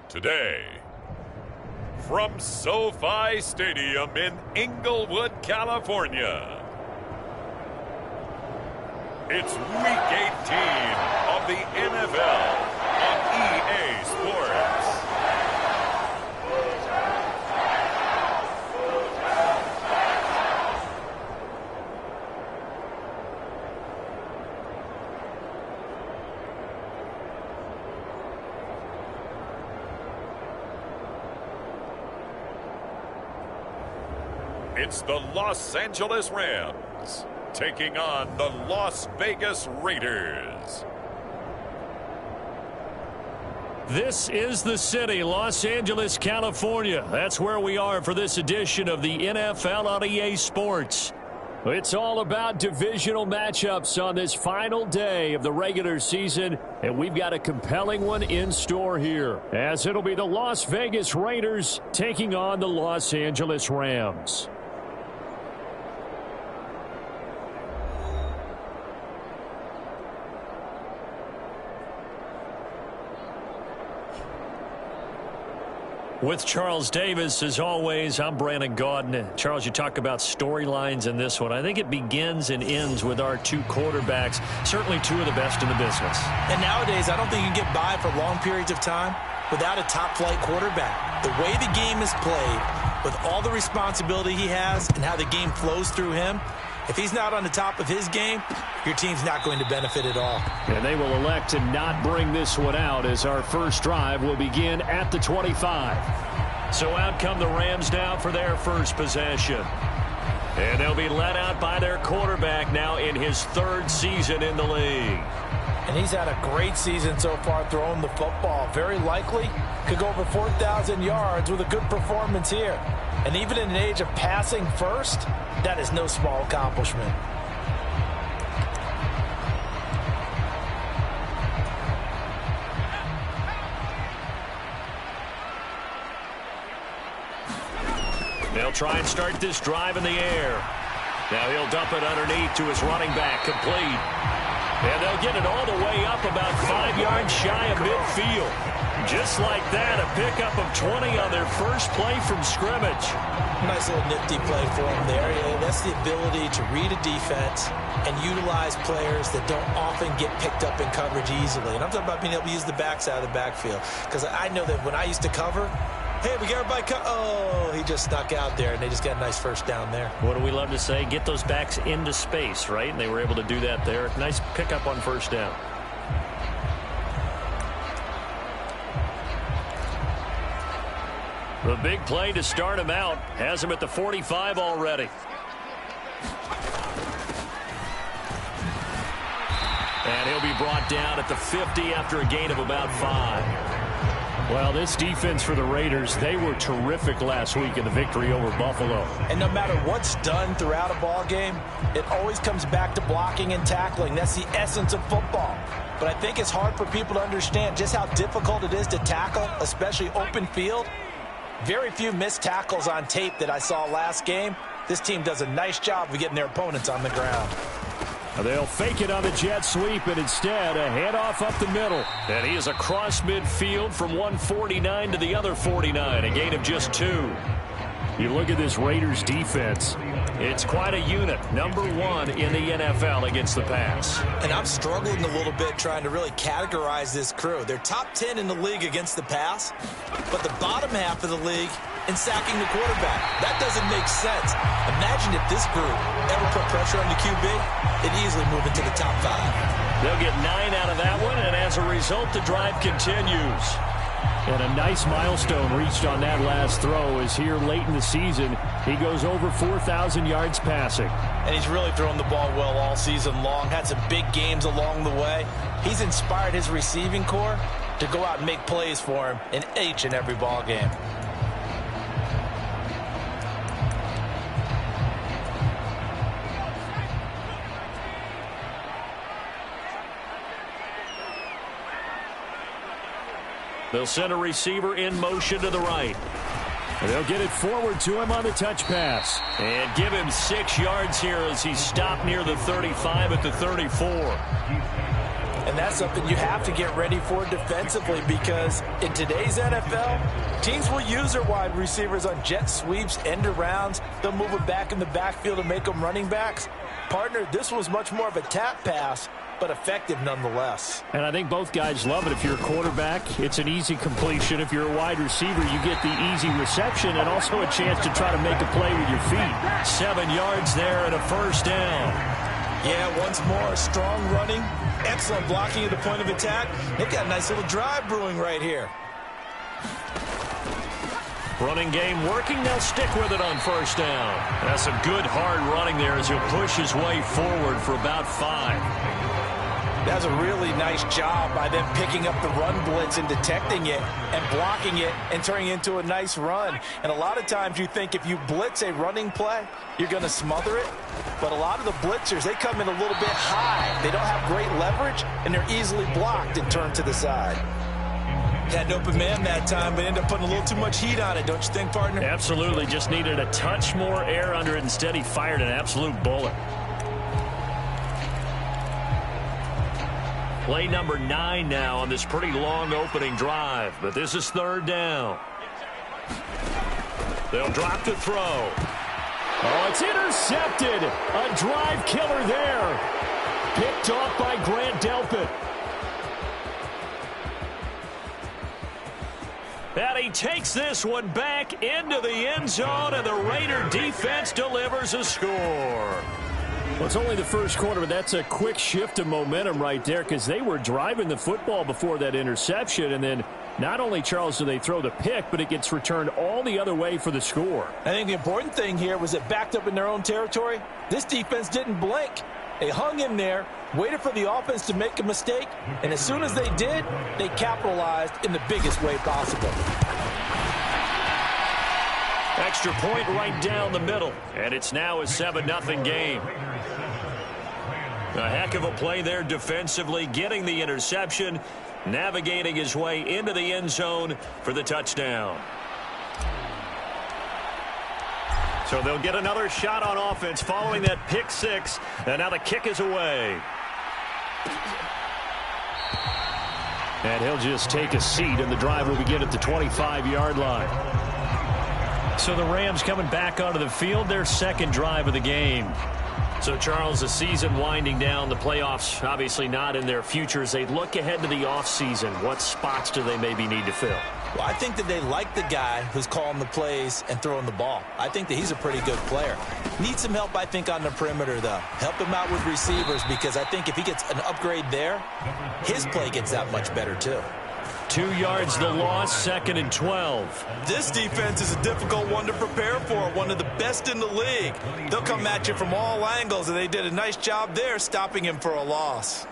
Today, from SoFi Stadium in Inglewood, California, it's Week 18 of the NFL on EA Sports. It's the Los Angeles Rams taking on the Las Vegas Raiders. This is the city, Los Angeles, California. That's where we are for this edition of the NFL on EA Sports. It's all about divisional matchups on this final day of the regular season, and we've got a compelling one in store here, as it'll be the Las Vegas Raiders taking on the Los Angeles Rams. With Charles Davis, as always, I'm Brandon Gaudin. Charles, you talk about storylines in this one. I think it begins and ends with our two quarterbacks, certainly two of the best in the business. And nowadays, I don't think you can get by for long periods of time without a top-flight quarterback. The way the game is played, with all the responsibility he has and how the game flows through him, if he's not on the top of his game, your team's not going to benefit at all. And they will elect to not bring this one out, as our first drive will begin at the 25. So out come the Rams now for their first possession. And they'll be led out by their quarterback now in his third season in the league. And he's had a great season so far throwing the football. Very likely could go over 4,000 yards with a good performance here. And even in an age of passing first, that is no small accomplishment. They'll try and start this drive in the air. Now he'll dump it underneath to his running back, complete. And they'll get it all the way up about 5 yards shy of midfield. Just like that, a pickup of 20 on their first play from scrimmage. Nice little nifty play for him there. That's the ability to read a defense and utilize players that don't often get picked up in coverage easily. And I'm talking about being able to use the backside of the backfield. Because I know that when I used to cover, hey, we got everybody oh, he just snuck out there, and they just got a nice first down there. What do we love to say? Get those backs into space, right? And they were able to do that there. Nice pickup on first down. The big play to start him out has him at the 45 already. And he'll be brought down at the 50 after a gain of about 5. Well, this defense for the Raiders, they were terrific last week in the victory over Buffalo. And no matter what's done throughout a ball game, it always comes back to blocking and tackling. That's the essence of football. But I think it's hard for people to understand just how difficult it is to tackle, especially open field. Very few missed tackles on tape that I saw last game. This team does a nice job of getting their opponents on the ground. They'll fake it on the jet sweep, and instead a handoff up the middle. And he is across midfield from 149 to the other 49, a gain of just 2. You look at this Raiders defense. It's quite a unit, number 1 in the NFL against the pass. And I'm struggling a little bit trying to really categorize this crew. They're top 10 in the league against the pass, but the bottom half of the league in sacking the quarterback. That doesn't make sense. Imagine if this group ever put pressure on the QB, it'd easily move into the top 5. They'll get 9 out of that one, and as a result, the drive continues. And a nice milestone reached on that last throw as here late in the season, he goes over 4,000 yards passing. And he's really thrown the ball well all season long, had some big games along the way. He's inspired his receiving corps to go out and make plays for him in each and every ball game. They'll send a receiver in motion to the right. And they'll get it forward to him on the touch pass. And give him 6 yards here as he stopped near the 35 at the 34. And that's something you have to get ready for defensively, because in today's NFL, teams will use their wide receivers on jet sweeps, end arounds. They'll move it back in the backfield and make them running backs. Partner, this was much more of a tap pass, but effective nonetheless. And I think both guys love it. If you're a quarterback, it's an easy completion. If you're a wide receiver, you get the easy reception and also a chance to try to make a play with your feet. 7 yards there and a first down. Yeah, once more, strong running, excellent blocking at the point of attack. They've got a nice little drive brewing right here. Running game working. They'll stick with it on first down. That's some good hard running there as he'll push his way forward for about 5. That's a really nice job by them picking up the run blitz and detecting it and blocking it and turning it into a nice run. And a lot of times you think if you blitz a running play, you're going to smother it. But a lot of the blitzers, they come in a little bit high. They don't have great leverage, and they're easily blocked and turned to the side. Had an open man that time, but ended up putting a little too much heat on it, don't you think, partner? Absolutely. Just needed a touch more air under it. Instead, he fired an absolute bullet. Play number 9 now on this pretty long opening drive, but this is third down. They'll drop to throw. Oh, it's intercepted. A drive killer there. Picked off by Grant Delpit. And he takes this one back into the end zone, and the Raider defense delivers a score. Well, it's only the first quarter, but that's a quick shift of momentum right there, because they were driving the football before that interception, and then not only, Charles, do they throw the pick, but it gets returned all the other way for the score. I think the important thing here was it backed up in their own territory. This defense didn't blink. They hung in there, waited for the offense to make a mistake, and as soon as they did, they capitalized in the biggest way possible. Extra point right down the middle, and it's now a 7-0 game. A heck of a play there defensively, getting the interception, navigating his way into the end zone for the touchdown. So they'll get another shot on offense following that pick 6, and now the kick is away. And he'll just take a seat, and the drive will begin at the 25-yard line. So the Rams coming back onto the field, their second drive of the game. So, Charles, the season winding down, the playoffs obviously not in their futures. They look ahead to the offseason. What spots do they maybe need to fill? Well, I think that they like the guy who's calling the plays and throwing the ball. I think that he's a pretty good player. Needs some help, I think, on the perimeter, though. Help him out with receivers, because I think if he gets an upgrade there, his play gets that much better, too. 2 yards the loss, 2nd and 12. This defense is a difficult one to prepare for, one of the best in the league. They'll come at you from all angles, and they did a nice job there stopping him for a loss.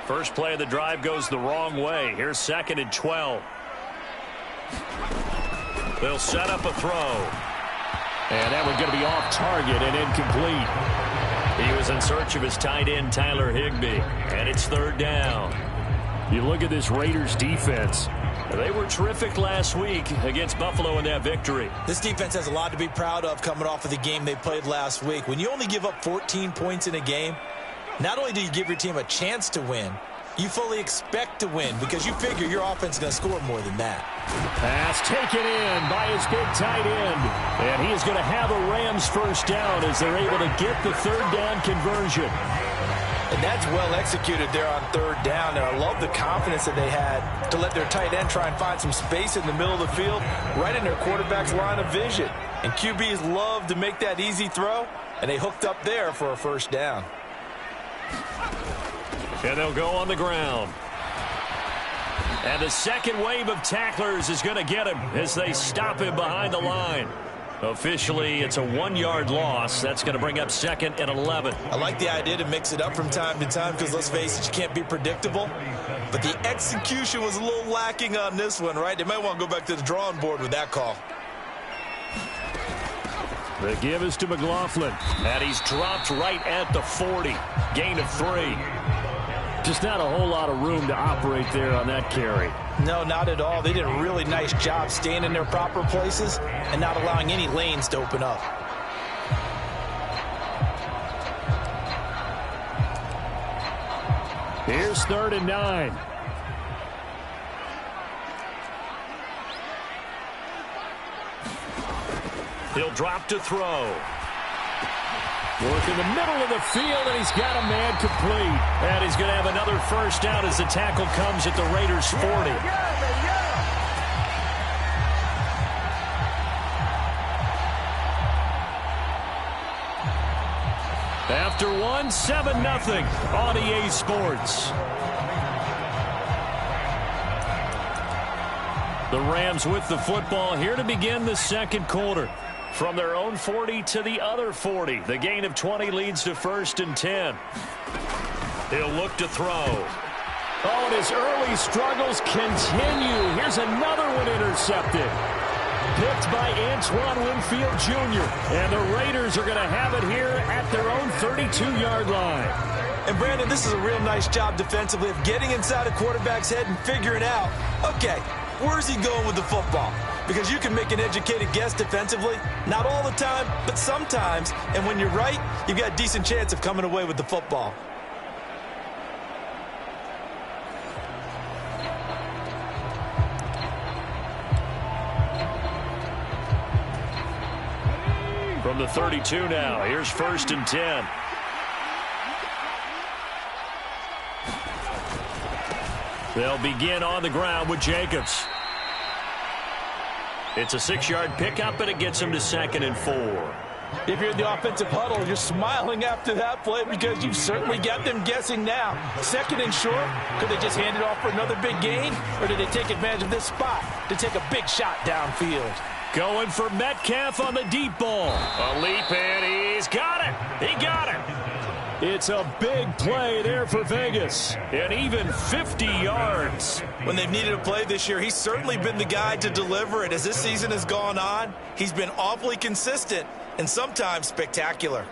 First play of the drive goes the wrong way. Here's 2nd and 12. They'll set up a throw. And that one's going to be off target and incomplete. He was in search of his tight end, Tyler Higbee. And it's 3rd down. You look at this Raiders defense. They were terrific last week against Buffalo in that victory. This defense has a lot to be proud of coming off of the game they played last week. When you only give up 14 points in a game, not only do you give your team a chance to win, you fully expect to win because you figure your offense is going to score more than that. Pass taken in by his big tight end. And he is going to have a Rams first down as they're able to get the 3rd down conversion. And that's well executed there on 3rd down. And I love the confidence that they had to let their tight end try and find some space in the middle of the field, right in their quarterback's line of vision. And QBs love to make that easy throw, and they hooked up there for a first down. And they'll go on the ground. And the second wave of tacklers is going to get him as they stop him behind the line. Officially, it's a 1-yard loss. That's going to bring up 2nd and 11. I like the idea to mix it up from time to time because, let's face it, you can't be predictable. But the execution was a little lacking on this one, right? They might want to go back to the drawing board with that call. The give is to McLaughlin. And he's dropped right at the 40. Gain of 3. Just not a whole lot of room to operate there on that carry. No, not at all. They did a really nice job staying in their proper places and not allowing any lanes to open up. Here's 3rd and 9. He'll drop to throw. Work in the middle of the field, and he's got a man complete. And he's going to have another first down as the tackle comes at the Raiders' 40. After one, 7-0 on EA Sports. The Rams with the football here to begin the 2nd quarter. From their own 40 to the other 40. The gain of 20 leads to 1st and 10. He'll look to throw. Oh, and his early struggles continue. Here's another one intercepted. Picked by Antoine Winfield Jr. And the Raiders are going to have it here at their own 32-yard line. And, Brandon, this is a real nice job defensively of getting inside a quarterback's head and figuring out, okay, where's he going with the football? Because you can make an educated guess defensively. Not all the time, but sometimes. And when you're right, you've got a decent chance of coming away with the football. From the 32 now, here's 1st and 10. They'll begin on the ground with Jacobs. It's a 6-yard pickup, and it gets him to 2nd and 4. If you're in the offensive huddle, you're smiling after that play because you've certainly got them guessing now. 2nd and short, could they just hand it off for another big gain? Or did they take advantage of this spot to take a big shot downfield? Going for Metcalf on the deep ball. A leap, and he's got it. He got it. It's a big play there for Vegas. And even 50 yards. When they've needed a play this year, he's certainly been the guy to deliver it. As this season has gone on, he's been awfully consistent and sometimes spectacular.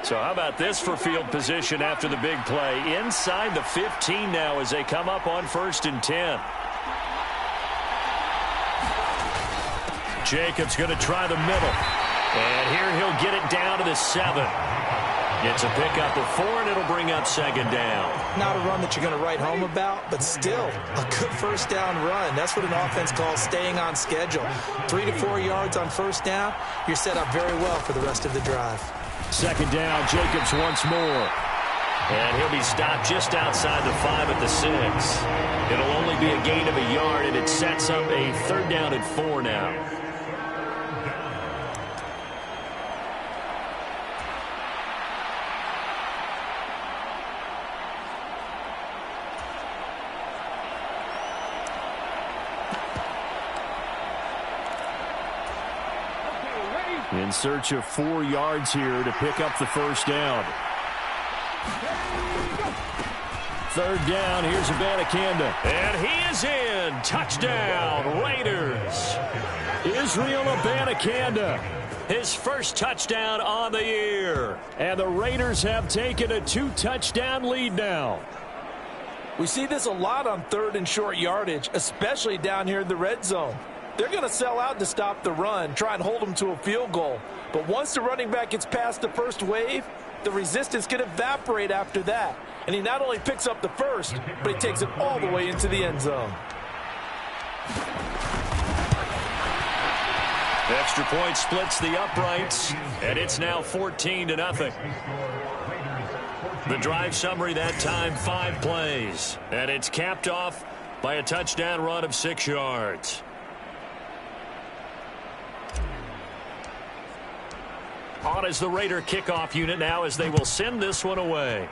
So how about this for field position after the big play? Inside the 15 now as they come up on 1st and 10. Jacobs going to try the middle. And here he'll get it down to the 7. It's a pickup of 4, and it'll bring up 2nd down. Not a run that you're going to write home about, but still a good first down run. That's what an offense calls staying on schedule. 3 to 4 yards on first down. You're set up very well for the rest of the drive. 2nd down, Jacobs once more. And he'll be stopped just outside the 5 at the 6. It'll only be a gain of a yard, and it sets up a 3rd down and 4 now. In search of 4 yards here to pick up the first down. 3rd down, here's Abanikanda. And he is in. Touchdown, Raiders. Israel Abanikanda, his first touchdown on the year. And the Raiders have taken a 2-touchdown lead now. We see this a lot on 3rd and short yardage, especially down here in the red zone. They're going to sell out to stop the run, try and hold them to a field goal. But once the running back gets past the first wave, the resistance can evaporate after that. And he not only picks up the first, but he takes it all the way into the end zone. Extra point splits the uprights, and it's now 14-0. The drive summary that time, 5 plays. And it's capped off by a touchdown run of 6 yards. On is the Raider kickoff unit now as they will send this one away.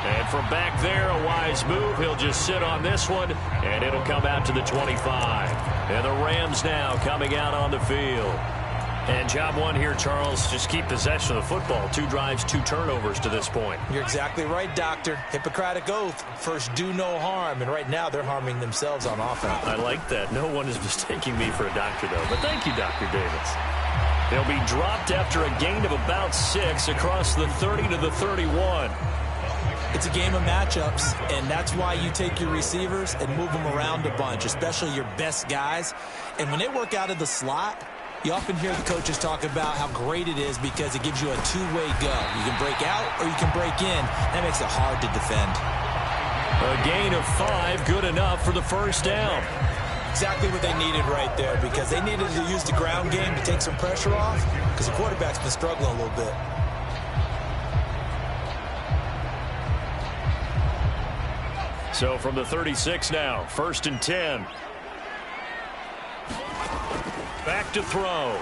And from back there, a wise move. He'll just sit on this one, and it'll come out to the 25. And the Rams now coming out on the field. And job one here, Charles, just keep possession of the football. 2 drives, 2 turnovers to this point. You're exactly right, Doctor. Hippocratic oath. First, do no harm. And right now, they're harming themselves on offense. I like that. No one is mistaking me for a doctor, though. But thank you, Dr. Davis. They'll be dropped after a gain of about 6 across the 30 to the 31. It's a game of matchups, and that's why you take your receivers and move them around a bunch, especially your best guys. And when they work out of the slot, you often hear the coaches talk about how great it is because it gives you a 2-way go. You can break out or you can break in. That makes it hard to defend. A gain of 5, good enough for the first down. Exactly what they needed right there because they needed to use the ground game to take some pressure off because the quarterback's been struggling a little bit. So from the 36 now, 1st and 10. Back to throw.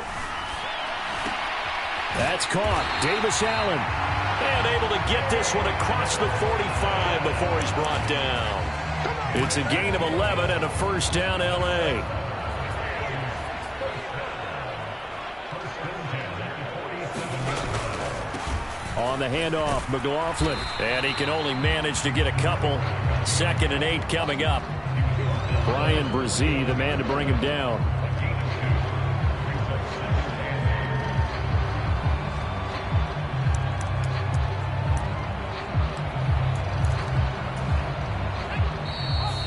That's caught. Davis Allen. And able to get this one across the 45 before he's brought down. It's a gain of 11 and a first down, L.A. On the handoff, McLaughlin. And he can only manage to get a couple. 2nd and 8 coming up. Brian Brzee, the man to bring him down.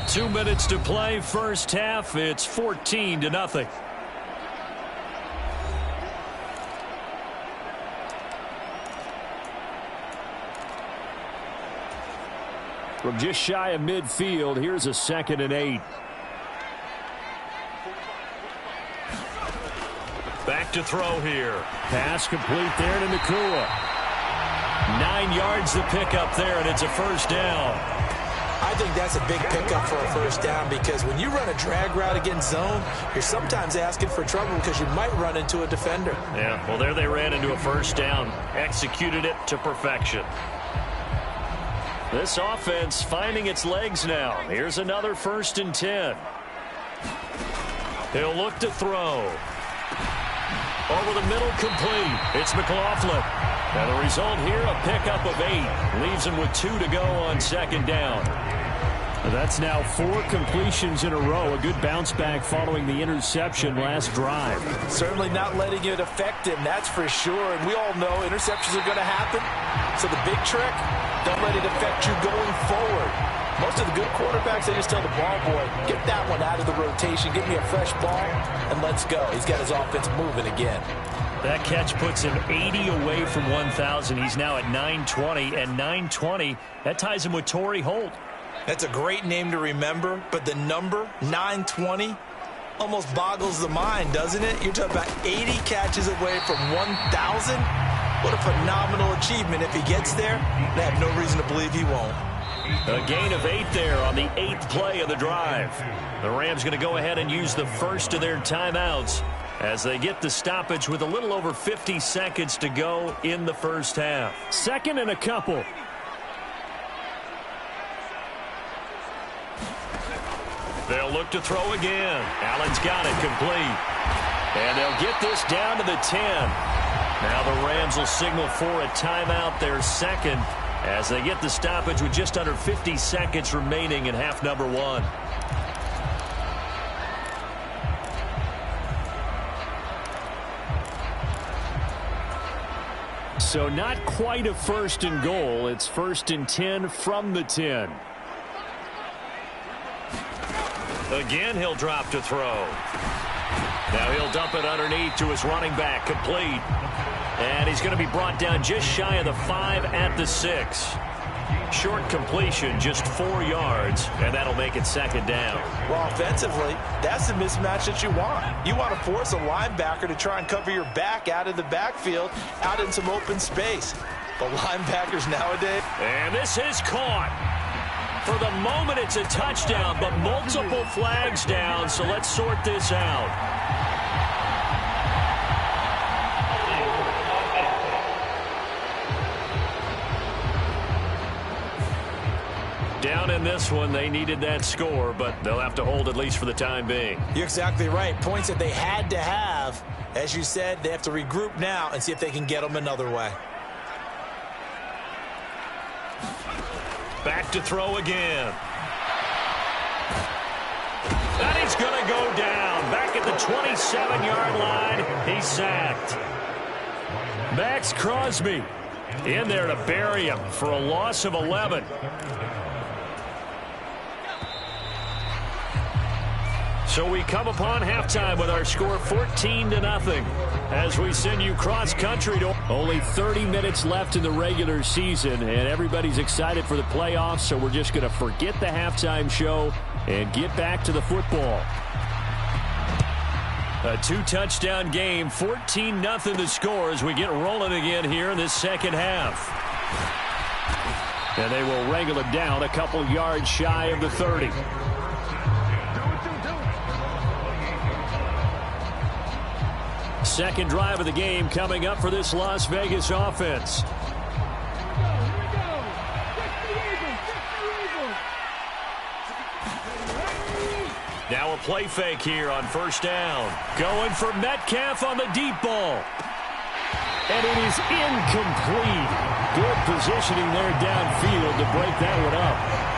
Two minutes to play, first half. It's 14-0. From just shy of midfield, here's a 2nd and 8. Back to throw here. Pass complete there to Nakua. 9 yards to pick up there, and it's a first down. I think that's a big pickup for a first down because when you run a drag route against zone, you're sometimes asking for trouble because you might run into a defender. Yeah, well, there they ran into a first down. Executed it to perfection. This offense finding its legs now. Here's another 1st and 10. He'll look to throw. Over the middle, complete. It's McLaughlin. And the result here, a pickup of 8. Leaves him with 2 to go on 2nd down. That's now 4 completions in a row. A good bounce back following the interception last drive. Certainly not letting it affect him, that's for sure. And we all know interceptions are going to happen. So the big trick, don't let it affect you going forward. Most of the good quarterbacks, they just tell the ball boy, get that one out of the rotation, give me a fresh ball, and let's go. He's got his offense moving again. That catch puts him 80 away from 1,000. He's now at 920, and 920, that ties him with Torrey Holt. That's a great name to remember, but the number, 920, almost boggles the mind, doesn't it? You're talking about 80 catches away from 1,000. What a phenomenal achievement. If he gets there, they have no reason to believe he won't. A gain of 8 there on the 8th play of the drive. The Rams going to go ahead and use the first of their timeouts as they get the stoppage with a little over 50 seconds to go in the first half. 2nd and a couple. They'll look look to throw again. Allen's got it complete. And they'll get this down to the 10. Now the Rams will signal for a timeout, their second, as they get the stoppage with just under 50 seconds remaining in half number one. So not quite a first and goal. It's 1st and 10 from the 10. Again, he'll drop to throw. Now he'll dump it underneath to his running back, complete. And he's going to be brought down just shy of the 5 at the 6. Short completion, just 4 yards, and that'll make it second down. Well, offensively, that's the mismatch that you want. You want to force a linebacker to try and cover your back out of the backfield, out in some open space. The linebackers nowadays. And this is caught. For the moment, it's a touchdown, but multiple flags down, so let's sort this out. Down in this one, they needed that score, but they'll have to hold at least for the time being. You're exactly right. Points that they had to have. As you said, they have to regroup now and see if they can get them another way. Back to throw again. And he's going to go down. Back at the 27-yard line. He's sacked. Max Crosby in there to bury him for a loss of 11. So we come upon halftime with our score 14-0 as we send you cross-country to only 30 minutes left in the regular season, and everybody's excited for the playoffs, so we're just going to forget the halftime show and get back to the football. A 2-touchdown game, 14-0 the score as we get rolling again here in this second half. And they will wrangle it down a couple yards shy of the 30. Second drive of the game coming up for this Las Vegas offense. Now a play fake here on first down. Going for Metcalf on the deep ball. And it is incomplete. Good positioning there downfield to break that one up.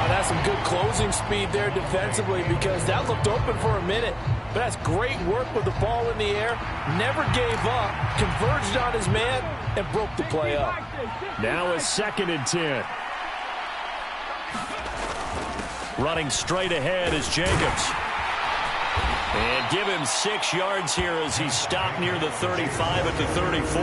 That's some good closing speed there defensively because that looked open for a minute. But that's great work with the ball in the air. Never gave up. Converged on his man and broke the play up. Now a 2nd and 10. Running straight ahead is Jacobs. And give him 6 yards here as he stopped near the 35 at the 34.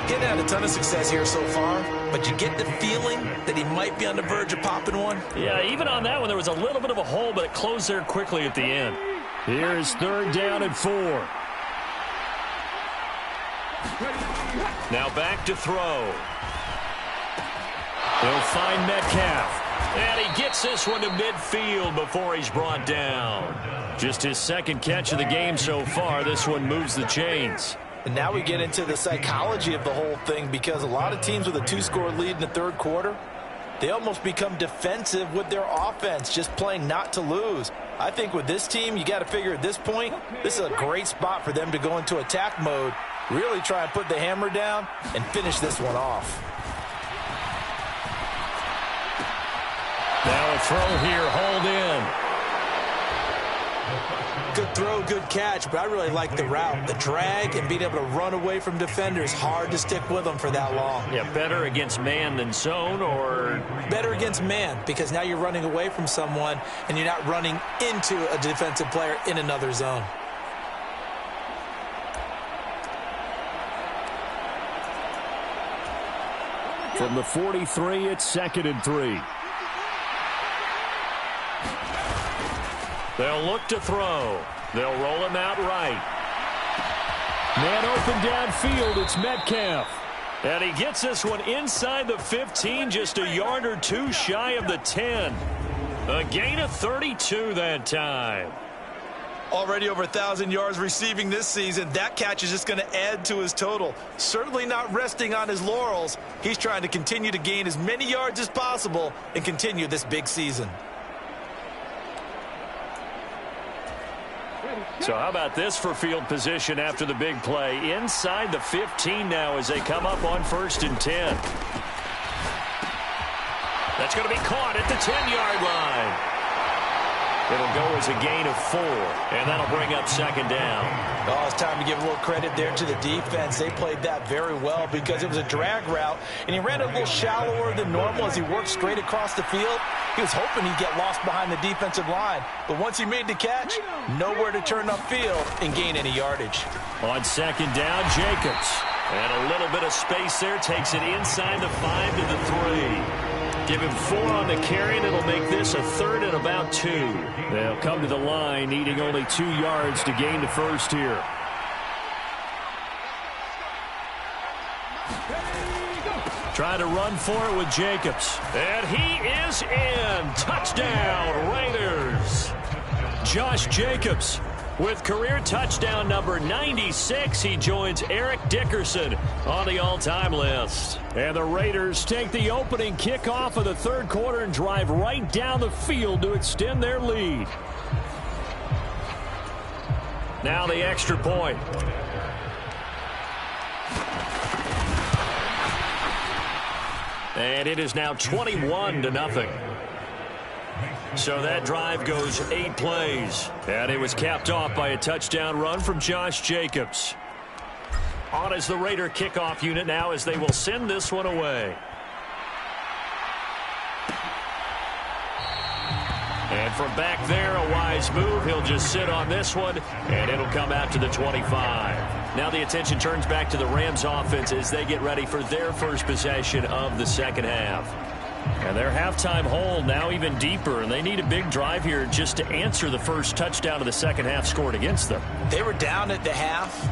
Getting had a ton of success here so far, but you get the feeling that he might be on the verge of popping one. Yeah, even on that one, there was a little bit of a hole, but it closed there quickly at the end. Here's 3rd down and 4. Now back to throw. He'll find Metcalf. And he gets this one to midfield before he's brought down. Just his 2nd catch of the game so far. This one moves the chains. And now we get into the psychology of the whole thing because a lot of teams with a 2-score lead in the 3rd quarter, they almost become defensive with their offense, just playing not to lose. I think with this team, you got to figure at this point, this is a great spot for them to go into attack mode, really try and put the hammer down and finish this one off. Now a throw here, hauled in. Good throw, good catch, but I really like the route. The drag and being able to run away from defenders, hard to stick with them for that long. Yeah, better against man than zone, or? Better against man, because now you're running away from someone and you're not running into a defensive player in another zone. From the 43, it's 2nd and 3. They'll look to throw. They'll roll him out right. Man open downfield, it's Metcalf. And he gets this one inside the 15, just a yard or 2 shy of the 10. A gain of 32 that time. Already over 1,000 yards receiving this season. That catch is just going to add to his total. Certainly not resting on his laurels. He's trying to continue to gain as many yards as possible and continue this big season. So how about this for field position after the big play? Inside the 15 now as they come up on 1st and 10. That's going to be caught at the 10-yard line. It'll go as a gain of 4, and that'll bring up 2nd down. Oh, it's time to give a little credit there to the defense. They played that very well because it was a drag route, and he ran a little shallower than normal as he worked straight across the field. He was hoping he'd get lost behind the defensive line, but once he made the catch, nowhere to turn upfield and gain any yardage. On 2nd down, Jacobs. And a little bit of space there, takes it inside the 5 to the 3. Give him 4 on the carry, and it'll make this a 3rd and about 2. They'll come to the line, needing only 2 yards to gain the first here. Trying to run for it with Jacobs. And he is in. Touchdown, Raiders. Josh Jacobs with career touchdown number 96. He joins Eric Dickerson on the all-time list. And the Raiders take the opening kickoff of the 3rd quarter and drive right down the field to extend their lead. Now the extra point. And it is now 21-0. So that drive goes 8 plays. And it was capped off by a touchdown run from Josh Jacobs. On as the Raider kickoff unit now as they will send this one away. And from back there, a wise move. He'll just sit on this one, and it'll come out to the 25. Now the attention turns back to the Rams offense as they get ready for their first possession of the 2nd half. And their halftime hole now even deeper, and they need a big drive here just to answer the first touchdown of the 2nd half scored against them. They were down at the half.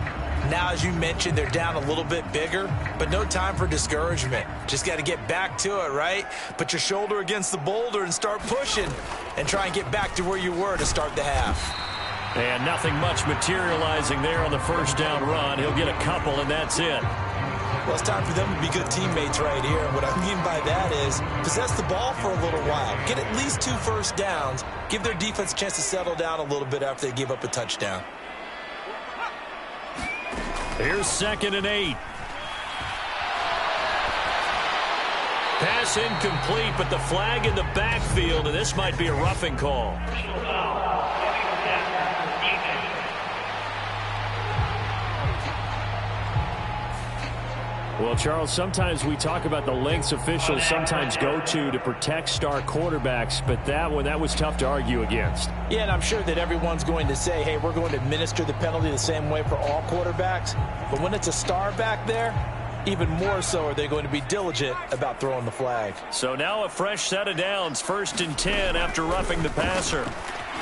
Now, as you mentioned, they're down a little bit bigger, but no time for discouragement. Just got to get back to it, right? Put your shoulder against the boulder and start pushing and try and get back to where you were to start the half. And nothing much materializing there on the 1st down run. He'll get a couple, and that's it. Well, it's time for them to be good teammates right here. And what I mean by that is possess the ball for a little while. Get at least 2 first downs. Give their defense a chance to settle down a little bit after they give up a touchdown. Here's 2nd and 8. Pass incomplete, but the flag in the backfield, and this might be a roughing call. Well, Charles, sometimes we talk about the lengths officials sometimes go to protect star quarterbacks, but that was tough to argue against. Yeah, and I'm sure that everyone's going to say, hey, we're going to administer the penalty the same way for all quarterbacks. But when it's a star back there, even more so are they going to be diligent about throwing the flag. So now a fresh set of downs, 1st and 10 after roughing the passer.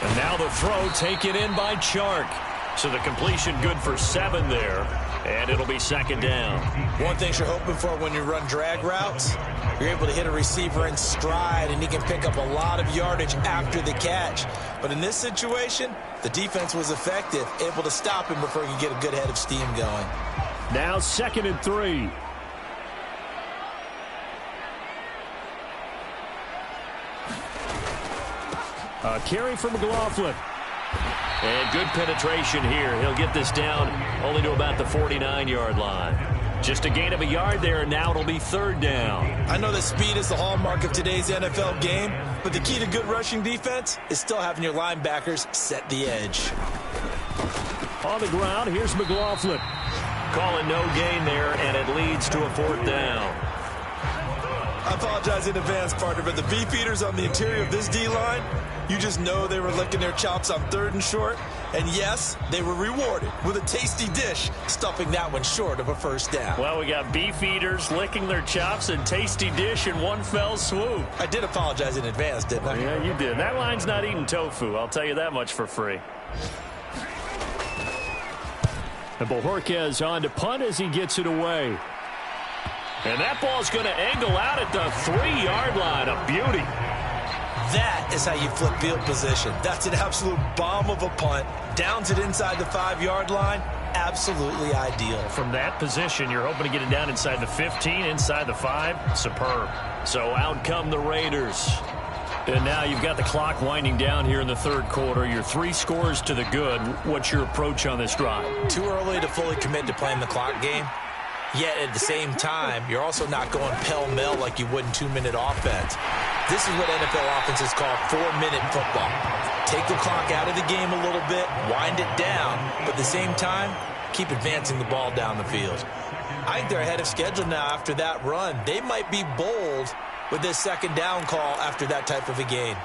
And now the throw taken in by Chark. So the completion good for 7 there. And it'll be 2nd down. One thing you're hoping for when you run drag routes, you're able to hit a receiver in stride, and he can pick up a lot of yardage after the catch. But in this situation, the defense was effective, able to stop him before he could get a good head of steam going. Now 2nd and 3. A carry from McLaughlin. And good penetration here. He'll get this down only to about the 49-yard line. Just a gain of a yard there, and now it'll be 3rd down. I know that speed is the hallmark of today's NFL game, but the key to good rushing defense is still having your linebackers set the edge. On the ground, here's McLaughlin. Calling no gain there, and it leads to a 4th down. I apologize in advance, partner, but the beefeaters on the interior of this D-line, you just know they were licking their chops on 3rd and short. And yes, they were rewarded with a tasty dish, stuffing that one short of a 1st down. Well, we got beefeaters licking their chops and tasty dish in one fell swoop. I did apologize in advance, didn't I? Yeah, you did. That line's not eating tofu. I'll tell you that much for free. And Bojorquez on to punt as he gets it away. And that ball's going to angle out at the 3-yard line. A beauty. That is how you flip field position. That's an absolute bomb of a punt. Downs it inside the 5-yard line. Absolutely ideal. From that position, you're hoping to get it down inside the 15, inside the 5. Superb. So out come the Raiders. And now you've got the clock winding down here in the third quarter. You're 3 scores to the good. What's your approach on this drive? Too early to fully commit to playing the clock game. Yet at the same time, you're also not going pell-mell like you would in 2-minute offense. This is what NFL offenses call 4-minute football. Take the clock out of the game a little bit, wind it down, but at the same time, keep advancing the ball down the field. I think they're ahead of schedule now after that run. They might be bold with this second down call after that type of a gain.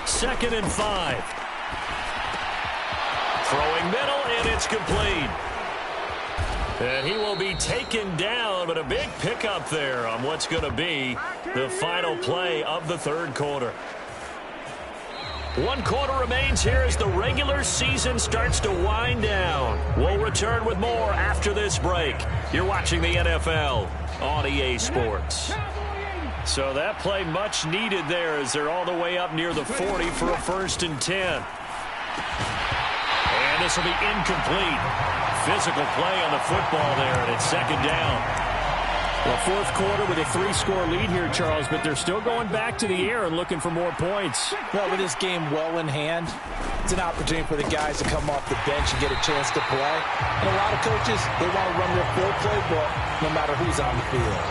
2nd and 5. Throwing middle, and it's complete. And he will be taken down, but a big pickup there on what's going to be the final play of the third quarter. 1 quarter remains here as the regular season starts to wind down. We'll return with more after this break. You're watching the NFL on EA Sports. So that play much needed there as they're all the way up near the 40 for a 1st and 10. And this will be incomplete. Physical play on the football there, and it's 2nd down. Well, 4th quarter with a 3-score lead here, Charles, but they're still going back to the air and looking for more points. Well, with this game well in hand, it's an opportunity for the guys to come off the bench and get a chance to play. And a lot of coaches, they want to run their full playbook no matter who's on the field.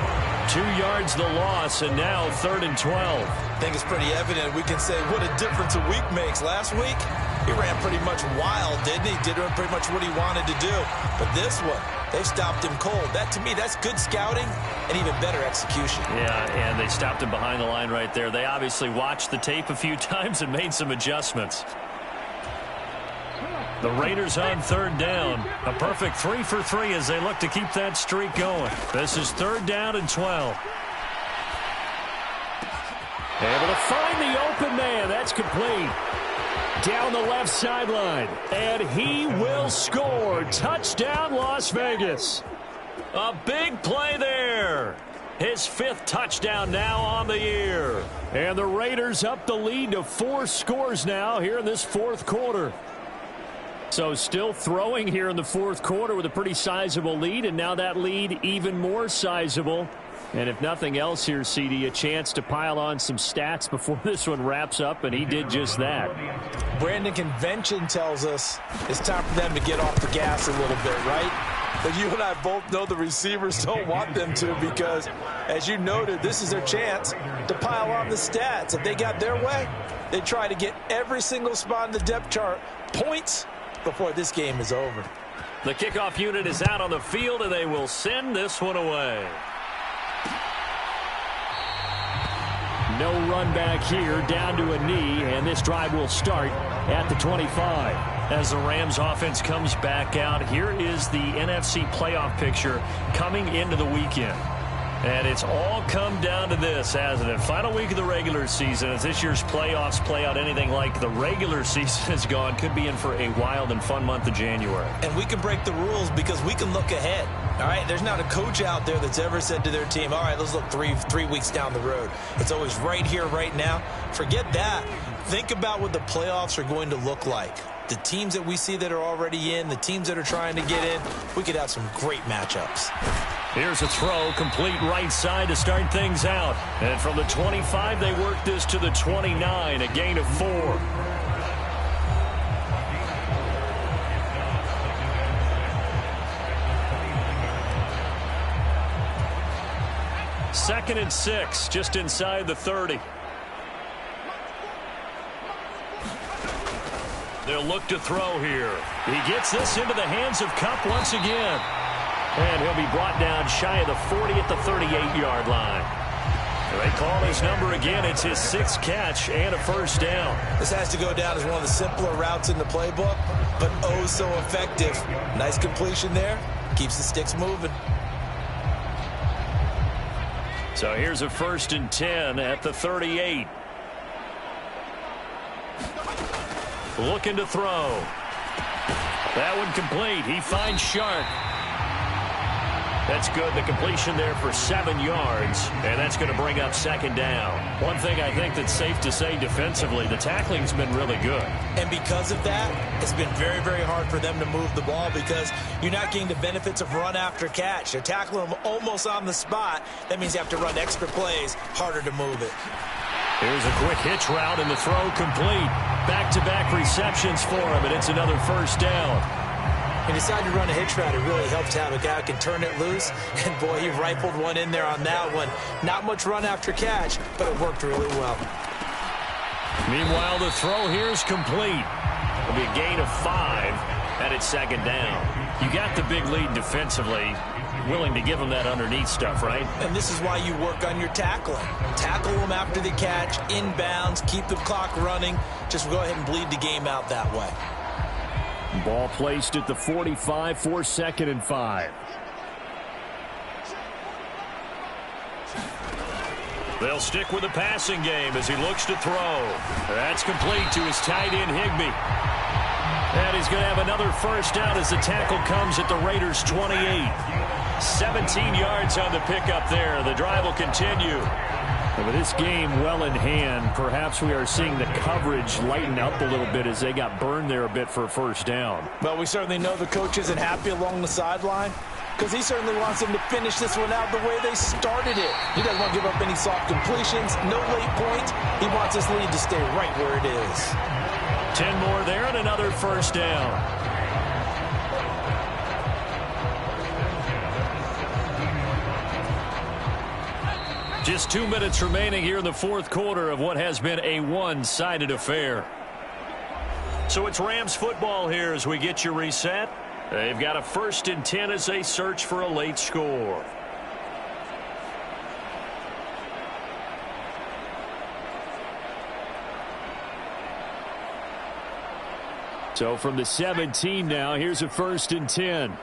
2 yards the loss, and now 3rd and 12. I think it's pretty evident. We can say what a difference a week makes. Last week, he ran pretty much wild, didn't he? Did pretty much what he wanted to do. But this one, they stopped him cold. That, to me, that's good scouting and even better execution. Yeah, and they stopped him behind the line right there. They obviously watched the tape a few times and made some adjustments. The Raiders on 3rd down. A perfect 3 for 3 as they look to keep that streak going. This is 3rd down and 12. Able to find the open man. That's complete. Down the left sideline. And he will score. Touchdown, Las Vegas. A big play there. His 5th touchdown now on the year. And the Raiders up the lead to 4 scores now here in this 4th quarter. So still throwing here in the 4th quarter with a pretty sizable lead, and now that lead even more sizable. And if nothing else here, CD, a chance to pile on some stats before this one wraps up, and he did just that. Brandon, convention tells us it's time for them to get off the gas a little bit, right? But you and I both know the receivers don't want them to because, as you noted, this is their chance to pile on the stats. If they got their way, they try to get every single spot in the depth chart points before this game is over. The kickoff unit is out on the field, and they will send this one away. No run back here, down to a knee, and this drive will start at the 25. As the Rams offense comes back out, here is the NFC playoff picture coming into the weekend. And it's all come down to this, hasn't it? Final week of the regular season. As this year's playoffs play out anything like the regular season has gone, could be in for a wild and fun month of January. And we can break the rules because we can look ahead. All right, there's not a coach out there that's ever said to their team, all right, let's look three weeks down the road. It's always right here, right now. Forget that. Think about what the playoffs are going to look like. The teams that we see that are already in, the teams that are trying to get in, we could have some great matchups. Here's a throw, complete right side to start things out. And from the 25, they work this to the 29, a gain of 4. Second and 6, just inside the 30. They'll look to throw here. He gets this into the hands of Kupp once again. And he'll be brought down shy of the 40 at the 38-yard line. They call his number again. It's his 6th catch and a first down. This has to go down as one of the simpler routes in the playbook, but oh so effective. Nice completion there. Keeps the sticks moving. So here's a 1st and 10 at the 38. Looking to throw. That one complete. He finds Shark. That's good. The completion there for 7 yards, and that's going to bring up second down. One thing I think that's safe to say defensively, the tackling's been really good. And because of that, it's been very, very hard for them to move the ball because you're not getting the benefits of run after catch. They're tackling them almost on the spot. That means you have to run extra plays, harder to move it. Here's a quick hitch route, and the throw complete. Back-to-back receptions for him, and it's another first down. He decided to run a hitch route. It really helps to have a guy who can turn it loose. And, boy, he rifled one in there on that one. Not much run after catch, but it worked really well. Meanwhile, the throw here is complete. It'll be a gain of 5, and it's second down. You got the big lead defensively. Willing to give them that underneath stuff, right? And this is why you work on your tackling. Tackle them after the catch, inbounds, keep the clock running. Just go ahead and bleed the game out that way. Ball placed at the 45 for 2nd and 5. They'll stick with the passing game as he looks to throw. That's complete to his tight end, Higbee. And he's going to have another first down as the tackle comes at the Raiders' 28. 17 yards on the pickup there. The drive will continue. With this game well in hand, perhaps we are seeing the coverage lighten up a little bit as they got burned there a bit for a first down. Well, we certainly know the coach isn't happy along the sideline because he certainly wants them to finish this one out the way they started it. He doesn't want to give up any soft completions, no late points. He wants this lead to stay right where it is. 10 more there and another first down. Just 2 minutes remaining here in the fourth quarter of what has been a one-sided affair. So it's Rams football here as we get you reset. They've got a 1st and 10 as they search for a late score. So from the 17 now, here's a 1st and 10.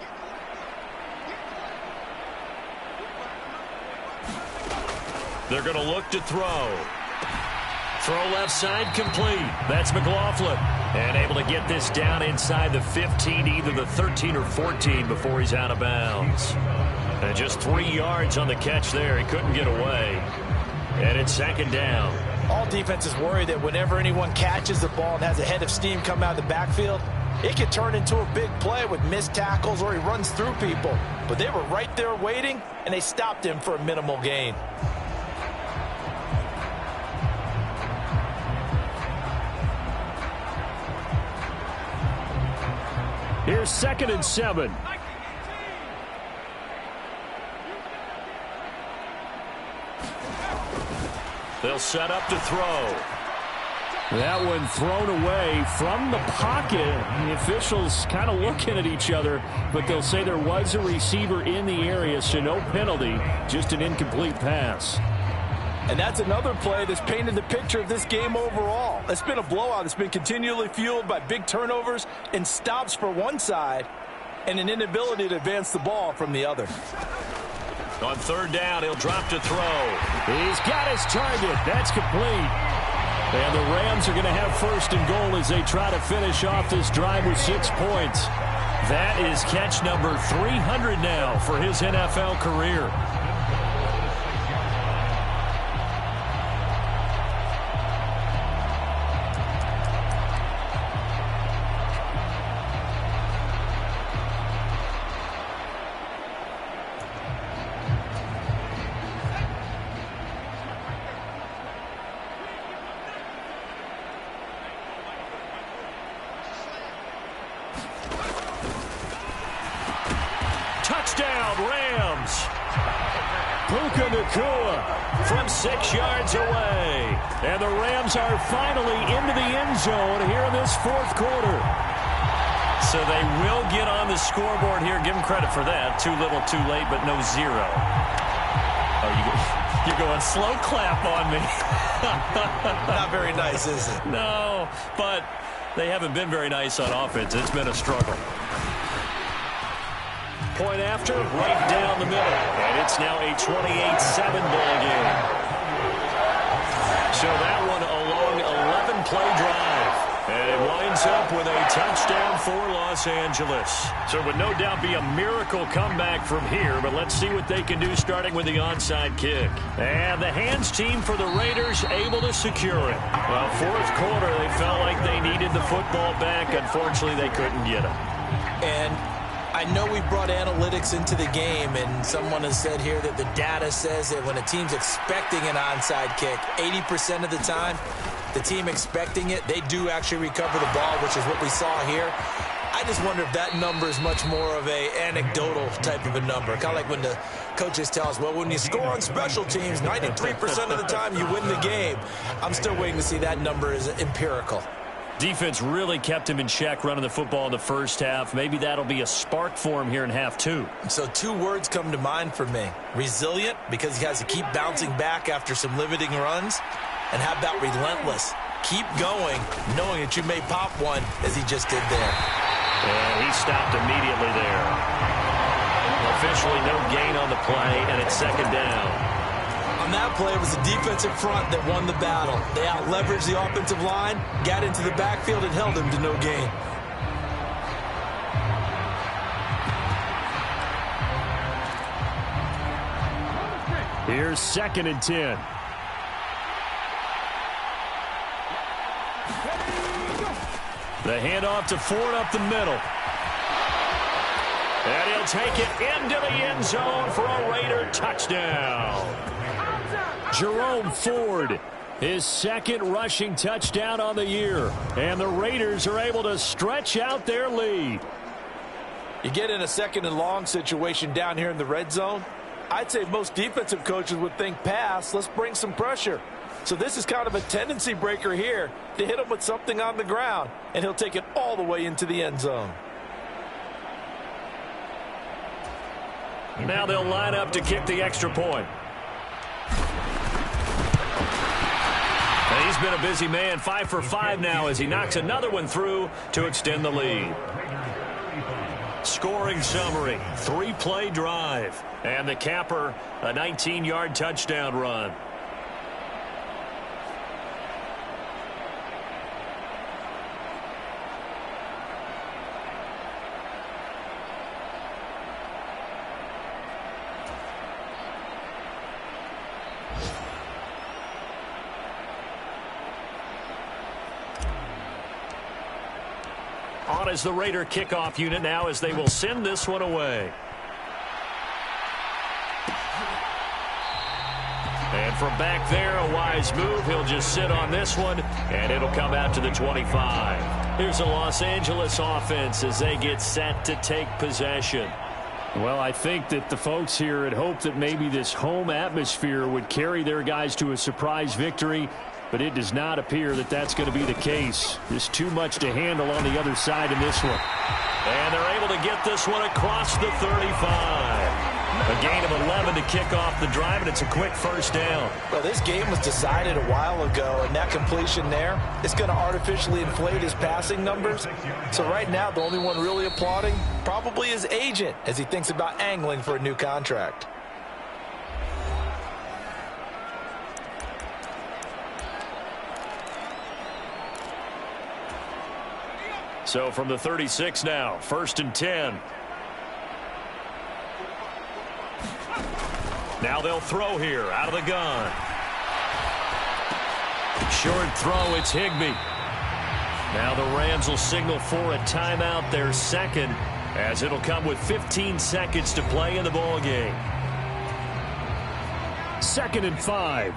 They're going to look to throw. Throw left side complete. That's McLaughlin. And able to get this down inside the 15, either the 13 or 14 before he's out of bounds. And just 3 yards on the catch there. He couldn't get away. And it's second down. All defenses worry that whenever anyone catches the ball and has a head of steam come out of the backfield, it could turn into a big play with missed tackles or he runs through people. But they were right there waiting, and they stopped him for a minimal gain. Here's 2nd and 7. They'll set up to throw. That one thrown away from the pocket. The officials kind of looking at each other, but they'll say there was a receiver in the area, so no penalty, just an incomplete pass. And that's another play that's painted the picture of this game overall. It's been a blowout. It's been continually fueled by big turnovers and stops for one side and an inability to advance the ball from the other. On 3rd down, he'll drop to throw. He's got his target. That's complete. And the Rams are going to have 1st and goal as they try to finish off this drive with 6 points. That is catch number 300 now for his NFL career. From 6 yards away. And the Rams are finally into the end zone here in this fourth quarter. So they will get on the scoreboard here. Give them credit for that. Too little, too late, but no zero. Oh, you're going slow clap on me. Not very nice, is it? No, but they haven't been very nice on offense. It's been a struggle. Point after, right down the middle. And it's now a 28-7 ball game. So that one a long 11-play drive. And it winds ends up with a touchdown for Los Angeles. So it would no doubt be a miracle comeback from here, but let's see what they can do starting with the onside kick. And the hands team for the Raiders able to secure it. Well, fourth quarter, they felt like they needed the football back. Unfortunately, they couldn't get it. And I know we brought analytics into the game, and someone has said here that the data says that when a team's expecting an onside kick, 80% of the time, the team expecting it, they do actually recover the ball, which is what we saw here. I just wonder if that number is much more of a anecdotal type of a number. Kind of like when the coaches tell us, well, when you score on special teams, 93% of the time you win the game. I'm still waiting to see that number is empirical. Defense really kept him in check running the football in the first half. Maybe that'll be a spark for him here in half two. So 2 words come to mind for me. Resilient, because he has to keep bouncing back after some limiting runs. And how about relentless? Keep going, knowing that you may pop one, as he just did there. And he stopped immediately there. Officially no gain on the play, and it's second down. On that play, it was the defensive front that won the battle. They out-leveraged the offensive line, got into the backfield, and held him to no gain. Here's 2nd and 10. The handoff to Ford up the middle. And he'll take it into the end zone for a Raider touchdown. Jerome Ford, his 2nd rushing touchdown on the year. And the Raiders are able to stretch out their lead. You get in a 2nd and long situation down here in the red zone. I'd say most defensive coaches would think pass. Let's bring some pressure. So this is kind of a tendency breaker here to hit him with something on the ground. And he'll take it all the way into the end zone. Now they'll line up to kick the extra point. And he's been a busy man, 5 for 5 now as he knocks another one through to extend the lead. Scoring summary, 3-play drive. And the capper, a 19-yard touchdown run. On is the Raider kickoff unit now as they will send this one away. And from back there, a wise move. He'll just sit on this one, and it'll come out to the 25. Here's the Los Angeles offense as they get set to take possession. Well, I think that the folks here had hoped that maybe this home atmosphere would carry their guys to a surprise victory, but it does not appear that that's going to be the case. There's too much to handle on the other side in this one. And they're able to get this one across the 35. A gain of 11 to kick off the drive, and it's a quick first down. Well, this game was decided a while ago, and that completion there, it's going to artificially inflate his passing numbers. So right now, the only one really applauding probably his agent as he thinks about angling for a new contract. So from the 36 now, 1st and 10. Now they'll throw here out of the gun. Short throw, it's Higbee. Now the Rams will signal for a timeout, their 2nd, as it'll come with 15 seconds to play in the ball game. 2nd and 5.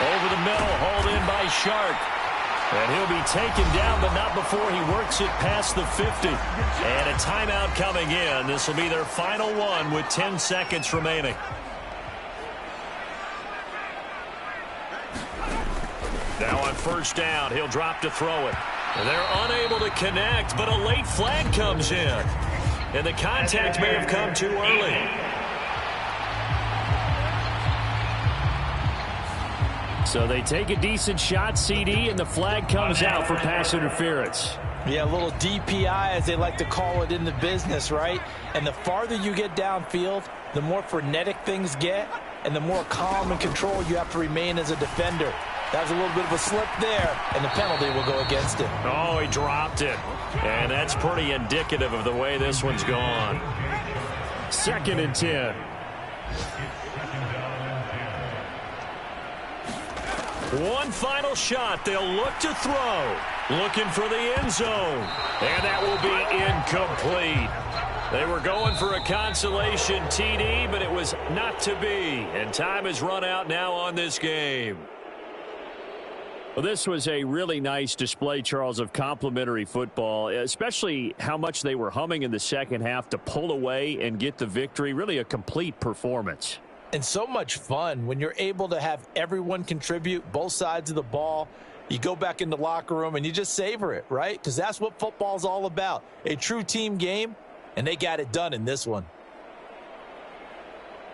Over the middle, hauled in by Sharp. And he'll be taken down, but not before he works it past the 50. And a timeout coming in. This will be their final one with 10 seconds remaining. Now on 1st down, he'll drop to throw it. They're unable to connect, but a late flag comes in. And the contact may have come too early. So they take a decent shot, CD, and the flag comes out for pass interference. Yeah, a little DPI, as they like to call it in the business, right? And the farther you get downfield, the more frenetic things get, and the more calm and control you have to remain as a defender. That was a little bit of a slip there, and the penalty will go against him. Oh, he dropped it. And that's pretty indicative of the way this one's gone. 2nd and 10. One final shot. They'll look to throw. Looking for the end zone. And that will be incomplete. They were going for a consolation TD, but it was not to be. And time has run out now on this game. Well, this was a really nice display, Charles, of complimentary football, especially how much they were humming in the second half to pull away and get the victory. Really a complete performance. And so much fun when you're able to have everyone contribute, both sides of the ball. You go back in the locker room and you just savor it, right? Because that's what football's all about. A true team game, and they got it done in this one.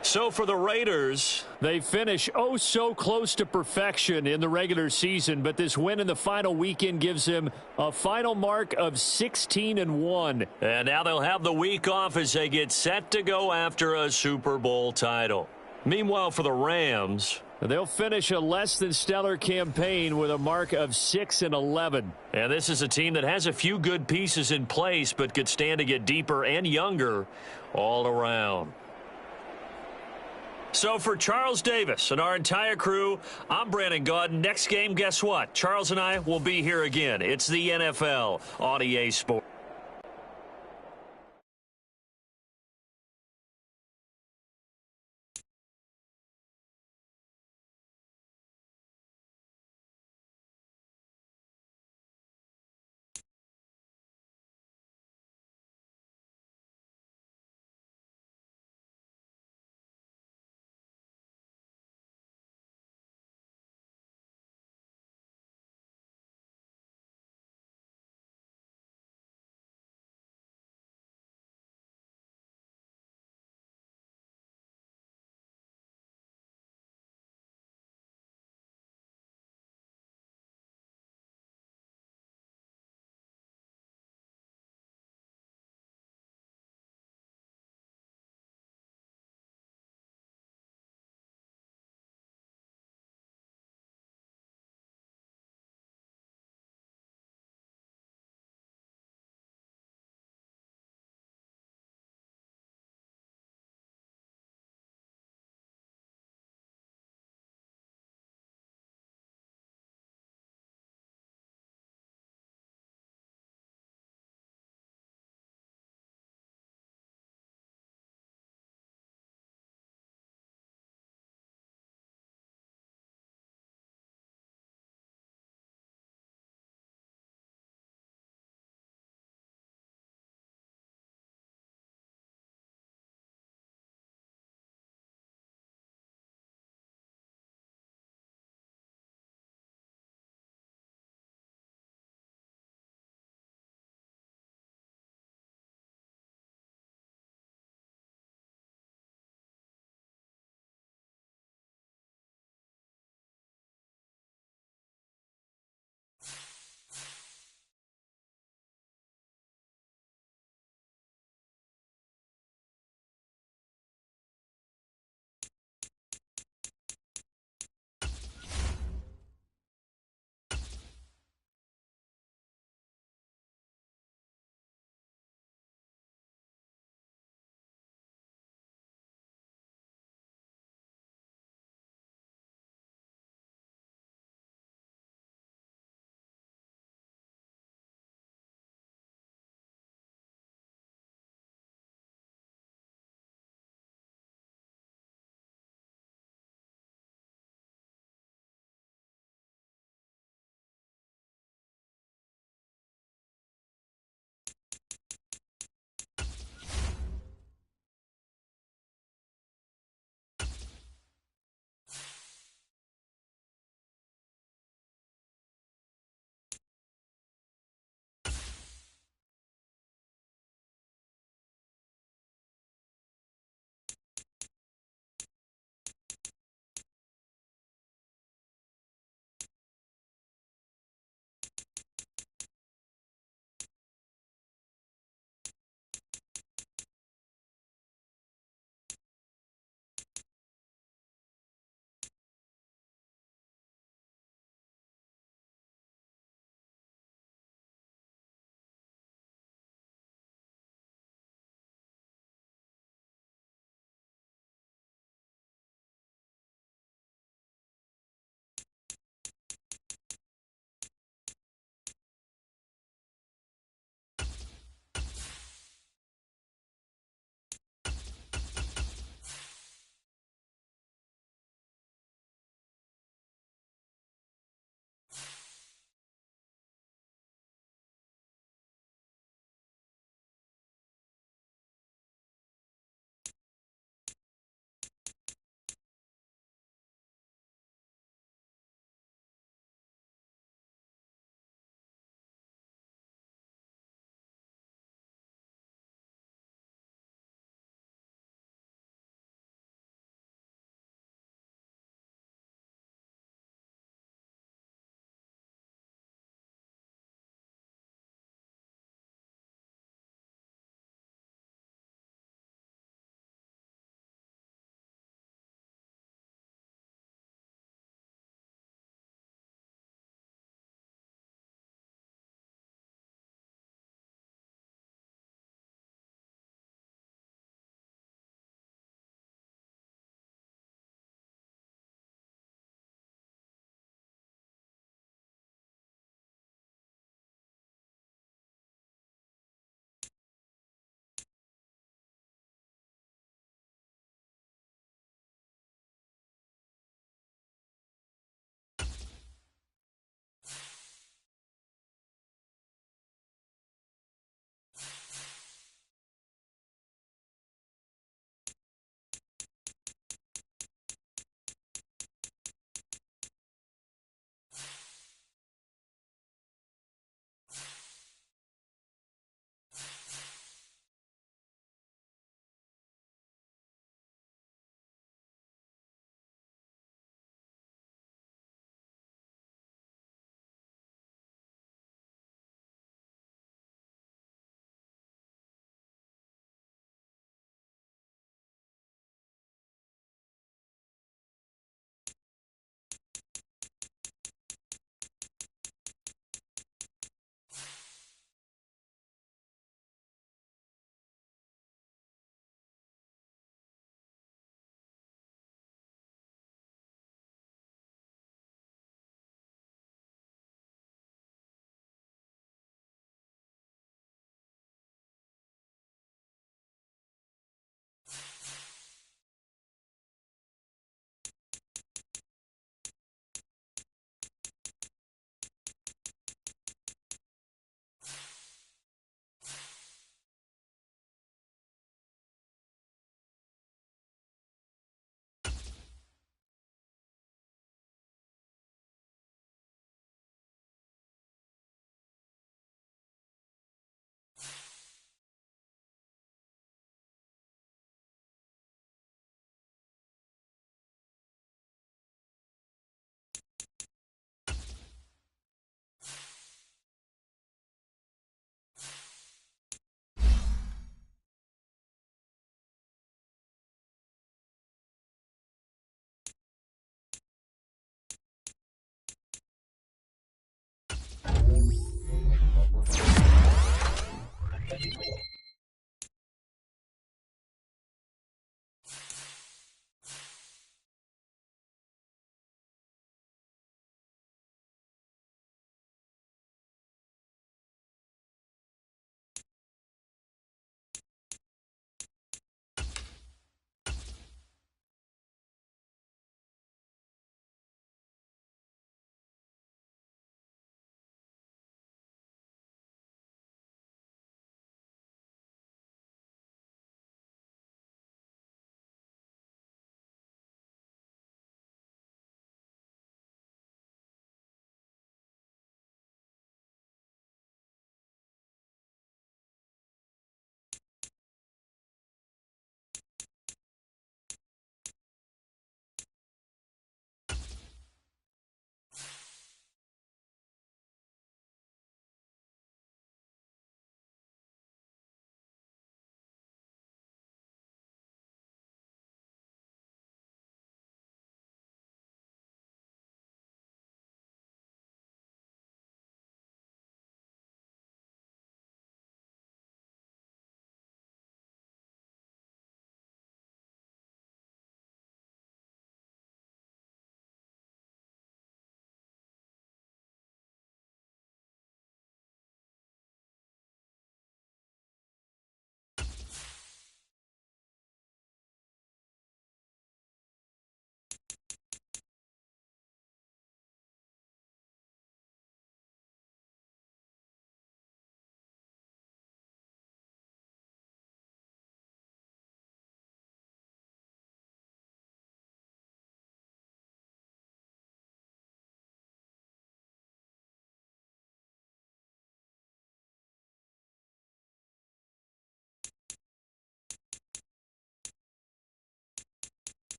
So for the Raiders, they finish so close to perfection in the regular season, but this win in the final weekend gives them a final mark of 16-1. And now they'll have the week off as they get set to go after a Super Bowl title. Meanwhile, for the Rams, they'll finish a less than stellar campaign with a mark of 6-11. And this is a team that has a few good pieces in place, but could stand to get deeper and younger all around. So for Charles Davis and our entire crew, I'm Brandon Gaudin. Next game, guess what? Charles and I will be here again. It's the NFL on EA Sports.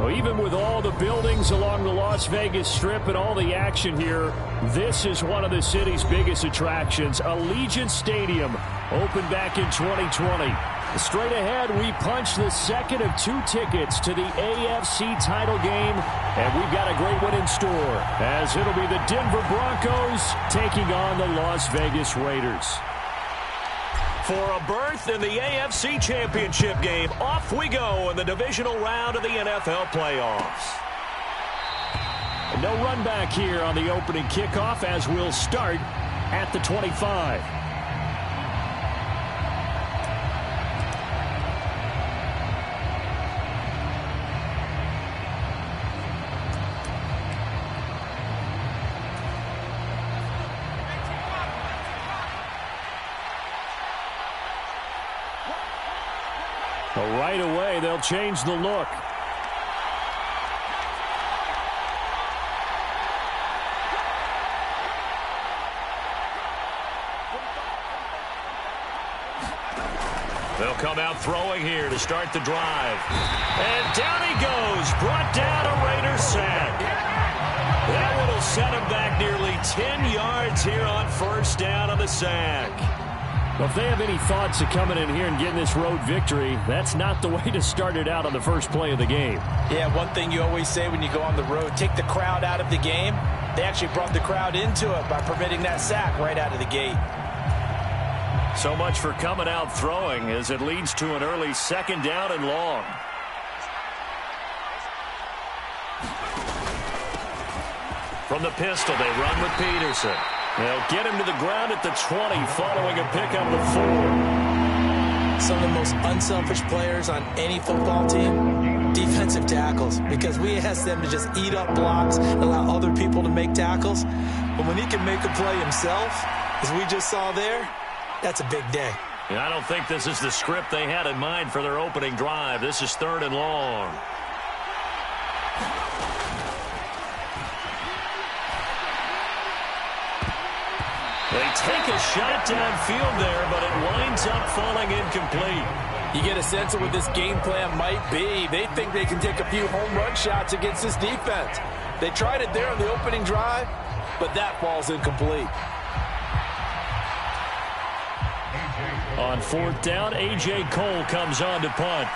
Well, even with all the buildings along the Las Vegas Strip and all the action here, this is one of the city's biggest attractions. Allegiant Stadium opened back in 2020. Straight ahead, we punch the second of 2 tickets to the AFC title game, and we've got a great one in store, as it'll be the Denver Broncos taking on the Las Vegas Raiders. For a berth in the AFC Championship game, off we go in the divisional round of the NFL playoffs. No run back here on the opening kickoff, as we'll start at the 25. Right away, they'll change the look. They'll come out throwing here to start the drive. And down he goes, brought down a Raiders sack. That one will set him back nearly 10 yards here on first down on the sack. Well, if they have any thoughts of coming in here and getting this road victory, that's not the way to start it out on the first play of the game. Yeah, one thing you always say when you go on the road, take the crowd out of the game. They actually brought the crowd into it by permitting that sack right out of the gate. So much for coming out throwing as it leads to an early second down and long. From the pistol, they run with Peterson. They'll get him to the ground at the 20 following a pickup of 4. Some of the most unselfish players on any football team, defensive tackles, because we ask them to just eat up blocks, allow other people to make tackles. But when he can make a play himself, as we just saw there, that's a big day. And I don't think this is the script they had in mind for their opening drive. This is 3rd and long. They take a shot downfield there, but it winds up falling incomplete. You get a sense of what this game plan might be. They think they can take a few home run shots against this defense. They tried it there on the opening drive, but that falls incomplete. On 4th down, A.J. Cole comes on to punt.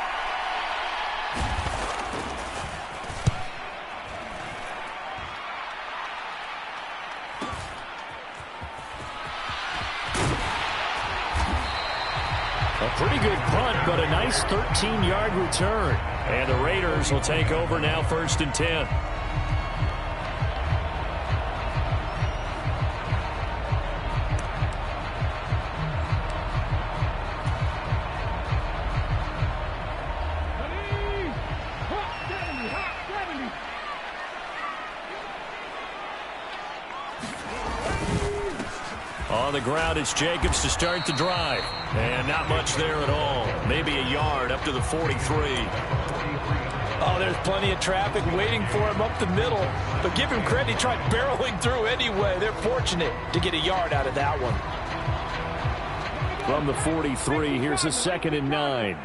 A pretty good punt, but a nice 13-yard return. And the Raiders will take over now 1st and 10. On the ground, it's Jacobs to start the drive. And not much there at all. Maybe a yard up to the 43. Oh, there's plenty of traffic waiting for him up the middle. But give him credit, he tried barreling through anyway. They're fortunate to get a yard out of that one. From the 43, here's a 2nd and 9.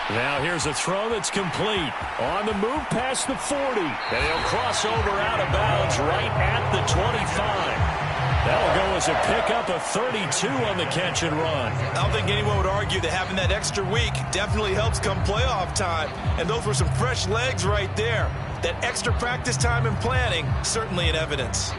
Now here's a throw that's complete. On the move past the 40. And he'll cross over out of bounds right at the 25. That'll go as a pickup of 32 on the catch and run. I don't think anyone would argue that having that extra week definitely helps come playoff time. And those were some fresh legs right there. That extra practice time and planning, certainly in evidence.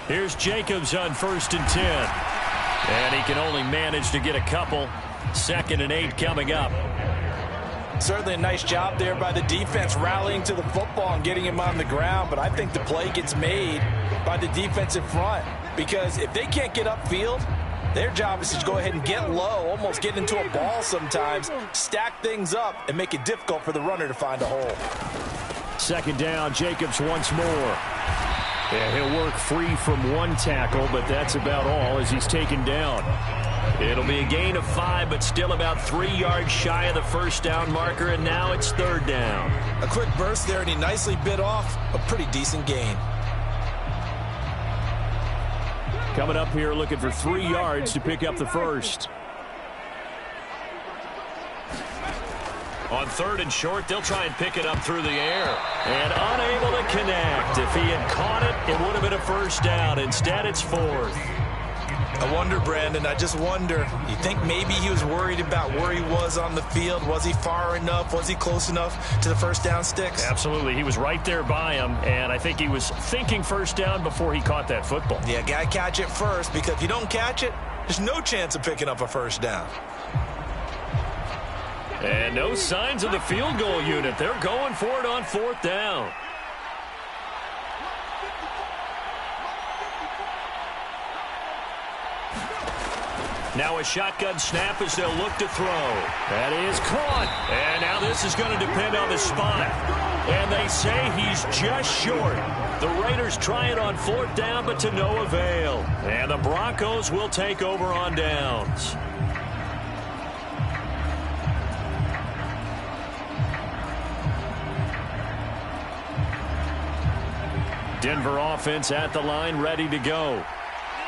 Here's Jacobs on 1st and 10. And he can only manage to get a couple. 2nd and 8 coming up. Certainly a nice job there by the defense rallying to the football and getting him on the ground, but I think the play gets made by the defensive front because if they can't get upfield, their job is to go ahead and get low, almost get into a ball sometimes, stack things up, and make it difficult for the runner to find a hole. Second down, Jacobs once more. Yeah, he'll work free from one tackle, but that's about all as he's taken down. It'll be a gain of 5, but still about 3 yards shy of the first down marker, and now it's third down. A quick burst there, and he nicely bit off a pretty decent gain. Coming up here looking for 3 yards to pick up the first. On third and short, they'll try and pick it up through the air. And unable to connect. If he had caught it, it would have been a first down. Instead, it's fourth. I wonder, Brandon, I just wonder, you think maybe he was worried about where he was on the field? Was he far enough? Was he close enough to the first down sticks? Absolutely. He was right there by him, and I think he was thinking first down before he caught that football. Yeah, got to catch it first, because if you don't catch it, there's no chance of picking up a first down. And no signs of the field goal unit. They're going for it on fourth down. Now a shotgun snap as they'll look to throw. That is caught. And now this is going to depend on the spot. And they say he's just short. The Raiders try it on fourth down, but to no avail. And the Broncos will take over on downs. Denver offense at the line, ready to go.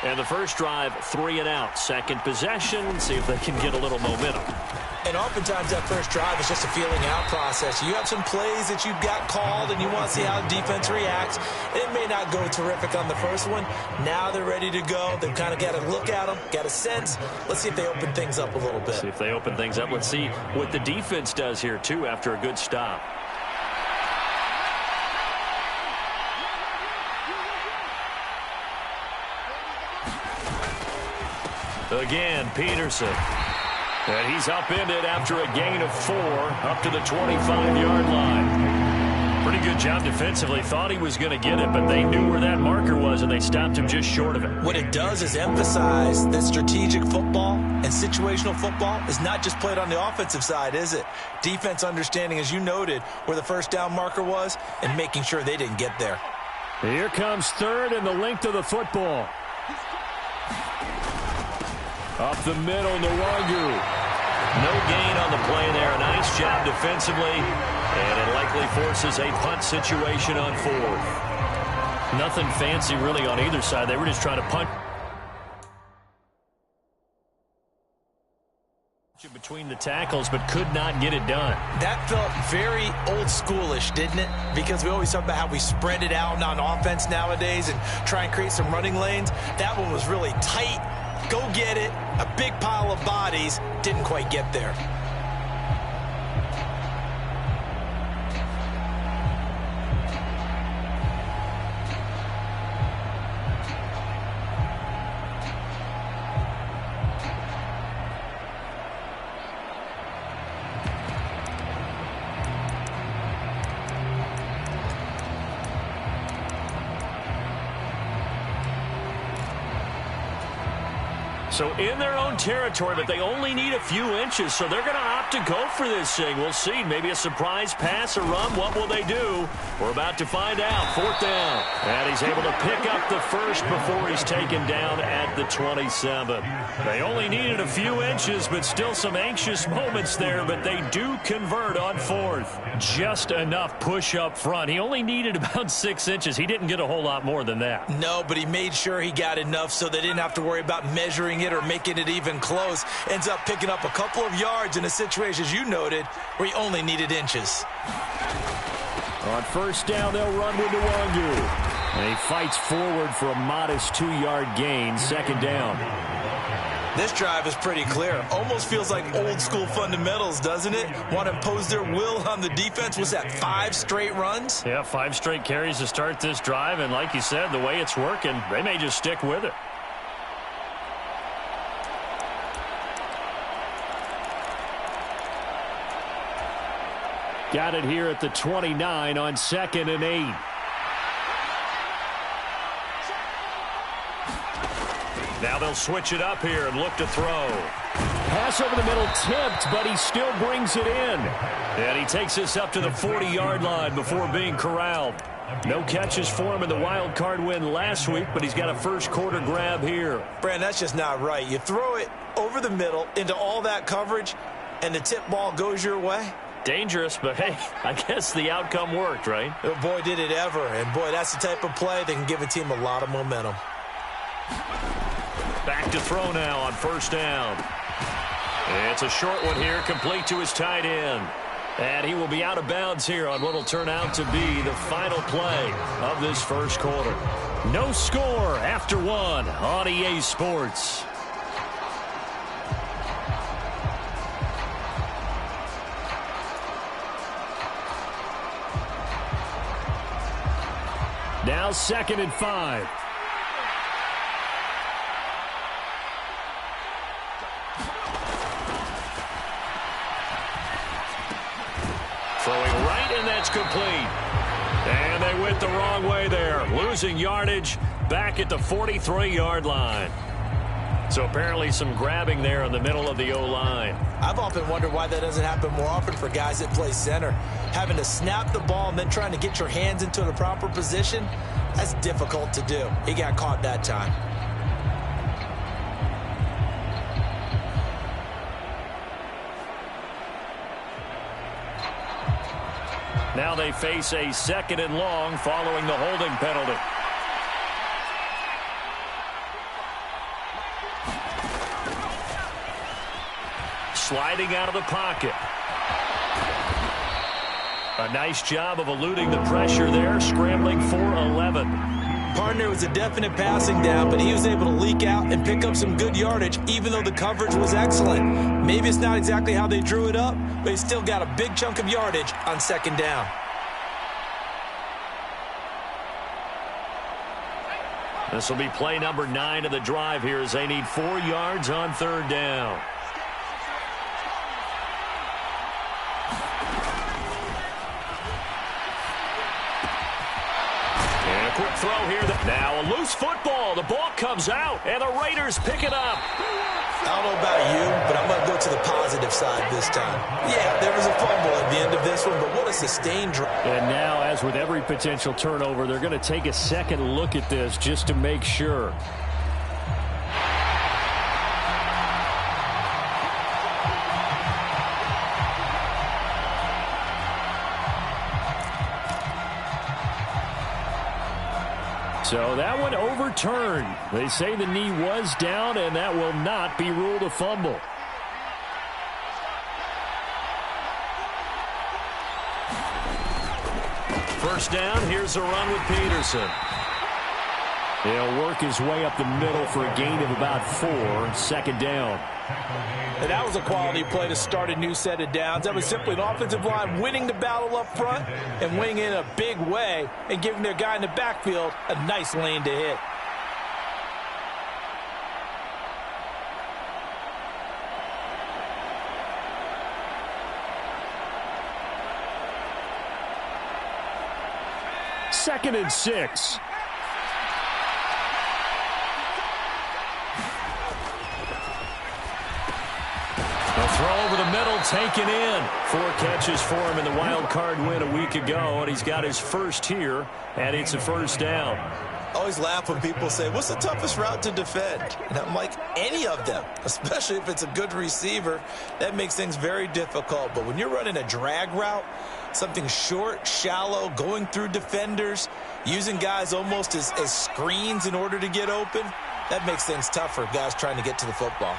And the first drive, 3 and out. Second possession, see if they can get a little momentum. And oftentimes that first drive is just a feeling out process. You have some plays that you've got called and you want to see how the defense reacts. It may not go terrific on the first one. Now they're ready to go. They've kind of got to look at them, got a sense. Let's see if they open things up a little bit. See if they open things up. Let's see what the defense does here, too, after a good stop. Again, Peterson. And he's upended after a gain of 4 up to the 25-yard line. Pretty good job defensively. Thought he was going to get it, but they knew where that marker was, and they stopped him just short of it. What it does is emphasize that strategic football and situational football is not just played on the offensive side, is it? Defense understanding, as you noted, where the first down marker was and making sure they didn't get there. Here comes third and the length of the football. Up the middle, Nwangu. No gain on the play there. A nice job defensively. And it likely forces a punt situation on fourth. Nothing fancy really on either side. They were just trying to punt between the tackles, but could not get it done. That felt very old schoolish, didn't it? Because we always talk about how we spread it out on offense nowadays and try and create some running lanes. That one was really tight. Go get it. A big pile of bodies. Didn't quite get there. So in their own territory, but they only need a few inches, so they're going to opt to go for this thing. We'll see. Maybe a surprise pass or run. What will they do? We're about to find out. Fourth down. And he's able to pick up the first before he's taken down at the 27. They only needed a few inches, but still some anxious moments there, but they do convert on fourth. Just enough push up front. He only needed about 6 inches. He didn't get a whole lot more than that. No, but he made sure he got enough so they didn't have to worry about measuring it or making it even close. Ends up picking up a couple of yards in a situation, as you noted, where he only needed inches. On first down, they'll run with Nwangu. And he fights forward for a modest 2-yard gain. Second down. This drive is pretty clear. Almost feels like old school fundamentals, doesn't it? Want to impose their will on the defense. Was that 5 straight runs? Yeah, 5 straight carries to start this drive. And like you said, the way it's working, they may just stick with it. Got it here at the 29 on 2nd and 8. Now they'll switch it up here and look to throw. Pass over the middle tipped, but he still brings it in. And he takes us up to the 40-yard line before being corralled. No catches for him in the wild card win last week, but he's got a first quarter grab here. Brand, that's just not right. You throw it over the middle into all that coverage, and the tip ball goes your way. Dangerous, but hey, I guess the outcome worked, right? Oh, boy, did it ever. And boy, that's the type of play that can give a team a lot of momentum. Back to throw now on first down. It's a short one here, complete to his tight end. And he will be out of bounds here on what will turn out to be the final play of this first quarter. No score after one on EA Sports. Now 2nd and 5. Throwing right, and that's complete. And they went the wrong way there, losing yardage back at the 43-yard line. So apparently some grabbing there in the middle of the O-line. I've often wondered why that doesn't happen more often for guys that play center. Having to snap the ball and then trying to get your hands into the proper position, that's difficult to do. He got caught that time. Now they face a 2nd and long following the holding penalty. Sliding out of the pocket. A nice job of eluding the pressure there, scrambling for 11. Partner was a definite passing down, but he was able to leak out and pick up some good yardage, even though the coverage was excellent. Maybe it's not exactly how they drew it up, but he still got a big chunk of yardage on 2nd down. This will be play number 9 of the drive here as they need 4 yards on 3rd down. Quick throw here. Now a loose football. The ball comes out, and the Raiders pick it up. I don't know about you, but I'm going to go to the positive side this time. Yeah, there was a fumble at the end of this one, but what a sustained drive. And now, as with every potential turnover, they're going to take a second look at this just to make sure. So that one overturned. They say the knee was down, and that will not be ruled a fumble. First down, here's a run with Peterson. He'll work his way up the middle for a gain of about 4, 2nd down. And that was a quality play to start a new set of downs. That was simply an offensive line winning the battle up front and winning in a big way and giving their guy in the backfield a nice lane to hit. Second and 6. Throw over the middle, taken in. 4 catches for him in the wild card win a week ago, and he's got his first here, and it's a first down. I always laugh when people say, what's the toughest route to defend? And I'm like, any of them, especially if it's a good receiver. That makes things very difficult. But when you're running a drag route, something short, shallow, going through defenders, using guys almost as screens in order to get open, that makes things tough for guys trying to get to the football.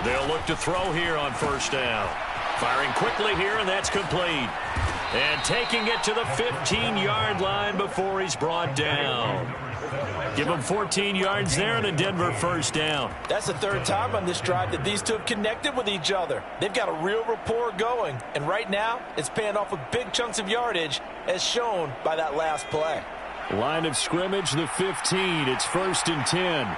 They'll look to throw here on first down. Firing quickly here, and that's complete. And taking it to the 15-yard line before he's brought down. Give him 14 yards there and a Denver first down. That's the 3rd time on this drive that these two have connected with each other. They've got a real rapport going. And right now, it's paying off with big chunks of yardage, as shown by that last play. Line of scrimmage, the 15. It's 1st and 10.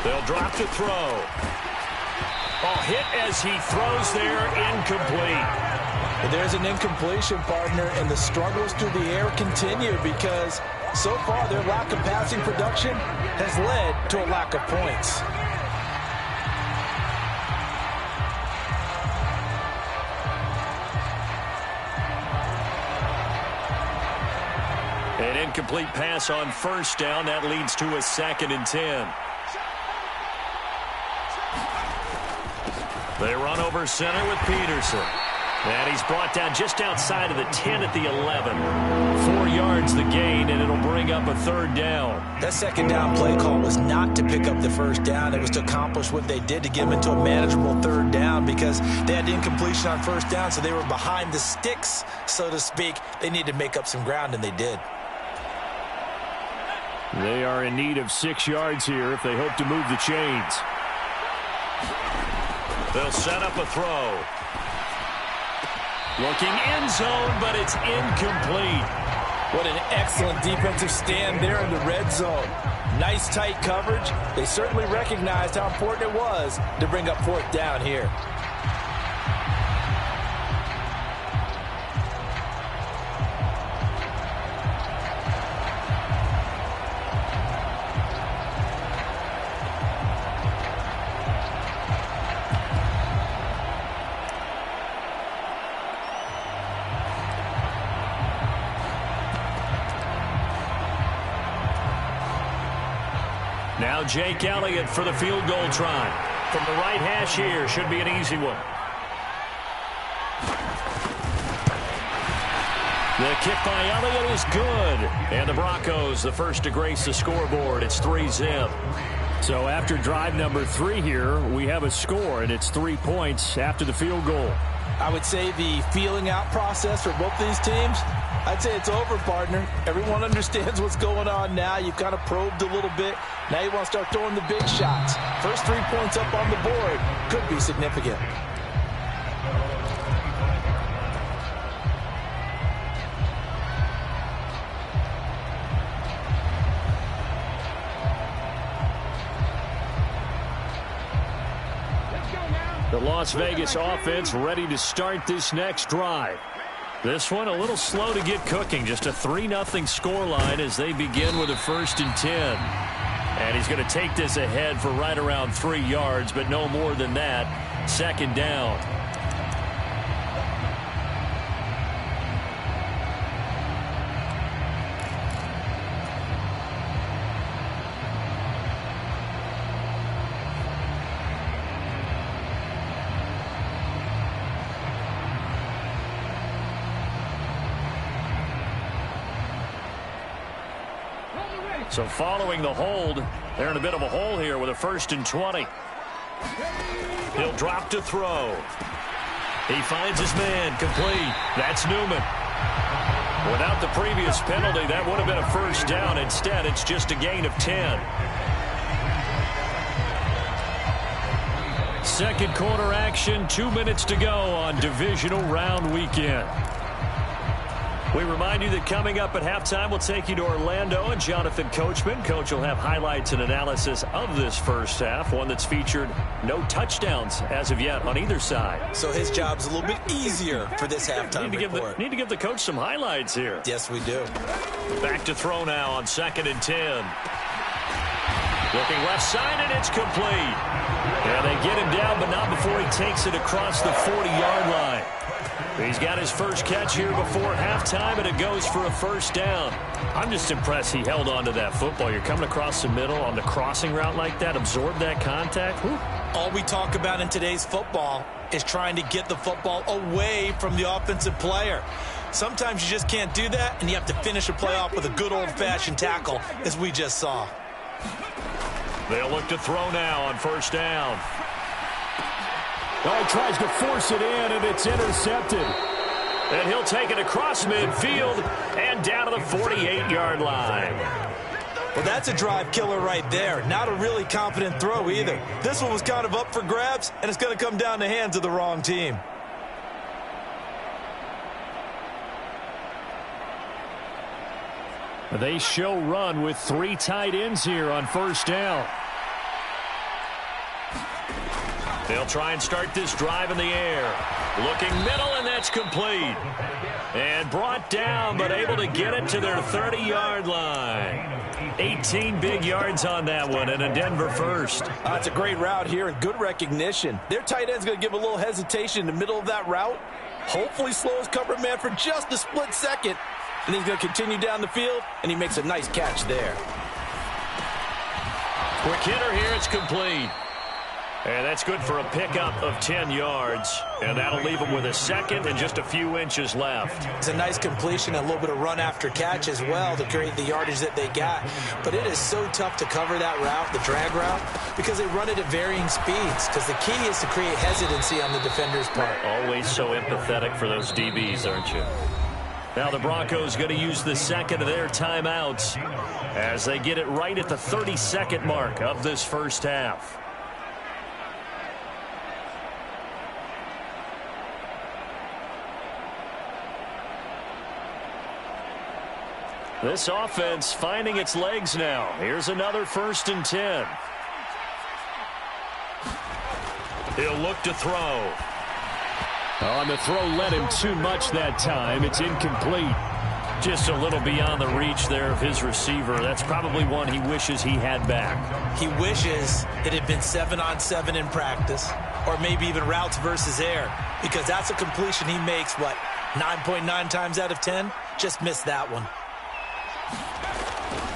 They'll drop to throw. Oh, hit as he throws there, incomplete. But there's an incompletion, partner, and the struggles through the air continue because so far their lack of passing production has led to a lack of points. An incomplete pass on first down. That leads to a 2nd and 10. They run over center with Peterson. And he's brought down just outside of the 10 at the 11. 4 yards the gain, and it'll bring up a 3rd down. That 2nd down play call was not to pick up the 1st down. It was to accomplish what they did to get them into a manageable 3rd down because they had incompletion on 1st down, so they were behind the sticks, so to speak. They needed to make up some ground, and they did. They are in need of 6 yards here if they hope to move the chains. They'll set up a throw. Looking end zone, but it's incomplete. What an excellent defensive stand there in the red zone. Nice tight coverage. They certainly recognized how important it was to bring up 4th down here. Now Jake Elliott for the field goal try. From the right hash here, should be an easy one. The kick by Elliott is good. And the Broncos, the first to grace the scoreboard. It's 3-zip. So after drive number 3 here, we have a score, and it's 3 points after the field goal. I would say the feeling out process for both these teams, I'd say it's over, partner. Everyone understands what's going on now. You've kind of probed a little bit. Now you want to start throwing the big shots. First 3 points up on the board could be significant. The Las Vegas offense ready to start this next drive. This one a little slow to get cooking. Just a 3-0 scoreline as they begin with a 1st and 10. And he's going to take this ahead for right around 3 yards, but no more than that. 2nd down. So following the hold, they're in a bit of a hole here with a 1st and 20. He'll drop to throw. He finds his man, complete. That's Newman. Without the previous penalty, that would have been a 1st down. Instead, it's just a gain of 10. 2nd quarter action, 2 minutes to go on divisional round weekend. We remind you that coming up at halftime, we'll take you to Orlando and Jonathan Coachman. Coach will have highlights and analysis of this first half, one that's featured no touchdowns as of yet on either side. So his job's a little bit easier for this halftime report. Need to give the coach some highlights here. Yes, we do. Back to throw now on 2nd and 10. Looking left side, and it's complete. Yeah, they get him down, but not before he takes it across the 40-yard line. He's got his first catch here before halftime, and it goes for a 1st down. I'm just impressed he held on to that football. You're coming across the middle on the crossing route like that, absorb that contact. Whew. All we talk about in today's football is trying to get the football away from the offensive player. Sometimes you just can't do that, and you have to finish a play off with a good old-fashioned tackle, as we just saw. They'll look to throw now on 1st down. Oh, he tries to force it in, and it's intercepted. And he'll take it across midfield and down to the 48-yard line. Well, that's a drive killer right there. Not a really confident throw either. This one was kind of up for grabs, and it's going to come down the hands of the wrong team. They show run with 3 tight ends here on 1st down. They'll try and start this drive in the air. Looking middle, and that's complete. And brought down, but able to get it to their 30-yard line. 18 big yards on that one, and a Denver first. It's a great route here and good recognition. Their tight end's going to give a little hesitation in the middle of that route. Hopefully slows cover man for just a split second. And he's going to continue down the field, and he makes a nice catch there. Quick hitter here, it's complete. And that's good for a pickup of 10 yards. And that'll leave him with a second and just a few inches left. It's a nice completion, a little bit of run after catch as well to create the yardage that they got. But it is so tough to cover that route, the drag route, because they run it at varying speeds. Because the key is to create hesitancy on the defender's part. Always so empathetic for those DBs, aren't you? Now the Broncos going to use the second of their timeouts as they get it right at the 30-second mark of this first half. This offense finding its legs now. Here's another 1st and 10. He'll look to throw. On the throw, led him too much that time. It's incomplete. Just a little beyond the reach there of his receiver. That's probably one he wishes he had back. He wishes it had been 7-on-7 in practice, or maybe even routes versus air, because that's a completion he makes, what, 9.9 times out of 10? Just missed that one.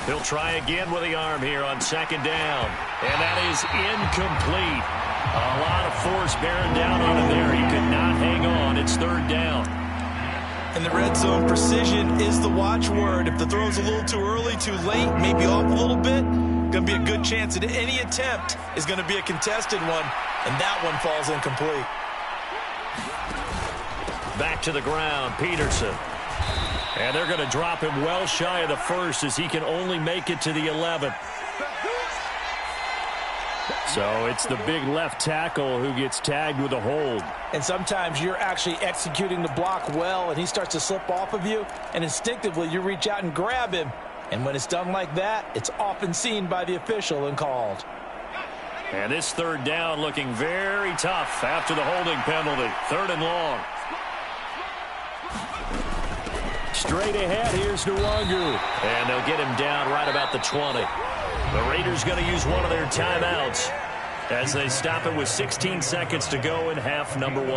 He'll try again with the arm here on 2nd down. And that is incomplete. A lot of force bearing down on him there. He could not hang on. It's 3rd down. In the red zone, precision is the watchword. If the throw's a little too early, too late, maybe off a little bit, going to be a good chance that any attempt is going to be a contested one, and that one falls incomplete. Back to the ground, Peterson. And they're going to drop him well shy of the 1st as he can only make it to the 11th. So it's the big left tackle who gets tagged with a hold. And sometimes you're actually executing the block well, and he starts to slip off of you, and instinctively you reach out and grab him. And when it's done like that, it's often seen by the official and called. And this 3rd down looking very tough after the holding penalty. 3rd and long. Straight ahead, here's Nwangu. And they'll get him down right about the 20. The Raiders going to use one of their timeouts as they stop it with 16 seconds to go in half number 1.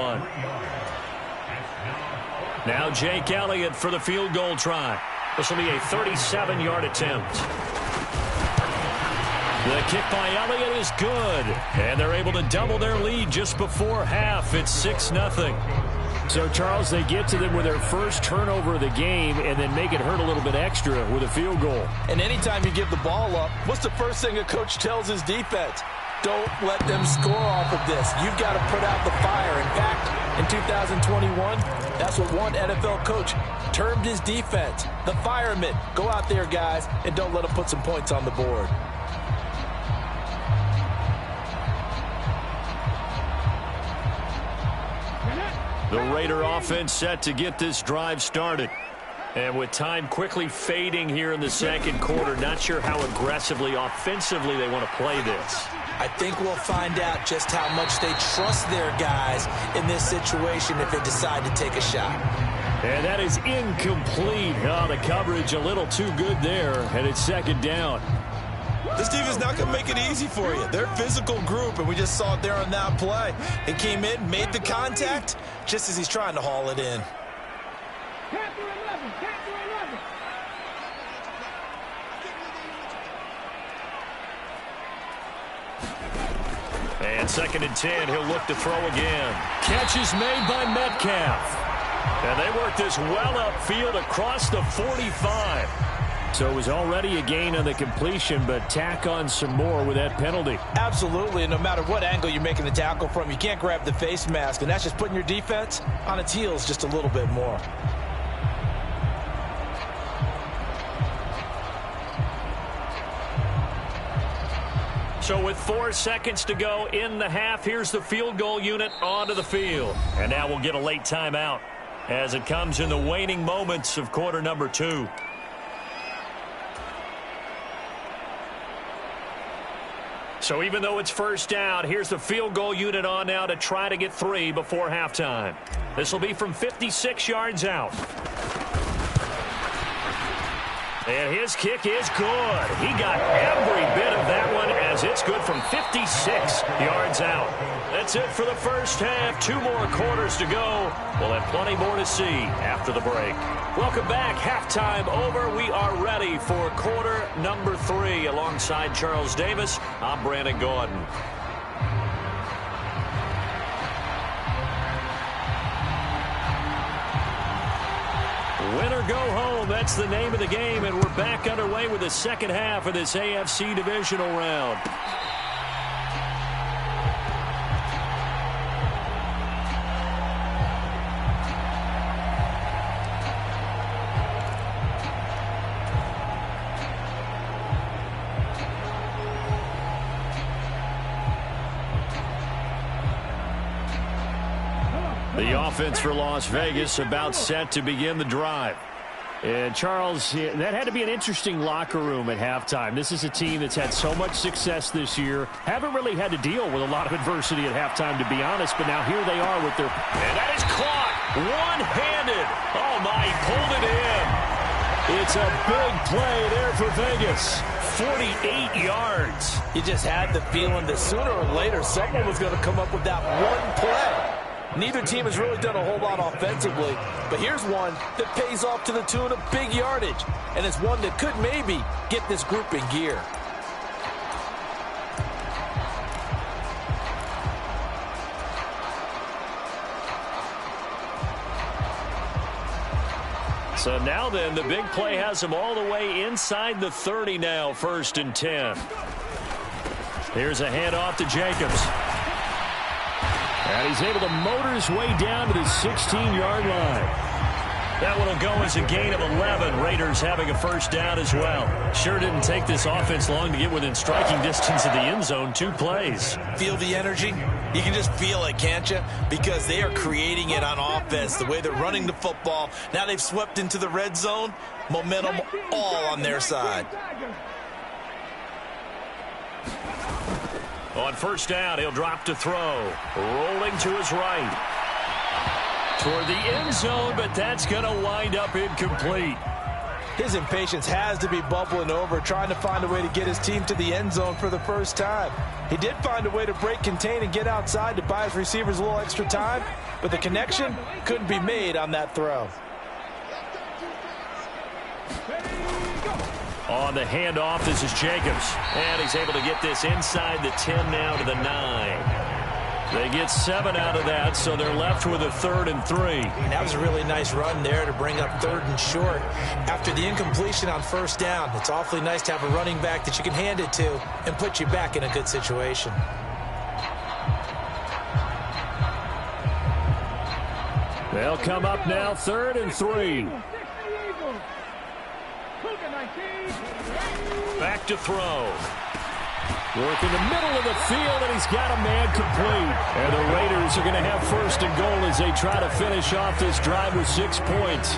Now Jake Elliott for the field goal try. This will be a 37-yard attempt. The kick by Elliott is good. And they're able to double their lead just before half. It's 6-0. So, Charles, they get to them with their first turnover of the game and then make it hurt a little bit extra with a field goal. And anytime you give the ball up, what's the first thing a coach tells his defense? Don't let them score off of this. You've got to put out the fire. In fact, in 2021, that's what one NFL coach termed his defense. The firemen. Go out there, guys, and don't let them put some points on the board. The Raider offense set to get this drive started. And with time quickly fading here in the 2nd quarter, not sure how aggressively, offensively they want to play this. I think we'll find out just how much they trust their guys in this situation if they decide to take a shot. And that is incomplete. Oh, the coverage a little too good there, and it's 2nd down. This defense not going to make it easy for you. They're a physical group, and we just saw it there on that play. They came in, made the contact, just as he's trying to haul it in. And 2nd and 10, he'll look to throw again. Catch is made by Metcalf. And they work this well upfield across the 45. So it was already a gain on the completion, but tack on some more with that penalty. Absolutely, and no matter what angle you're making the tackle from, you can't grab the face mask, and that's just putting your defense on its heels just a little bit more. So with 4 seconds to go in the half, here's the field goal unit onto the field. And now we'll get a late timeout as it comes in the waning moments of quarter number 2. So even though it's first down, here's the field goal unit on now to try to get 3 before halftime. This will be from 56 yards out. And his kick is good. He got every bit of that one as it's good from 56 yards out. That's it for the first half. 2 more quarters to go. We'll have plenty more to see after the break. Welcome back. Halftime over. We are ready for quarter number 3. Alongside Charles Davis, I'm Brandon Gordon. Win or go home, that's the name of the game, and we're back underway with the second half of this AFC divisional round. The offense for Las Vegas about set to begin the drive. And Charles, that had to be an interesting locker room at halftime. This is a team that's had so much success this year. Haven't really had to deal with a lot of adversity at halftime, to be honest. But now here they are with their... And that is caught one-handed. Oh, my, he pulled it in. It's a big play there for Vegas. 48 yards. You just had the feeling that sooner or later someone was going to come up with that one play. Neither team has really done a whole lot offensively, but here's one that pays off to the tune of big yardage, and it's one that could maybe get this group in gear. So now then, the big play has them all the way inside the 30 now, 1st and 10. Here's a handoff to Jacobs. And he's able to motor his way down to the 16-yard line. That one will go as a gain of 11. Raiders having a first down as well. Sure didn't take this offense long to get within striking distance of the end zone. 2 plays. Feel the energy? You can just feel it, can't you? Because they are creating it on offense. The way they're running the football. Now they've swept into the red zone. Momentum all on their side. On first down, he'll drop to throw. Rolling to his right. Toward the end zone, but that's going to wind up incomplete. His impatience has to be bubbling over, trying to find a way to get his team to the end zone for the first time. He did find a way to break contain and get outside to buy his receivers a little extra time, but the connection couldn't be made on that throw. On the handoff, this is Jacobs. And he's able to get this inside the 10 now to the 9. They get 7 out of that, so they're left with a 3rd and 3. That was a really nice run there to bring up 3rd and short. After the incompletion on first down, it's awfully nice to have a running back that you can hand it to and put you back in a good situation. They'll come up now, 3rd and 3. Back to throw. Work in the middle of the field, and he's got a man complete. And the Raiders are going to have 1st and goal as they try to finish off this drive with 6 points.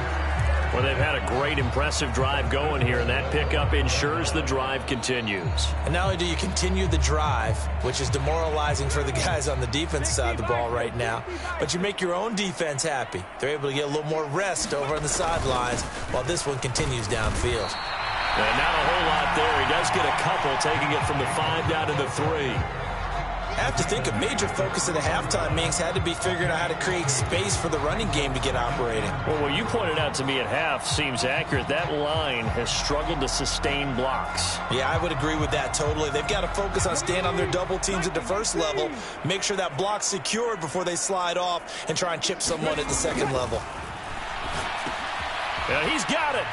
Well, they've had a great, impressive drive going here, and that pickup ensures the drive continues. And not only do you continue the drive, which is demoralizing for the guys on the defense side of the ball right now, but you make your own defense happy. They're able to get a little more rest over on the sidelines while this one continues downfield. And not a whole lot there. He does get a couple, taking it from the 5 down to the 3. I have to think a major focus at the halftime means had to be figuring out how to create space for the running game to get operating. Well, what you pointed out to me at half seems accurate. That line has struggled to sustain blocks. Yeah, I would agree with that totally. They've got to focus on staying on their double teams at the first level, make sure that block's secured before they slide off and try and chip someone at the second level. And he's got it.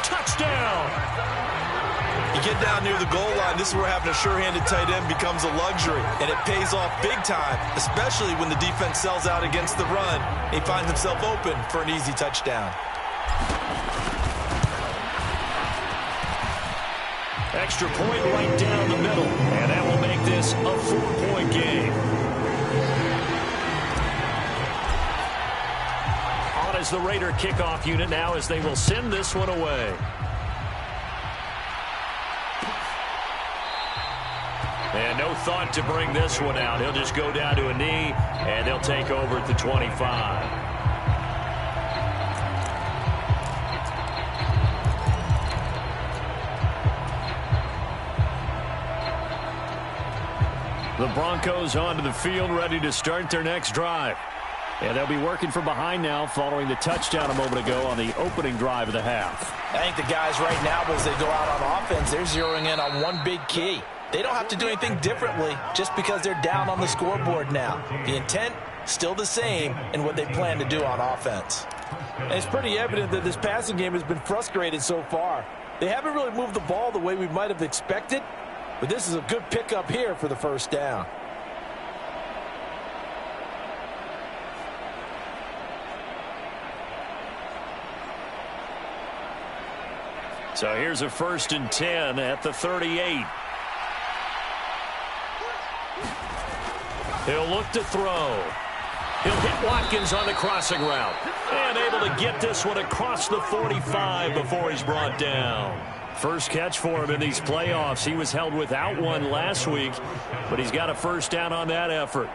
Touchdown. You get down near the goal line, this is where having a sure-handed tight end becomes a luxury, and it pays off big time, especially when the defense sells out against the run. He finds himself open for an easy touchdown. Extra point right down the middle, and that will make this a 4-point game. On as the Raider kickoff unit now as they will send this one away. And no thought to bring this one out. He'll just go down to a knee, and they'll take over at the 25. The Broncos onto the field, ready to start their next drive. And they'll be working from behind now following the touchdown a moment ago on the opening drive of the half. I think the guys right now, as they go out on offense, they're zeroing in on one big key. They don't have to do anything differently just because they're down on the scoreboard now. The intent, still the same in what they plan to do on offense. And it's pretty evident that this passing game has been frustrated so far. They haven't really moved the ball the way we might have expected, but this is a good pickup here for the first down. So here's a 1st and 10 at the 38. He'll look to throw. He'll hit Watkins on the crossing route. And able to get this one across the 45 before he's brought down. First catch for him in these playoffs. He was held without one last week, but he's got a first down on that effort.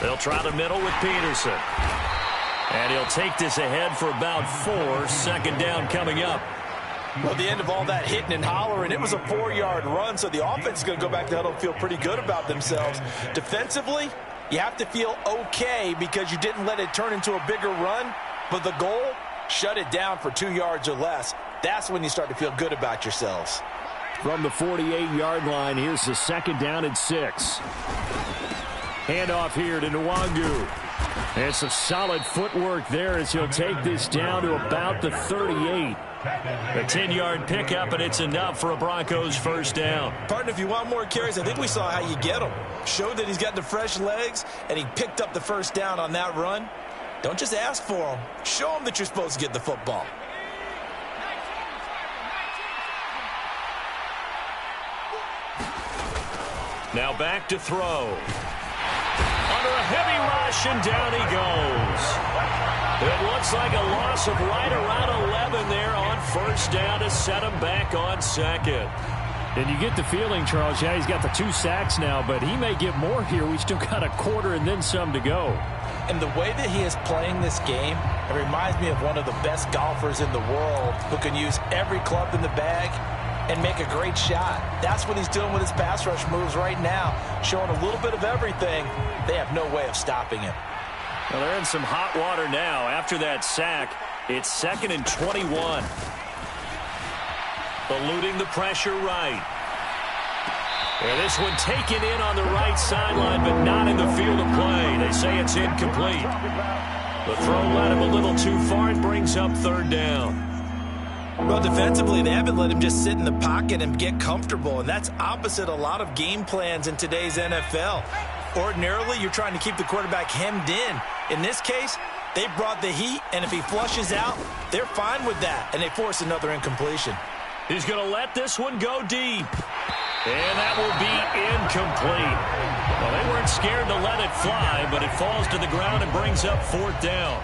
They'll try the middle with Peterson. And he'll take this ahead for about 4. 2nd down coming up. Well, at the end of all that hitting and hollering, it was a 4-yard run, so the offense is going to go back to huddle and feel pretty good about themselves. Defensively, you have to feel okay because you didn't let it turn into a bigger run, but the goal, shut it down for 2 yards or less. That's when you start to feel good about yourselves. From the 48-yard line, here's the 2nd down and 6. Handoff here to Nwangu. And some solid footwork there as he'll take this down to about the 38. A 10-yard pickup, and it's enough for a Broncos first down. Partner, if you want more carries, I think we saw how you get them. Showed that he's got the fresh legs, and he picked up the first down on that run. Don't just ask for them. Show them that you're supposed to get the football. Now back to throw. Under a heavy rush, and down he goes. It looks like a loss of right around 11 there on first down to set him back on 2nd. And you get the feeling, Charles, yeah, he's got the 2 sacks now, but he may get more here. We still got a quarter and then some to go. And the way that he is playing this game, it reminds me of one of the best golfers in the world who can use every club in the bag and make a great shot. That's what he's doing with his pass rush moves right now, showing a little bit of everything. They have no way of stopping him. Well, they're in some hot water now. After that sack, it's 2nd and 21. Eluding the pressure right. And this one taken in on the right sideline, but not in the field of play. They say it's incomplete. The throw led him a little too far and brings up 3rd down. Well, defensively, they haven't let him just sit in the pocket and get comfortable, and that's opposite a lot of game plans in today's NFL. Ordinarily, you're trying to keep the quarterback hemmed in. In this case, they brought the heat, and if he flushes out, they're fine with that, and they force another incompletion. He's going to let this one go deep. And that will be incomplete. Well, they weren't scared to let it fly, but it falls to the ground and brings up 4th down.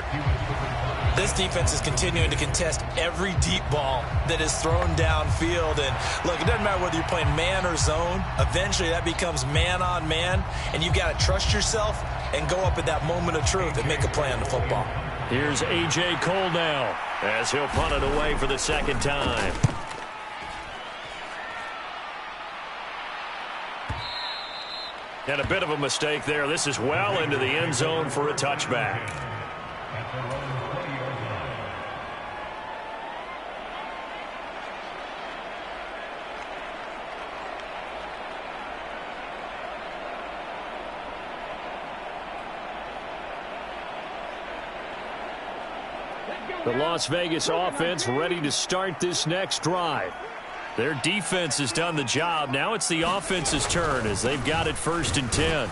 This defense is continuing to contest every deep ball that is thrown downfield. And, look, it doesn't matter whether you're playing man or zone. Eventually, that becomes man-on-man, and you've got to trust yourself and go up at that moment of truth and make a play on the football. Here's A.J. Cole now as he'll punt it away for the 2nd time. And a bit of a mistake there. This is well into the end zone for a touchback. The Las Vegas offense ready to start this next drive. Their defense has done the job. Now it's the offense's turn as they've got it 1st and 10.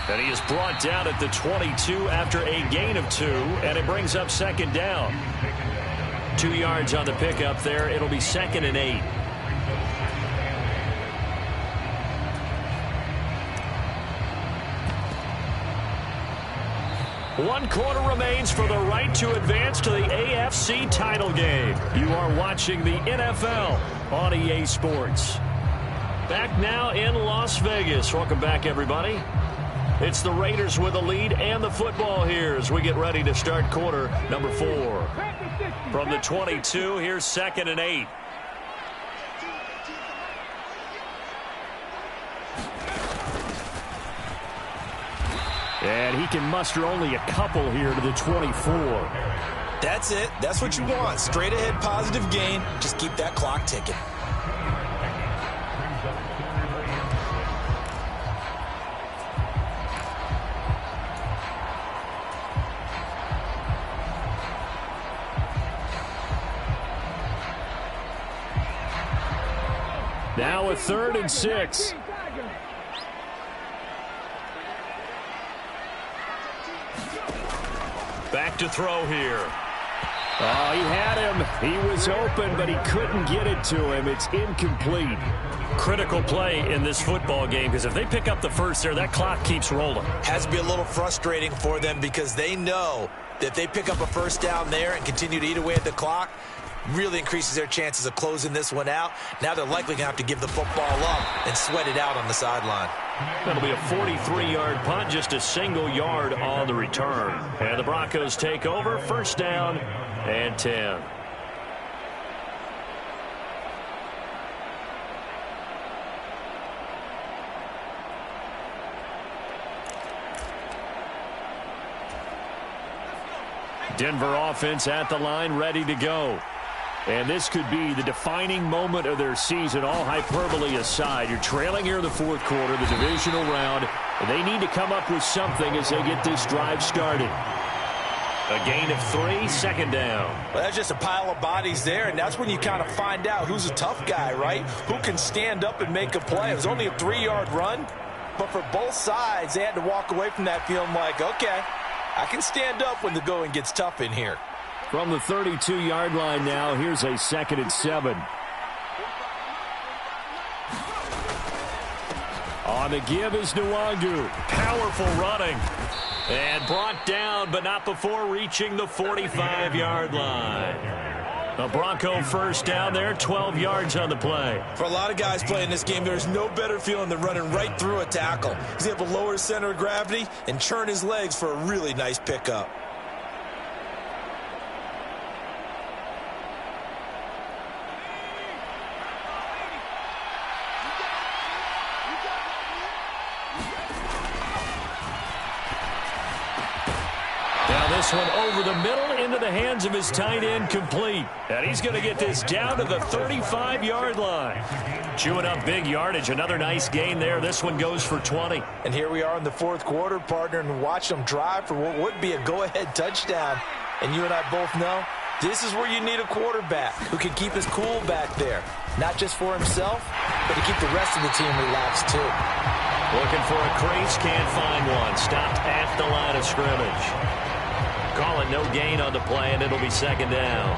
And he is brought down at the 22 after a gain of 2, and it brings up 2nd down. 2 yards on the pickup there. It'll be 2nd and 8. One quarter remains for the right to advance to the AFC title game. You are watching the NFL on EA Sports. Back now in Las Vegas. Welcome back, everybody. It's the Raiders with the lead and the football here as we get ready to start quarter number 4. From the 22, here's 2nd and 8. And he can muster only a couple here to the 24. That's it. That's what you want. Straight ahead positive gain. Just keep that clock ticking. Now a 3rd and 6. Back to throw here. Oh, he had him. He was open, but he couldn't get it to him. It's incomplete. Critical play in this football game because if they pick up the first there, that clock keeps rolling. Has to be a little frustrating for them because they know that if they pick up a first down there and continue to eat away at the clock, really increases their chances of closing this one out. Now they're likely going to have to give the football up and sweat it out on the sideline. That'll be a 43-yard punt, just a single yard on the return. And the Broncos take over, 1st down and 10. Denver offense at the line, ready to go. And this could be the defining moment of their season, all hyperbole aside. You're trailing here in the 4th quarter, the divisional round, and they need to come up with something as they get this drive started. A gain of 3, 2nd down. Well, that's just a pile of bodies there, and that's when you kind of find out who's a tough guy, right? Who can stand up and make a play. It was only a 3-yard run, but for both sides, they had to walk away from that feeling like, okay, I can stand up when the going gets tough in here. From the 32-yard line now, here's a 2nd and 7. On the give is Nwangu. Powerful running. And brought down, but not before reaching the 45-yard line. A Bronco 1st down there, 12 yards on the play. For a lot of guys playing this game, there's no better feeling than running right through a tackle. He's able to lower his center of gravity and churn his legs for a really nice pickup. This one over the middle into the hands of his tight end, complete. And he's going to get this down to the 35-yard line. Chewing up big yardage. Another nice gain there. This one goes for 20. And here we are in the 4th quarter, partner, and watch them drive for what would be a go-ahead touchdown. And you and I both know this is where you need a quarterback who can keep his cool back there. Not just for himself, but to keep the rest of the team relaxed, too. Looking for a crease, can't find one. Stopped at the line of scrimmage. Call it no gain on the play, and it'll be 2nd down.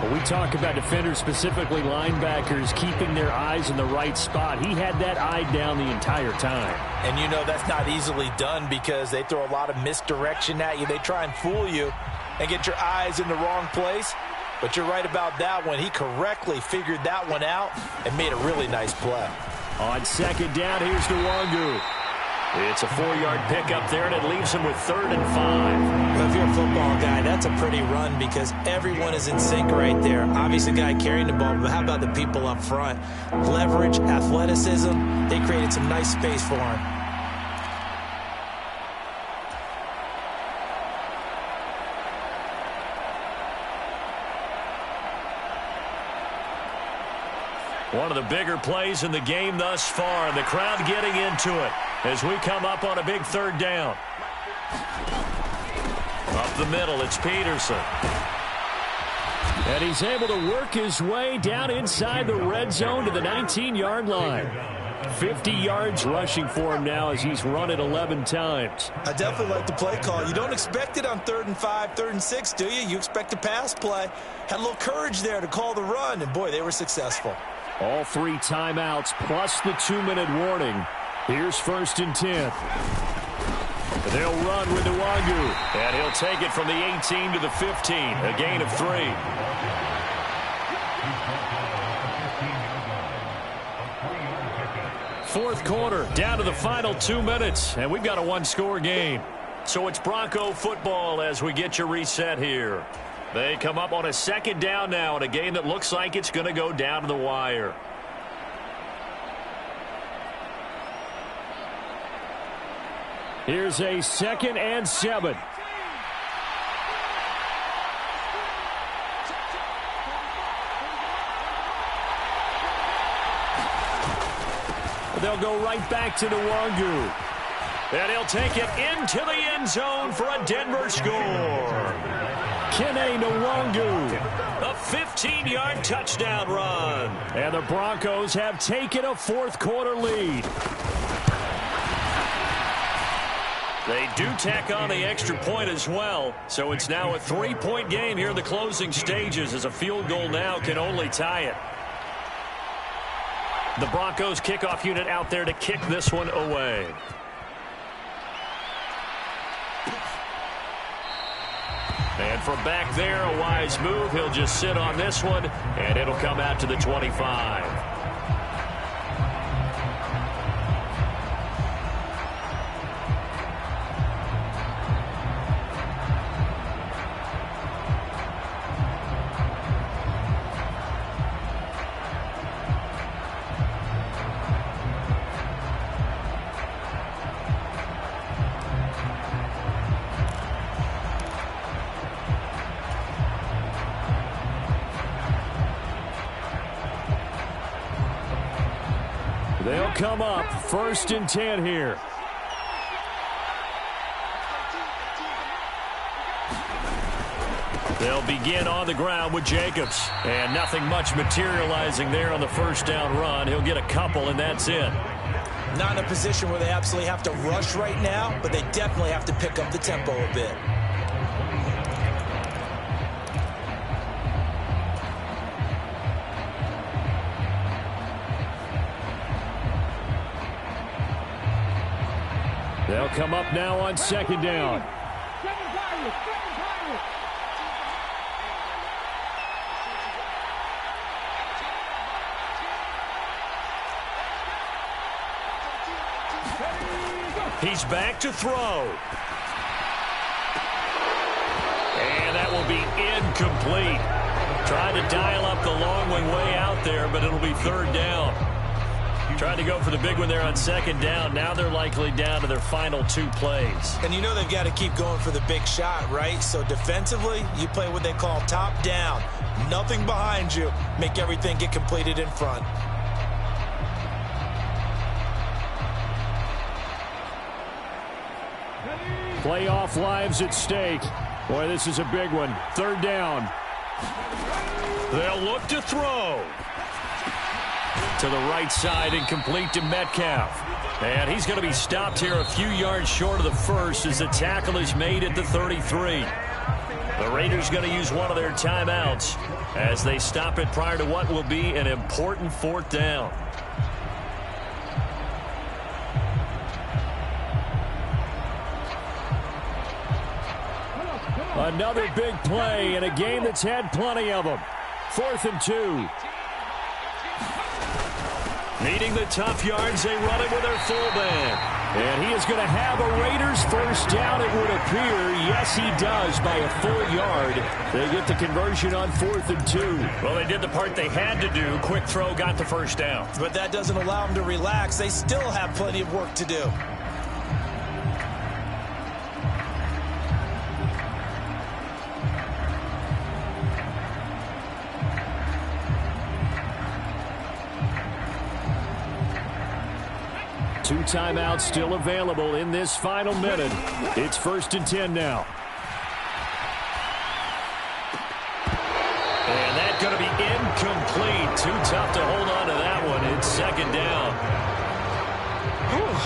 When we talk about defenders, specifically linebackers, keeping their eyes in the right spot, he had that eye down the entire time. And you know that's not easily done because they throw a lot of misdirection at you. They try and fool you and get your eyes in the wrong place. But you're right about that one. He correctly figured that one out and made a really nice play. On 2nd down, here's Nwangu. It's a 4-yard pickup there, and it leaves him with 3rd and 5. Well, if you're a football guy, that's a pretty run because everyone is in sync right there. Obviously, the guy carrying the ball, but how about the people up front? Leverage, athleticism, they created some nice space for him. One of the bigger plays in the game thus far, and the crowd getting into it as we come up on a big 3rd down. Up the middle, it's Peterson. And he's able to work his way down inside the red zone to the 19-yard line. 50 yards rushing for him now as he's run it 11 times. I definitely like the play call. You don't expect it on 3rd and 5, 3rd and 6, do you? You expect a pass play. Had a little courage there to call the run, and boy, they were successful. All 3 timeouts plus the 2-minute warning. Here's 1st and 10. They'll run with Nwangu, and he'll take it from the 18 to the 15, a gain of 3. Fourth quarter, down to the final 2 minutes, and we've got a one-score game. So it's Bronco football as we get you reset here. They come up on a 2nd down now in a game that looks like it's going to go down to the wire. Here's a 2nd and 7. They'll go right back to Nwangu. And he'll take it into the end zone for a Denver score. Kene Nwangu. A 15-yard touchdown run. And the Broncos have taken a fourth-quarter lead. They do tack on the extra point as well. So it's now a 3-point game here in the closing stages as a field goal now can only tie it. The Broncos kickoff unit out there to kick this one away. And from back there, a wise move. He'll just sit on this one, and it'll come out to the 25. They'll come up 1st and 10 here. They'll begin on the ground with Jacobs. And nothing much materializing there on the 1st down run. He'll get a couple, and that's it. Not in a position where they absolutely have to rush right now, but they definitely have to pick up the tempo a bit. They'll come up now on 2nd down. He's back to throw. And that will be incomplete. Trying to dial up the long one way out there, but it'll be 3rd down. Trying to go for the big one there on 2nd down. Now they're likely down to their final 2 plays. And you know they've got to keep going for the big shot, right? So defensively, you play what they call top down. Nothing behind you. Make everything get completed in front. Playoff lives at stake. Boy, this is a big one. 3rd down. They'll look to throw. To the right side and complete to Metcalf. And he's going to be stopped here a few yards short of the first as the tackle is made at the 33. The Raiders going to use one of their timeouts as they stop it prior to what will be an important 4th down. Another big play in a game that's had plenty of them. 4th and 2. Needing the tough yards, they run it with their fullback. And he is going to have a Raiders 1st down, it would appear. Yes, he does, by a full yard. They get the conversion on 4th and 2. Well, they did the part they had to do. Quick throw, got the 1st down. But that doesn't allow them to relax. They still have plenty of work to do. Two timeouts still available in this final minute. It's 1st and 10 now. And that's going to be incomplete. Too tough to hold on to that one. It's 2nd down.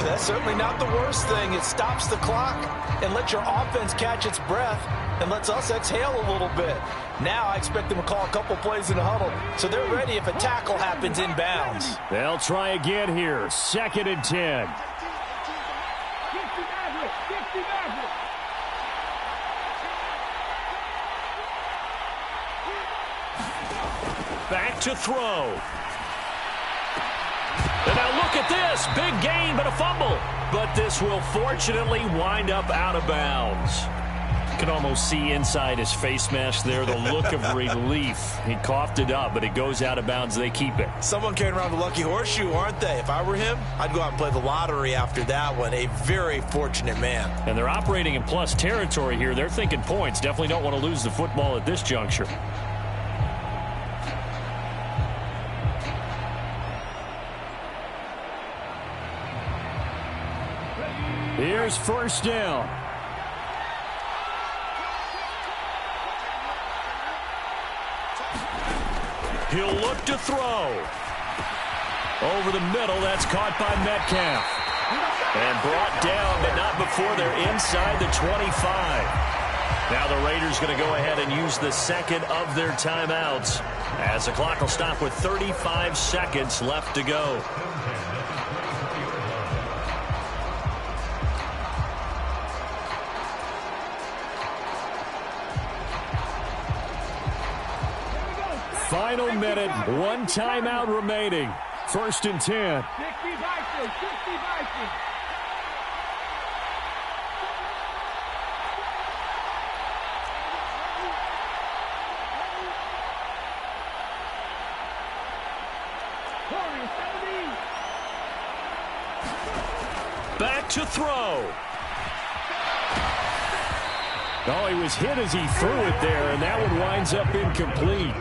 That's certainly not the worst thing. It stops the clock and lets your offense catch its breath and lets us exhale a little bit. Now I expect them to call a couple plays in the huddle, so they're ready if a tackle happens inbounds. They'll try again here. 2nd and 10. Back to throw. And now look at this. Big gain, but a fumble. But this will fortunately wind up out of bounds. You can almost see inside his face mask there the look of relief. He coughed it up, but it goes out of bounds. They keep it. Someone carrying around the lucky horseshoe, aren't they? If I were him, I'd go out and play the lottery after that one. A very fortunate man. And they're operating in plus territory here. They're thinking points. Definitely don't want to lose the football at this juncture. Here's 1st down. He'll look to throw. Over the middle, that's caught by Metcalf. And brought down, but not before they're inside the 25. Now the Raiders going to go ahead and use the 2nd of their timeouts, as the clock will stop with 35 seconds left to go. Final minute, 1 timeout remaining. 1st and 10. Back to throw. Oh, he was hit as he threw it there, and that one winds up incomplete.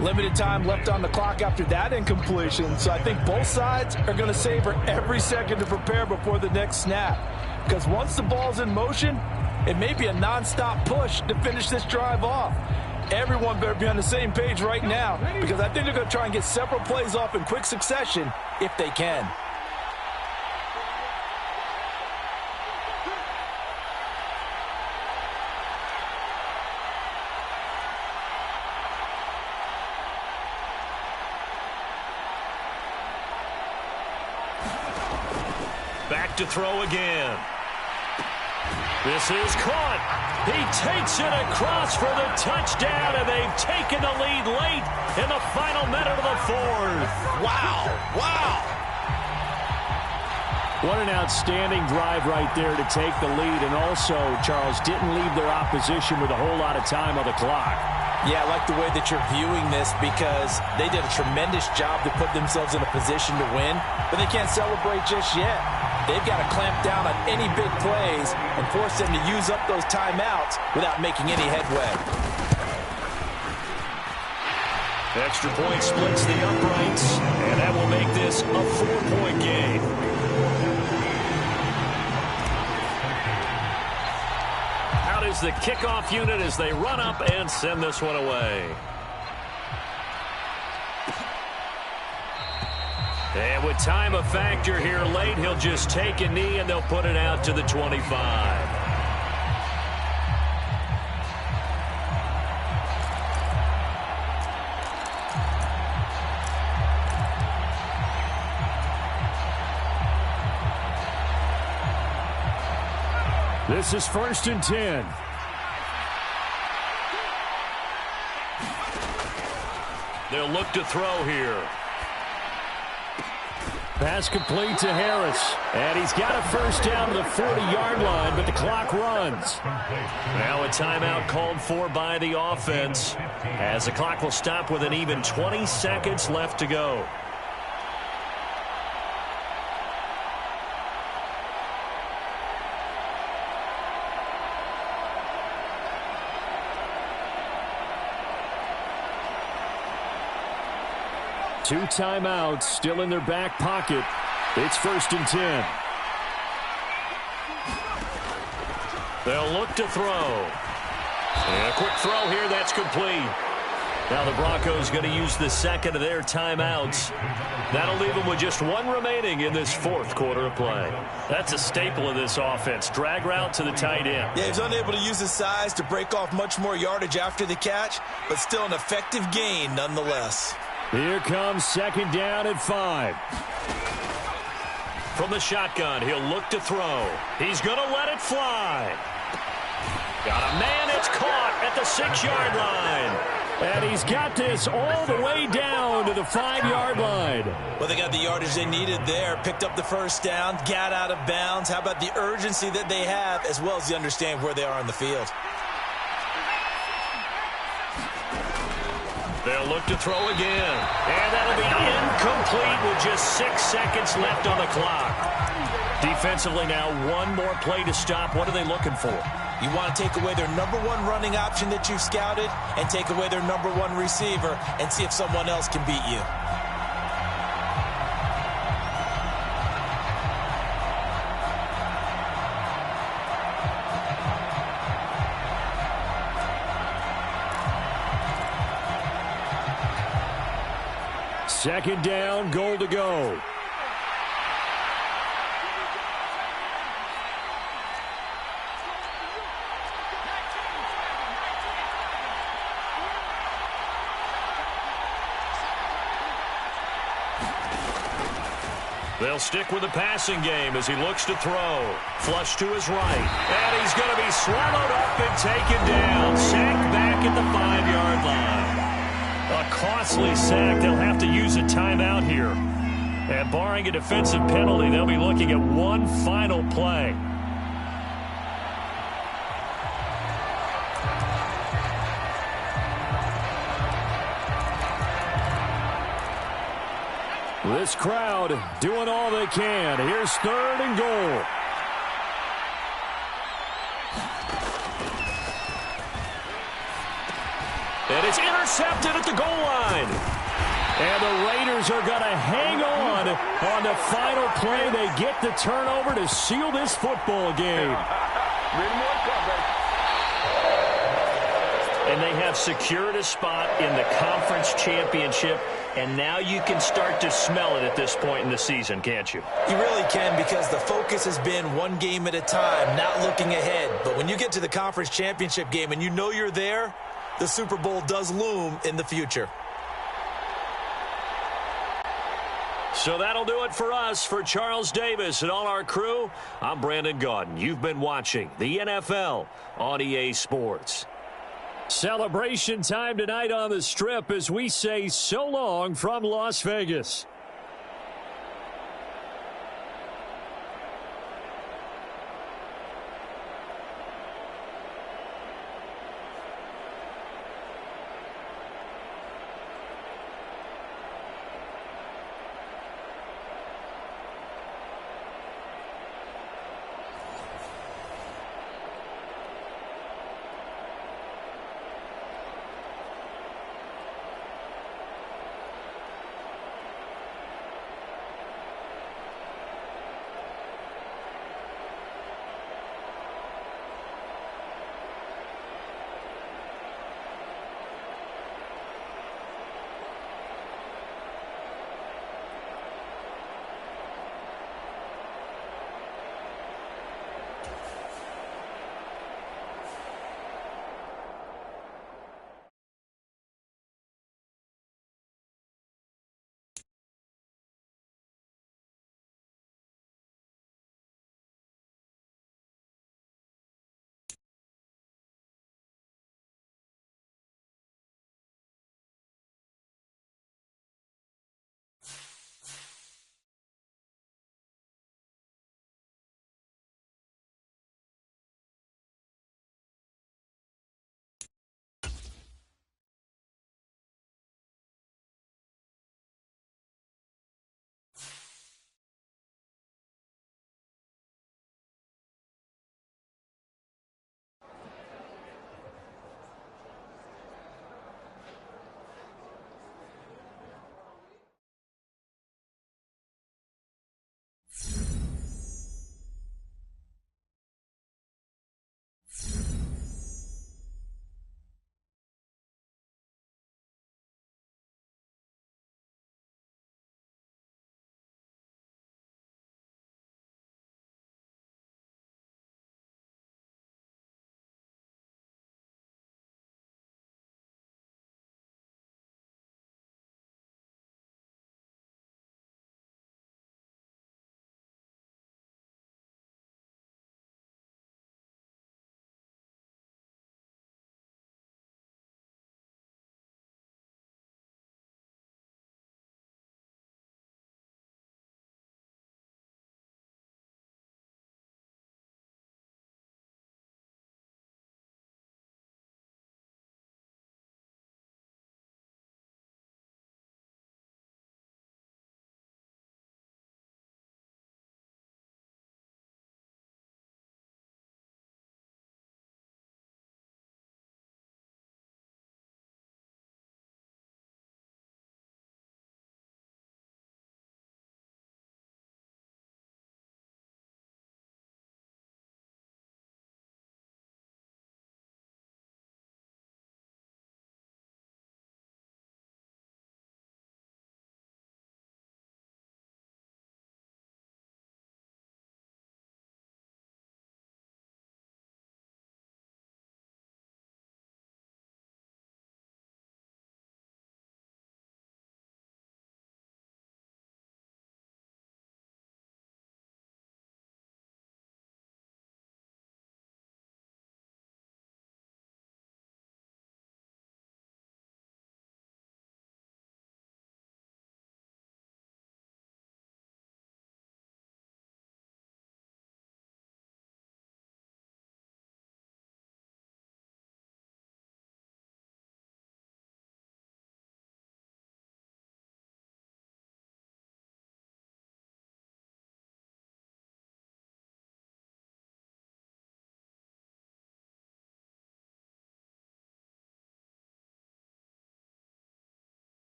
Limited time left on the clock after that incompletion, so I think both sides are going to savor every second to prepare before the next snap. Because once the ball's in motion, it may be a nonstop push to finish this drive off. Everyone better be on the same page right now, because I think they're going to try and get several plays off in quick succession if they can. Back to throw again. This is caught. He takes it across for the touchdown, and they've taken the lead late in the final minute of the 4th. Wow. Wow. What an outstanding drive right there to take the lead, and also, Charles, didn't leave their opposition with a whole lot of time on the clock. Yeah, I like the way that you're viewing this, because they did a tremendous job to put themselves in a position to win, but they can't celebrate just yet. They've got to clamp down on any big plays and force them to use up those timeouts without making any headway. Extra point splits the uprights, and that will make this a 4-point game. Out is the kickoff unit as they run up and send this one away. And with time a factor here late, he'll just take a knee and they'll put it out to the 25. This is 1st and 10. They'll look to throw here. Pass complete to Harris. And he's got a first down to the 40-yard line, but the clock runs. Now a timeout called for by the offense, as the clock will stop with an even 20 seconds left to go. Two timeouts still in their back pocket. It's 1st and 10. They'll look to throw. And a quick throw here, that's complete. Now the Broncos going to use the second of their timeouts. That'll leave them with just one remaining in this fourth quarter of play. That's a staple of this offense. Drag route to the tight end. Yeah, he's unable to use his size to break off much more yardage after the catch, but still an effective gain nonetheless. Here comes second down at 5. From the shotgun, he'll look to throw. He's going to let it fly. Got a man, it's caught at the 6-yard line. And he's got this all the way down to the 5-yard line. Well, they got the yardage they needed there. Picked up the first down, got out of bounds. How about the urgency that they have, as well as the understand where they are on the field? They'll look to throw again. And that'll be incomplete with just 6 seconds left on the clock. Defensively now, one more play to stop. What are they looking for? You want to take away their number one running option that you've scouted and take away their number one receiver and see if someone else can beat you. Second down, goal to go. They'll stick with the passing game as he looks to throw. Flush to his right. And he's going to be swallowed up and taken down. Sacked back at the 5-yard line. A costly sack. They'll have to use a timeout here. And barring a defensive penalty, they'll be looking at one final play. This crowd doing all they can. Here's 3rd and goal. And it's intercepted at the goal line. And the Raiders are going to hang on the final play. They get the turnover to seal this football game. And they have secured a spot in the conference championship. And now you can start to smell it at this point in the season, can't you? You really can, because the focus has been one game at a time, not looking ahead. But when you get to the conference championship game and you know you're there, the Super Bowl does loom in the future. So that'll do it for us. For Charles Davis and all our crew, I'm Brandon Gaudin. You've been watching the NFL on EA Sports. Celebration time tonight on the Strip as we say so long from Las Vegas.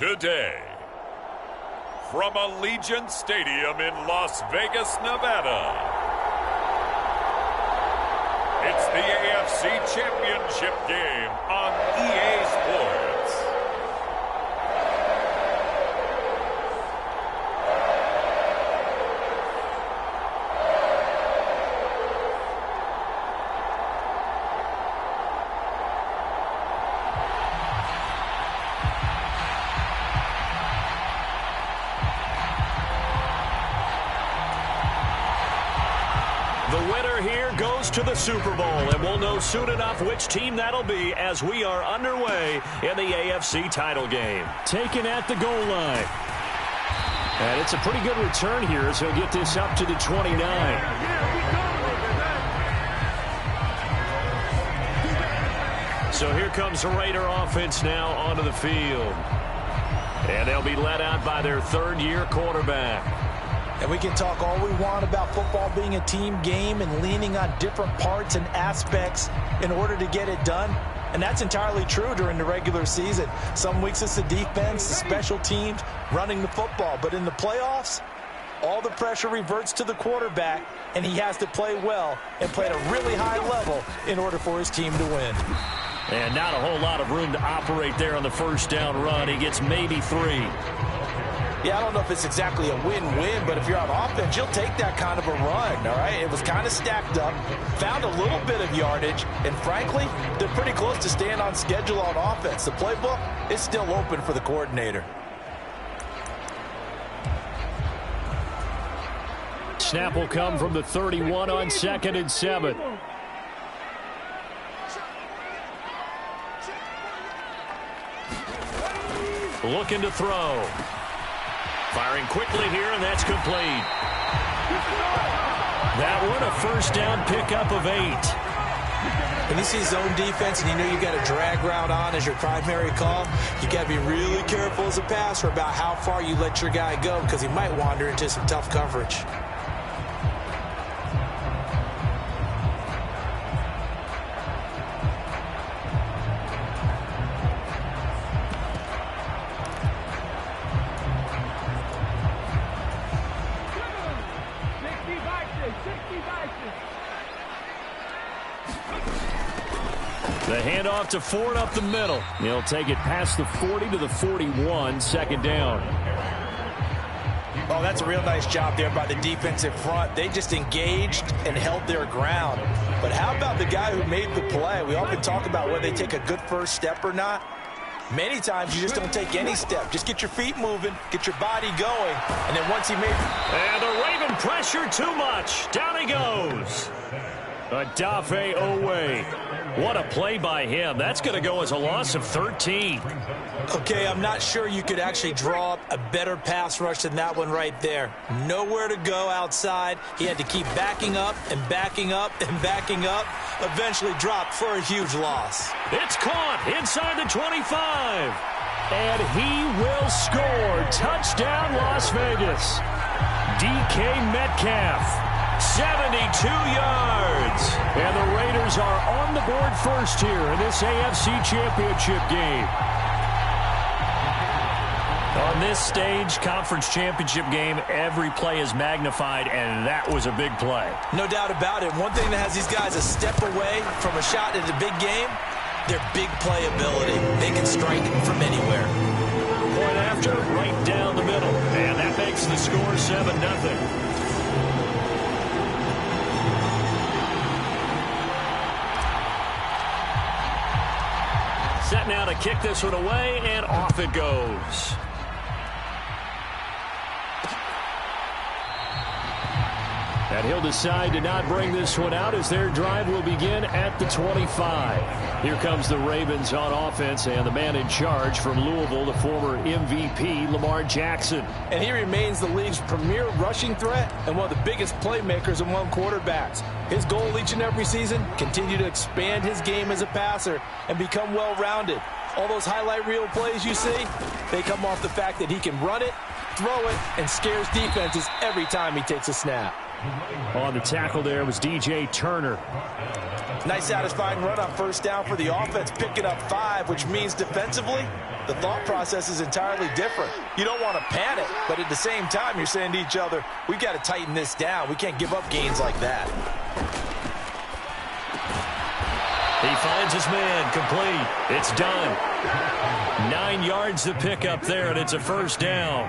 Today, from Allegiant Stadium in Las Vegas, Nevada, it's the AFC Championship game on EA Sports. The winner here goes to the Super Bowl, and we'll know soon enough which team that'll be as we are underway in the AFC title game. Taken at the goal line. And it's a pretty good return here as he'll get this up to the 29. So here comes the Raider offense now onto the field. And they'll be led out by their third-year quarterback. And we can talk all we want about football being a team game and leaning on different parts and aspects in order to get it done. And that's entirely true during the regular season. Some weeks it's the defense, the special teams, running the football. But in the playoffs, all the pressure reverts to the quarterback, and he has to play well and play at a really high level in order for his team to win. And not a whole lot of room to operate there on the first down run. He gets maybe 3. Yeah, I don't know if it's exactly a win-win, but if you're on offense, you'll take that kind of a run, all right? It was kind of stacked up, found a little bit of yardage, and frankly, they're pretty close to staying on schedule on offense. The playbook is still open for the coordinator. Snap will come from the 31 on 2nd and 7. Looking to throw. Firing quickly here, and that's complete. That one, a first down pickup of 8. When you see zone defense and you know you got a drag route on as your primary call, you got to be really careful as a passer about how far you let your guy go because he might wander into some tough coverage. The handoff to Ford up the middle. He'll take it past the 40 to the 41, 2nd down. Oh, that's a real nice job there by the defensive front. They just engaged and held their ground. But how about the guy who made the play? We often talk about whether they take a good first step or not. Many times you just don't take any step. Just get your feet moving, get your body going, and then once he made... And the Raven pressure too much. Down he goes. Adafe Owe. What a play by him. That's going to go as a loss of 13. Okay, I'm not sure you could actually draw up a better pass rush than that one right there. Nowhere to go outside. He had to keep backing up and backing up and backing up. Eventually dropped for a huge loss. It's caught inside the 25. And he will score. Touchdown, Las Vegas. DK Metcalf. 72 yards. And the Raiders are on the board first here in this AFC Championship game. On this stage, conference championship game, every play is magnified, and that was a big play. No doubt about it. One thing that has these guys a step away from a shot at a big game, their big play ability. They can strike from anywhere. Point after, right down the middle. And that makes the score 7-0. Set now to kick this one away, and off it goes. And he'll decide to not bring this one out as their drive will begin at the 25. Here comes the Ravens on offense, and the man in charge from Louisville, the former MVP, Lamar Jackson. And he remains the league's premier rushing threat and one of the biggest playmakers among quarterbacks. His goal each and every season, continue to expand his game as a passer and become well-rounded. All those highlight reel plays you see, they come off the fact that he can run it, throw it, and scares defenses every time he takes a snap. On the tackle there was DJ Turner. Nice satisfying run on first down for the offense, picking up 5, which means defensively, the thought process is entirely different. You don't want to panic, but at the same time, you're saying to each other, we've got to tighten this down. We can't give up gains like that. He finds his man, complete. It's done. 9 yards to pick up there, and it's a first down.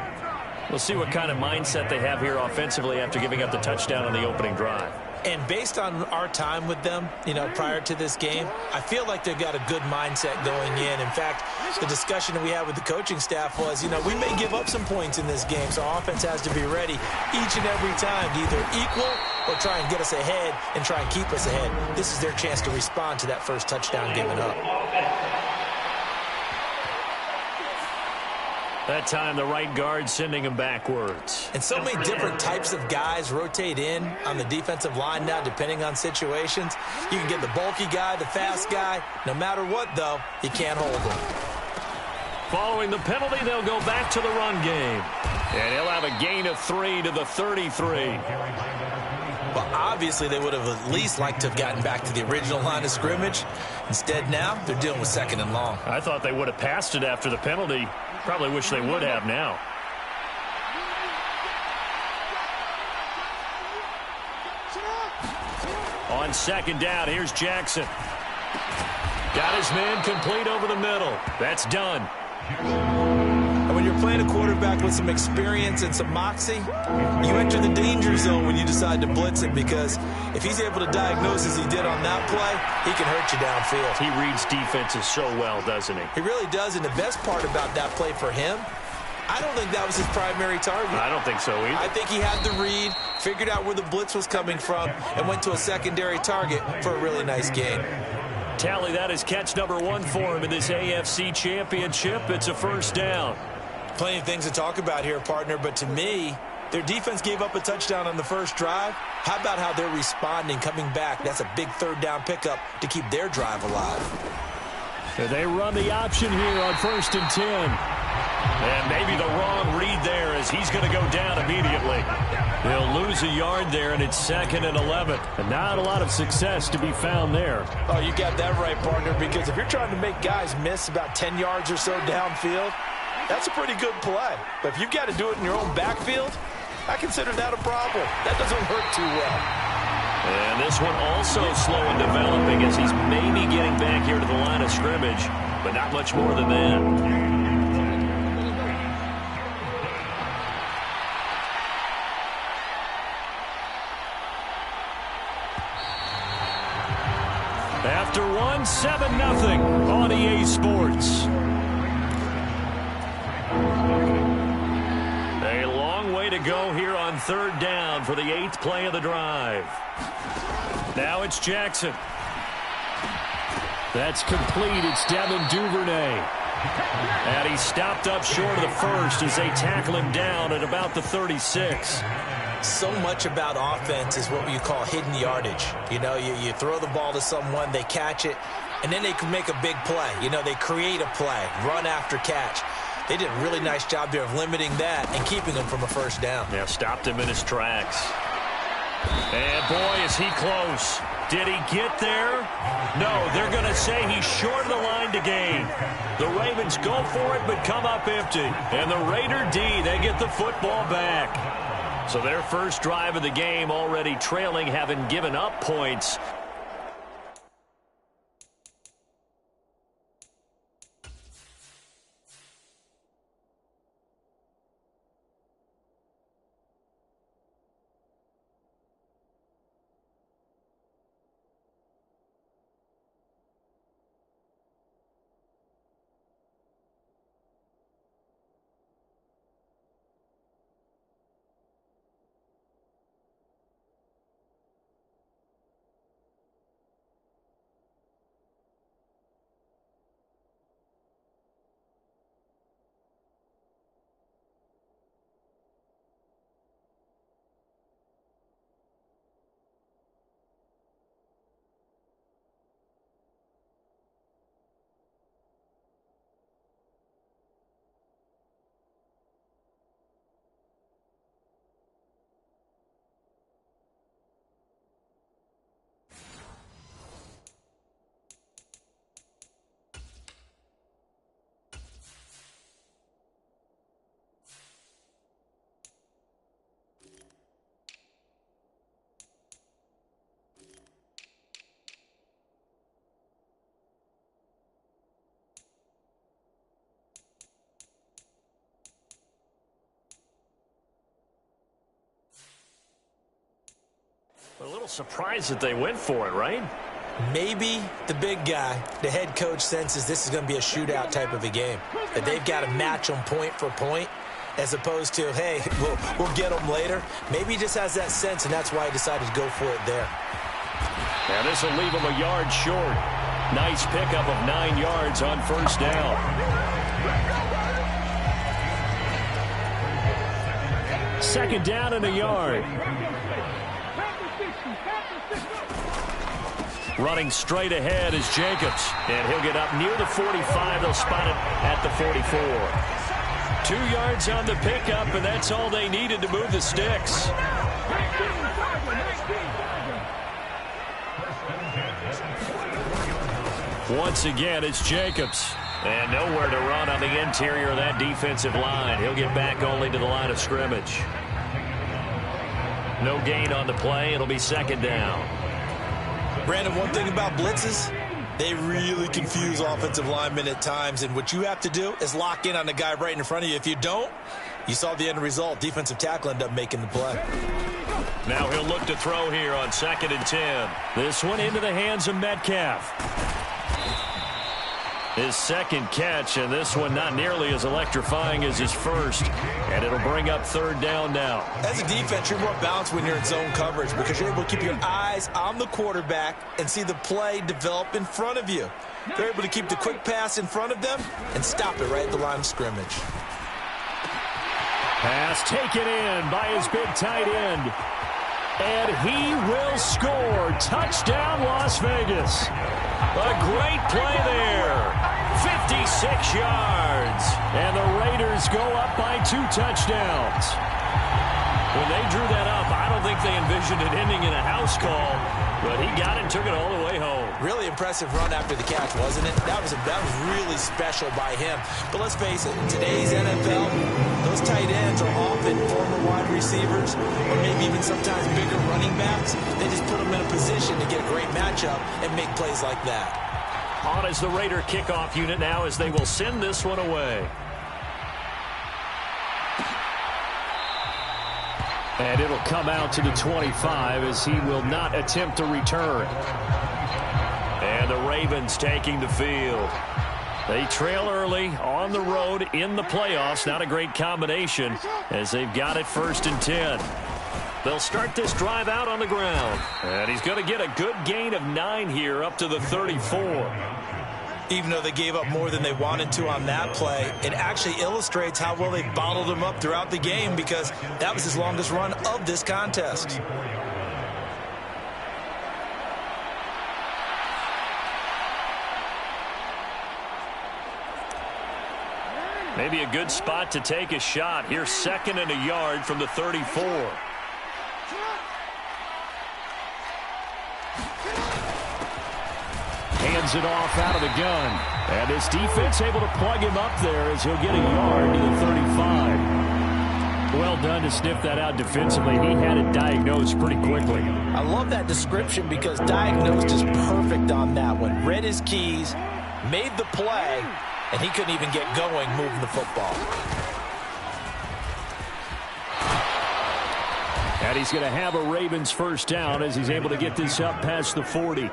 We'll see what kind of mindset they have here offensively after giving up the touchdown on the opening drive. And based on our time with them, prior to this game, I feel like they've got a good mindset going in. In fact, the discussion that we had with the coaching staff was, we may give up some points in this game, so offense has to be ready each and every time to either equal or try and get us ahead and try and keep us ahead. This is their chance to respond to that first touchdown given up. That time, the right guard sending him backwards. And so many different types of guys rotate in on the defensive line now, depending on situations. You can get the bulky guy, the fast guy. No matter what, though, you can't hold him. Following the penalty, they'll go back to the run game. And he'll have a gain of 3 to the 33. Well, obviously, they would have at least liked to have gotten back to the original line of scrimmage. Instead, now, they're dealing with 2nd and long. I thought they would have passed it after the penalty. Probably wish they would have now. On 2nd down, here's Jackson. Got his man complete over the middle. That's done. And when you're playing a quarterback with some experience and some moxie, you enter the danger zone when you decide to blitz him, because if he's able to diagnose as he did on that play, he can hurt you downfield. He reads defenses so well, doesn't he? He really does, and the best part about that play for him, I don't think that was his primary target. I don't think so either. I think he had the read, figured out where the blitz was coming from, and went to a secondary target for a really nice gain. Tally, that is catch number 1 for him in this AFC Championship. It's a first down. Plenty of things to talk about here, partner, but to me, their defense gave up a touchdown on the first drive. How about how they're responding, coming back? That's a big 3rd down pickup to keep their drive alive. They run the option here on 1st and 10. And maybe the wrong read there, as he's going to go down immediately. They'll lose a yard there, and it's 2nd and 11. And not a lot of success to be found there. Oh, you got that right, partner, because if you're trying to make guys miss about 10 yards or so downfield, that's a pretty good play. But if you've got to do it in your own backfield, I consider that a problem. That doesn't hurt too well. And this one also slow in developing, as he's maybe getting back here to the line of scrimmage, but not much more than that. After 1, 7-0 on EA Sports. A long way to go here on 3rd down for the 8th play of the drive. Now it's Jackson. That's complete. It's Devin Duvernay. And he stopped up short of the first as they tackle him down at about the 36. So much about offense is what you call hidden yardage. You throw the ball to someone, they catch it, and then they can make a big play. They create a play, run after catch. They did a really nice job there of limiting that and keeping him from a first down. Yeah, stopped him in his tracks. And boy, is he close. Did he get there? No, they're going to say he's short of the line to gain. The Ravens go for it, but come up empty. And the Raider D, they get the football back. So their first drive of the game already trailing, having given up points. Surprised that they went for it, right? Maybe the big guy, the head coach, senses this is going to be a shootout type of a game. That they've got to match them point for point as opposed to, hey, we'll get them later. Maybe he just has that sense, and that's why he decided to go for it there. And this will leave him a yard short. Nice pickup of 9 yards on first down. Second down and a yard. Running straight ahead is Jacobs. And he'll get up near the 45. They'll spot it at the 44. 2 yards on the pickup, and that's all they needed to move the sticks. Once again, it's Jacobs. And nowhere to run on the interior of that defensive line. He'll get back only to the line of scrimmage. No gain on the play. It'll be second down. Brandon, one thing about blitzes, they really confuse offensive linemen at times, and what you have to do is lock in on the guy right in front of you. If you don't, you saw the end result. Defensive tackle ended up making the play. Now he'll look to throw here on 2nd and 10. This one into the hands of Metcalf. His second catch, and this one not nearly as electrifying as his first. And it'll bring up 3rd down now. As a defense, you're more balanced when you're in zone coverage because you're able to keep your eyes on the quarterback and see the play develop in front of you. They're able to keep the quick pass in front of them and stop it right at the line of scrimmage. Pass taken in by his big tight end. And he will score. Touchdown, Las Vegas. A great play there. 56 yards. And the Raiders go up by 2 touchdowns. When they drew that up, I don't think they envisioned it ending in a house call, but he got it and took it all the way home. Really impressive run after the catch, wasn't it? That was really special by him. But let's face it, in today's NFL, those tight ends are often former wide receivers or maybe even sometimes bigger running backs. They just put them in a position to get a great matchup and make plays like that. On is the Raider kickoff unit now as they will send this one away. And it'll come out to the 25 as he will not attempt to return. And the Ravens taking the field. They trail early on the road in the playoffs. Not a great combination as they've got it 1st and 10. They'll start this drive out on the ground. And he's going to get a good gain of 9 here up to the 34. Even though they gave up more than they wanted to on that play, it actually illustrates how well they bottled him up throughout the game because that was his longest run of this contest. Maybe a good spot to take a shot. Here's 2nd and a yard from the 34. Hands it off out of the gun. And his defense able to plug him up there as he'll get a yard to the 35. Well done to sniff that out defensively. He had it diagnosed pretty quickly. I love that description because diagnosed is perfect on that one. Read his keys, made the play, and he couldn't even get going moving the football. And he's going to have a Ravens 1st down as he's able to get this up past the 40.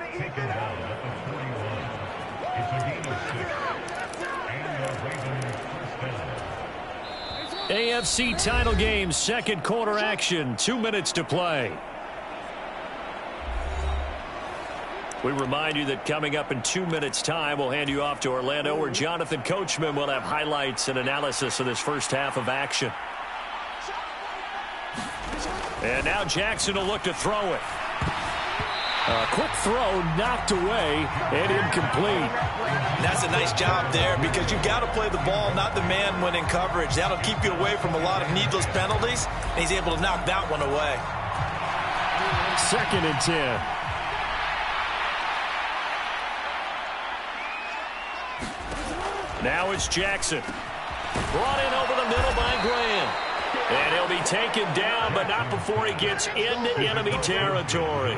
AFC title game, 2nd quarter action, 2 minutes to play. We remind you that coming up in 2 minutes' time, we'll hand you off to Orlando, where Jonathan Coachman will have highlights and analysis of this first half of action. And now Jackson will look to throw it. A quick throw knocked away and incomplete. That's a nice job there because you've got to play the ball, not the man when in coverage. That'll keep you away from a lot of needless penalties, and he's able to knock that one away. 2nd and 10. Now it's Jackson. Brought in over the middle by Graham. And he'll be taken down, but not before he gets into enemy territory.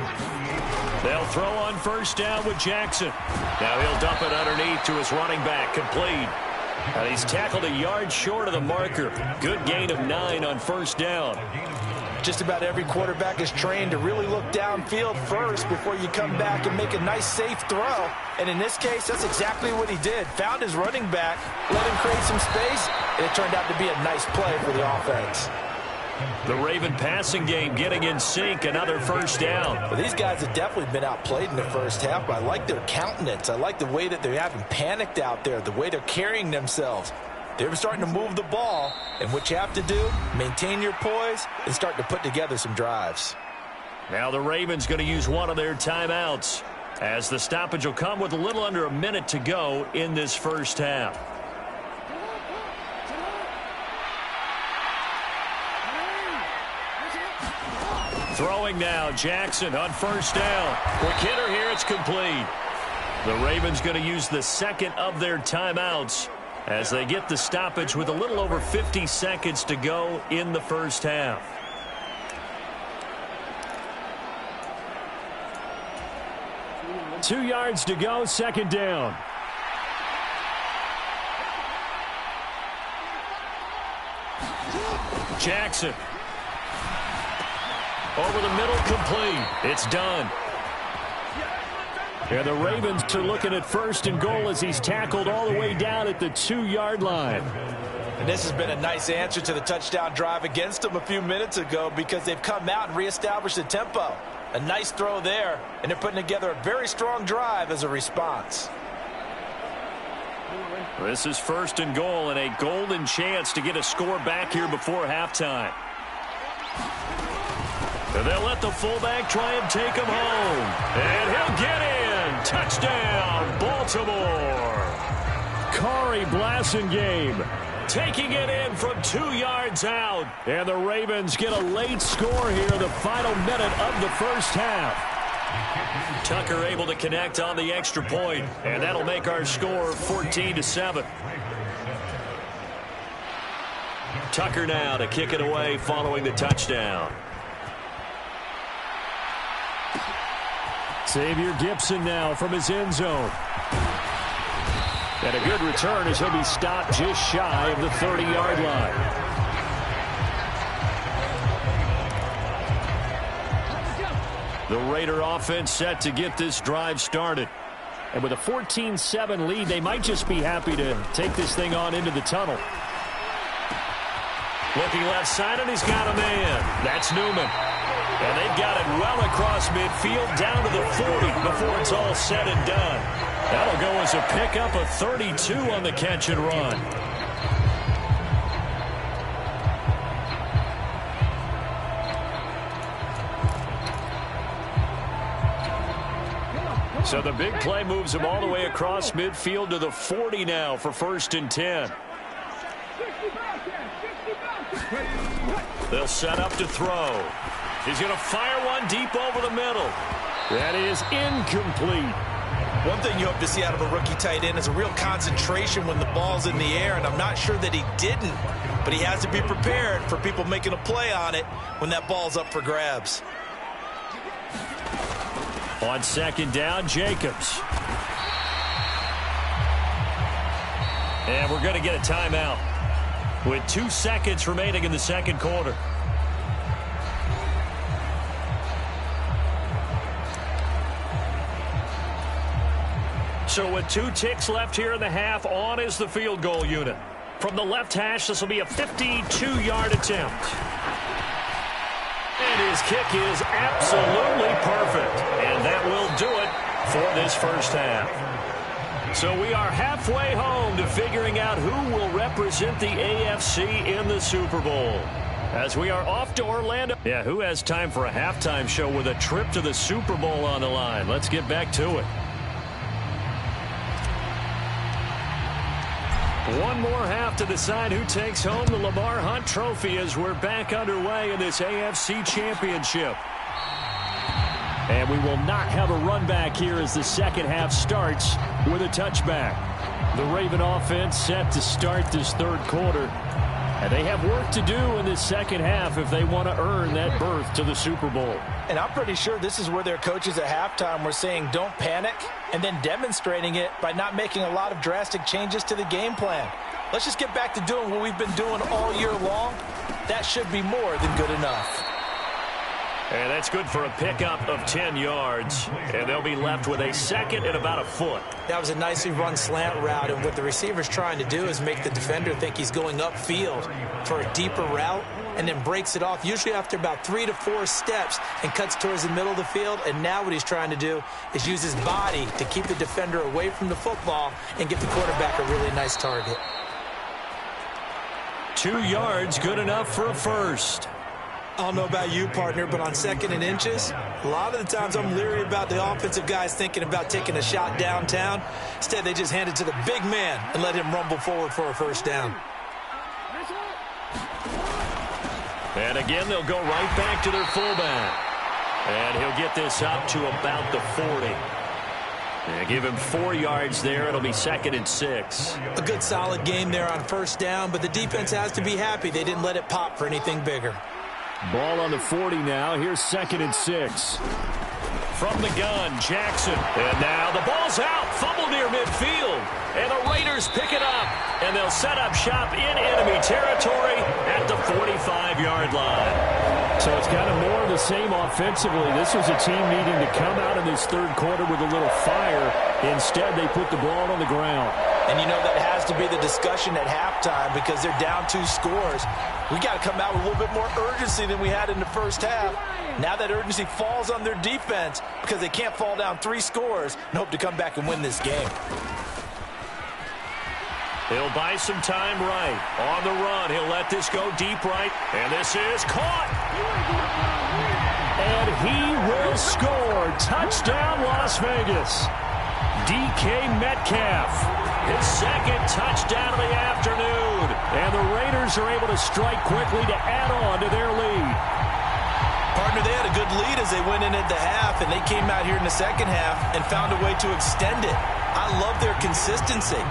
They'll throw on 1st down with Jackson. Now he'll dump it underneath to his running back, complete. And he's tackled a yard short of the marker. Good gain of 9 on 1st down. Just about every quarterback is trained to really look downfield first before you come back and make a nice, safe throw. And in this case, that's exactly what he did. Found his running back, let him create some space, and it turned out to be a nice play for the offense. The Raven passing game getting in sync, another first down. Well, these guys have definitely been outplayed in the first half, but I like their countenance. I like the way that they haven't panicked out there, the way they're carrying themselves. They're starting to move the ball, and what you have to do, maintain your poise and start to put together some drives. Now the Ravens going to use one of their timeouts, as the stoppage will come with a little under a minute to go in this first half. Throwing now, Jackson on first down. Quick hitter here, it's complete. The Ravens going to use the second of their timeouts as they get the stoppage with a little over 50 seconds to go in the first half. Two yards to go, second down. Jackson. Over the middle, complete. It's done. And the Ravens are looking at first and goal as he's tackled all the way down at the 2-yard line. And this has been a nice answer to the touchdown drive against them a few minutes ago because they've come out and reestablished the tempo. A nice throw there, and they're putting together a very strong drive as a response. This is first and goal and a golden chance to get a score back here before halftime. And they'll let the fullback try and take him home. And he'll get in. Touchdown, Baltimore. Kari Blasingame taking it in from 2 yards out. And the Ravens get a late score here, the final minute of the first half. Tucker able to connect on the extra point, and that'll make our score 14-7. Tucker now to kick it away following the touchdown. Xavier Gibson now from his end zone. And a good return as he'll be stopped just shy of the 30-yard line. The Raider offense set to get this drive started. And with a 14-7 lead, they might just be happy to take this thing on into the tunnel. Looking left side, and he's got a man. That's Newman. And they've got it well across midfield down to the 40 before it's all said and done. That'll go as a pickup of 32 on the catch and run. So the big play moves him all the way across midfield to the 40 now for first and 10. They'll set up to throw. He's going to fire one deep over the middle. That is incomplete. One thing you hope to see out of a rookie tight end is a real concentration when the ball's in the air, and I'm not sure that he didn't, but he has to be prepared for people making a play on it when that ball's up for grabs. On second down, Jacobs. And we're going to get a timeout with 2 seconds remaining in the second quarter. So with 2 ticks left here in the half, on is the field goal unit. From the left hash, this will be a 52-yard attempt. And his kick is absolutely perfect. And that will do it for this first half. So we are halfway home to figuring out who will represent the AFC in the Super Bowl. As we are off to Orlando. Yeah, who has time for a halftime show with a trip to the Super Bowl on the line? Let's get back to it. One more half to decide who takes home the Lamar Hunt Trophy as we're back underway in this AFC Championship. And we will not have a run back here as the second half starts with a touchback. The Raven offense set to start this third quarter. And they have work to do in this second half if they want to earn that berth to the Super Bowl. And I'm pretty sure this is where their coaches at halftime were saying don't panic, and then demonstrating it by not making a lot of drastic changes to the game plan. Let's just get back to doing what we've been doing all year long. That should be more than good enough. And that's good for a pickup of 10 yards. And they'll be left with a second and about a foot. That was a nicely run slant route. And what the receiver's trying to do is make the defender think he's going upfield for a deeper route and then breaks it off, usually after about 3 to 4 steps, and cuts towards the middle of the field. And now what he's trying to do is use his body to keep the defender away from the football and give the quarterback a really nice target. 2 yards, good enough for a first. I don't know about you, partner, but on 2nd and inches, a lot of the times I'm leery about the offensive guys thinking about taking a shot downtown. Instead, they just hand it to the big man and let him rumble forward for a first down. And again, they'll go right back to their fullback. And he'll get this up to about the 40. And give him 4 yards there. It'll be 2nd and 6. A good solid game there on first down, but the defense has to be happy they didn't let it pop for anything bigger. Ball on the 40 now. Here's 2nd and 6. From the gun, Jackson. And now the ball's out. Fumble near midfield. And the Raiders pick it up. And they'll set up shop in enemy territory at the 45-yard line. So it's kind of more of the same offensively. This was a team needing to come out in this third quarter with a little fire. Instead, they put the ball on the ground. And you know that has to be the discussion at halftime because they're down 2 scores. We got to come out with a little bit more urgency than we had in the first half. Now that urgency falls on their defense because they can't fall down 3 scores and hope to come back and win this game. He'll buy some time right. On the run, he'll let this go deep right. And this is caught. And he will score. Touchdown, Las Vegas. DK Metcalf. His 2nd touchdown of the afternoon. And the Raiders are able to strike quickly to add on to their lead. Partner, they had a good lead as they went in at the half, and they came out here in the second half and found a way to extend it. I love their consistency.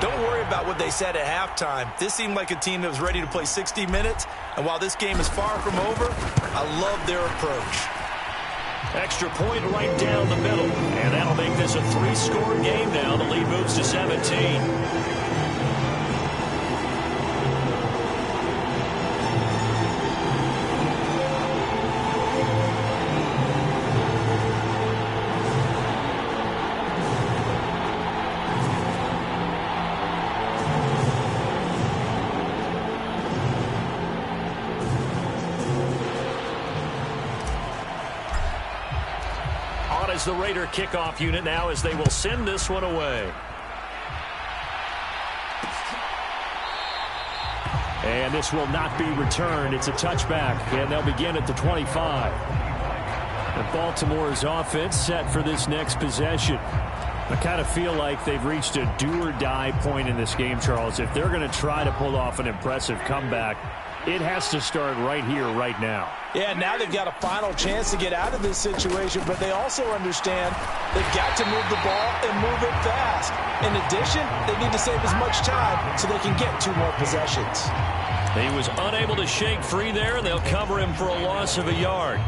Don't worry about what they said at halftime. This seemed like a team that was ready to play 60 minutes, and while this game is far from over, I love their approach. Extra point right down the middle, and that'll make this a 3-score game now. The lead moves to 17. As the Raider kickoff unit now as they will send this one away. And this will not be returned. It's a touchback, and they'll begin at the 25. And Baltimore's offense set for this next possession. I kind of feel like they've reached a do-or-die point in this game, Charles. If they're going to try to pull off an impressive comeback, it has to start right here, right now. Yeah, now they've got a final chance to get out of this situation, but they also understand they've got to move the ball and move it fast. In addition, they need to save as much time so they can get 2 more possessions. He was unable to shake free there, and they'll cover him for a loss of a yard.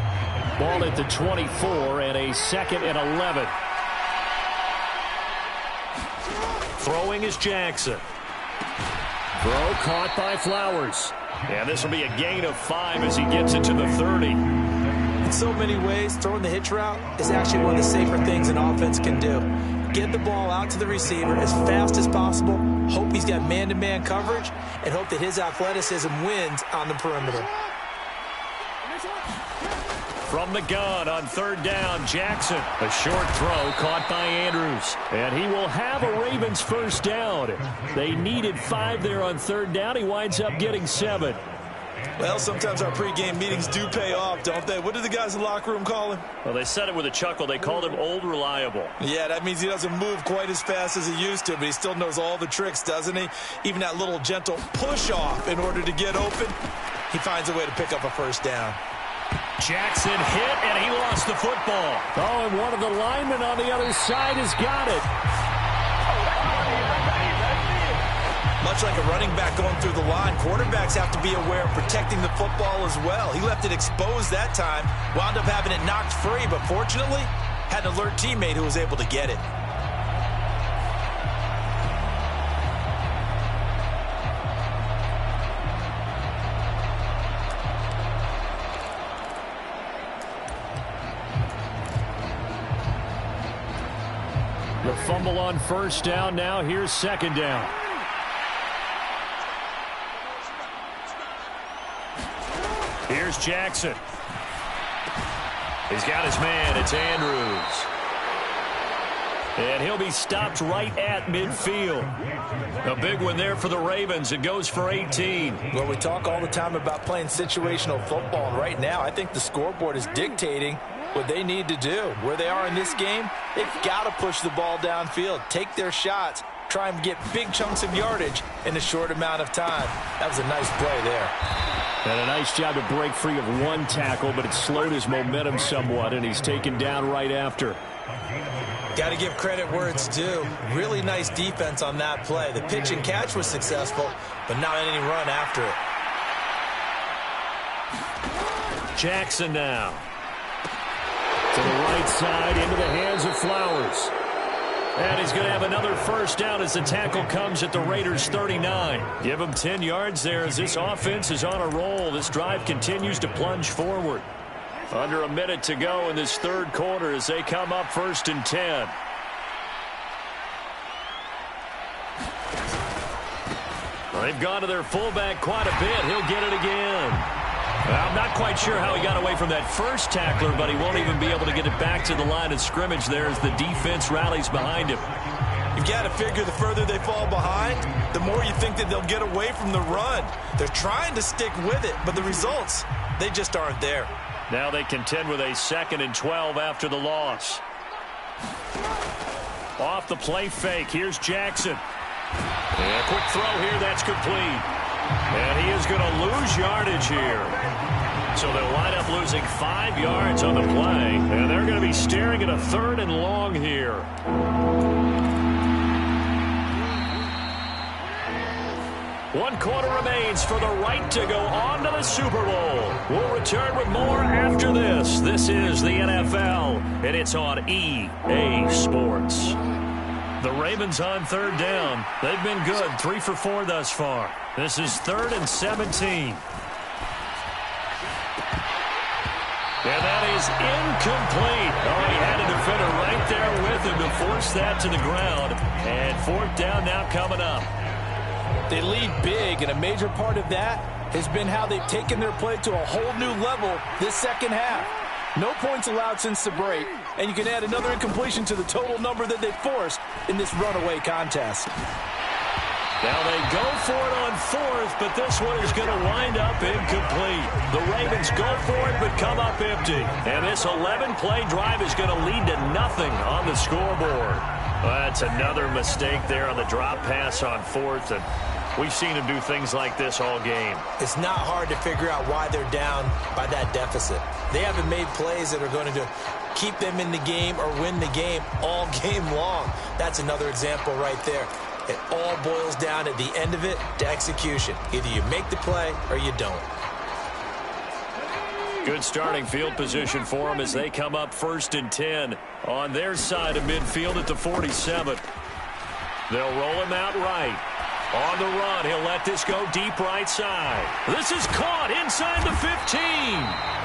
Ball at the 24 and a 2nd and 11. Throwing is Jackson. Throw caught by Flowers. And this will be a gain of 5 as he gets it to the 30. In so many ways, throwing the hitch route is actually one of the safer things an offense can do. Get the ball out to the receiver as fast as possible, hope he's got man-to-man coverage, and hope that his athleticism wins on the perimeter. From the gun on 3rd down, Jackson. A short throw caught by Andrews. And he will have a Ravens first down. They needed 5 there on 3rd down. He winds up getting 7. Well, sometimes our pregame meetings do pay off, don't they? What do the guys in the locker room call him? Well, they said it with a chuckle. They called him Old Reliable. Yeah, that means he doesn't move quite as fast as he used to, but he still knows all the tricks, doesn't he? Even that little gentle push-off in order to get open, he finds a way to pick up a first down. Jackson hit, and he lost the football. Oh, and one of the linemen on the other side has got it. Much like a running back going through the line, quarterbacks have to be aware of protecting the football as well. He left it exposed that time, wound up having it knocked free, but fortunately, had an alert teammate who was able to get it. fumble on first down. Now here's second down. Here's Jackson. He's got his man. It's Andrews. And he'll be stopped right at midfield. A big one there for the Ravens. It goes for 18. Well, we talk all the time about playing situational football, and right now I think the scoreboard is dictating what they need to do. Where they are in this game, they've got to push the ball downfield, take their shots, try and get big chunks of yardage in a short amount of time. That was a nice play there. And a nice job to break free of one tackle, but it slowed his momentum somewhat, and he's taken down right after. Got to give credit where it's due. Really nice defense on that play. The pitch and catch was successful, but not any run after it. Jackson now. To the right side, into the hands of Flowers. And he's going to have another first down as the tackle comes at the Raiders' 39. Give him 10 yards there as this offense is on a roll. This drive continues to plunge forward. Under a minute to go in this third quarter as they come up 1st and 10. They've gone to their fullback quite a bit. He'll get it again. Well, I'm not quite sure how he got away from that first tackler, but he won't even be able to get it back to the line of scrimmage there as the defense rallies behind him. You've got to figure the further they fall behind, the more you think that they'll get away from the run. They're trying to stick with it, but the results, they just aren't there. Now they contend with a 2nd and 12 after the loss. Off the play fake. Here's Jackson. And a quick throw here. That's complete. And he is going to lose yardage here. So they'll wind up losing 5 yards on the play. And they're going to be staring at a 3rd and long here. One quarter remains for the right to go on to the Super Bowl. We'll return with more after this. This is the NFL, and it's on EA Sports. The Ravens on 3rd down. They've been good, 3 for 4 thus far. This is 3rd and 17. And that is incomplete. Oh, he had a defender right there with him to force that to the ground. And 4th down now coming up. They lead big, and a major part of that has been how they've taken their play to a whole new level this second half. No points allowed since the break, and you can add another incompletion to the total number that they forced in this runaway contest. Now they go for it on 4th, but this one is going to wind up incomplete. The Ravens go for it, but come up empty. And this 11-play drive is going to lead to nothing on the scoreboard. That's another mistake there on the drop pass on 4th, and we've seen him do things like this all game. It's not hard to figure out why they're down by that deficit. They haven't made plays that are going to keep them in the game or win the game all game long. That's another example right there. It all boils down at the end of it to execution. Either you make the play or you don't. Good starting field position for them as they come up 1st and 10 on their side of midfield at the 47. They'll roll him out right. On the run, he'll let this go deep right side. This is caught inside the 15.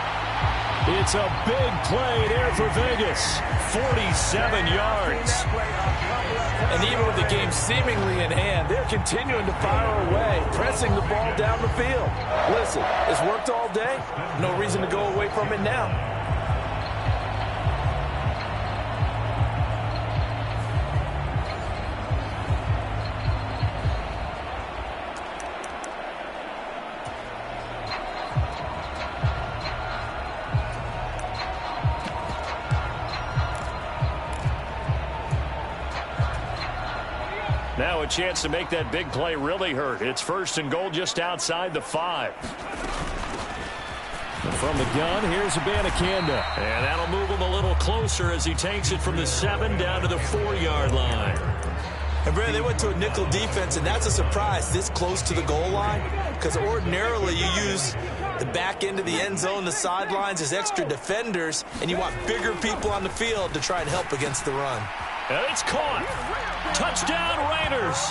It's a big play there for Vegas. 47 yards. And even with the game seemingly in hand, they're continuing to fire away, pressing the ball down the field. Listen, it's worked all day. No reason to go away from it now. Now a chance to make that big play really hurt. It's 1st and goal just outside the 5. From the gun, here's Abanikanda. And that'll move him a little closer as he takes it from the 7 down to the 4-yard line. And, Brandon, they went to a nickel defense, and that's a surprise this close to the goal line, because ordinarily you use the back end of the end zone, the sidelines as extra defenders, and you want bigger people on the field to try and help against the run. And it's caught. Touchdown, Raiders.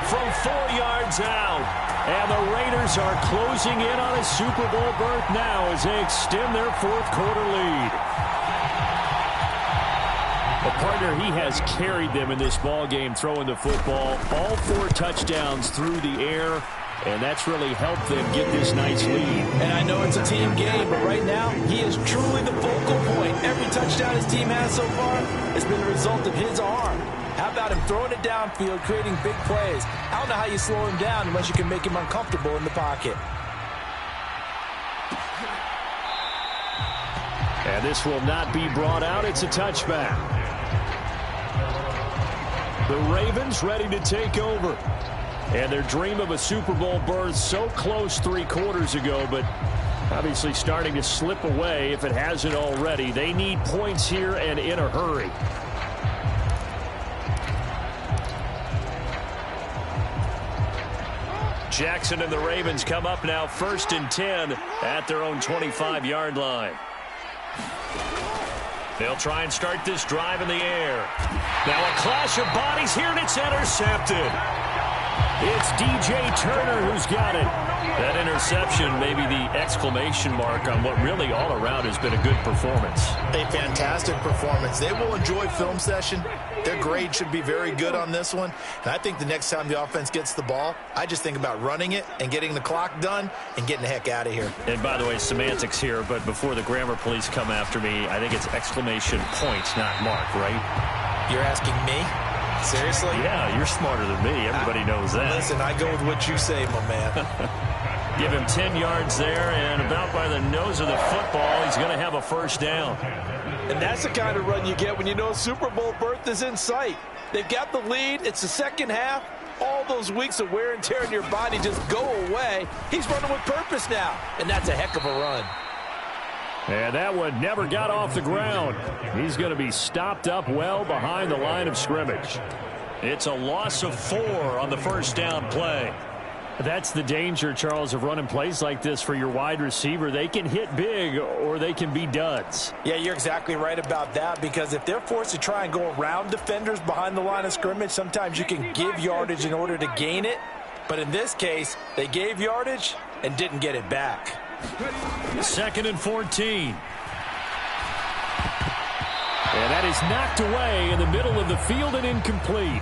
From 4 yards out. And the Raiders are closing in on a Super Bowl berth now as they extend their 4th quarter lead. Partner, he has carried them in this ball game throwing the football. All 4 touchdowns through the air, and that's really helped them get this nice lead. And I know it's a team game, but right now, he is truly the focal point. Every touchdown his team has so far has been the result of his arm. How about him throwing it downfield, creating big plays? I don't know how you slow him down unless you can make him uncomfortable in the pocket. And this will not be brought out. It's a touchback. The Ravens ready to take over. And their dream of a Super Bowl berth so close 3 quarters ago, but obviously starting to slip away if it hasn't already. They need points here and in a hurry. Jackson and the Ravens come up now 1st and 10 at their own 25-yard line. They'll try and start this drive in the air. Now a clash of bodies here, and it's intercepted. It's DJ Turner who's got it. That interception may be the exclamation mark on what really all around has been a good performance. A fantastic performance. They will enjoy film session. Their grade should be very good on this one. And I think the next time the offense gets the ball, I just think about running it and getting the clock done and getting the heck out of here. And by the way, semantics here, but before the grammar police come after me, I think it's exclamation point, not mark, right? You're asking me? Seriously? Yeah, you're smarter than me. Everybody knows that. Listen, I go with what you say, my man. Give him 10 yards there, and about by the nose of the football, he's going to have a first down. And that's the kind of run you get when you know a Super Bowl berth is in sight. They've got the lead. It's the second half. All those weeks of wear and tear in your body just go away. He's running with purpose now, and that's a heck of a run. And that one never got off the ground. He's going to be stopped up well behind the line of scrimmage. It's a loss of 4 on the first down play. That's the danger, Charles, of running plays like this for your wide receiver. They can hit big or they can be duds. Yeah, you're exactly right about that, because if they're forced to try and go around defenders behind the line of scrimmage, sometimes you can give yardage in order to gain it. But in this case, they gave yardage and didn't get it back. 2nd and 14. And that is knocked away in the middle of the field and incomplete.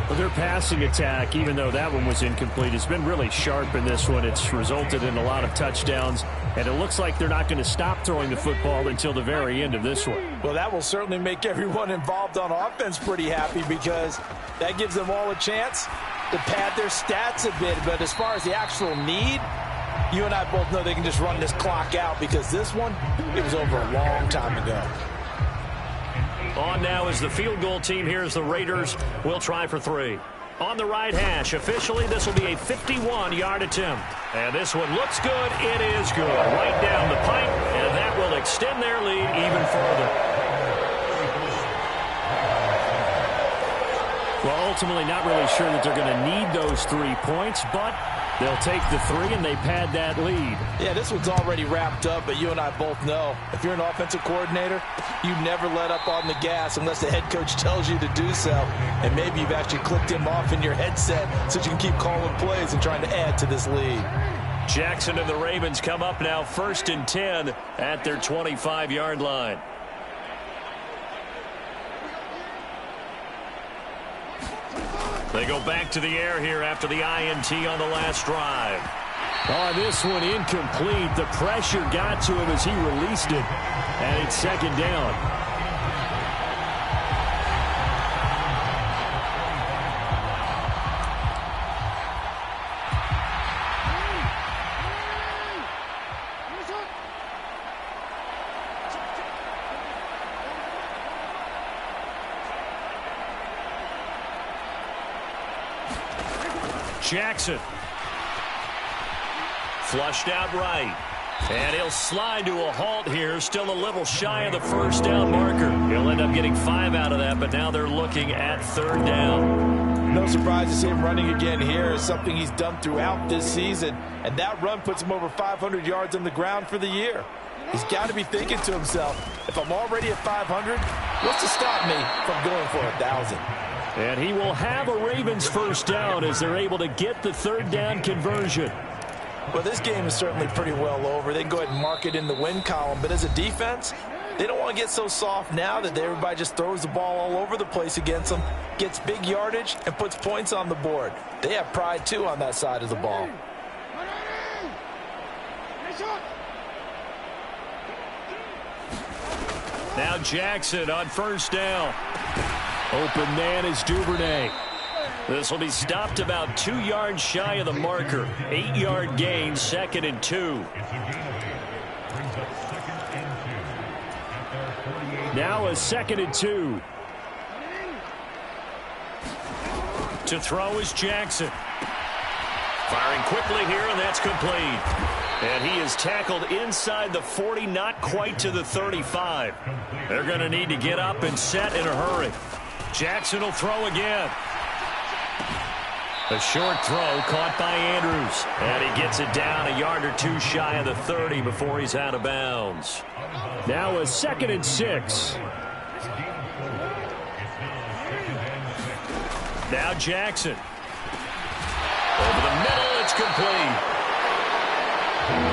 Well, their passing attack, even though that one was incomplete, has been really sharp in this one. It's resulted in a lot of touchdowns, and it looks like they're not going to stop throwing the football until the very end of this one. Well, that will certainly make everyone involved on offense pretty happy, because that gives them all a chance to pad their stats a bit. But as far as the actual need, you and I both know they can just run this clock out, because this one, it was over a long time ago. On now is the field goal team. Here's the Raiders. We'll try for 3. On the right hash, officially, this will be a 51-yard attempt. And this one looks good. It is good. Right down the pipe, and that will extend their lead even further. Well, ultimately, not really sure that they're going to need those 3 points, but they'll take the 3 and they pad that lead. Yeah, this one's already wrapped up, but you and I both know if you're an offensive coordinator, you never let up on the gas unless the head coach tells you to do so. And maybe you've actually clicked him off in your headset so you can keep calling plays and trying to add to this lead. Jackson and the Ravens come up now 1st and 10 at their 25-yard line. They go back to the air here after the INT on the last drive. Oh, this one incomplete. The pressure got to him as he released it. And it's 2nd down. Jackson. Flushed out right. And he'll slide to a halt here. Still a little shy of the first down marker. He'll end up getting 5 out of that, but now they're looking at 3rd down. No surprise to see him running again here. Is something he's done throughout this season. And that run puts him over 500 yards on the ground for the year. He's got to be thinking to himself, if I'm already at 500, what's to stop me from going for 1,000? And he will have a Ravens first down as they're able to get the 3rd down conversion. Well, this game is certainly pretty well over. They can go ahead and mark it in the win column. But as a defense, They don't want to get so soft now that everybody just throws the ball all over the place against them, gets big yardage, and puts points on the board. They have pride, too, on that side of the ball. Now Jackson on first down. Open man is Duvernay. This will be stopped about 2 yards shy of the marker. 8-yard gain, 2nd and 2. Now a 2nd and 2. To throw is Jackson. Firing quickly here, and that's complete. And he is tackled inside the 40, not quite to the 35. They're going to need to get up and set in a hurry. Jackson will throw again. A short throw caught by Andrews. And he gets it down a yard or 2 shy of the 30 before he's out of bounds. Now a 2nd and 6. Now Jackson. Over the middle, it's complete.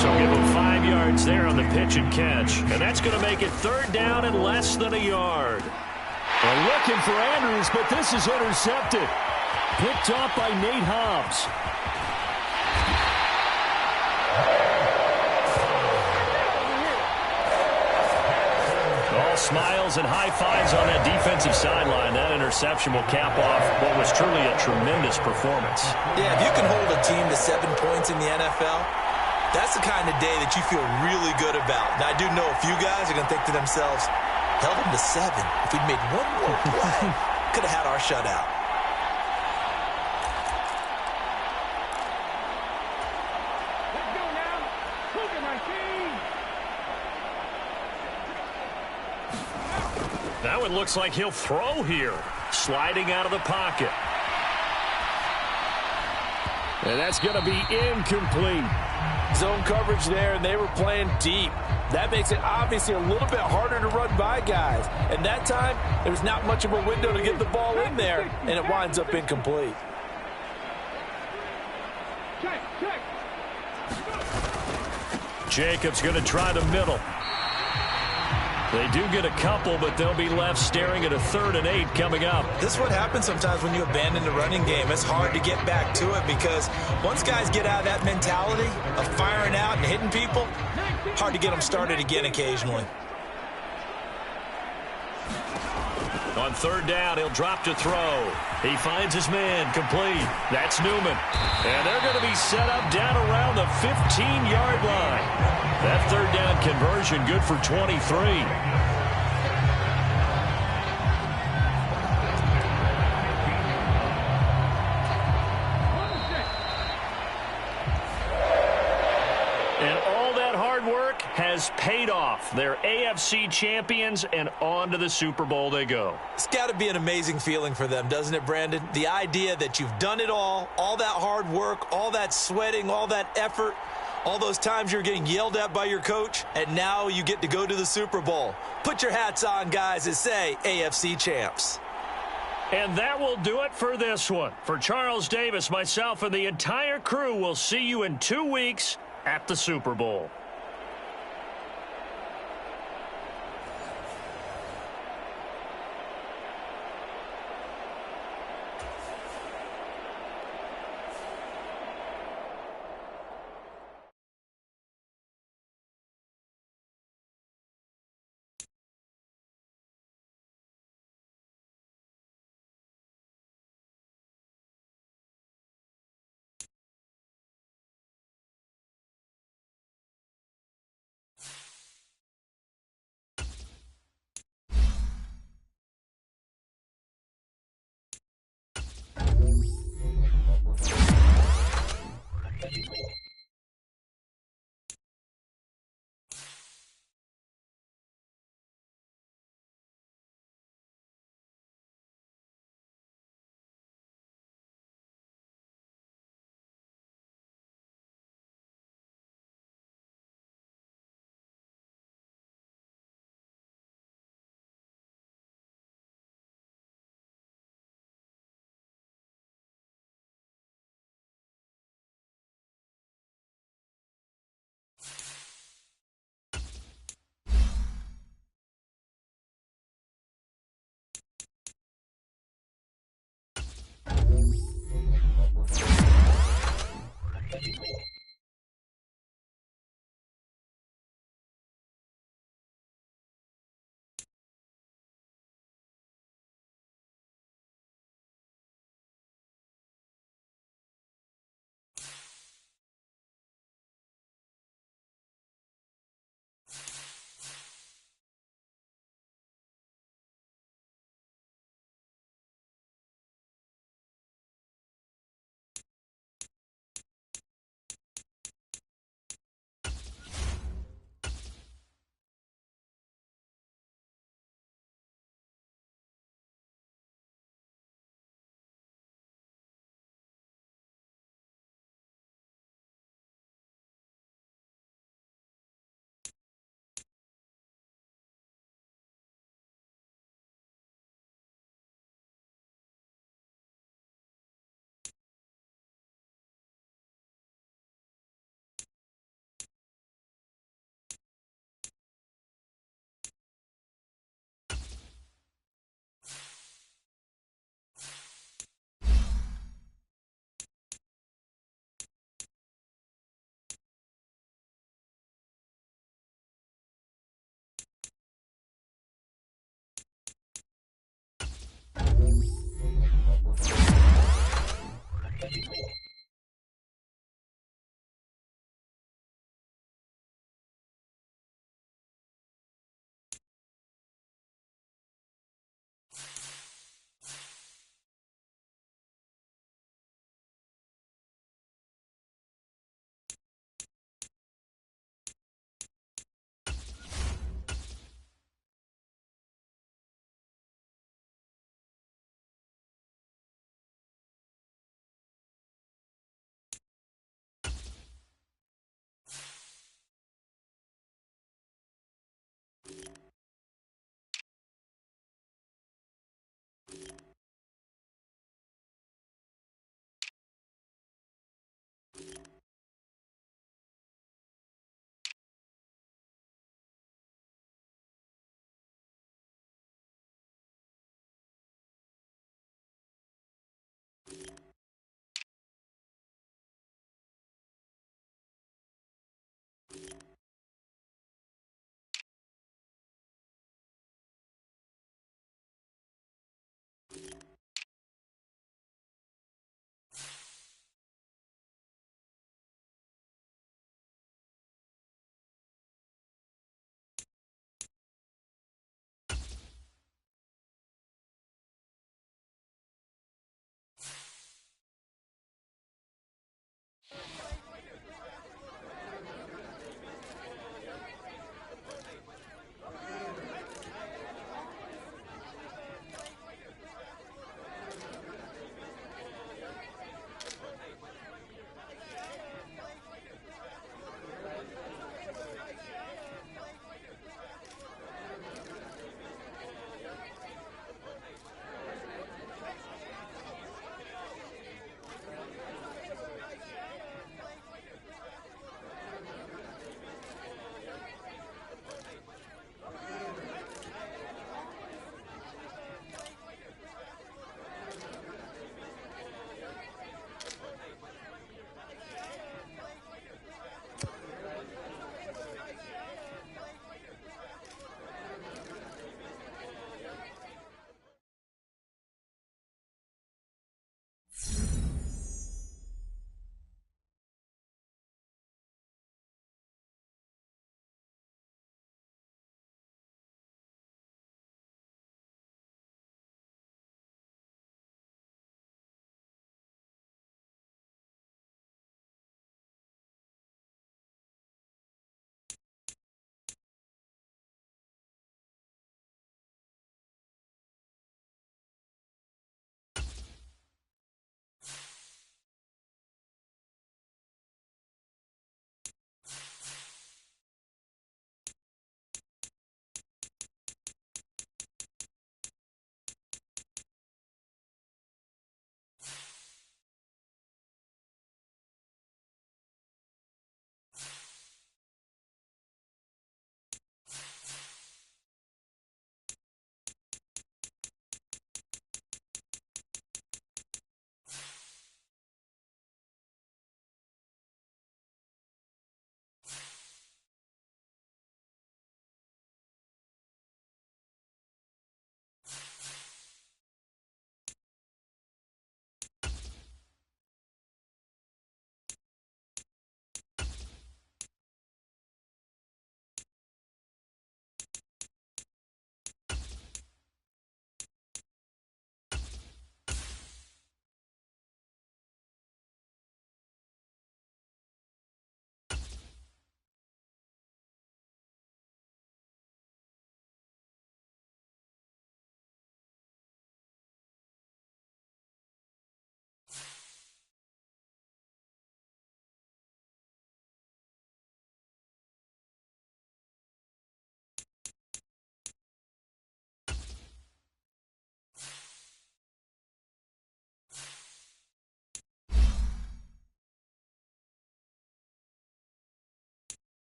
So give him 5 yards there on the pitch and catch. And that's going to make it 3rd down and less than a yard. They're looking for Andrews, but this is intercepted. Picked off by Nate Hobbs. All smiles and high fives on that defensive sideline. That interception will cap off what was truly a tremendous performance. Yeah, if you can hold a team to 7 points in the NFL, that's the kind of day that you feel really good about. Now, I do know a few guys are going to think to themselves, held them to 7. If we'd made one more play, could have had our shutout. Now it looks like he'll throw here. Sliding out of the pocket. And that's going to be incomplete. Zone coverage there, and they were playing deep. That makes it obviously a little bit harder to run by guys. And that time, there's not much of a window to get the ball in there, and it winds up incomplete. Jacobs going to try the middle. They do get a couple, but they'll be left staring at a 3rd and 8 coming up. This is what happens sometimes when you abandon the running game. It's hard to get back to it because once guys get out of that mentality of firing out and hitting people, hard to get them started again occasionally. On 3rd down, he'll drop to throw. He finds his man, complete. That's Newman. And they're going to be set up down around the 15-yard line. That 3rd down conversion good for 23. And all that hard work has paid off. They're AFC champions, and on to the Super Bowl they go. It's got to be an amazing feeling for them, doesn't it, Brandon? The idea that you've done it all that hard work, all that sweating, all that effort, all those times you're getting yelled at by your coach, and now you get to go to the Super Bowl. Put your hats on, guys, and say AFC champs. And that will do it for this one. For Charles Davis, myself, and the entire crew, we'll see you in 2 weeks at the Super Bowl.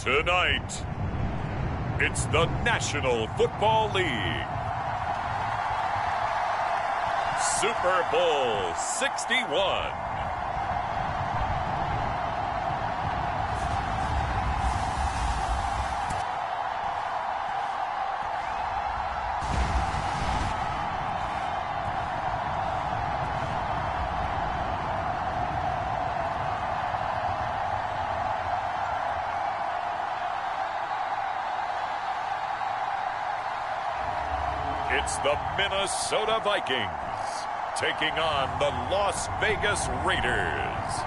Tonight, it's the National Football League. Super Bowl 61. It's the Minnesota Vikings taking on the Las Vegas Raiders.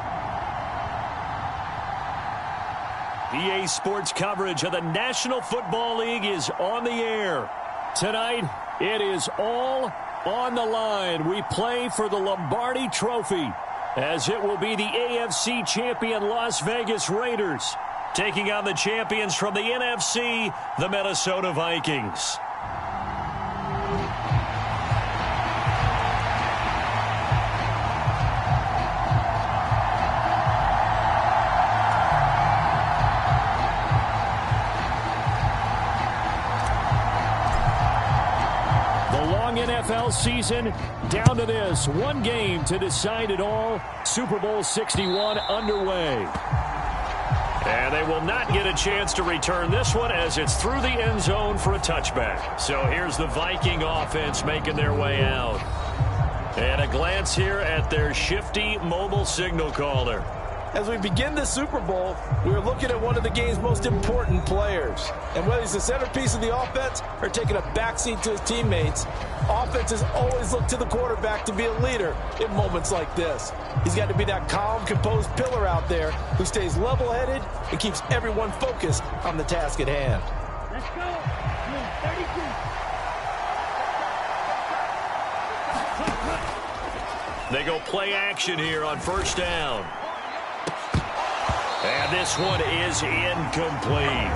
EA Sports coverage of the National Football League is on the air. Tonight, it is all on the line. We play for the Lombardi Trophy, as it will be the AFC champion Las Vegas Raiders taking on the champions from the NFC, the Minnesota Vikings. NFL season down to this. One game to decide it all. Super Bowl 61 underway. And they will not get a chance to return this one as it's through the end zone for a touchback. So here's the Viking offense making their way out. And a glance here at their shifty mobile signal caller. As we begin the Super Bowl, we're looking at one of the game's most important players. And whether he's the centerpiece of the offense or taking a backseat to his teammates, offenses always look to the quarterback to be a leader in moments like this. He's got to be that calm, composed pillar out there who stays level-headed and keeps everyone focused on the task at hand. Let's go. 32. They go play action here on first down. And this one is incomplete.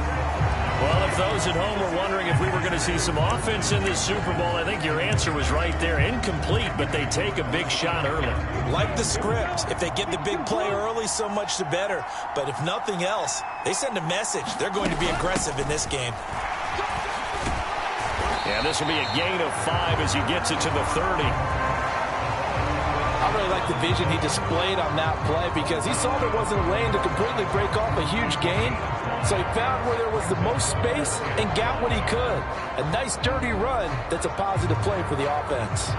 Well, if those at home were wondering if we were going to see some offense in this Super Bowl, I think your answer was right there. Incomplete, but they take a big shot early. Like the script, if they get the big play early, so much the better. But if nothing else, they send a message. They're going to be aggressive in this game. Yeah, this will be a gain of 5 as he gets it to the 30. I really like the vision he displayed on that play because he saw there wasn't a lane to completely break off a huge gain. So he found where there was the most space and got what he could. A nice dirty run that's a positive play for the offense.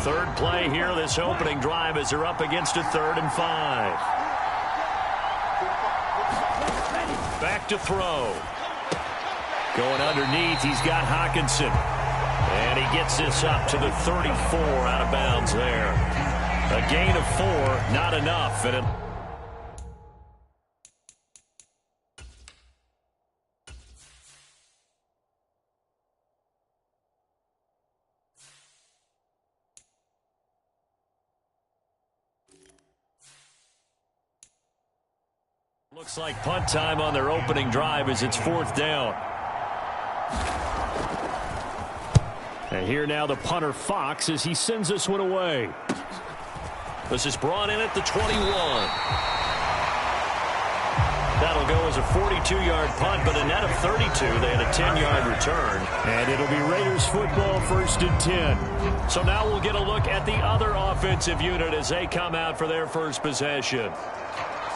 Third play here, this opening drive as they're up against a 3rd and 5. Back to throw. Going underneath, he's got Hawkinson. And he gets this up to the 34 out of bounds there. A gain of 4, not enough. And it looks like punt time on their opening drive as it's 4th down. And here now the punter Fox as he sends this one away. This is brought in at the 21. That'll go as a 42-yard punt, but a net of 32. They had a 10-yard return. And it'll be Raiders football 1st and 10. So now we'll get a look at the other offensive unit as they come out for their first possession.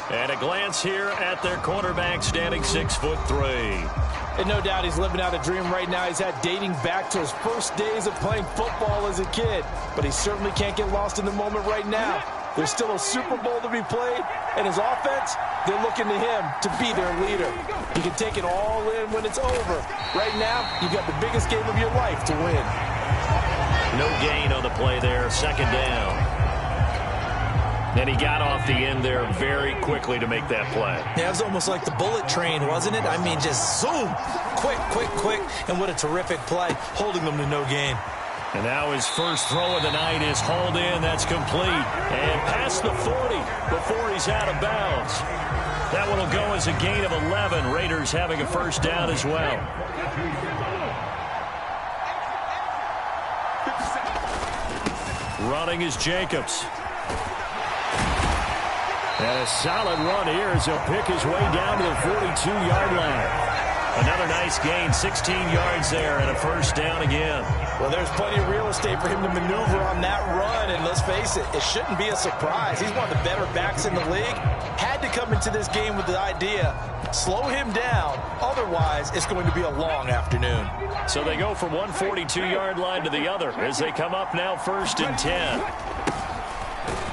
And a glance here at their quarterback standing 6'3". And no doubt he's living out a dream right now. He's had dating back to his first days of playing football as a kid. But he certainly can't get lost in the moment right now. There's still a Super Bowl to be played. And his offense, they're looking to him to be their leader. He can take it all in when it's over. Right now, you've got the biggest game of your life to win. No gain on the play there. 2nd down. And he got off the end there very quickly to make that play. Yeah, it was almost like the bullet train, wasn't it? I mean, just zoom. Quick, quick, quick. And what a terrific play, holding them to no gain. And now his first throw of the night is hauled in. That's complete. And past the 40 before he's out of bounds. That one will go as a gain of 11. Raiders having a first down as well. Running is Jacobs. And a solid run here as he'll pick his way down to the 42-yard line. Another nice gain, 16 yards there, and a first down again. Well, there's plenty of real estate for him to maneuver on that run, and let's face it, it shouldn't be a surprise. He's one of the better backs in the league. Had to come into this game with the idea, slow him down, otherwise it's going to be a long afternoon. So they go from one 42-yard line to the other as they come up now 1st and 10.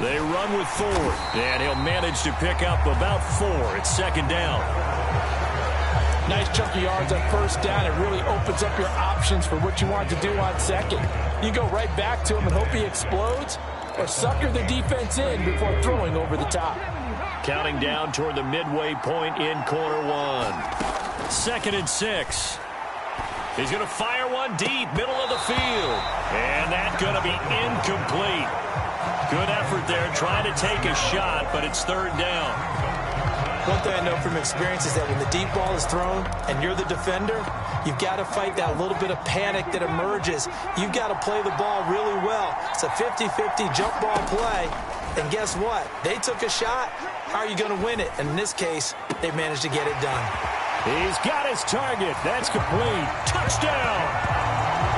They run with Ford, and he'll manage to pick up about 4. It's 2nd down. Nice chunk of yards on 1st down. It really opens up your options for what you want to do on 2nd. You go right back to him and hope he explodes, or sucker the defense in before throwing over the top. Counting down toward the midway point in quarter 1. 2nd and 6. He's going to fire one deep, middle of the field. And that's going to be incomplete. Good effort there, trying to take a shot, but it's 3rd down. One thing I know from experience is that when the deep ball is thrown and you're the defender, you've got to fight that little bit of panic that emerges. You've got to play the ball really well. It's a 50-50 jump ball play. And guess what? They took a shot. How are you going to win it? And in this case, they managed to get it done. He's got his target. That's complete. Touchdown!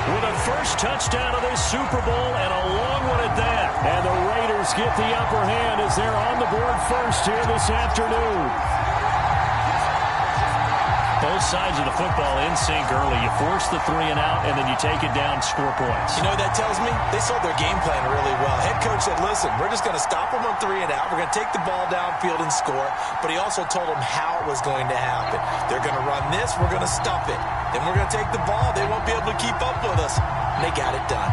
With a first touchdown of this Super Bowl and a long one at that. And the Raiders get the upper hand as they're on the board first here this afternoon. Both sides of the football in sync early. You force the 3 and out, and then you take it down, score points. You know what that tells me? They sold their game plan really well. Head coach said, listen, we're just going to stop them on 3 and out. We're going to take the ball downfield and score. But he also told them how it was going to happen. They're going to run this. We're going to stop it. Then we're going to take the ball. They won't be able to keep up with us. And they got it done.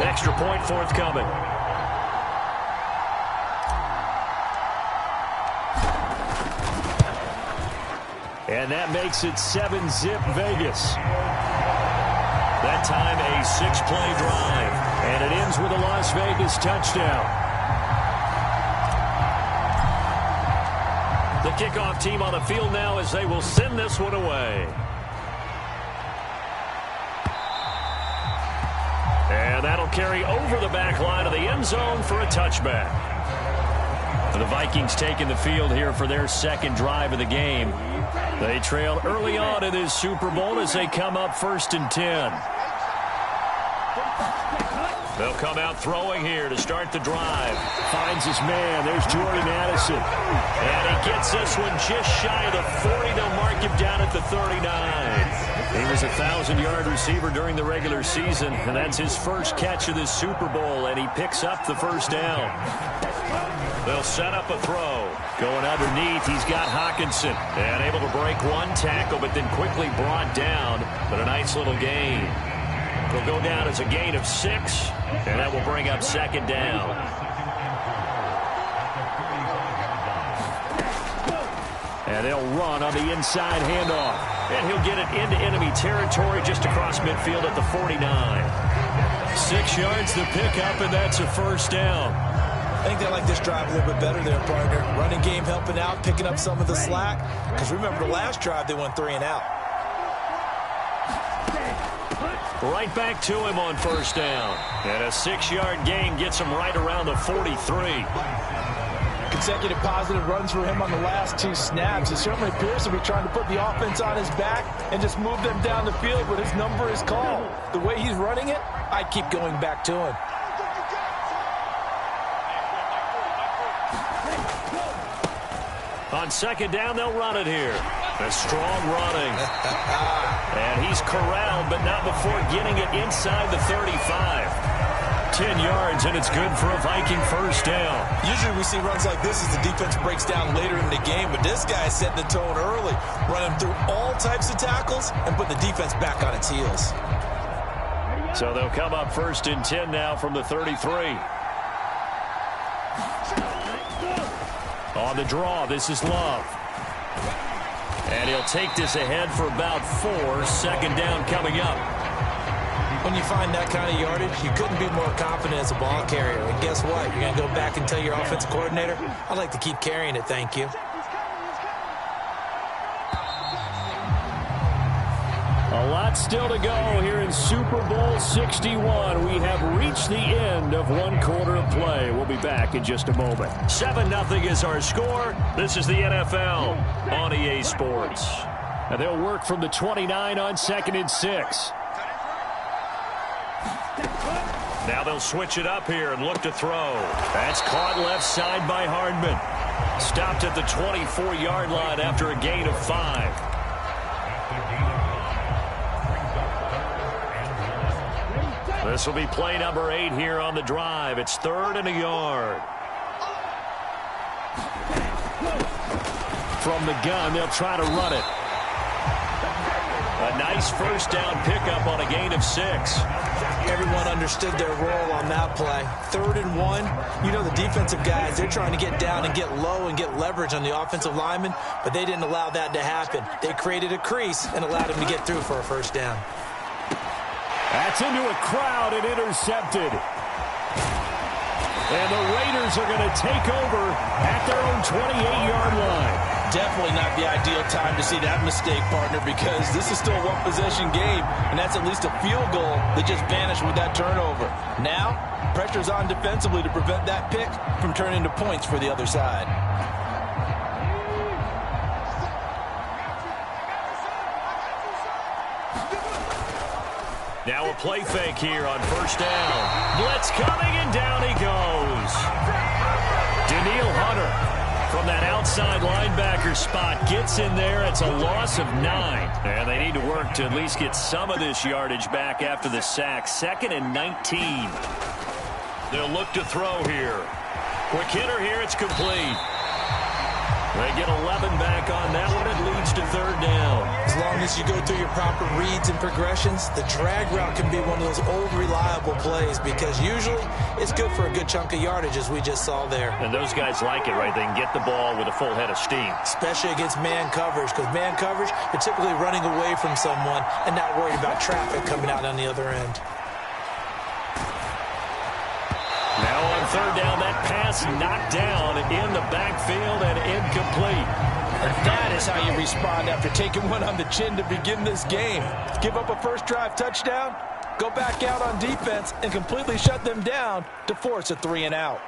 Extra point forthcoming. And that makes it 7-zip Vegas. That time a 6-play drive. And it ends with a Las Vegas touchdown. The kickoff team on the field now as they will send this one away. And that'll carry over the back line of the end zone for a touchback. The Vikings taking the field here for their 2nd drive of the game. They trail early on in this Super Bowl as they come up 1st and 10. They'll come out throwing here to start the drive. Finds his man. There's Jordan Addison. And he gets this one just shy of the 40. They'll mark him down at the 39. He was a 1,000-yard receiver during the regular season, and that's his first catch of this Super Bowl, and he picks up the 1st down. They'll set up a throw. Going underneath, he's got Hawkinson. And able to break one tackle, but then quickly brought down. But a nice little gain. He'll go down as a gain of 6, and that will bring up 2nd down. And they'll run on the inside handoff. And he'll get it into enemy territory just across midfield at the 49. 6 yards to pick up, and that's a 1st down. I think they like this drive a little bit better there, partner. Running game helping out, picking up some of the slack. Because remember, the last drive, they went 3 and out. Right back to him on 1st down. And a 6-yard gain gets him right around the 43. Consecutive positive runs for him on the last 2 snaps. It certainly appears to be trying to put the offense on his back and just move them down the field, but his number is called. The way he's running it, I keep going back to him. On 2nd down, they'll run it here. A strong running. And he's corralled, but not before getting it inside the 35. 10 yards, and it's good for a Viking 1st down. Usually we see runs like this as the defense breaks down later in the game, but this guy is setting the tone early, running through all types of tackles and putting the defense back on its heels. So they'll come up 1st and 10 now from the 33. On the draw, this is Love. And he'll take this ahead for about 4. 2nd down coming up. When you find that kind of yardage, you couldn't be more confident as a ball carrier. And guess what? You're going to go back and tell your offensive coordinator, I'd like to keep carrying it, thank you. A lot still to go here in Super Bowl 61. We have reached the end of one quarter of play. We'll be back in just a moment. 7-0 is our score. This is the NFL on EA Sports. And they'll work from the 29 on 2nd and 6. Now they'll switch it up here and look to throw. That's caught left side by Hardman. Stopped at the 24-yard line after a gain of 5. This will be play number 8 here on the drive. It's 3rd and a yard. From the gun, they'll try to run it. A nice first down pickup on a gain of 6. Everyone understood their role on that play. 3rd and 1. You know the defensive guys, they're trying to get down and get low and get leverage on the offensive linemen, but they didn't allow that to happen. They created a crease and allowed him to get through for a first down. That's into a crowd and intercepted. And the Raiders are going to take over at their own 28-yard line. Definitely not the ideal time to see that mistake, partner, because this is still a one-possession game, and that's at least a field goal that just vanished with that turnover. Now, pressure's on defensively to prevent that pick from turning into points for the other side. Now a play fake here on first down. Blitz coming, and down he goes. Daniil Hunter from that outside linebacker spot gets in there. It's a loss of 9. And they need to work to at least get some of this yardage back after the sack. 2nd and 19. They'll look to throw here. Quick hitter here. It's complete. They get 11 back on that one. It leads to 3rd down. As long as you go through your proper reads and progressions, the drag route can be one of those old reliable plays because usually it's good for a good chunk of yardage, as we just saw there. And those guys like it, right? They can get the ball with a full head of steam. Especially against man coverage, because man coverage, you're typically running away from someone and not worried about traffic coming out on the other end. Now on 3rd down, that pass knocked down in the backfield and incomplete. And that is how you respond after taking one on the chin to begin this game. Give up a first drive touchdown, go back out on defense, and completely shut them down to force a 3 and out.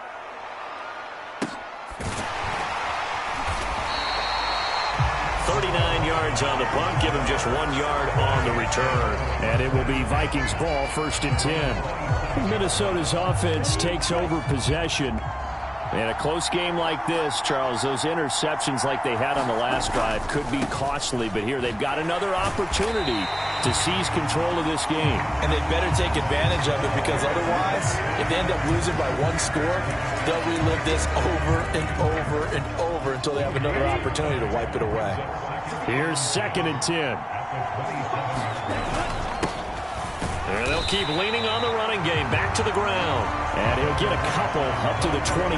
Yards on the punt, give him just 1 yard on the return. And it will be Vikings ball, 1st and 10. Minnesota's offense takes over possession. In a close game like this, Charles, those interceptions like they had on the last drive could be costly, but here they've got another opportunity to seize control of this game. And they better take advantage of it, because otherwise, if they end up losing by 1 score, they'll relive this over and over and over until they have another opportunity to wipe it away. Here's 2nd and 10. And they'll keep leaning on the running game. Back to the ground. And he'll get a couple up to the 29.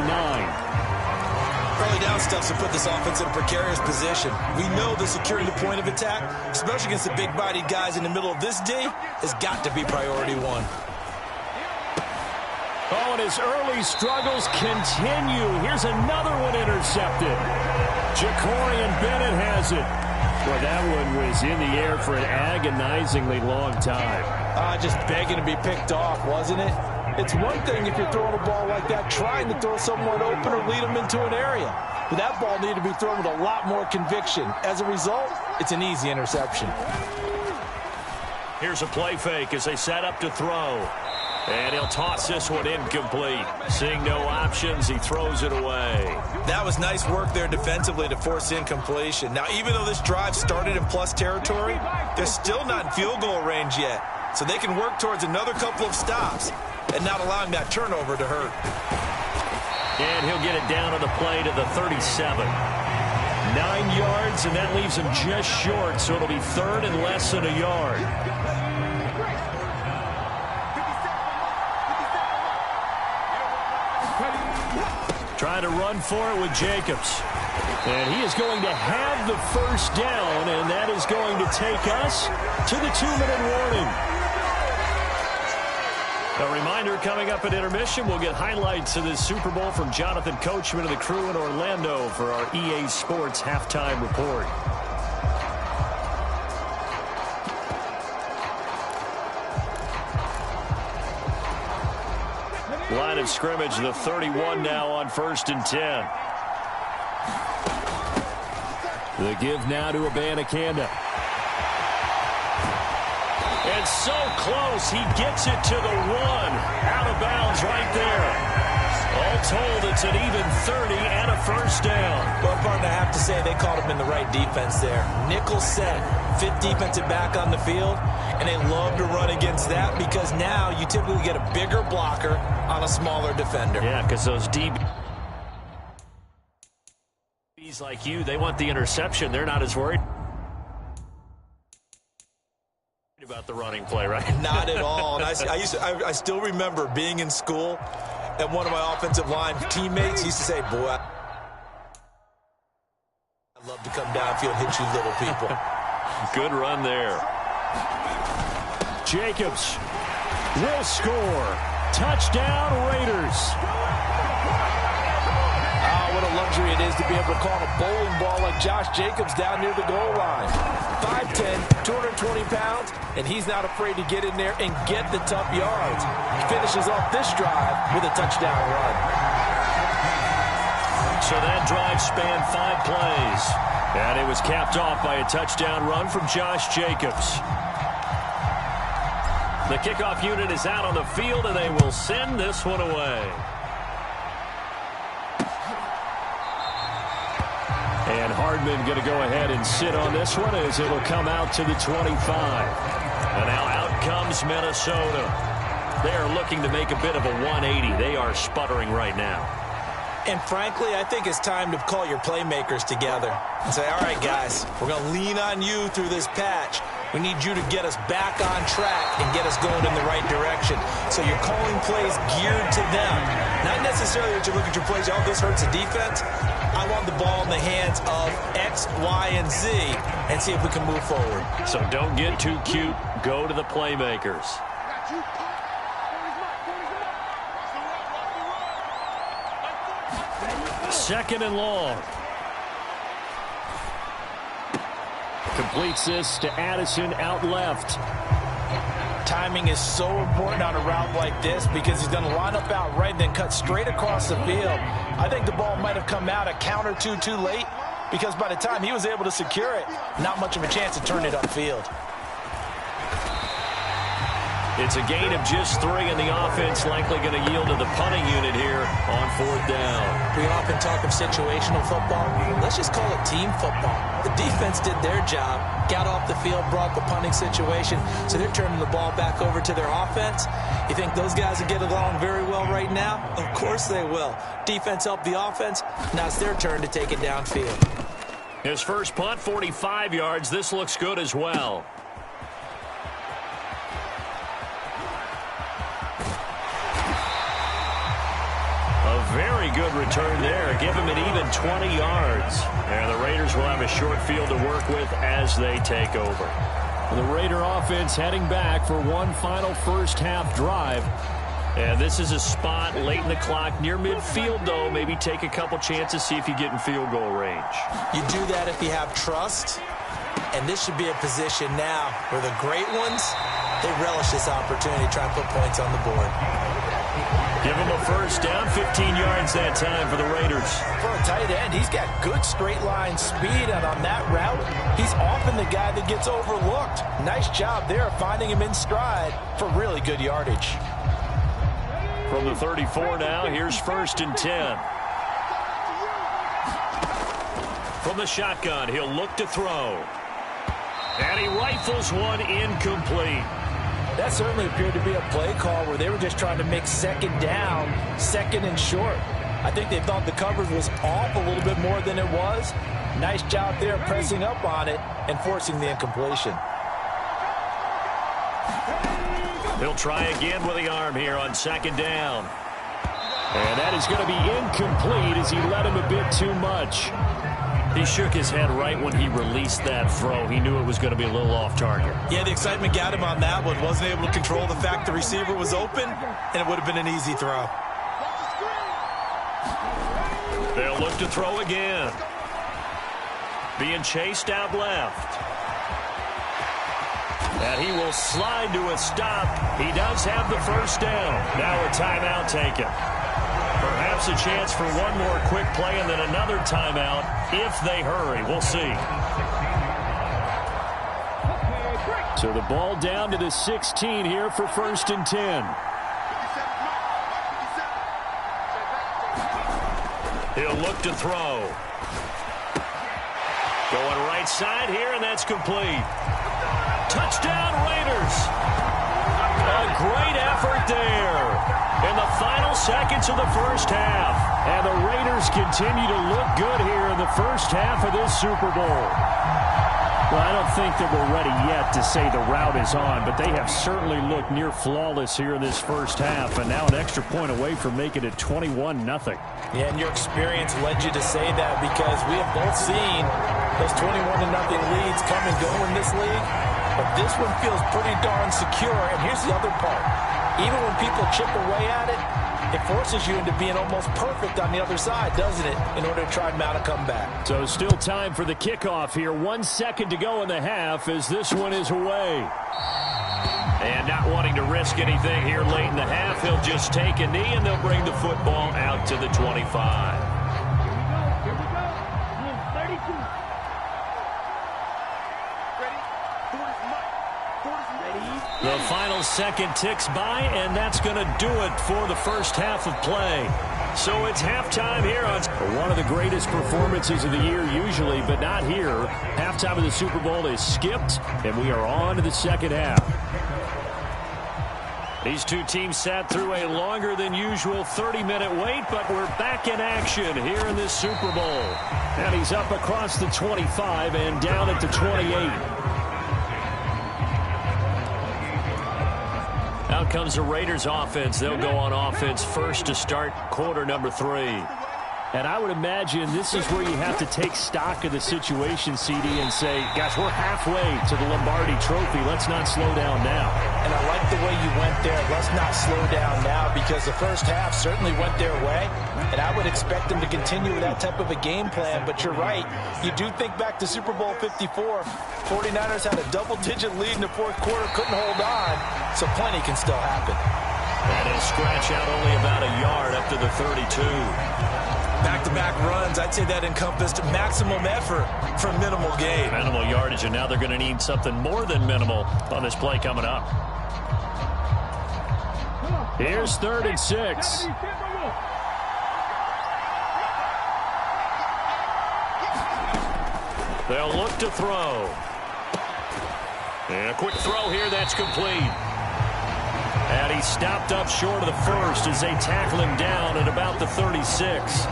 Early down stuff to put this offense in a precarious position. We know that securing the point of attack, especially against the big-bodied guys in the middle of this D, has got to be priority 1. Oh, and his early struggles continue. Here's another one intercepted. Jacorian Bennett has it. Well, that one was in the air for an agonizingly long time. Just begging to be picked off, wasn't it? It's one thing if you're throwing a ball like that, trying to throw someone open or lead them into an area. But that ball needed to be thrown with a lot more conviction. As a result, it's an easy interception. Here's a play fake as they set up to throw. And he'll toss this one incomplete. Seeing no options, he throws it away. That was nice work there defensively to force incompletion. Now, even though this drive started in plus territory, they're still not in field goal range yet. So they can work towards another couple of stops and not allowing that turnover to hurt. And he'll get it down on the play to the 37. 9 yards, and that leaves him just short, so it'll be 3rd and less than a yard. Trying to run for it with Jacobs. And he is going to have the first down, and that is going to take us to the 2-minute warning. A reminder, coming up at intermission, we'll get highlights of this Super Bowl from Jonathan Coachman and the crew in Orlando for our EA Sports halftime report. Line of scrimmage, the 31 now on 1st and 10. The give now to Abanikanda. And so close, he gets it to the 1. Out of bounds right there. All told, it's an even 30 and a first down. Well, partner, I have to say they called him in the right defense there. Nickel set, 5th defensive back on the field, and they love to run against that because now you typically get a bigger blocker on a smaller defender. Yeah, because those DBs like you, they want the interception. They're not as worried about the running play, right? Not at all. And I still remember being in school, and one of my offensive line teammates used to say, boy, I'd love to come downfield and hit you little people. Good run there. Jacobs will score. Touchdown, Raiders. What a luxury it is to be able to call a bowling ball like Josh Jacobs down near the goal line. 5'10", 220 pounds, and he's not afraid to get in there and get the tough yards. He finishes off this drive with a touchdown run. So that drive spanned 5 plays, and it was capped off by a touchdown run from Josh Jacobs. The kickoff unit is out on the field, and they will send this one away. And Hardman going to go ahead and sit on this one as it'll come out to the 25. And now out comes Minnesota. They are looking to make a bit of a 180. They are sputtering right now. And frankly, I think it's time to call your playmakers together and say, all right, guys, we're going to lean on you through this patch. We need you to get us back on track and get us going in the right direction. So you're calling plays geared to them. Not necessarily that you look at your plays, oh, this hurts the defense. I want the ball in the hands of X, Y, and Z and see if we can move forward. So don't get too cute. Go to the playmakers. Second and long. Completes this to Addison out left. Timing is so important on a route like this because he's going to line up out right and then cut straight across the field. I think the ball might have come out a count or two too late because by the time he was able to secure it, not much of a chance to turn it upfield. It's a gain of just 3, and the offense likely going to yield to the punting unit here on 4th down. We often talk of situational football. Let's just call it team football. The defense did their job, got off the field, brought the punting situation, so they're turning the ball back over to their offense. You think those guys will get along very well right now? Of course they will. Defense helped the offense. Now it's their turn to take it downfield. His first punt, 45 yards. This looks good as well. Very good return there. Give him an even 20 yards. And the Raiders will have a short field to work with as they take over. The Raider offense heading back for one final first half drive. And this is a spot late in the clock near midfield, though. Maybe take a couple chances, see if you get in field goal range. You do that if you have trust. And this should be a position now where the great ones, they relish this opportunity to try and put points on the board. Give him a first down, 15 yards that time for the Raiders. For a tight end, he's got good straight line speed, and on that route, he's often the guy that gets overlooked. Nice job there finding him in stride for really good yardage. From the 34 now, here's 1st and 10. From the shotgun, he'll look to throw. And he rifles one incomplete. That certainly appeared to be a play call where they were just trying to make second down, second and short. I think they thought the coverage was off a little bit more than it was. Nice job there pressing up on it and forcing the incompletion. He'll try again with the arm here on 2nd down. And that is going to be incomplete as he led him a bit too much. He shook his head right when he released that throw. He knew it was going to be a little off target. Yeah, the excitement got him on that one. Wasn't able to control the fact the receiver was open, and it would have been an easy throw. They'll look to throw again. Being chased out left. And he will slide to a stop. He does have the first down. Now a timeout taken. Perhaps a chance for one more quick play and then another timeout if they hurry. We'll see. So the ball down to the 16 here for 1st and 10. He'll look to throw. Going right side here, and that's complete. Touchdown, Raiders. A great effort there in the final seconds of the first half. And the Raiders continue to look good here in the first half of this Super Bowl. Well, I don't think that we're ready yet to say the route is on, but they have certainly looked near flawless here in this first half, and now an extra point away from making it 21-0. Yeah, and your experience led you to say that because we have both seen those 21-0 leads come and go in this league, but this one feels pretty darn secure, and here's the other part. Even when people chip away at it, it forces you into being almost perfect on the other side, doesn't it, in order to try and mount a comeback. So still time for the kickoff here. 1 second to go in the half as this one is away. And not wanting to risk anything here late in the half, he'll just take a knee and they'll bring the football out to the 25. The final second ticks by, and that's going to do it for the first half of play. So it's halftime here on one of the greatest performances of the year usually, but not here. Halftime of the Super Bowl is skipped, and we are on to the second half. These two teams sat through a longer than usual 30-minute wait, but we're back in action here in this Super Bowl. And he's up across the 25 and down at the 28. Out comes the Raiders offense. They'll go on offense first to start quarter number 3. And I would imagine this is where you have to take stock of the situation, CD, and say, gosh, we're halfway to the Lombardi Trophy. Let's not slow down now. And I like the way you went there. Let's not slow down now because the first half certainly went their way. And I would expect them to continue with that type of a game plan. But you're right. You do think back to Super Bowl 54. 49ers had a double-digit lead in the fourth quarter, couldn't hold on. So plenty can still happen. And he'll scratch out only about a yard up to the 32. Back-to-back runs, I'd say that encompassed maximum effort for minimal gain. Minimal yardage, and now they're going to need something more than minimal on this play coming up. Here's 3rd and 6. They'll look to throw. And a quick throw here, that's complete. And he stopped up short of the first as they tackle him down at about the 36.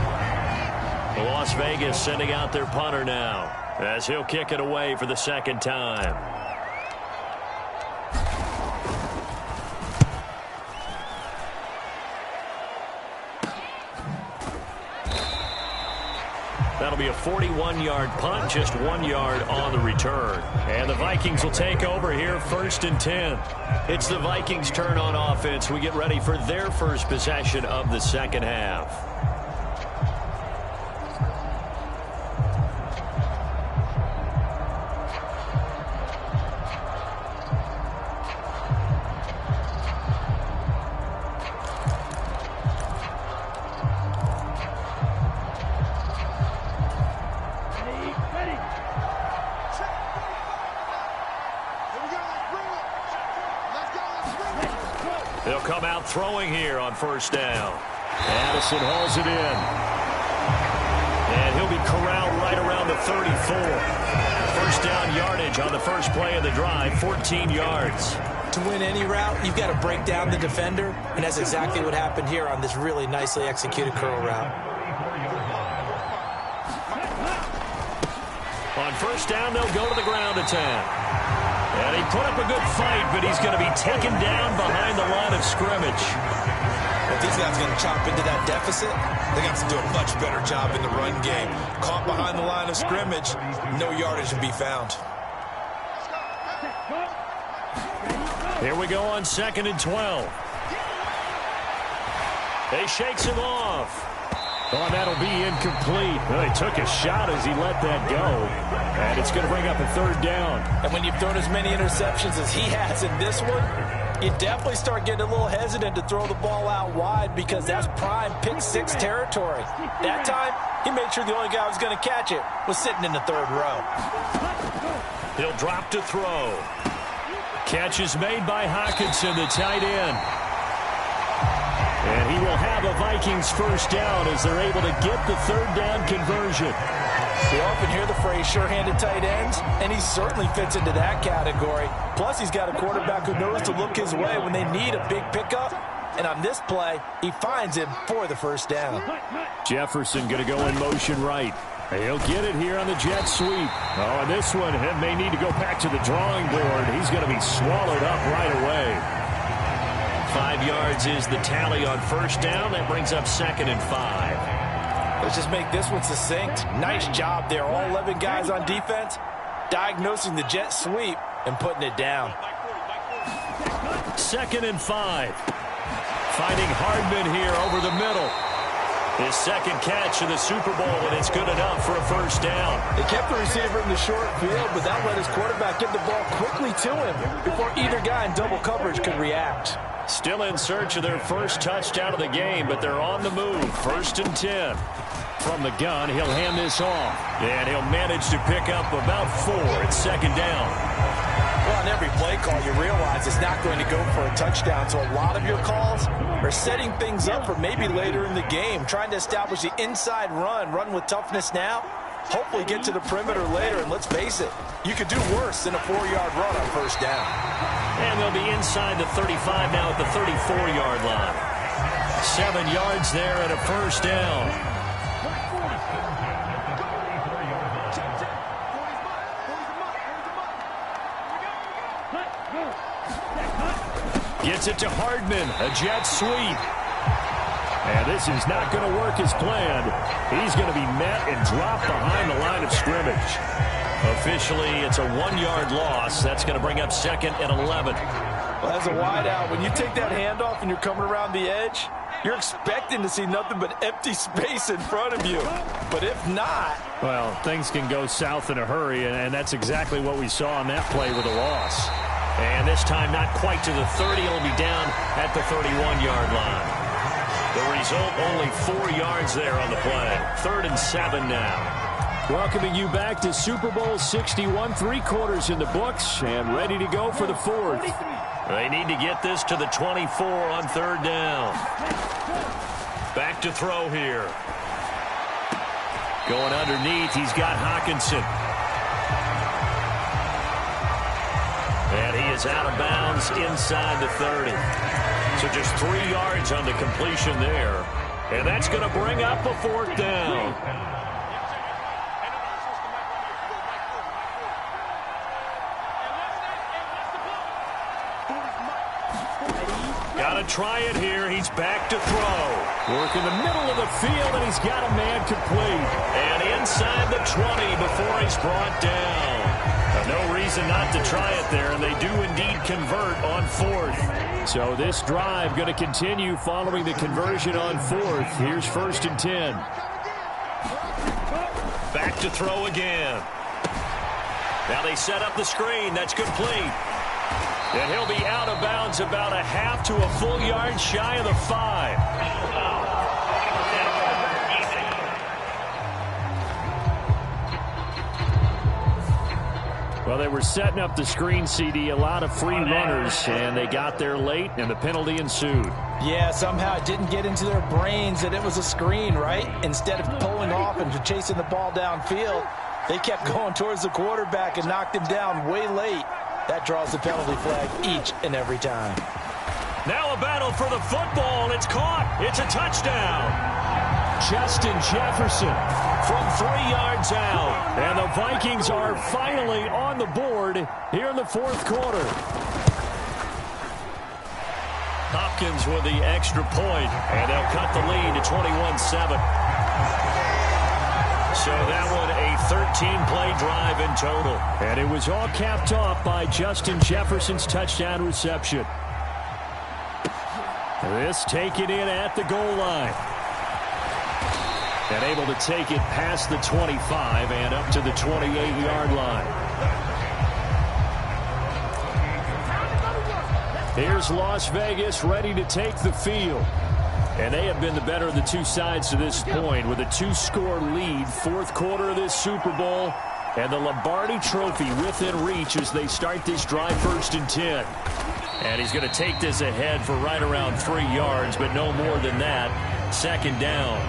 Las Vegas sending out their punter now as he'll kick it away for the second time. That'll be a 41-yard punt, just 1 yard on the return. And the Vikings will take over here 1st and 10. It's the Vikings' turn on offense. We get ready for their first possession of the second half. They'll come out throwing here on 1st down. Addison hauls it in. And he'll be corralled right around the 34. 1st down yardage on the first play of the drive, 14 yards. To win any route, you've got to break down the defender, and that's exactly what happened here on this really nicely executed curl route. On 1st down, they'll go to the ground attack. And he put up a good fight, but he's going to be taken down behind the line of scrimmage. If these guys are going to chop into that deficit, they got to do a much better job in the run game. Caught behind the line of scrimmage, no yardage to be found. Here we go on 2nd and 12. They shakes him off. Oh, that'll be incomplete. Well, he took a shot as he let that go. And it's going to bring up a third down. And when you've thrown as many interceptions as he has in this one, you definitely start getting a little hesitant to throw the ball out wide because that's prime pick six territory. That time, he made sure the only guy who was going to catch it was sitting in the third row. He'll drop to throw. Catch is made by Hawkinson, the tight end. And he will have a Vikings first down as they're able to get the third down conversion. We often hear the phrase sure-handed tight ends, and he certainly fits into that category. Plus, he's got a quarterback who knows to look his way when they need a big pickup. And on this play, he finds him for the first down. Jefferson going to go in motion right. He'll get it here on the jet sweep. Oh, and this one may need to go back to the drawing board. He's going to be swallowed up right away. 5 yards is the tally on first down. That brings up 2nd and 5. Let's just make this one succinct. Nice job there. All 11 guys on defense diagnosing the jet sweep and putting it down. 2nd and 5. Finding Hardman here over the middle. His second catch of the Super Bowl, and it's good enough for a first down. They kept the receiver in the short field, but that let his quarterback get the ball quickly to him before either guy in double coverage could react. Still in search of their first touchdown of the game, but they're on the move. 1st and 10. From the gun, he'll hand this off. And he'll manage to pick up about 4 at 2nd down. Well, on every play call, you realize it's not going to go for a touchdown. So a lot of your calls are setting things up for maybe later in the game, trying to establish the inside run with toughness now, hopefully get to the perimeter later. And let's face it, you could do worse than a 4-yard run on first down. And they'll be inside the 35 now at the 34-yard line. 7 yards there and a first down. Gets it to Hardman, a jet sweep. And this is not going to work as planned. He's going to be met and dropped behind the line of scrimmage. Officially, it's a 1-yard loss. That's going to bring up 2nd and 11. Well, as a wideout, when you take that handoff and you're coming around the edge, you're expecting to see nothing but empty space in front of you. But if not... Well, things can go south in a hurry, and that's exactly what we saw on that play with a loss. And this time not quite to the 30. It'll be down at the 31-yard line. The result, only 4 yards there on the play. 3rd and 7 now. Welcoming you back to Super Bowl 61, 3 quarters in the books, and ready to go for the 4th. They need to get this to the 24 on 3rd down. Back to throw here. Going underneath, he's got Hawkinson. And he is out of bounds inside the 30. So just 3 yards on the completion there. And that's going to bring up a 4th down. Got to try it here. He's back to throw. Work in the middle of the field, and he's got a man complete. And inside the 20 before he's brought down. No reason not to try it there, and they do indeed convert on 4th. So this drive going to continue following the conversion on 4th. Here's 1st and 10. Back to throw again. Now they set up the screen. That's complete. And he'll be out of bounds about a half to a full yard shy of the 5. Well, they were setting up the screen, CD, a lot of free runners, and they got there late, and the penalty ensued. Yeah, somehow it didn't get into their brains that it was a screen, right? Instead of pulling off and chasing the ball downfield, they kept going towards the quarterback and knocked him down way late. That draws the penalty flag each and every time. Now a battle for the football. It's caught. It's a touchdown. Justin Jefferson from 3 yards out. And the Vikings are finally on the board here in the 4th quarter. Hopkins with the extra point, and they'll cut the lead to 21-7. So that one a 13-play drive in total. And it was all capped off by Justin Jefferson's touchdown reception. This taken in at the goal line. And able to take it past the 25 and up to the 28-yard line. Here's Las Vegas ready to take the field. And they have been the better of the two sides to this point with a 2-score lead. Fourth quarter of this Super Bowl. And the Lombardi Trophy within reach as they start this drive 1st and 10. And he's going to take this ahead for right around 3 yards, but no more than that. 2nd down.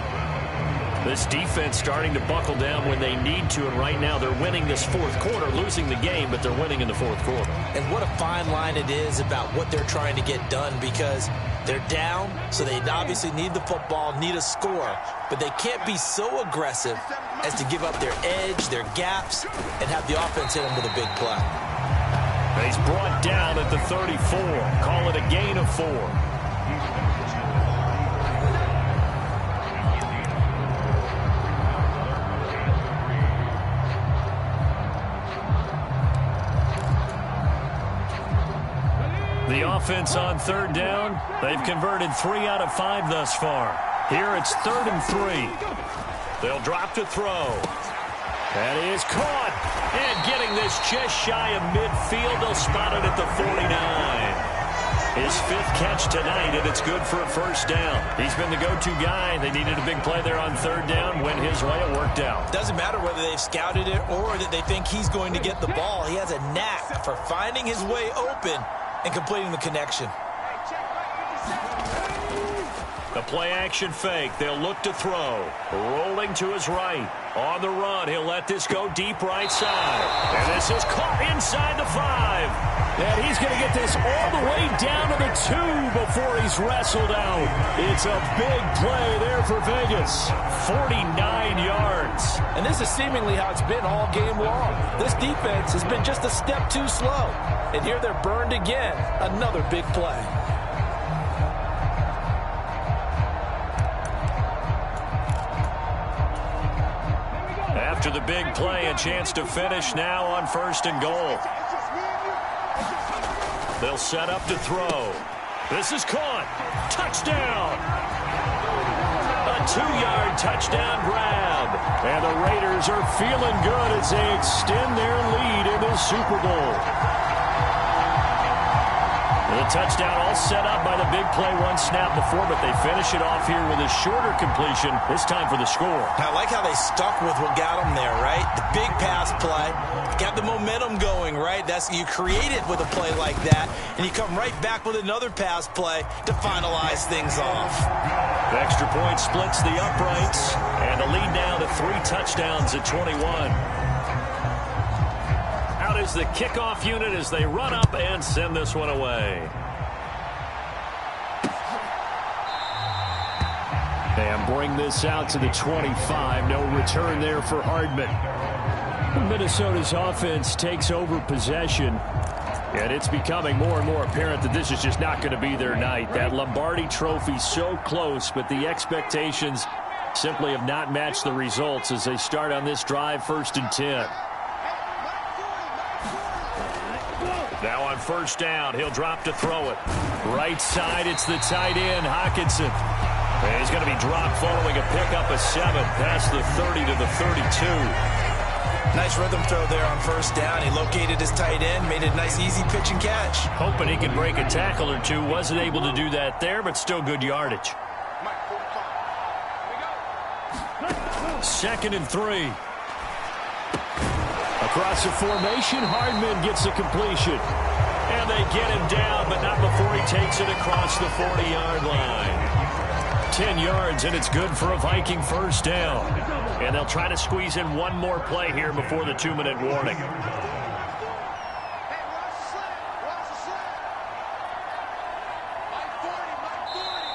This defense starting to buckle down when they need to, and right now they're winning this fourth quarter, losing the game, but they're winning in the fourth quarter. And what a fine line it is about what they're trying to get done, because they're down, so they obviously need the football, need a score, but they can't be so aggressive as to give up their edge, their gaps, and have the offense hit them with a big play. He's brought down at the 34. Call it a gain of 4. The offense on 3rd down, they've converted 3 out of 5 thus far. Here it's 3rd and 3. They'll drop to throw. That is caught. And getting this just shy of midfield, they'll spot it at the 49. His 5th catch tonight, and it's good for a 1st down. He's been the go-to guy. They needed a big play there on 3rd down. Went his way, it worked out. Doesn't matter whether they've scouted it or that they think he's going to get the ball. He has a knack for finding his way open and completing the connection. The play-action fake. They'll look to throw. Rolling to his right. On the run, he'll let this go deep right side. And this is caught inside the 5. And he's going to get this all the way down to the 2 before he's wrestled out. It's a big play there for Vegas. 49 yards. And this is seemingly how it's been all game long. This defense has been just a step too slow. And here they're burned again. Another big play. After the big play, a chance to finish now on 1st and goal. They'll set up to throw. This is caught. Touchdown. A 2-yard touchdown grab. And the Raiders are feeling good as they extend their lead in this Super Bowl. The touchdown all set up by the big play 1 snap before, but they finish it off here with a shorter completion, this time for the score. I like how they stuck with what got them there, right? The big pass play, got the momentum going, right? You create it with a play like that, and you come right back with another pass play to finalize things off. The extra point splits the uprights, and the lead now to 3 touchdowns at 21. Out is the kickoff unit as they run up and send this one away. And bring this out to the 25. No return there for Hardman. Minnesota's offense takes over possession. And it's becoming more and more apparent that this is just not going to be their night. That Lombardi Trophy so close, but the expectations simply have not matched the results as they start on this drive 1st and 10. Now on 1st down, he'll drop to throw it. Right side, it's the tight end, Hockenson. And he's going to be dropped following a pickup of 7 past the 30 to the 32. Nice rhythm throw there on 1st down. He located his tight end, made a nice easy pitch and catch. Hoping he could break a tackle or two. Wasn't able to do that there, but still good yardage. 2nd and 3. Across the formation, Hardman gets a completion. And they get him down, but not before he takes it across the 40-yard line. 10 yards, and it's good for a Viking 1st down. And they'll try to squeeze in one more play here before the 2-minute warning.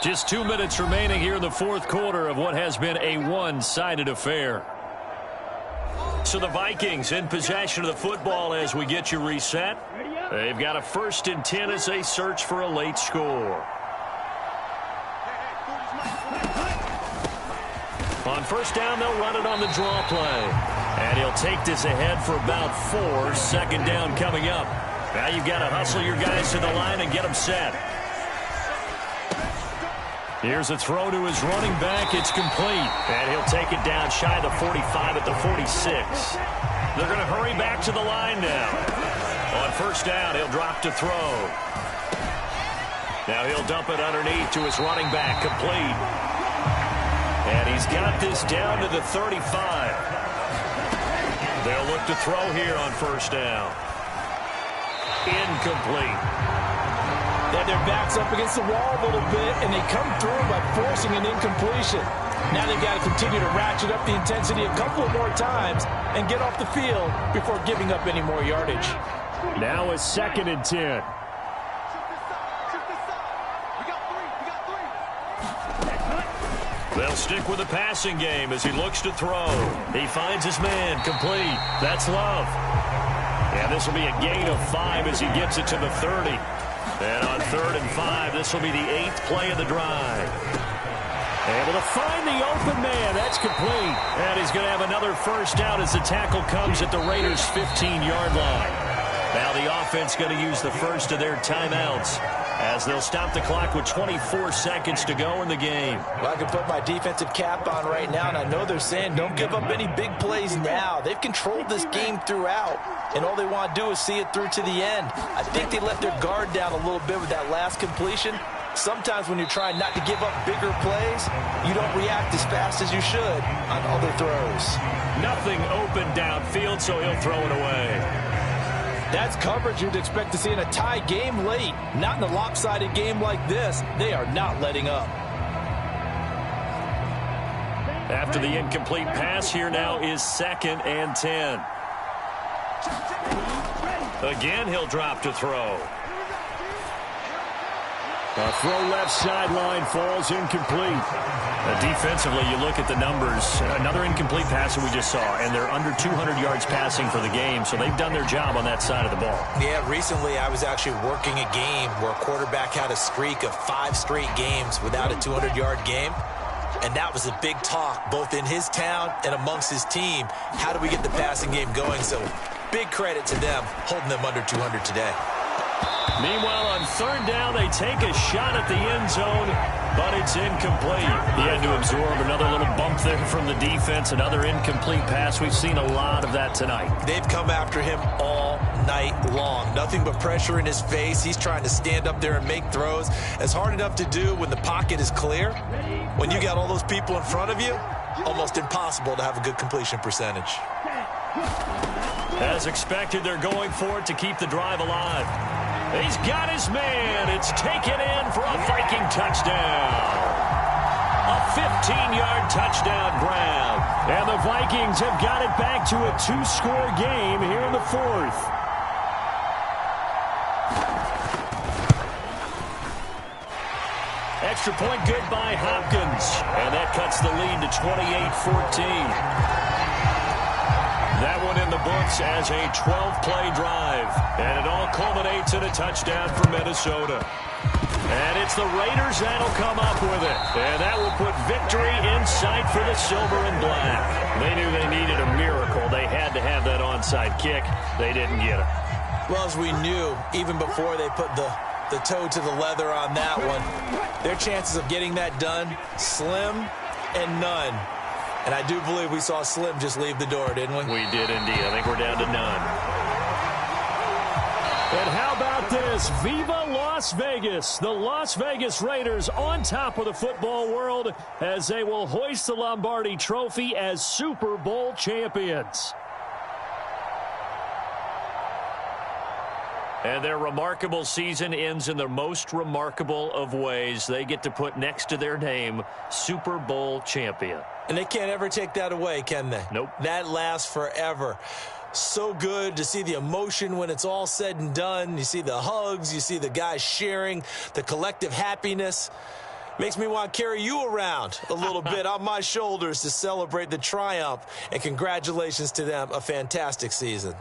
Just 2 minutes remaining here in the fourth quarter of what has been a one-sided affair. So the Vikings in possession of the football as we get you reset. They've got a 1st and 10 as they search for a late score. On 1st down, they'll run it on the draw play. And he'll take this ahead for about 4. 2nd down coming up. Now you've got to hustle your guys to the line and get them set. Here's a throw to his running back. It's complete. And he'll take it down shy of the 45 at the 46. They're going to hurry back to the line now. On first down, he'll drop to throw. Now he'll dump it underneath to his running back, complete. And he's got this down to the 35. They'll look to throw here on first down. Incomplete. They had their backs up against the wall a little bit, and they come through by forcing an incompletion. Now they've got to continue to ratchet up the intensity a couple of more times and get off the field before giving up any more yardage. Now a 2nd and 10. They'll stick with the passing game as he looks to throw. He finds his man, complete. That's Love. And this will be a gain of 5 as he gets it to the 30. And on 3rd and 5, this will be the 8th play of the drive. Able to find the open man. That's complete. And he's going to have another first down as the tackle comes at the Raiders' 15-yard line. Now the offense going to use the first of their timeouts as they'll stop the clock with 24 seconds to go in the game. Well, I can put my defensive cap on right now, and I know they're saying don't give up any big plays now. They've controlled this game throughout, and all they want to do is see it through to the end. I think they let their guard down a little bit with that last completion. Sometimes when you're trying not to give up bigger plays, you don't react as fast as you should on other throws. Nothing open downfield, so he'll throw it away. That's coverage you'd expect to see in a tie game late. Not in a lopsided game like this. They are not letting up. After the incomplete pass, here now is 2nd and 10. Again, he'll drop to throw. A throw left sideline falls incomplete. Defensively, you look at the numbers. Another incomplete pass that we just saw, and they're under 200 yards passing for the game, so they've done their job on that side of the ball. Yeah, recently I was actually working a game where a quarterback had a streak of 5 straight games without a 200-yard game, and that was a big talk both in his town and amongst his team. How do we get the passing game going? So big credit to them holding them under 200 today. Meanwhile, on 3rd down, they take a shot at the end zone, but it's incomplete. He had to absorb another little bump there from the defense, another incomplete pass. We've seen a lot of that tonight. They've come after him all night long. Nothing but pressure in his face. He's trying to stand up there and make throws. It's hard enough to do when the pocket is clear. When you got all those people in front of you, almost impossible to have a good completion percentage. As expected, they're going for it to keep the drive alive. He's got his man. It's taken in for a Viking touchdown. A 15-yard touchdown grab. And the Vikings have got it back to a 2-score game here in the 4th. Extra point good by Hopkins. And that cuts the lead to 28-14. That one in the books as a 12-play drive. And it all culminates in a touchdown for Minnesota. And it's the Raiders that'll come up with it. And that will put victory in sight for the silver and black. They knew they needed a miracle. They had to have that onside kick. They didn't get it. Well, as we knew, even before they put the toe to the leather on that one, their chances of getting that done, slim and none. And I do believe we saw Slim just leave the door, didn't we? We did indeed. I think we're down to none. And how about this? Viva Las Vegas. The Las Vegas Raiders on top of the football world as they will hoist the Lombardi Trophy as Super Bowl champions. And their remarkable season ends in the most remarkable of ways. They get to put next to their name, Super Bowl champion. And they can't ever take that away, can they? Nope. That lasts forever. So good to see the emotion when it's all said and done. You see the hugs. You see the guys sharing, the collective happiness. Makes me want to carry you around a little bit on my shoulders to celebrate the triumph. And congratulations to them. A fantastic season.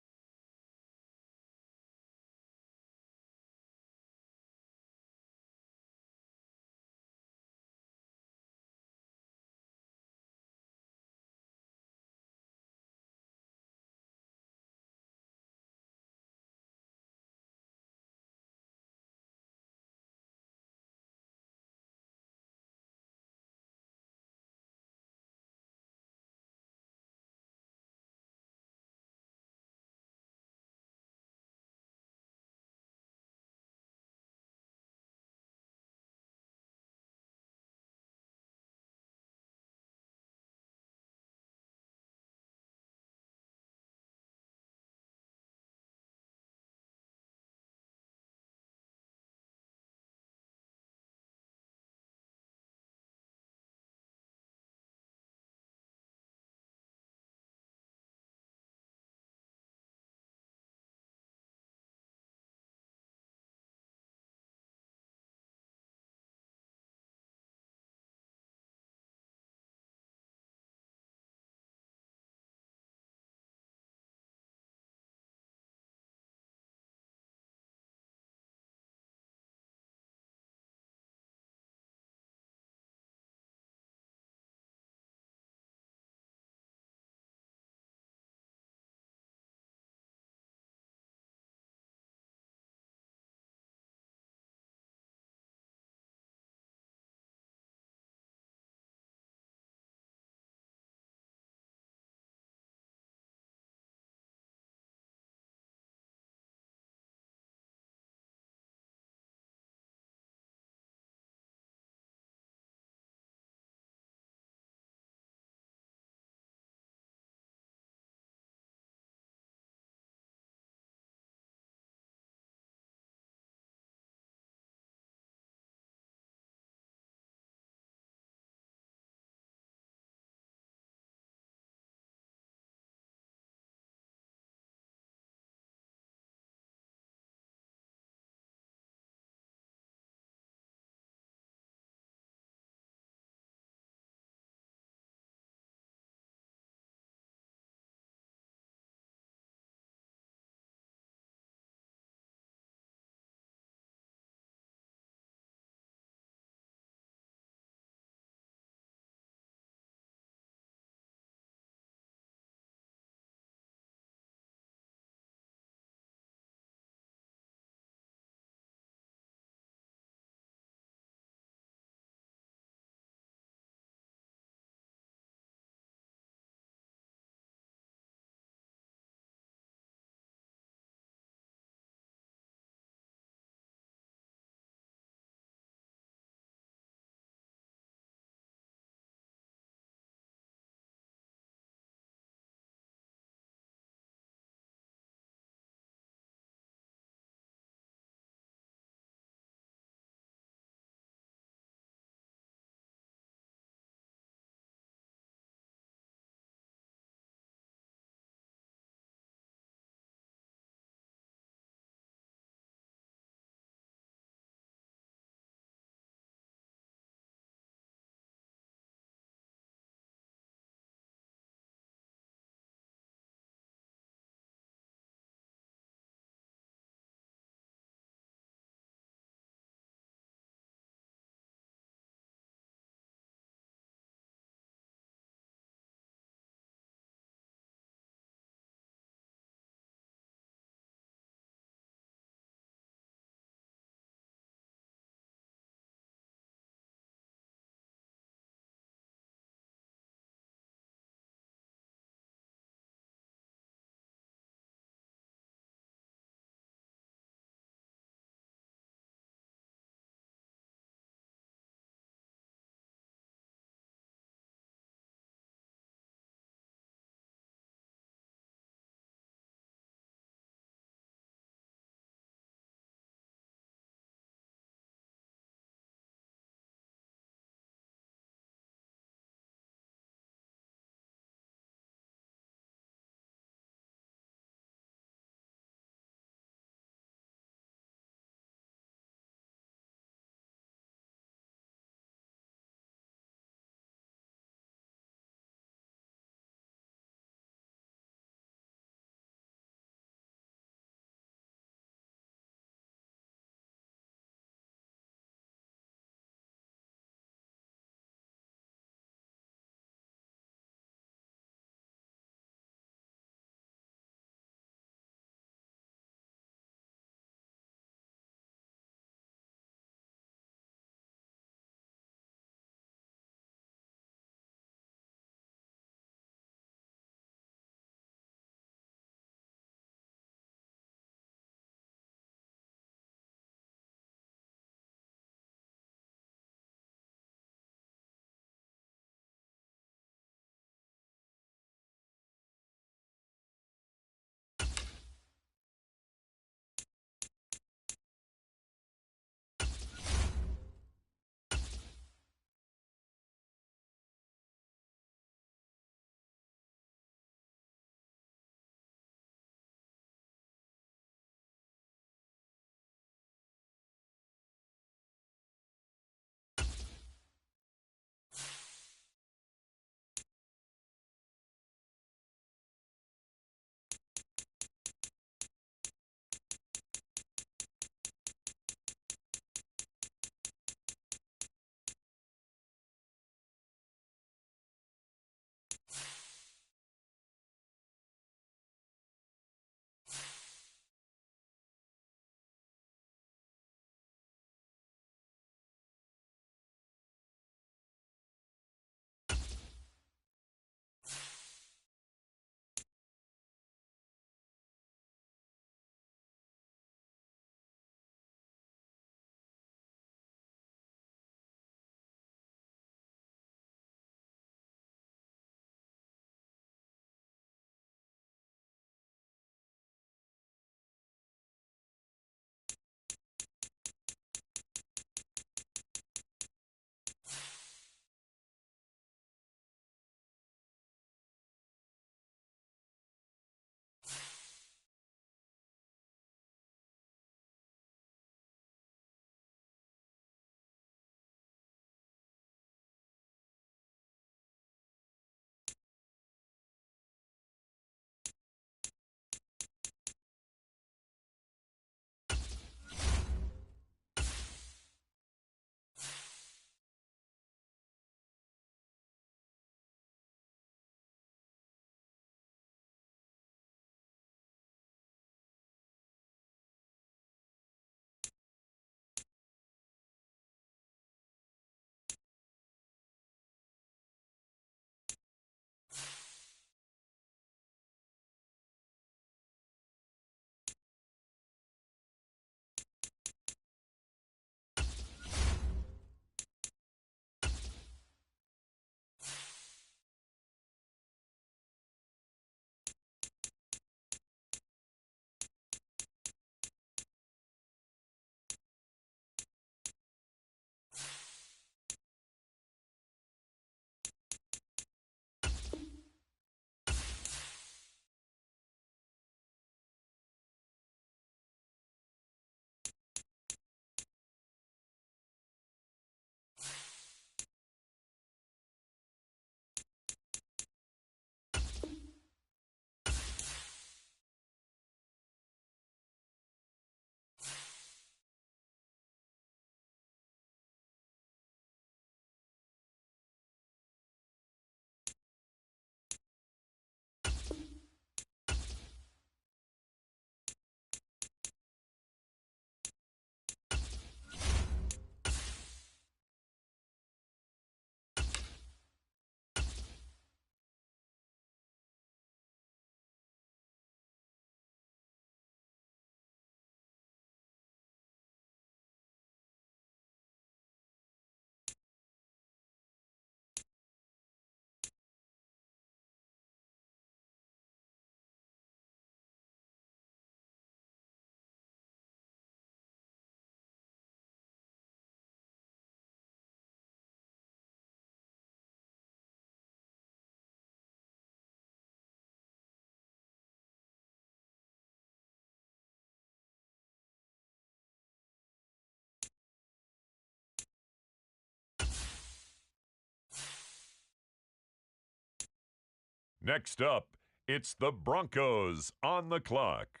Next up, it's the Broncos on the clock.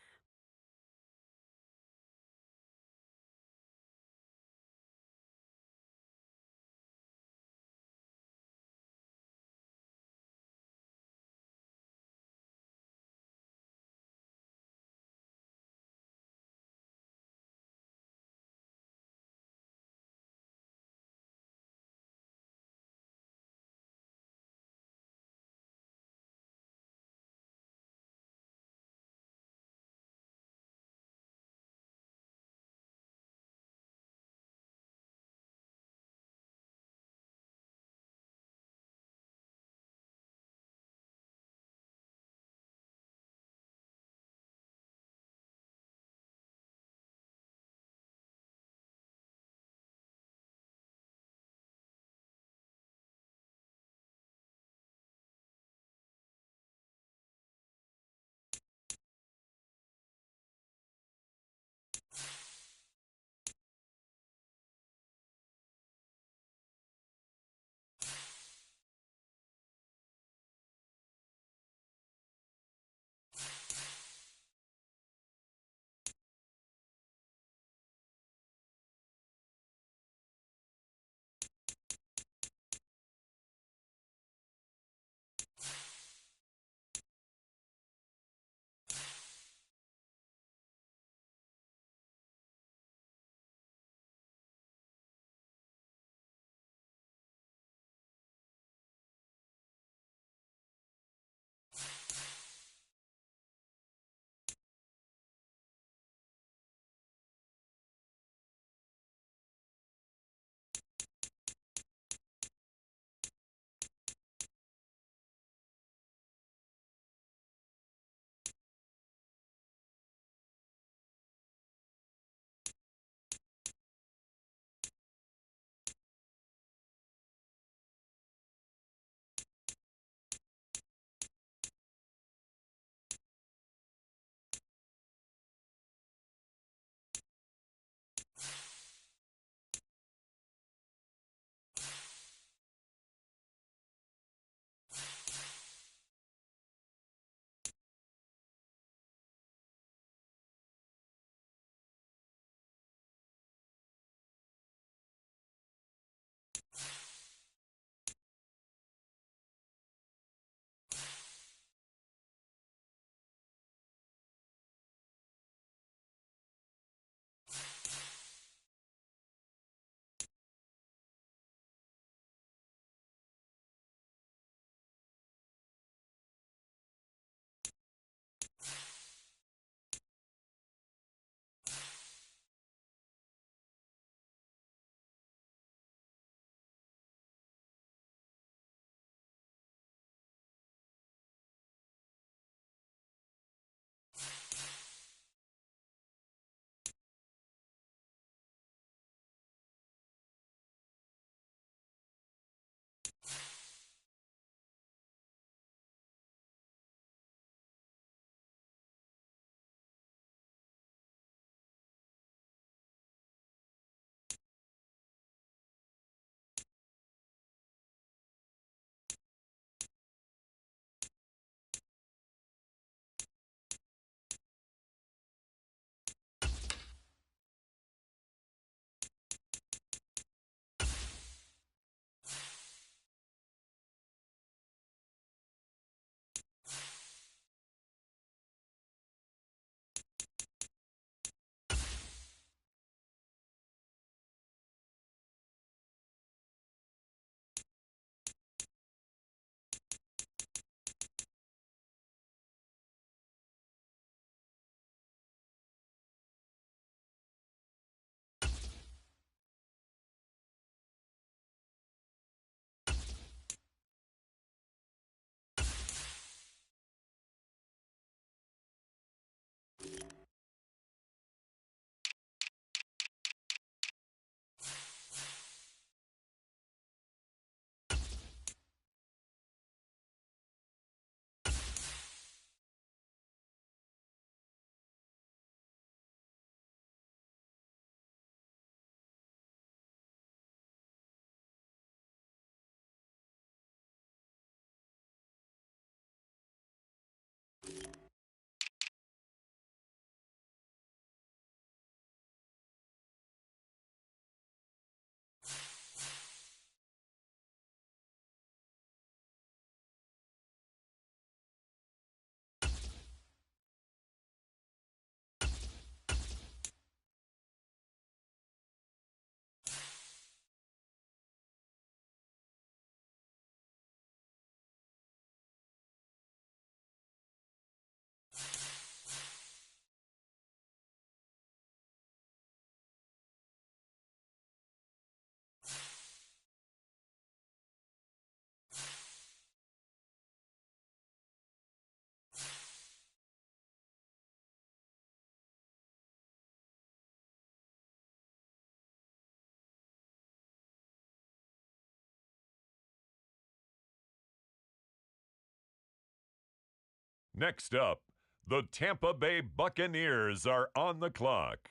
Next up, the Tampa Bay Buccaneers are on the clock.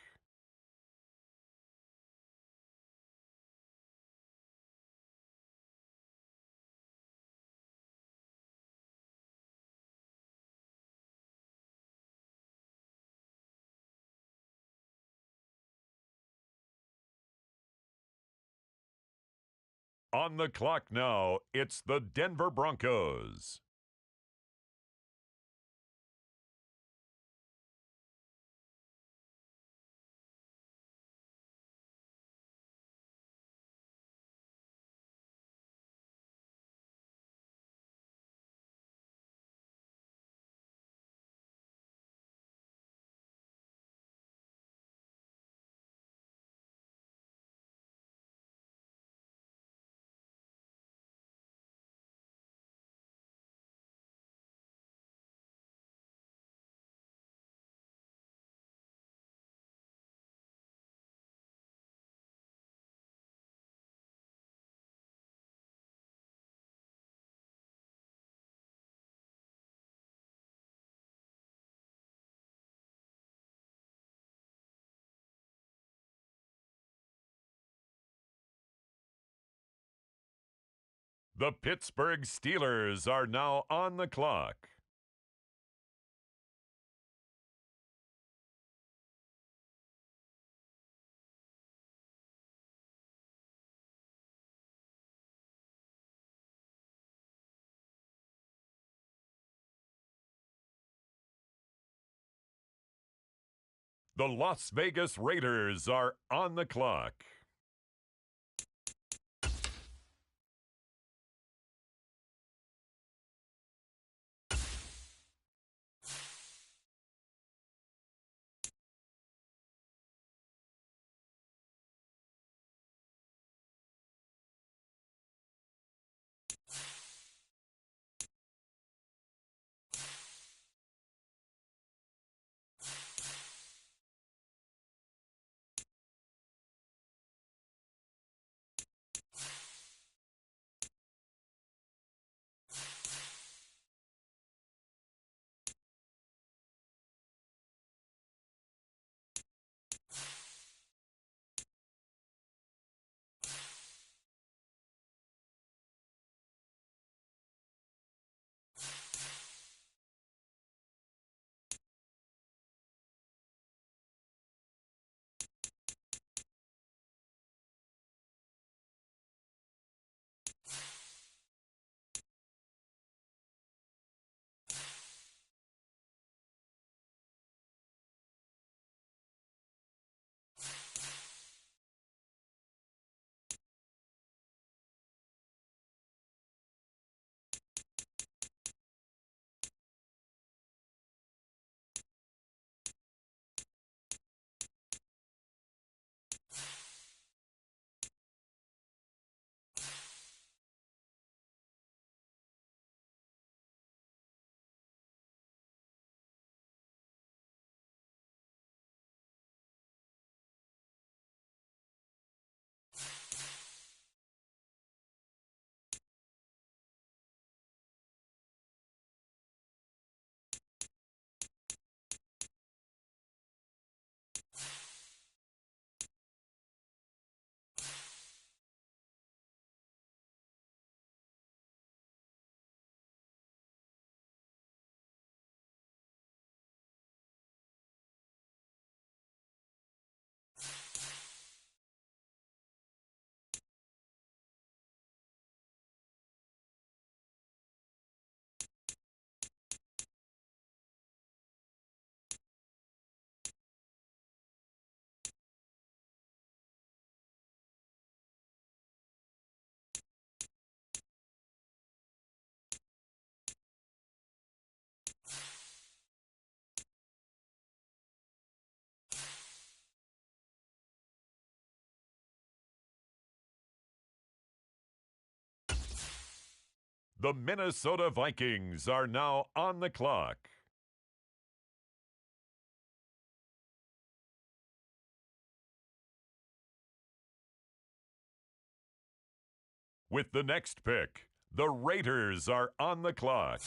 On the clock now, it's the Denver Broncos. The Pittsburgh Steelers are now on the clock. The Las Vegas Raiders are on the clock. The Minnesota Vikings are now on the clock. With the next pick, the Raiders are on the clock.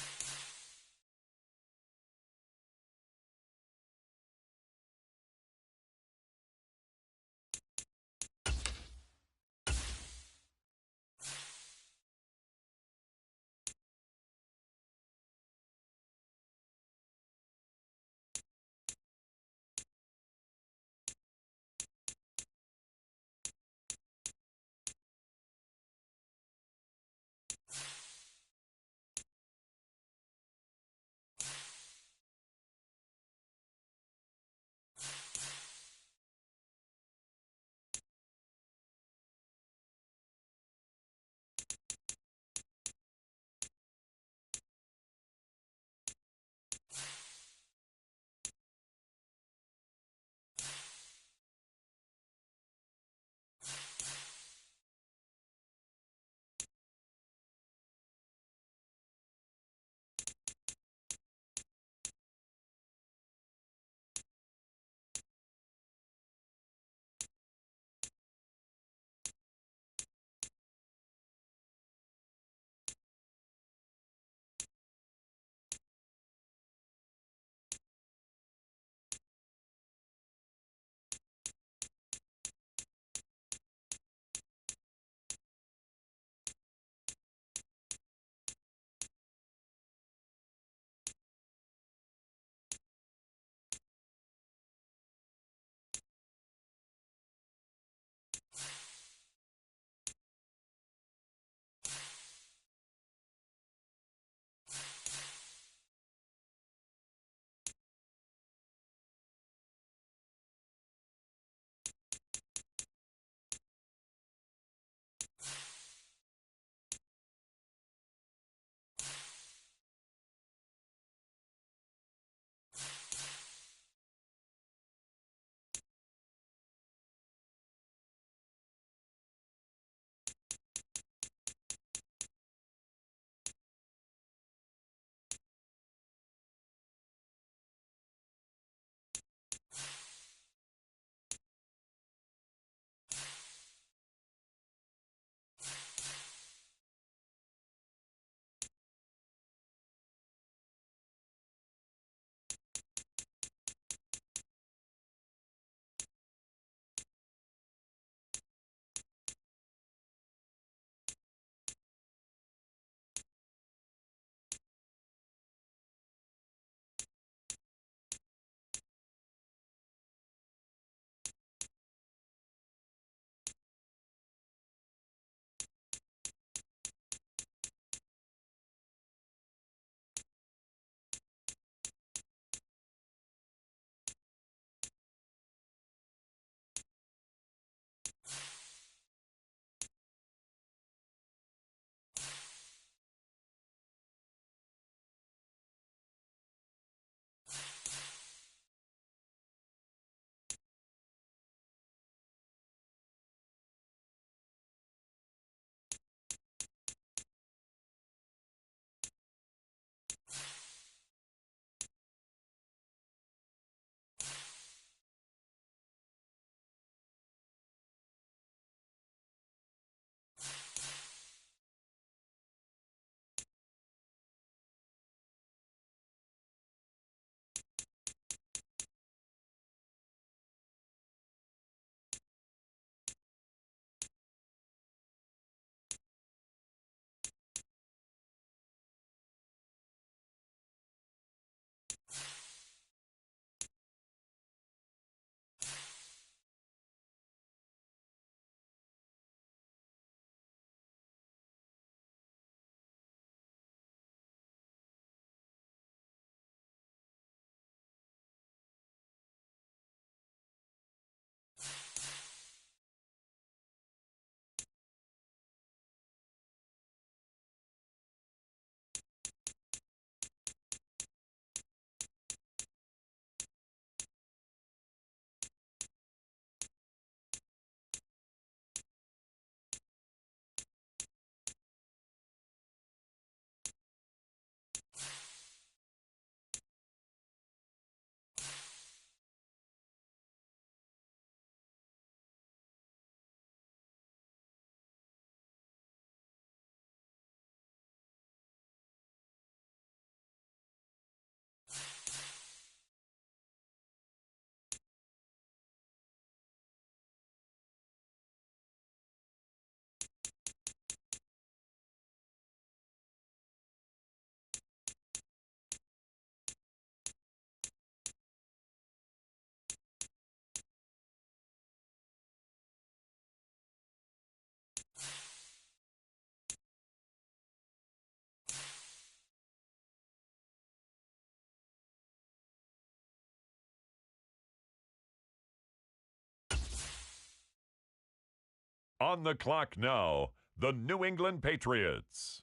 On the clock now, the New England Patriots.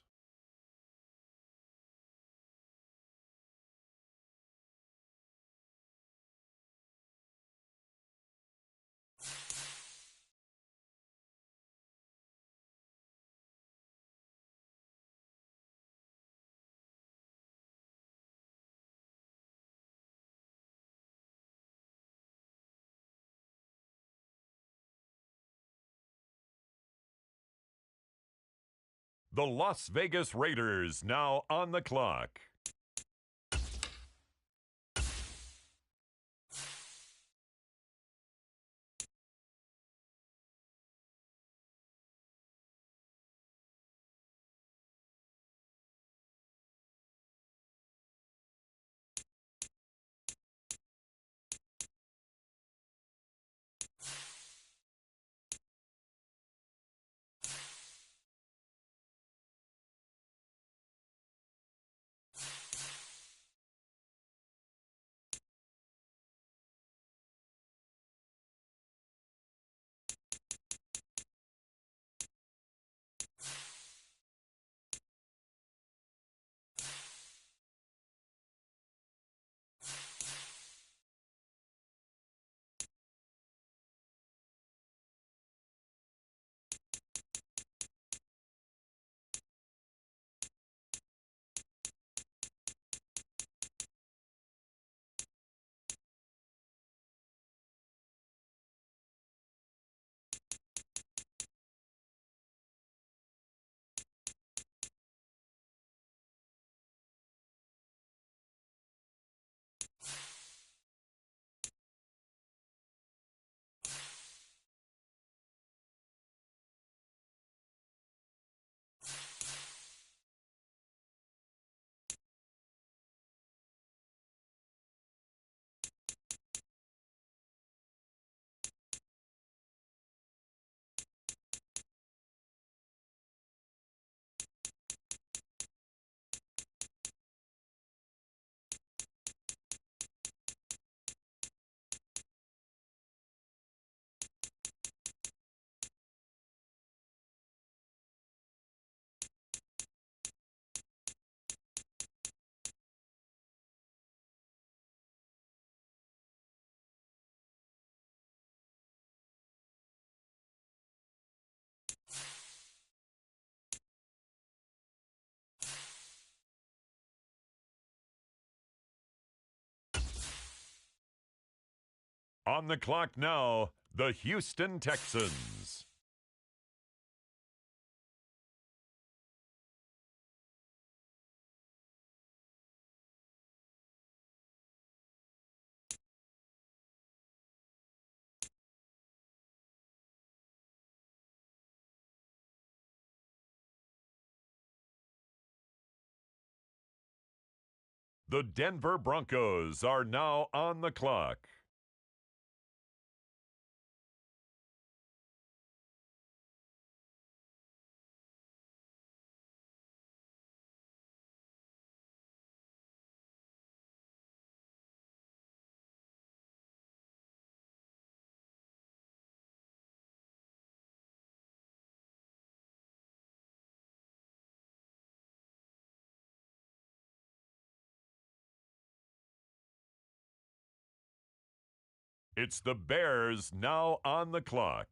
The Las Vegas Raiders now on the clock. On the clock now, the Houston Texans. The Denver Broncos are now on the clock. It's the Bears now on the clock.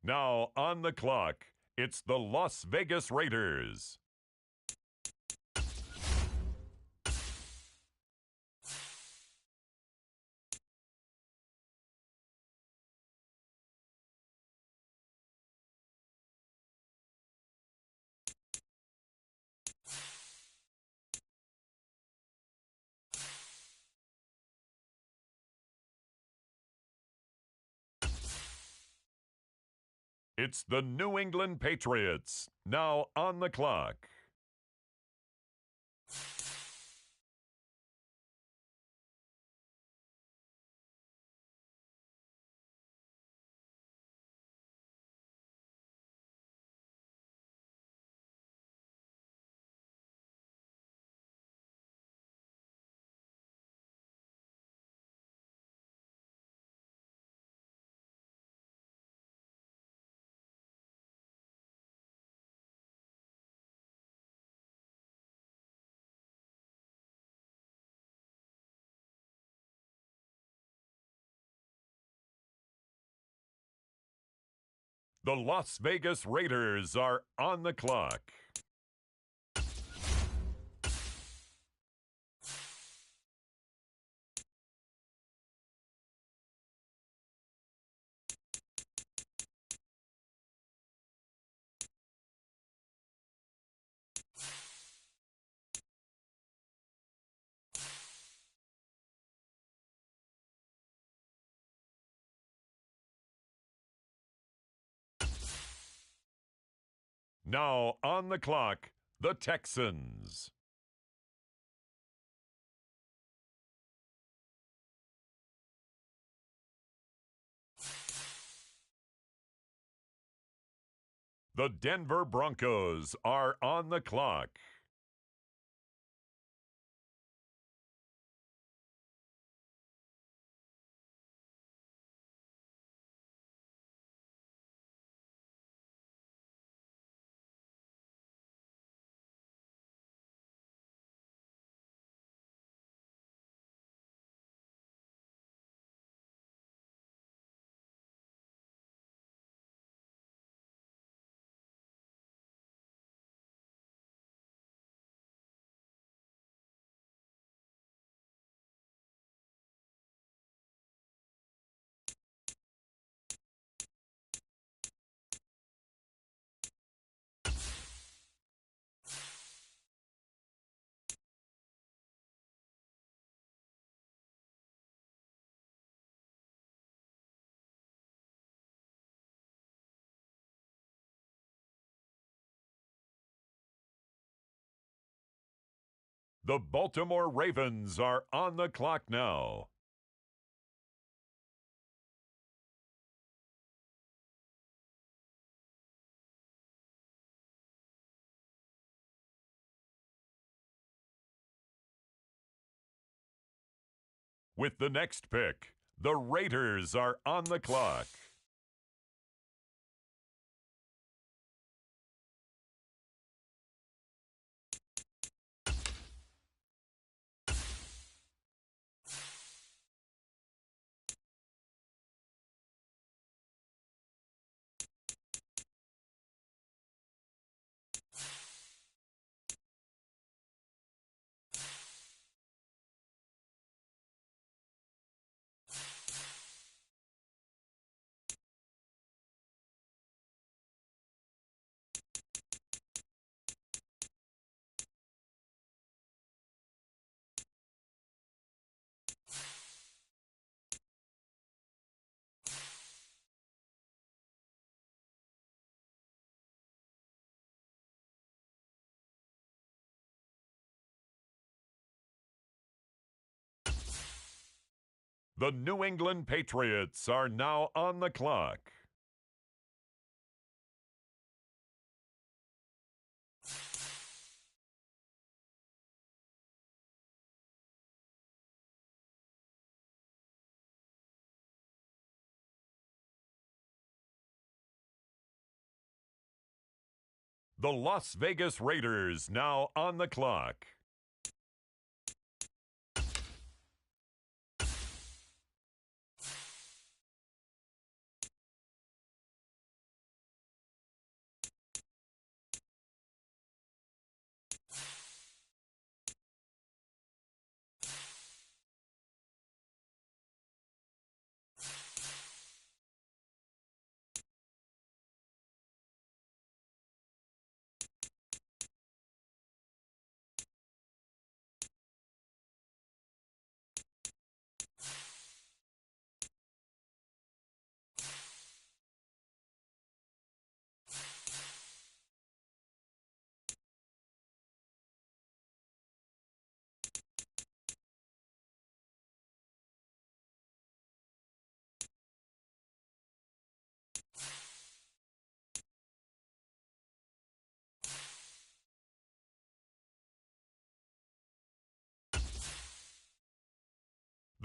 Now on the clock, it's the Las Vegas Raiders. It's the New England Patriots, now on the clock. The Las Vegas Raiders are on the clock. Now on the clock, the Texans. The Denver Broncos are on the clock. The Baltimore Ravens are on the clock now. With the next pick, the Raiders are on the clock. The New England Patriots are now on the clock. The Las Vegas Raiders now on the clock.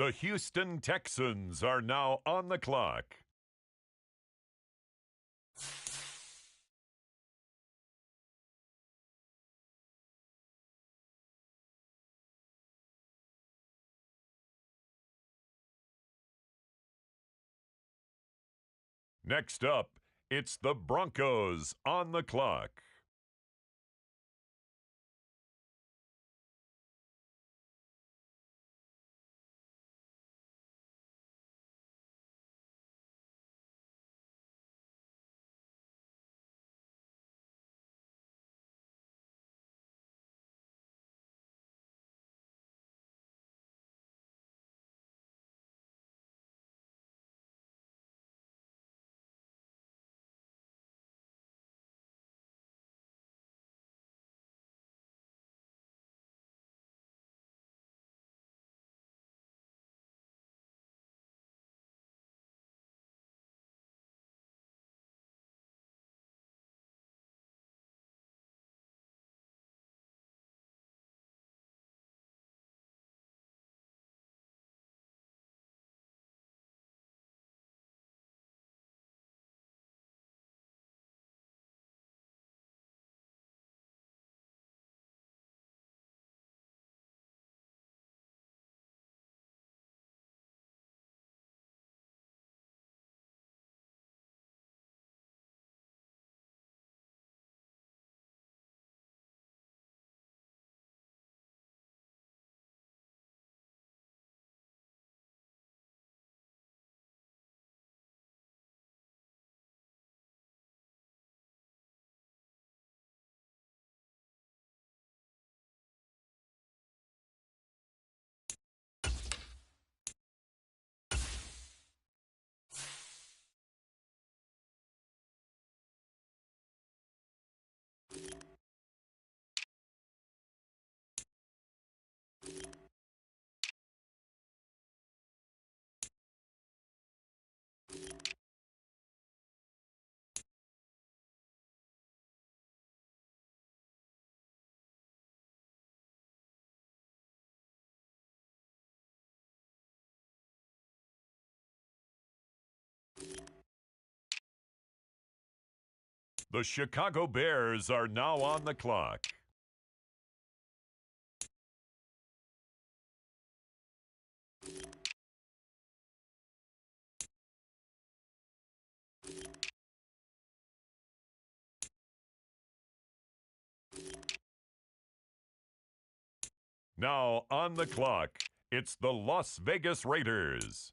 The Houston Texans are now on the clock. Next up, it's the Broncos on the clock. The Chicago Bears are now on the clock. Now on the clock, it's the Las Vegas Raiders.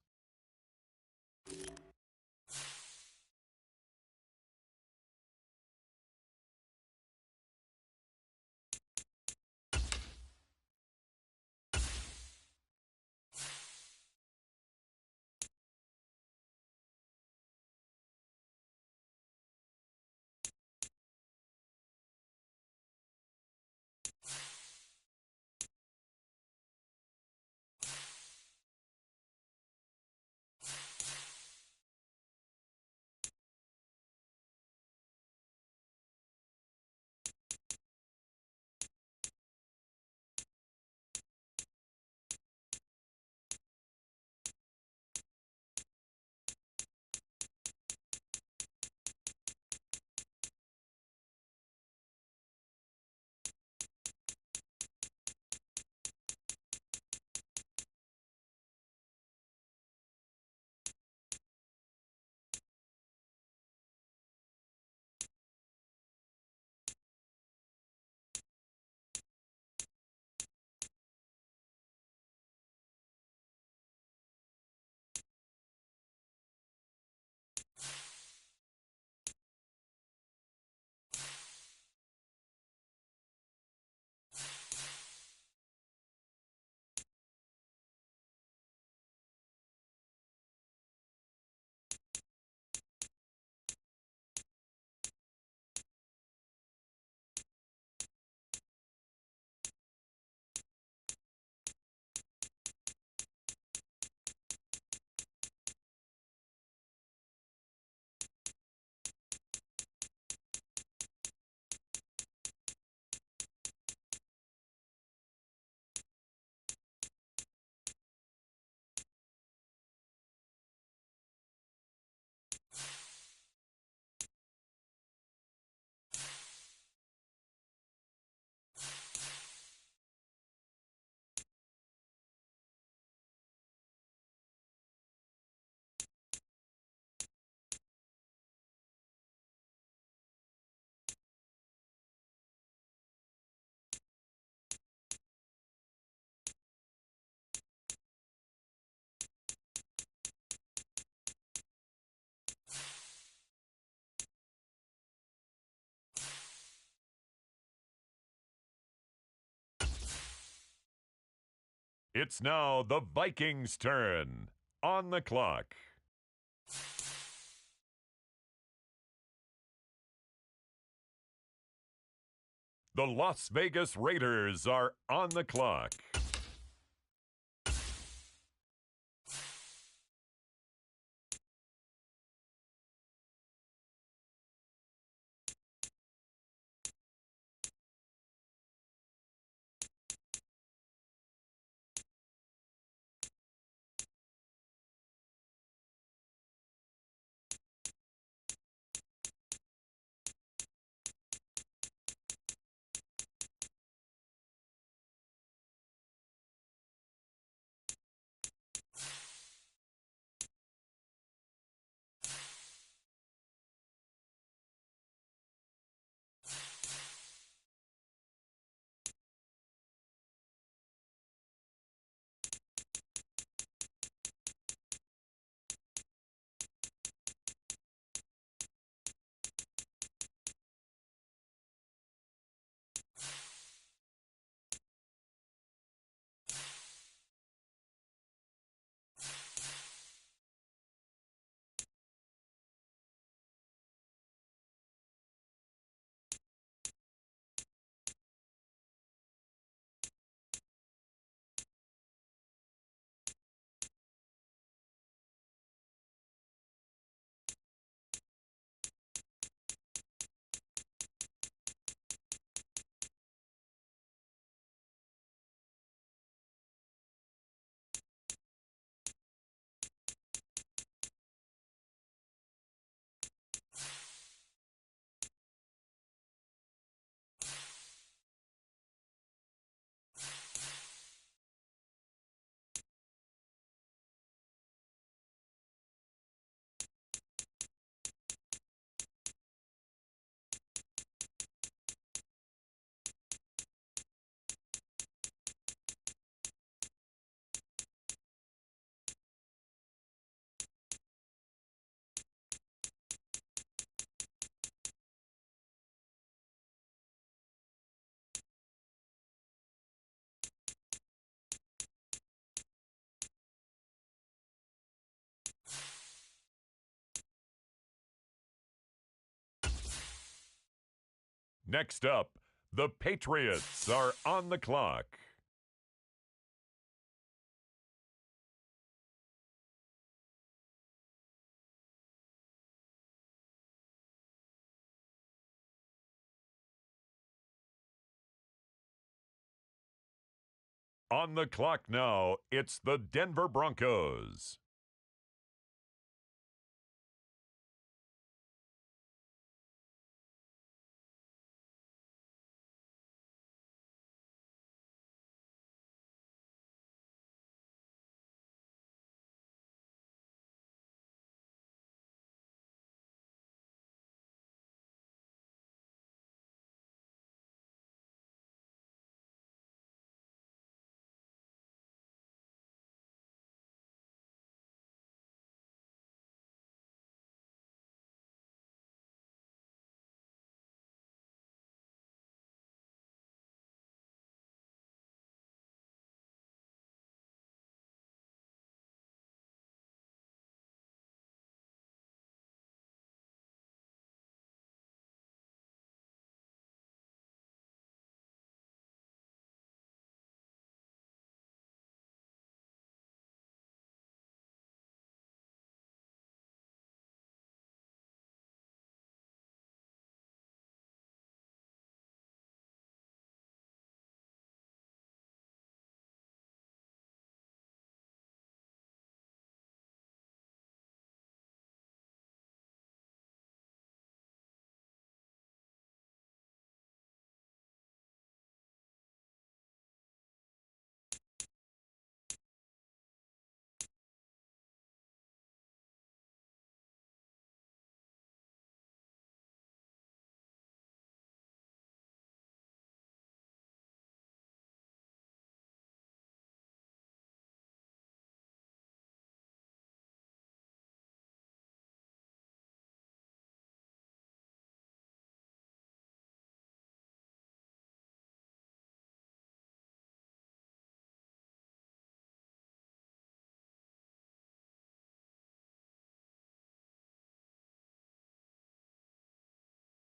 It's now the Vikings' turn. On the clock. The Las Vegas Raiders are on the clock. Next up, the Patriots are on the clock. On the clock now, it's the Denver Broncos.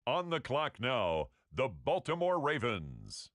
On the clock now, the Baltimore Ravens.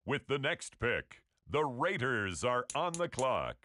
With the next pick, the Raiders are on the clock.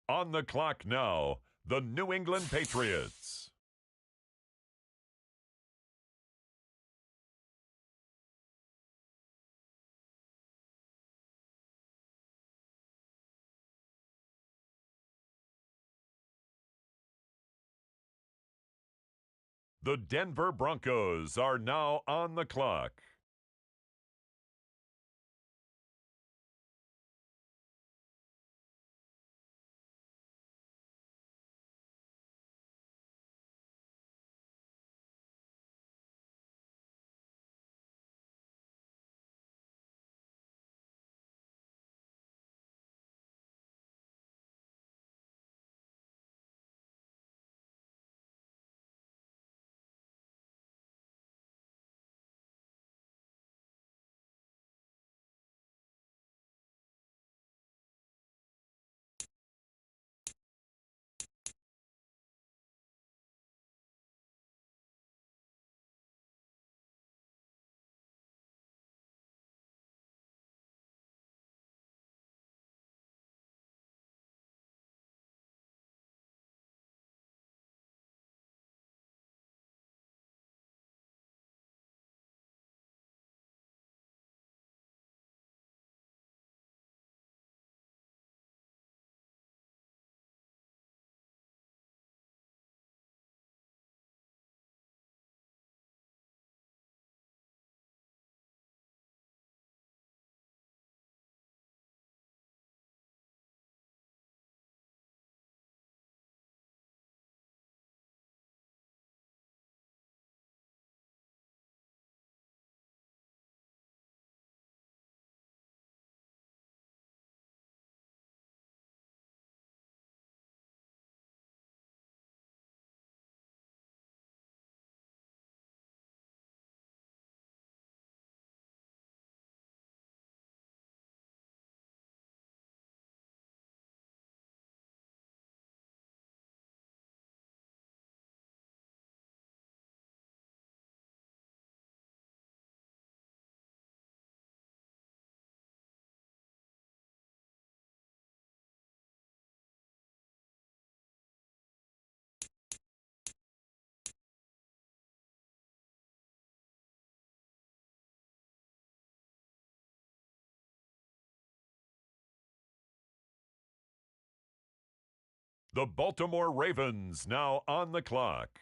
On the clock now, the New England Patriots. The Denver Broncos are now on the clock. The Baltimore Ravens now on the clock.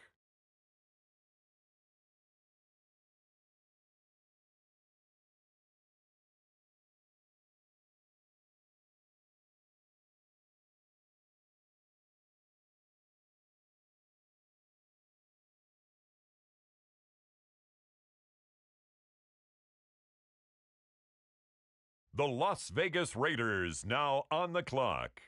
The Las Vegas Raiders now on the clock.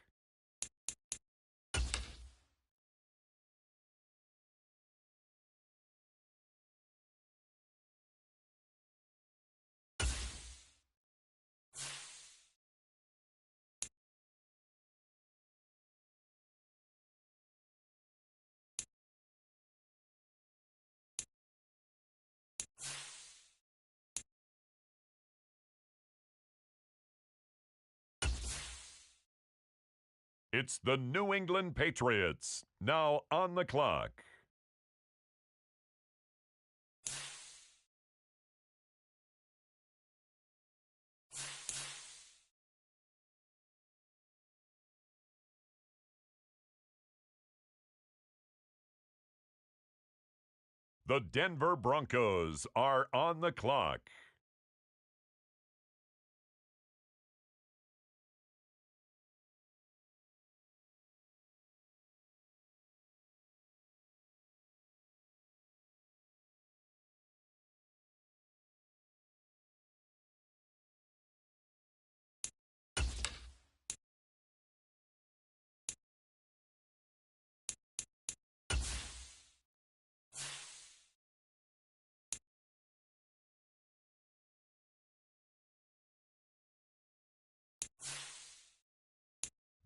It's the New England Patriots, now on the clock. The Denver Broncos are on the clock.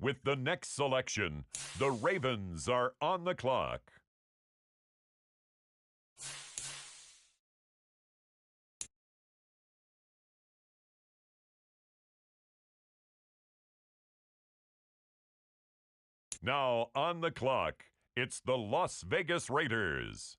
With the next selection, the Ravens are on the clock. Now on the clock, it's the Las Vegas Raiders.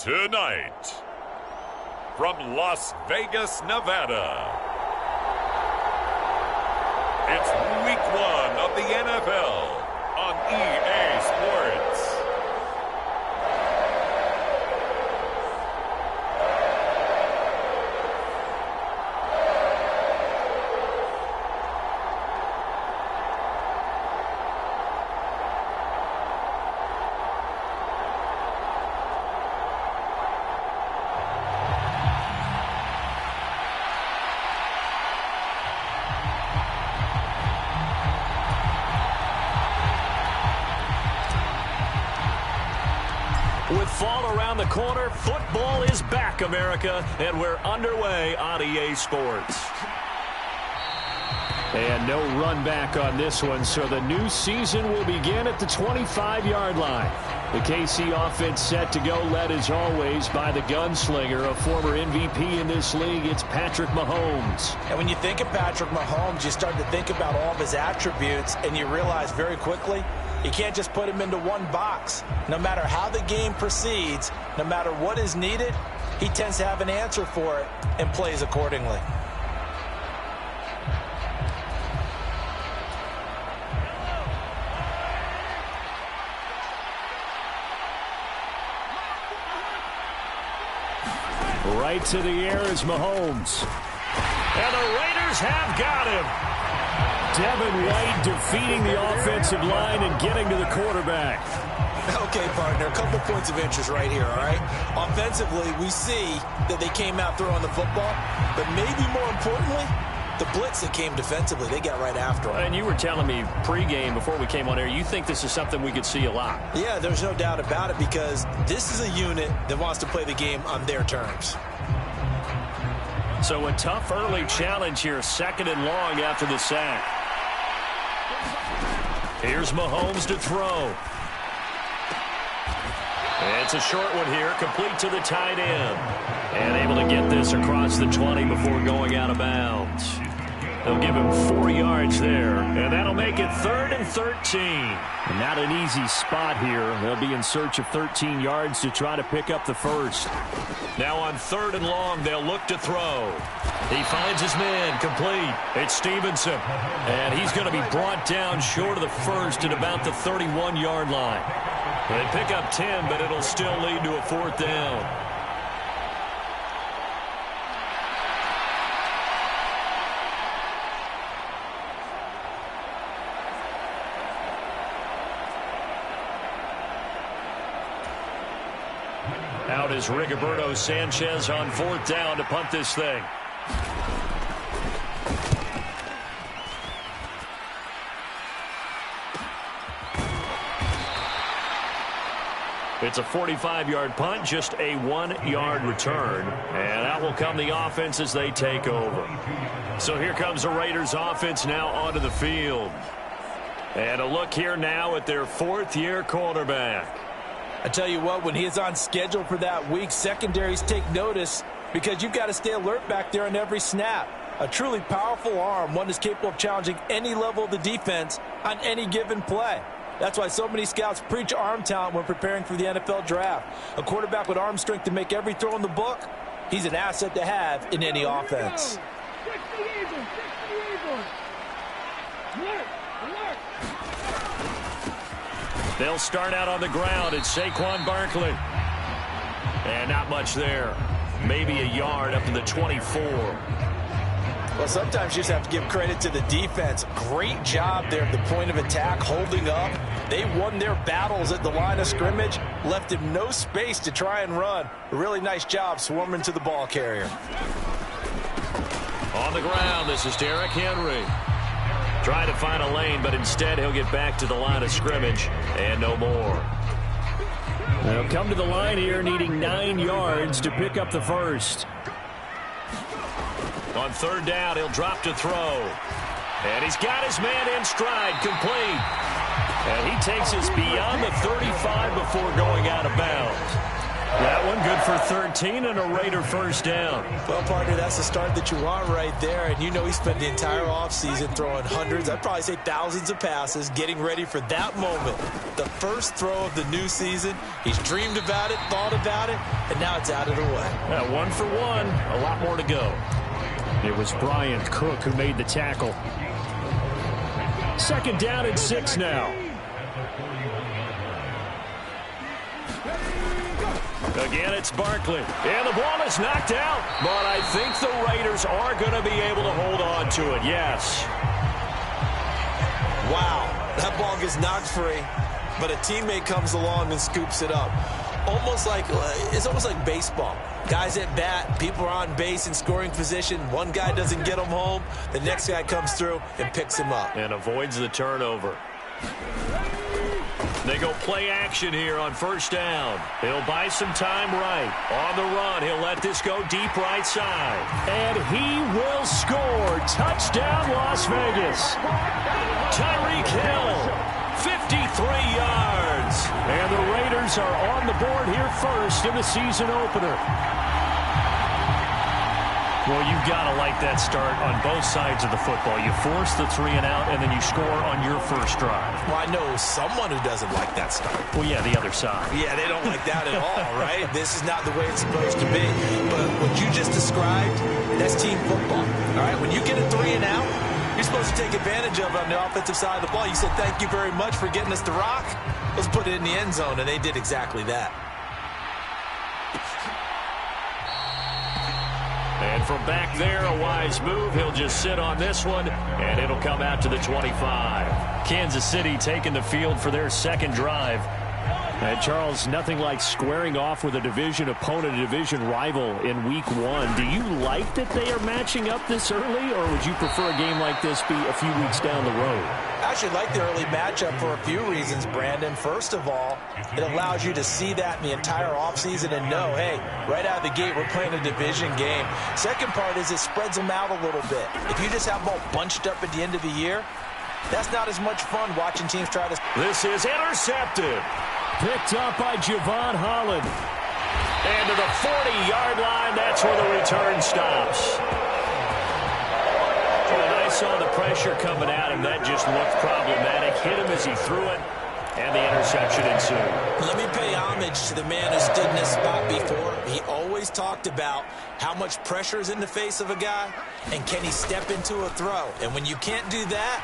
Tonight, from Las Vegas, Nevada, it's Week 1 of the NFL on EA Sports. With fall around the corner, football is back, America, and we're underway on EA Sports. And no run back on this one, so the new season will begin at the 25-yard line. The KC offense set to go, led as always by the gunslinger, a former MVP in this league. It's Patrick Mahomes. And when you think of Patrick Mahomes, you start to think about all of his attributes, and you realize very quickly you can't just put him into one box. No matter how the game proceeds, no matter what is needed, he tends to have an answer for it and plays accordingly. Right to the air is Mahomes. And the Raiders have got him. Devin White defeating the offensive line and getting to the quarterback. Okay, partner, a couple points of interest right here, all right? Offensively, we see that they came out throwing the football, but maybe more importantly, the blitz that came defensively, they got right after him. And you were telling me pregame before we came on air, you think this is something we could see a lot. Yeah, there's no doubt about it, because this is a unit that wants to play the game on their terms. So a tough early challenge here, 2nd and long after the sack. Here's Mahomes to throw. It's a short one here, complete to the tight end. And able to get this across the 20 before going out of bounds. They'll give him 4 yards there, and that'll make it 3rd and 13. And not an easy spot here. They'll be in search of 13 yards to try to pick up the first. Now on 3rd and long, they'll look to throw. He finds his man, complete. It's Stevenson, and he's going to be brought down short of the first at about the 31-yard line. They pick up 10, but it'll still lead to a 4th down. Out is Rigoberto Sanchez on 4th down to punt this thing. It's a 45-yard punt, just a 1-yard return. And out will come the offense as they take over. So here comes the Raiders offense now onto the field. And a look here now at their 4th-year quarterback. I tell you what, when he is on schedule for that week, secondaries take notice because you've got to stay alert back there on every snap. A truly powerful arm, one that's capable of challenging any level of the defense on any given play. That's why so many scouts preach arm talent when preparing for the NFL draft. A quarterback with arm strength to make every throw in the book, he's an asset to have in any offense. They'll start out on the ground. It's Saquon Barkley. And not much there. Maybe a yard up to the 24. Well, sometimes you just have to give credit to the defense. Great job there at the point of attack, holding up. They won their battles at the line of scrimmage, left him no space to try and run. A really nice job swarming to the ball carrier. On the ground, this is Derrick Henry. Trying to find a lane, but instead he'll get back to the line of scrimmage and no more. They'll come to the line here needing 9 yards to pick up the first. On 3rd down, he'll drop to throw. And he's got his man in stride, complete. And he takes us beyond the 35 before going out of bounds. That one good for 13 and a Raider first down. Well, partner, that's the start that you want right there. And you know he spent the entire offseason throwing hundreds, I'd probably say thousands of passes, getting ready for that moment. The first throw of the new season. He's dreamed about it, thought about it, and now it's out of the way. 1 for 1. A lot more to go. It was Bryant Cook who made the tackle. Second down and 6 now. Again, it's Barkley. And the ball is knocked out. But I think the Raiders are going to be able to hold on to it. Yes. Wow. That ball gets knocked free, but a teammate comes along and scoops it up. It's almost like baseball. Guys at bat, people are on base in scoring position. One guy doesn't get him home. The next guy comes through and picks him up. And avoids the turnover. They go play action here on first down. He'll buy some time right. On the run, he'll let this go deep right side. And he will score. Touchdown, Las Vegas. Tyreek Hill, 53 yards. And the Raiders are on the board here first in the season opener. Well, you've got to like that start on both sides of the football. You force the 3 and out, and then you score on your first drive. Well, I know someone who doesn't like that start. Well, yeah, the other side. Yeah, they don't like that at all, right? This is not the way it's supposed to be. But what you just described, that's team football, all right? When you get a 3 and out, you're supposed to take advantage of it on the offensive side of the ball. You said, thank you very much for getting us the rock. Let's put it in the end zone, and they did exactly that. And from back there, a wise move. He'll just sit on this one, and it'll come out to the 25. Kansas City taking the field for their second drive. And Charles, nothing like squaring off with a division opponent, a division rival in week 1. Do you like that they are matching up this early, or would you prefer a game like this be a few weeks down the road? I actually like the early matchup for a few reasons, Brandon. First of all, it allows you to see that in the entire offseason and know, hey, right out of the gate, we're playing a division game. Second part is it spreads them out a little bit. If you just have them all bunched up at the end of the year, that's not as much fun watching teams try to... This is intercepted. Picked up by Javon Holland. And to the 40-yard line, that's where the return stops. When I saw the pressure coming at him, that just looked problematic. Hit him as he threw it, and the interception ensued. Let me pay homage to the man who stood in this spot before. He always talked about how much pressure is in the face of a guy, and can he step into a throw. And when you can't do that,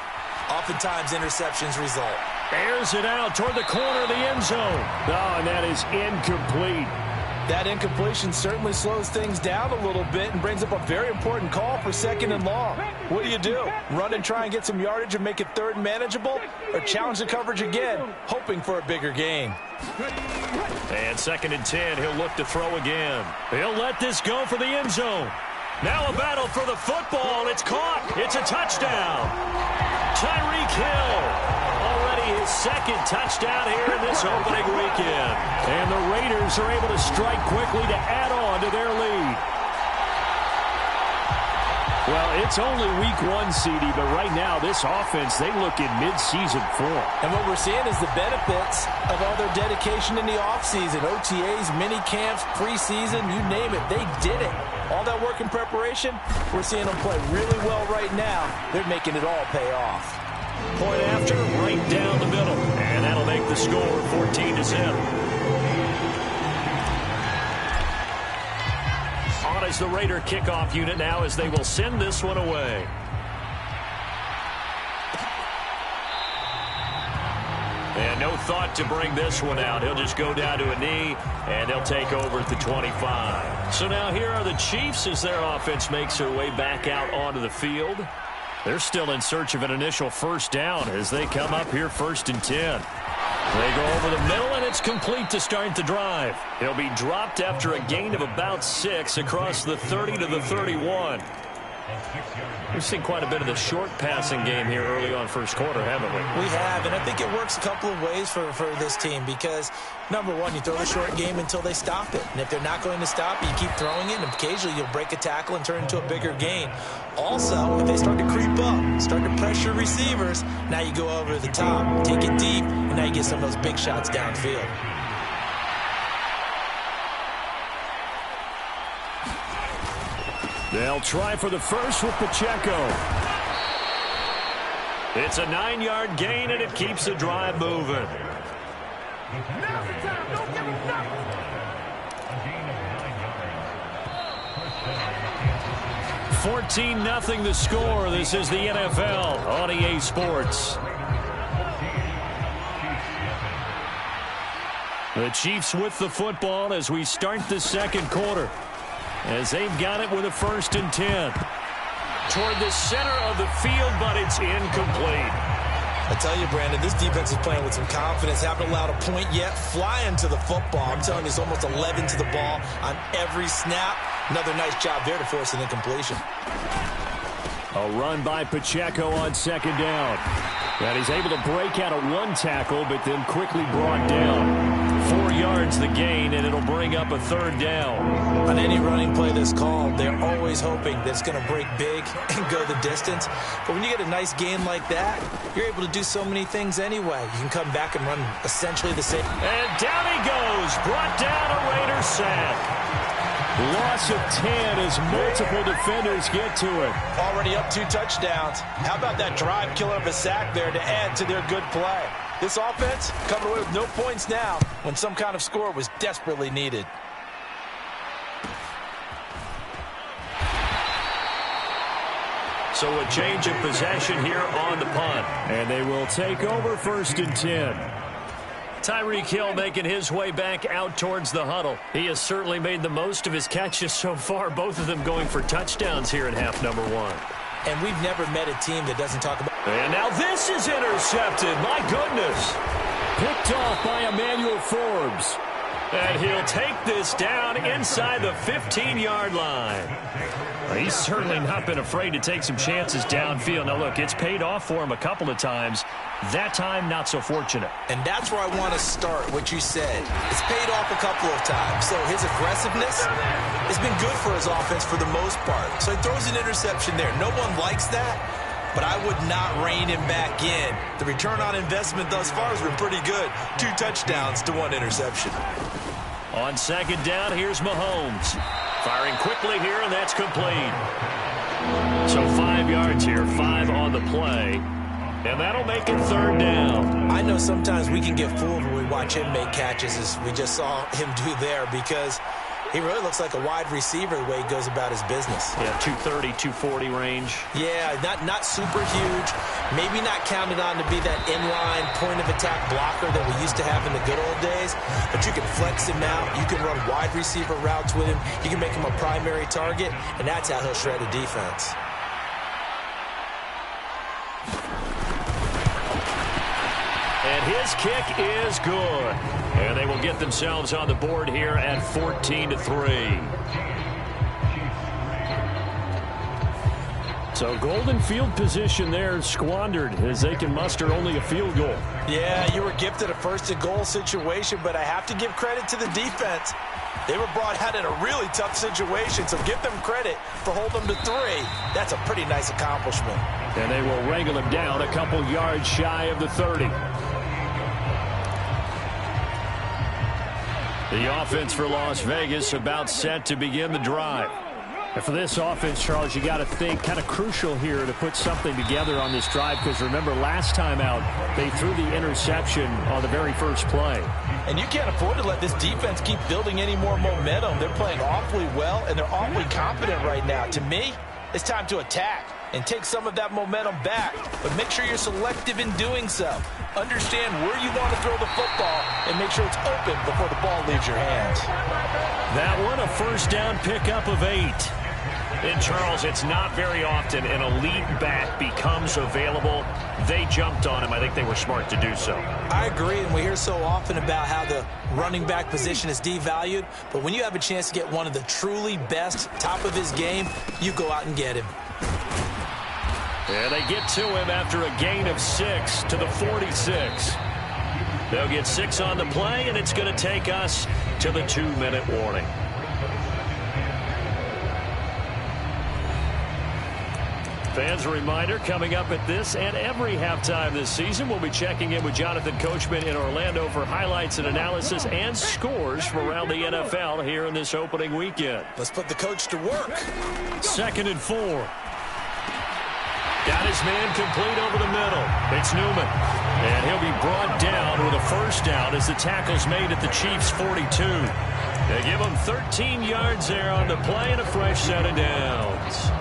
oftentimes interceptions result. Airs it out toward the corner of the end zone. Oh, and that is incomplete. That incompletion certainly slows things down a little bit and brings up a very important call for second and long. What do? Run and try and get some yardage and make it third and manageable? Or challenge the coverage again, hoping for a bigger gain? And second and 10, he'll look to throw again. He'll let this go for the end zone. Now a battle for the football. It's caught. It's a touchdown. Tyreek Hill. Already his second touchdown here in this opening weekend. And the Raiders are able to strike quickly to add on to their lead. Well, it's only week 1, CD, but right now this offense, they look in mid-season form. And what we're seeing is the benefits of all their dedication in the offseason. OTAs, mini camps, preseason, you name it, they did it. All that work in preparation, we're seeing them play really well right now. They're making it all pay off. Point after, right down the middle. And that'll make the score 14-7. On is the Raider kickoff unit now as they will send this one away. And no thought to bring this one out. He'll just go down to a knee, and they'll take over at the 25. So now here are the Chiefs as their offense makes their way back out onto the field. They're still in search of an initial first down as they come up here 1st and 10. They go over the middle, and it's complete to start the drive. He'll be dropped after a gain of about 6 across the 30 to the 31. We've seen quite a bit of the short passing game here early on first quarter, haven't we? We have, and I think it works a couple of ways for this team because, number one, you throw the short game until they stop it. And if they're not going to stop it, you keep throwing it, and occasionally you'll break a tackle and turn it into a bigger gain. Also, if they start to creep up, start to pressure receivers, now you go over the top, take it deep, and now you get some of those big shots downfield. They'll try for the first with Pacheco. It's a 9-yard gain, and it keeps the drive moving. 14-0 the score. This is the NFL on EA Sports. The Chiefs with the football as we start the second quarter, as they've got it with a 1st and 10. Toward the center of the field, but it's incomplete. I tell you, Brandon, this defense is playing with some confidence. Haven't allowed a point yet. Flying to the football. I'm telling you, it's almost 11 to the ball on every snap. Another nice job there to force an incompletion. A run by Pacheco on 2nd down. And he's able to break out of 1 tackle, but then quickly brought down. 4 yards the gain, and it'll bring up a 3rd down. On any running play that's called, they're always hoping that it's going to break big and go the distance. But when you get a nice gain like that, you're able to do so many things anyway. You can come back and run essentially the same. And down he goes. Brought down, a Raider sack. Loss of 10 as multiple defenders get to it. Already up 2 touchdowns. How about that drive killer of a sack there to add to their good play? This offense coming away with no points now when some kind of score was desperately needed. So a change of possession here on the punt. And they will take over 1st and 10. Tyreek Hill making his way back out towards the huddle. He has certainly made the most of his catches so far, both of them going for touchdowns here in half number 1. And we've never met a team that doesn't talk about... And now this is intercepted. My goodness. Picked off by Emmanuel Forbes. And he'll take this down inside the 15-yard line. He's certainly not been afraid to take some chances downfield. Now, look, it's paid off for him a couple of times. That time, not so fortunate. And that's where I want to start, what you said. It's paid off a couple of times. So his aggressiveness has been good for his offense for the most part. So he throws an interception there. No one likes that, but I would not rein him back in. The return on investment thus far has been pretty good. 2 touchdowns to 1 interception. On 2nd down, here's Mahomes. Firing quickly here, and that's complete. So 5 yards here, 5 on the play. And that'll make it 3rd down. I know sometimes we can get fooled when we watch him make catches, as we just saw him do there, because he really looks like a wide receiver the way he goes about his business. Yeah, 230, 240 range. Yeah, not super huge. Maybe not counted on to be that inline point-of-attack blocker that we used to have in the good old days. But you can flex him out. You can run wide receiver routes with him. You can make him a primary target, and that's how he'll shred a defense. And his kick is good. And they will get themselves on the board here at 14-3. So golden field position there squandered as they can muster only a field goal. Yeah, you were gifted a 1st and goal situation, but I have to give credit to the defense. They were brought out in a really tough situation, so give them credit for holding them to 3. That's a pretty nice accomplishment. And they will wrangle him down a couple yards shy of the 30. The offense for Las Vegas about set to begin the drive. And for this offense, Charles, you got to think kind of crucial here to put something together on this drive, because remember last time out they threw the interception on the very first play. And you can't afford to let this defense keep building any more momentum. They're playing awfully well, and they're awfully confident right now. To me, it's time to attack and take some of that momentum back, but make sure you're selective in doing so. Understand where you want to throw the football and make sure it's open before the ball leaves your hands. That one, a 1st down pickup of 8. And, Charles, it's not very often an elite back becomes available. They jumped on him. I think they were smart to do so. I agree, and we hear so often about how the running back position is devalued, but when you have a chance to get one of the truly best, top of his game, you go out and get him. And they get to him after a gain of 6 to the 46. They'll get 6 on the play, and it's going to take us to the 2-minute warning. Fans, a reminder, coming up at this and every halftime this season, we'll be checking in with Jonathan Coachman in Orlando for highlights and analysis and scores from around the NFL here in this opening weekend. Let's put the coach to work. 2nd and 4. Got his man complete over the middle. It's Newman. And he'll be brought down with a first down as the tackle's made at the Chiefs' 42. They give him 13 yards there on the play and a fresh set of downs.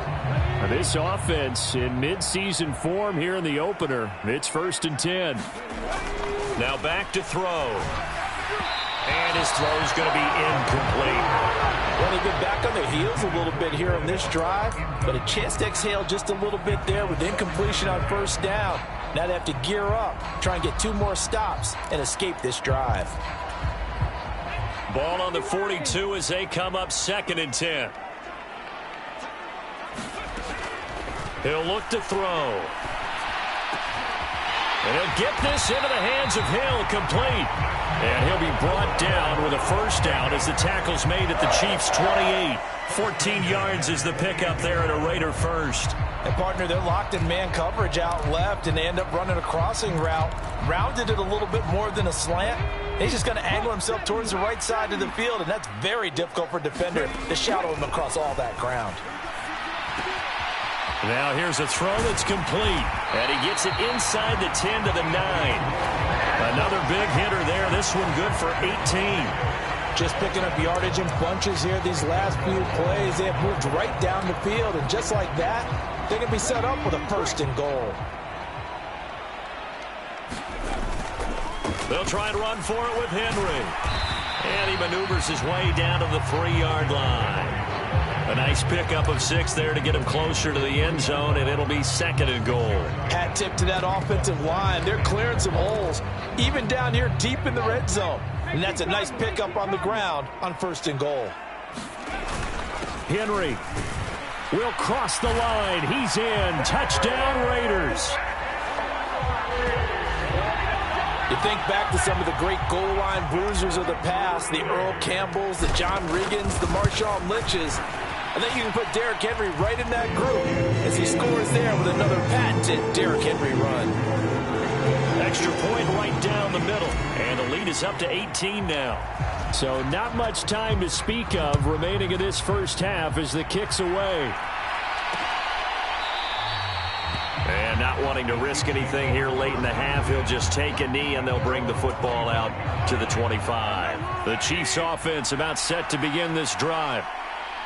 This offense in midseason form here in the opener. It's 1st and 10. Now back to throw. And his throw's going to be incomplete. Well, they've been back on their heels a little bit here on this drive, but a chance to exhale just a little bit there with incompletion on first down. Now they have to gear up, try and get 2 more stops, and escape this drive. Ball on the 42 as they come up 2nd and 10. He'll look to throw. And he'll get this into the hands of Hill, complete. And he'll be brought down with a first down as the tackle's made at the Chiefs' 28. 14 yards is the pickup there at a Raider first. And, partner, they're locked in man coverage out left, and they end up running a crossing route. Rounded it a little bit more than a slant. He's just going to angle himself towards the right side of the field, and that's very difficult for a defender to shadow him across all that ground. Now here's a throw that's complete. And he gets it inside the 10 to the 9. Another big hitter there. This one good for 18. Just picking up yardage in bunches here these last few plays. They have moved right down the field, and just like that, they're going to be set up with a 1st and goal. They'll try and run for it with Henry. And he maneuvers his way down to the 3-yard line. A nice pickup of 6 there to get him closer to the end zone, and it'll be 2nd and goal. Hat tip to that offensive line. They're clearing some holes, even down here deep in the red zone. And that's a nice pickup on the ground on 1st and goal. Henry will cross the line. He's in. Touchdown, Raiders. You think back to some of the great goal line bruisers of the past, the Earl Campbells, the John Riggins, the Marshawn Lynches. I think you can put Derrick Henry right in that group as he scores there with another patented Derrick Henry run. Extra point right down the middle, and the lead is up to 18 now. So not much time to speak of remaining in this first half as the kick's away. And not wanting to risk anything here late in the half, he'll just take a knee, and they'll bring the football out to the 25. The Chiefs offense about set to begin this drive.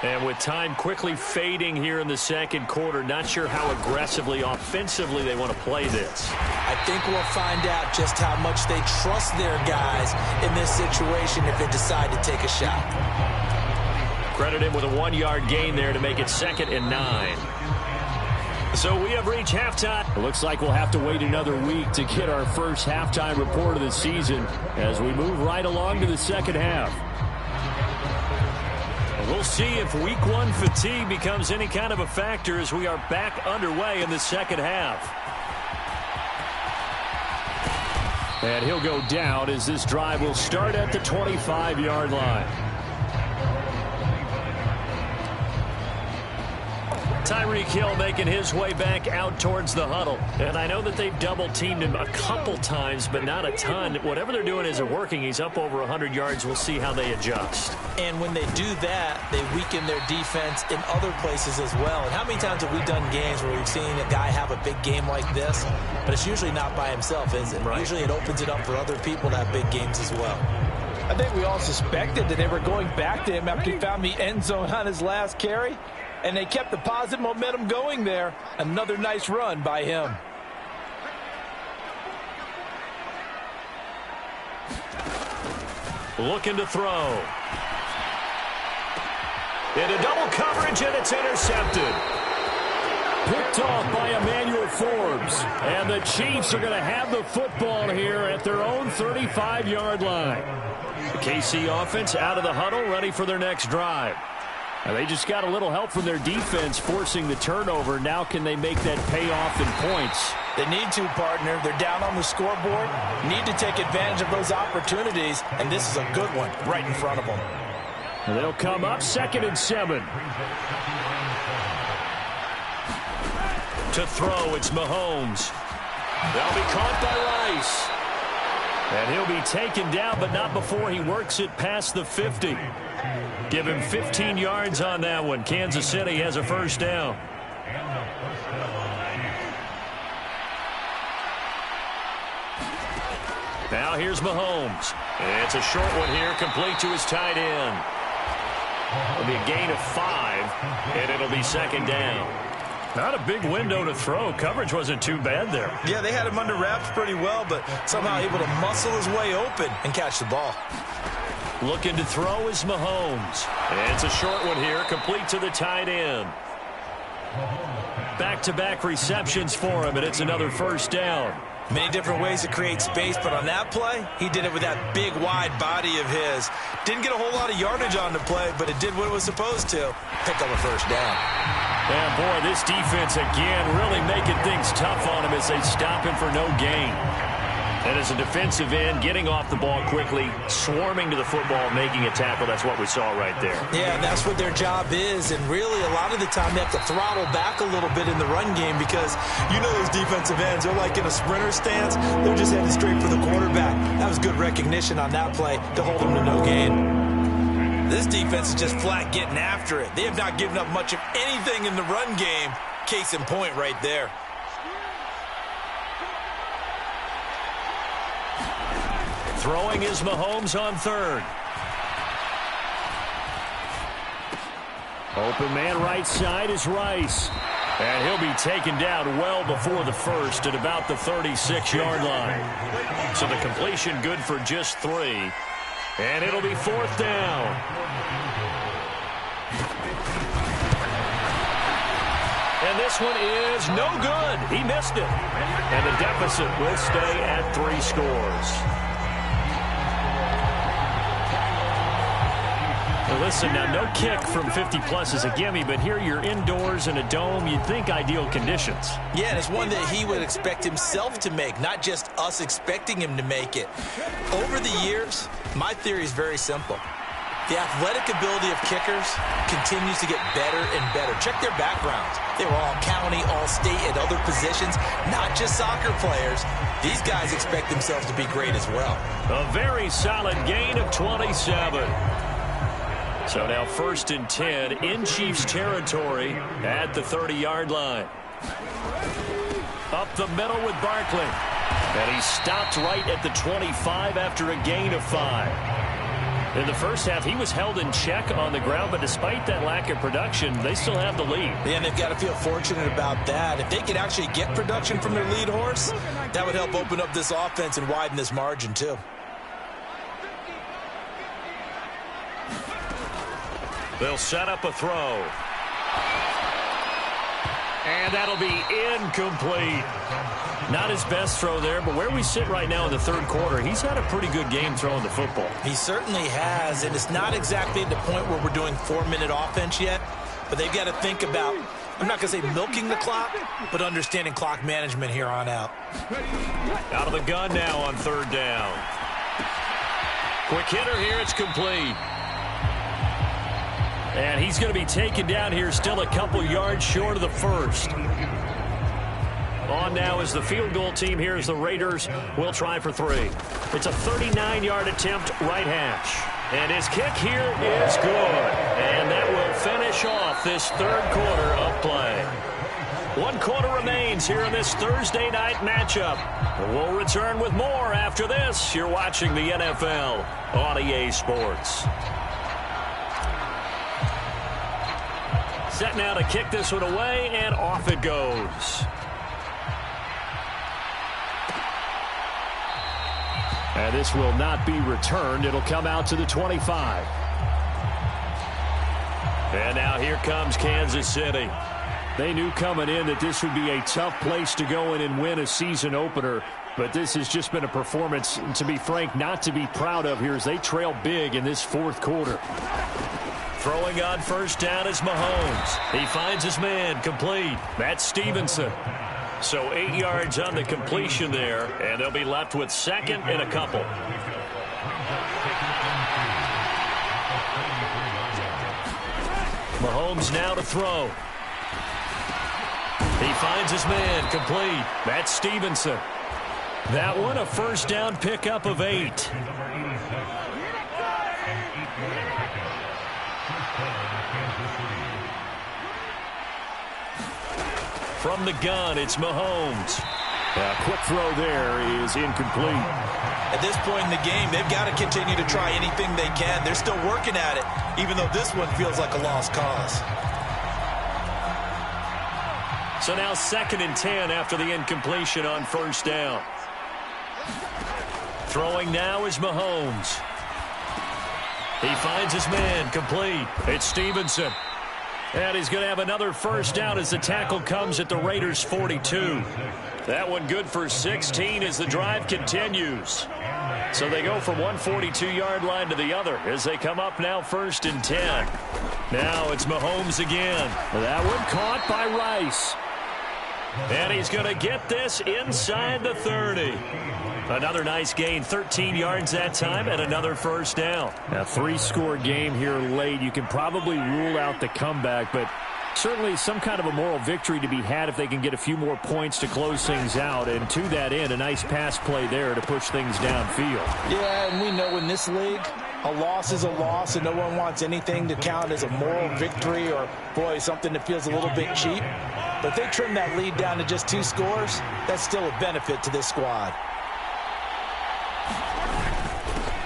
And with time quickly fading here in the second quarter, not sure how aggressively, offensively they want to play this. I think we'll find out just how much they trust their guys in this situation if they decide to take a shot. Credit him with a 1-yard gain there to make it 2nd and 9. So we have reached halftime. It looks like we'll have to wait another week to get our first halftime report of the season as we move right along to the second half. We'll see if week 1 fatigue becomes any kind of a factor as we are back underway in the second half. And he'll go down as this drive will start at the 25-yard line. Tyreek Hill making his way back out towards the huddle. And I know that they've double-teamed him a couple times, but not a ton. Whatever they're doing isn't working. He's up over 100 yards. We'll see how they adjust. And when they do that, they weaken their defense in other places as well. And how many times have we done games where we've seen a guy have a big game like this? But it's usually not by himself, is it? Right. Usually it opens it up for other people to have big games as well. I think we all suspected that they were going back to him after he found the end zone on his last carry. And they kept the positive momentum going there. Another nice run by him. Looking to throw. Into double coverage, and it's intercepted. Picked off by Emmanuel Forbes. And the Chiefs are going to have the football here at their own 35-yard line. The KC offense out of the huddle, ready for their next drive. Now they just got a little help from their defense forcing the turnover. Now can they make that pay off in points? They need to, partner. They're down on the scoreboard. Need to take advantage of those opportunities, and this is a good one right in front of them. And they'll come up 2nd and 7. To throw, it's Mahomes. They'll be caught by Rice. And he'll be taken down, but not before he works it past the 50. Give him 15 yards on that one. Kansas City has a first down. Now here's Mahomes. It's a short one here, complete to his tight end. It'll be a gain of 5, and it'll be second down. Not a big window to throw. Coverage wasn't too bad there. Yeah, they had him under wraps pretty well, but somehow able to muscle his way open and catch the ball. Looking to throw is Mahomes. It's a short one here, complete to the tight end. Back-to-back receptions for him, and it's another first down. Many different ways to create space, but on that play, he did it with that big, wide body of his. Didn't get a whole lot of yardage on the play, but it did what it was supposed to. Pick up a first down. And boy, this defense again really making things tough on him as they stop him for no gain. And as a defensive end, getting off the ball quickly, swarming to the football, making a tackle, that's what we saw right there. Yeah, and that's what their job is. And really, a lot of the time, they have to throttle back a little bit in the run game because you know those defensive ends, they're like in a sprinter stance. They're just heading straight for the quarterback. That was good recognition on that play to hold them to no gain. This defense is just flat getting after it. They have not given up much of anything in the run game. Case in point right there. Throwing is Mahomes on third. Open man right side is Rice. And he'll be taken down well before the first at about the 36-yard line. So the completion good for just 3. And it'll be fourth down. And this one is no good. He missed it. And the deficit will stay at 3 scores. Listen, now no kick from 50-plus is a gimme, but here you're indoors in a dome. You'd think ideal conditions. Yeah, and it's one that he would expect himself to make, not just us expecting him to make it. Over the years, my theory is very simple. The athletic ability of kickers continues to get better and better. Check their backgrounds. They were all county, all state, at other positions, not just soccer players. These guys expect themselves to be great as well. A very solid gain of 27. So now 1st and 10 in Chiefs territory at the 30-yard line. Up the middle with Barkley. And he stopped right at the 25 after a gain of 5. In the first half, he was held in check on the ground, but despite that lack of production, they still have the lead. Yeah, and they've got to feel fortunate about that. If they could actually get production from their lead horse, that would help open up this offense and widen this margin too. They'll set up a throw. And that'll be incomplete. Not his best throw there, but where we sit right now in the third quarter, he's had a pretty good game throwing the football. He certainly has, and it's not exactly at the point where we're doing 4-minute offense yet, but they've got to think about, I'm not going to say milking the clock, but understanding clock management here on out. Out of the gun now on third down. Quick hitter here, it's complete. And he's going to be taken down here still a couple yards short of the first. On now is the field goal team here as the Raiders will try for 3. It's a 39-yard attempt, right hash. And his kick here is good. And that will finish off this third quarter of play. 1 quarter remains here in this Thursday night matchup. We'll return with more after this. You're watching the NFL on EA Sports. Set now to kick this one away, and off it goes. And this will not be returned. It'll come out to the 25. And now here comes Kansas City. They knew coming in that this would be a tough place to go in and win a season opener. But this has just been a performance, to be frank, not to be proud of here as they trail big in this fourth quarter. Throwing on first down is Mahomes. He finds his man, complete. That's Stevenson. So 8 yards on the completion there, and they'll be left with second and a couple. Mahomes now to throw. He finds his man, complete. That's Stevenson. That one, a first down pickup of 8. From the gun, it's Mahomes. A quick throw there is incomplete. At this point in the game, they've got to continue to try anything they can. They're still working at it, even though this one feels like a lost cause. So now 2nd and 10 after the incompletion on first down. Throwing now is Mahomes. He finds his man, complete. It's Stevenson. And he's going to have another first down as the tackle comes at the Raiders' 42. That one good for 16 as the drive continues. So they go from one 42-yard line to the other as they come up now 1st and 10. Now it's Mahomes again. That one caught by Rice. And he's going to get this inside the 30. Another nice gain, 13 yards that time, and another first down. A 3-score game here late. You can probably rule out the comeback, but certainly some kind of a moral victory to be had if they can get a few more points to close things out. And to that end, a nice pass play there to push things downfield. Yeah, and we know in this league, a loss is a loss, and no one wants anything to count as a moral victory or, boy, something that feels a little bit cheap. But if they trim that lead down to just 2 scores, that's still a benefit to this squad.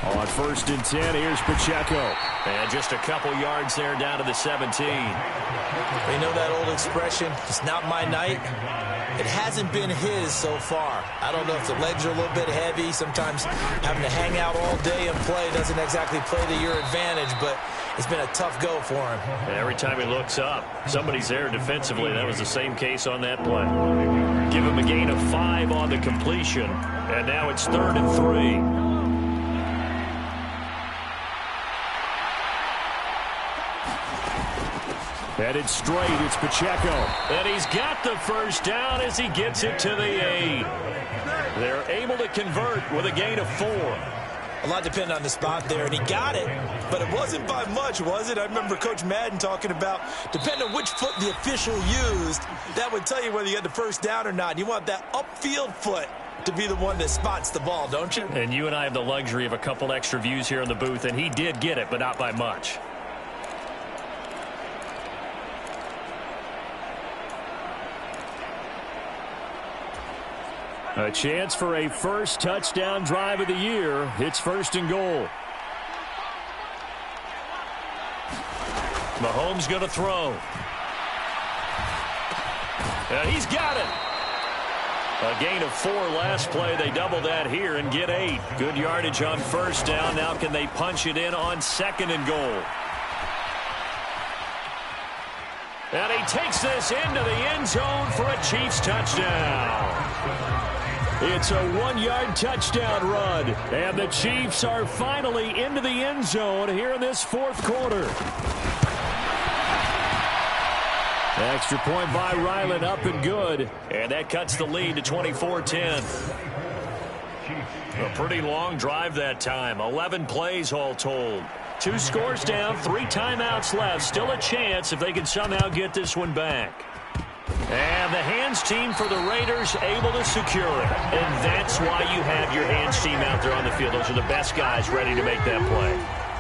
On 1st and 10, here's Pacheco. And just a couple yards there down to the 17. They know that old expression, it's not my night. It hasn't been his so far. I don't know if the legs are a little bit heavy. Sometimes having to hang out all day and play doesn't exactly play to your advantage, but it's been a tough go for him. And every time he looks up, somebody's there defensively. That was the same case on that play. Give him a gain of 5 on the completion, and now it's 3rd and 3. Headed straight, it's Pacheco. And he's got the first down as he gets it to the 8. They're able to convert with a gain of 4. A lot depended on the spot there, and he got it, but it wasn't by much, was it? I remember Coach Madden talking about, depending on which foot the official used, that would tell you whether you had the first down or not. You want that upfield foot to be the one that spots the ball, don't you? And you and I have the luxury of a couple extra views here in the booth, and he did get it, but not by much. A chance for a first touchdown drive of the year. It's 1st and goal. Mahomes going to throw. And he's got it. A gain of 4 last play. They double that here and get 8. Good yardage on first down. Now can they punch it in on 2nd and goal? And he takes this into the end zone for a Chiefs touchdown. It's a 1-yard touchdown run. And the Chiefs are finally into the end zone here in this 4th quarter. Extra point by Ryland, up and good. And that cuts the lead to 24-10. A pretty long drive that time. 11 plays all told. 2 scores down, 3 timeouts left. Still a chance if they can somehow get this one back. And the hands team for the Raiders able to secure it. And that's why you have your hands team out there on the field. Those are the best guys ready to make that play.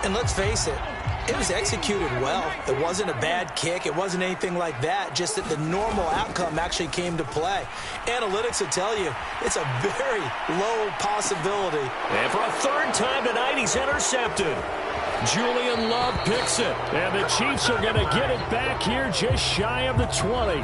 And let's face it, it was executed well. It wasn't a bad kick. It wasn't anything like that. Just that the normal outcome actually came to play. Analytics will tell you it's a very low possibility. And for a 3rd time tonight, he's intercepted. Julian Love picks it. And the Chiefs are going to get it back here just shy of the 20.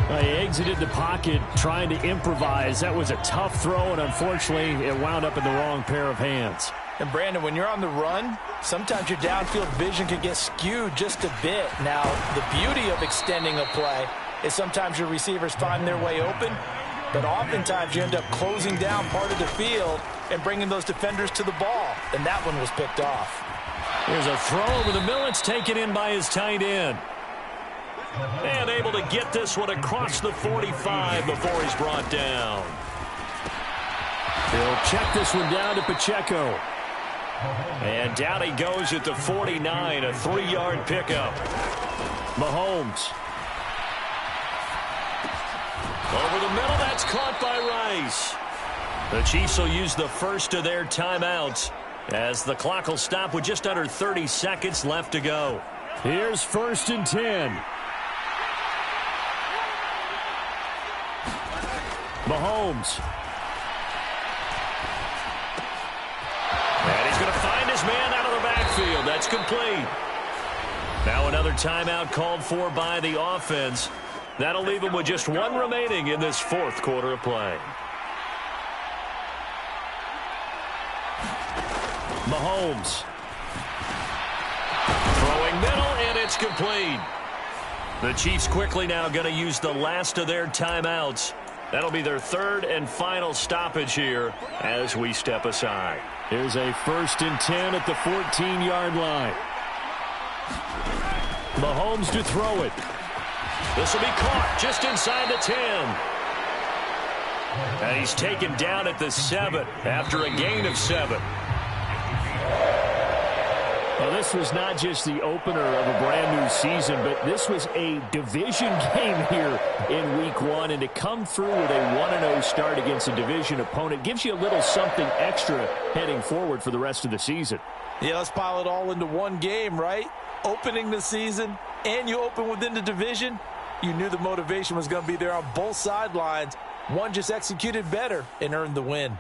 He exited the pocket trying to improvise. That was a tough throw, and unfortunately, it wound up in the wrong pair of hands. And, Brandon, when you're on the run, sometimes your downfield vision can get skewed just a bit. Now, the beauty of extending a play is sometimes your receivers find their way open, but oftentimes you end up closing down part of the field and bringing those defenders to the ball, and that one was picked off. Here's a throw over the middle. It's taken in by his tight end. And able to get this one across the 45 before he's brought down. He'll check this one down to Pacheco. And down he goes at the 49, a 3-yard pickup. Mahomes. Over the middle, that's caught by Rice. The Chiefs will use the first of their timeouts as the clock will stop with just under 30 seconds left to go. Here's 1st and 10. Mahomes. And he's going to find his man out of the backfield. That's complete. Now another timeout called for by the offense. That'll leave him with just one remaining in this fourth quarter of play. Mahomes. Throwing middle, and it's complete. The Chiefs quickly now going to use the last of their timeouts. That'll be their third and final stoppage here as we step aside. Here's a 1st and 10 at the 14-yard line. Mahomes to throw it. This will be caught just inside the 10. And he's taken down at the 7 after a gain of 7. Well, this was not just the opener of a brand-new season, but this was a division game here in Week 1. And to come through with a 1-0 start against a division opponent gives you a little something extra heading forward for the rest of the season. Yeah, let's pile it all into one game, right? Opening the season, and you open within the division. You knew the motivation was going to be there on both sidelines. One just executed better and earned the win.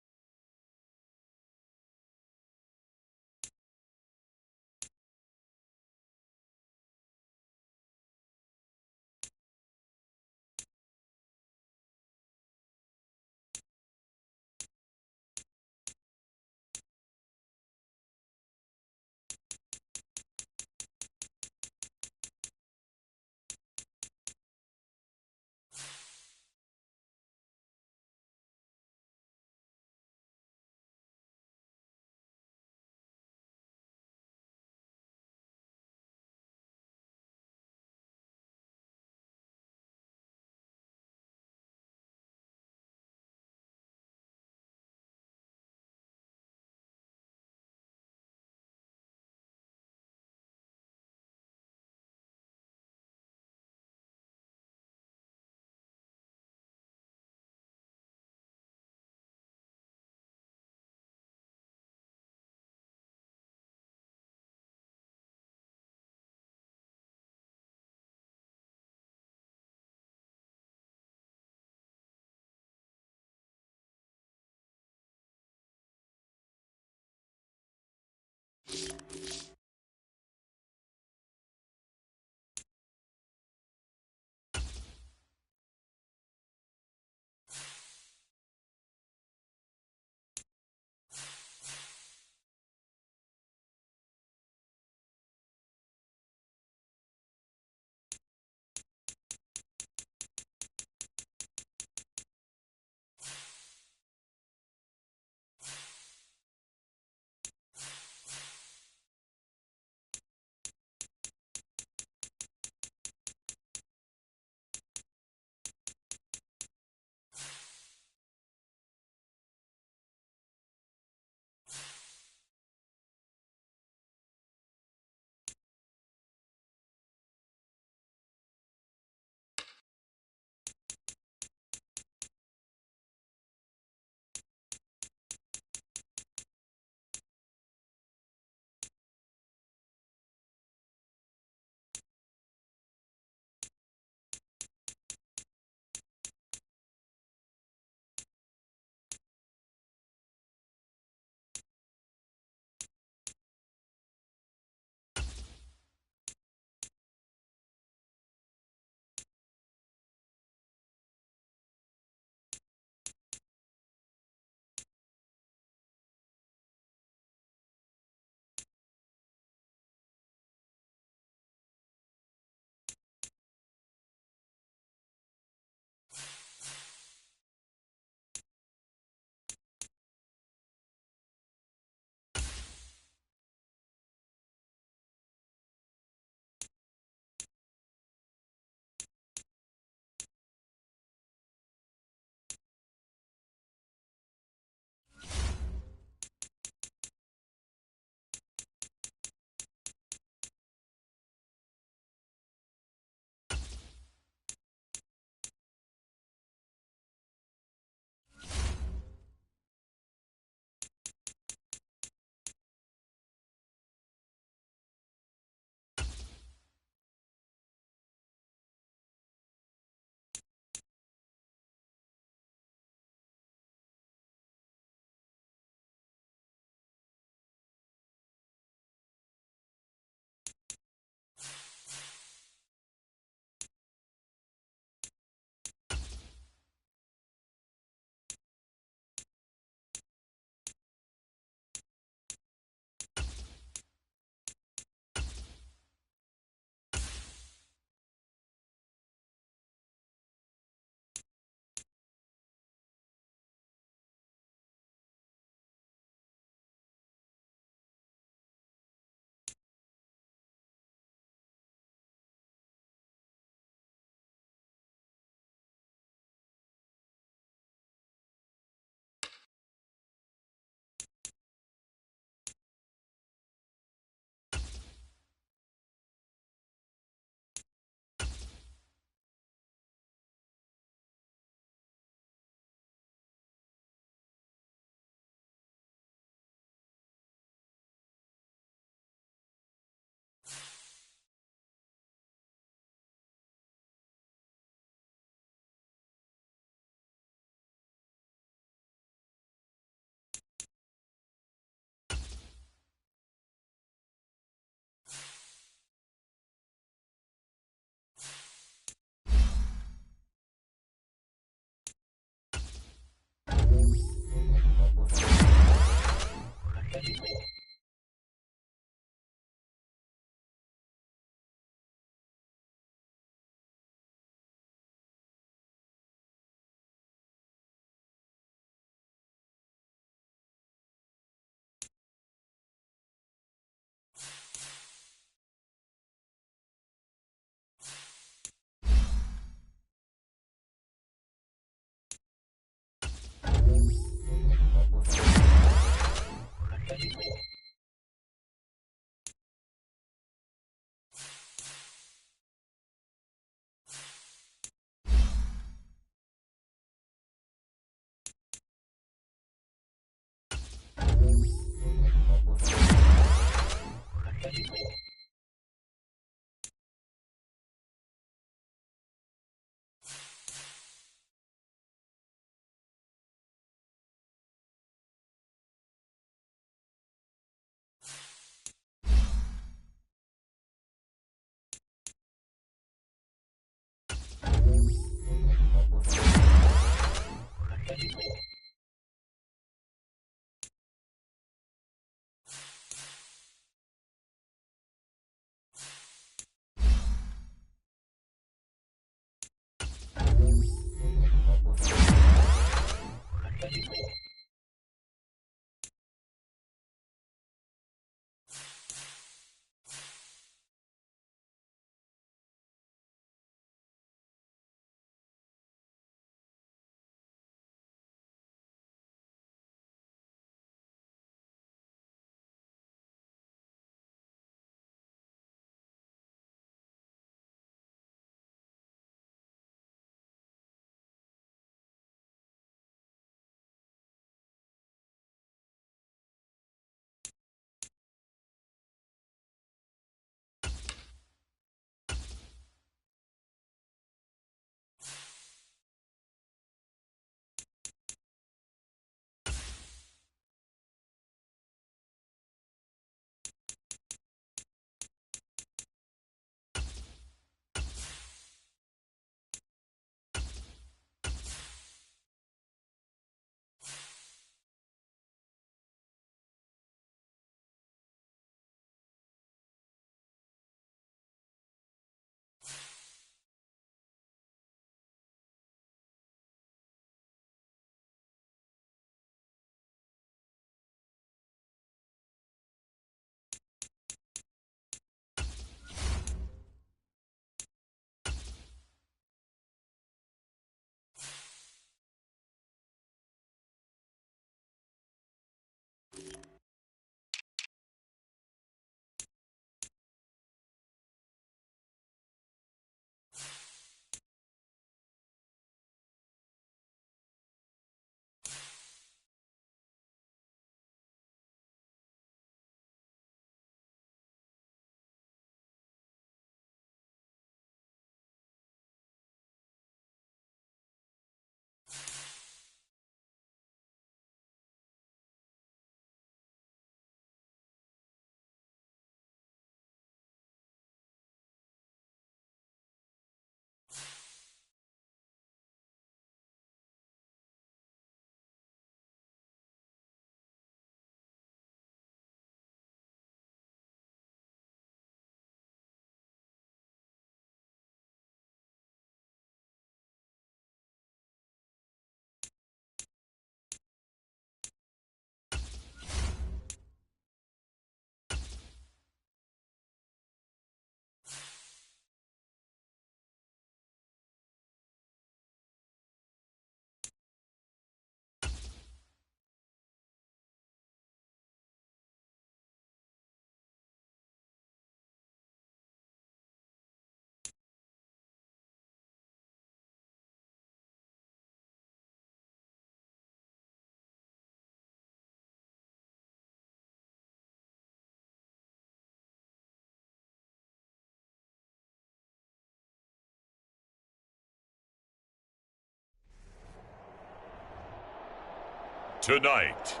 Tonight,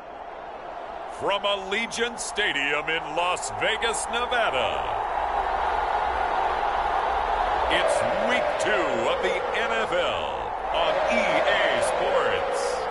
from Allegiant Stadium in Las Vegas, Nevada, it's Week 2 of the NFL on EA Sports.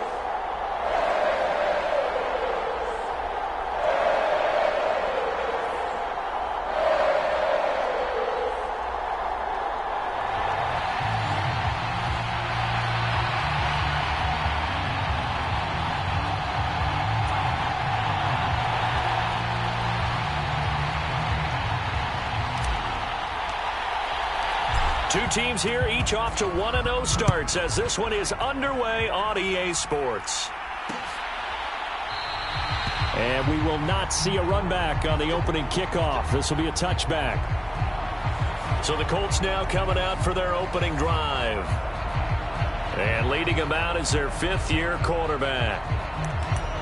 Two teams here, each off to 1-0 starts as this one is underway on EA Sports. And we will not see a run back on the opening kickoff. This will be a touchback. So the Colts now coming out for their opening drive. And leading them out is their fifth-year quarterback.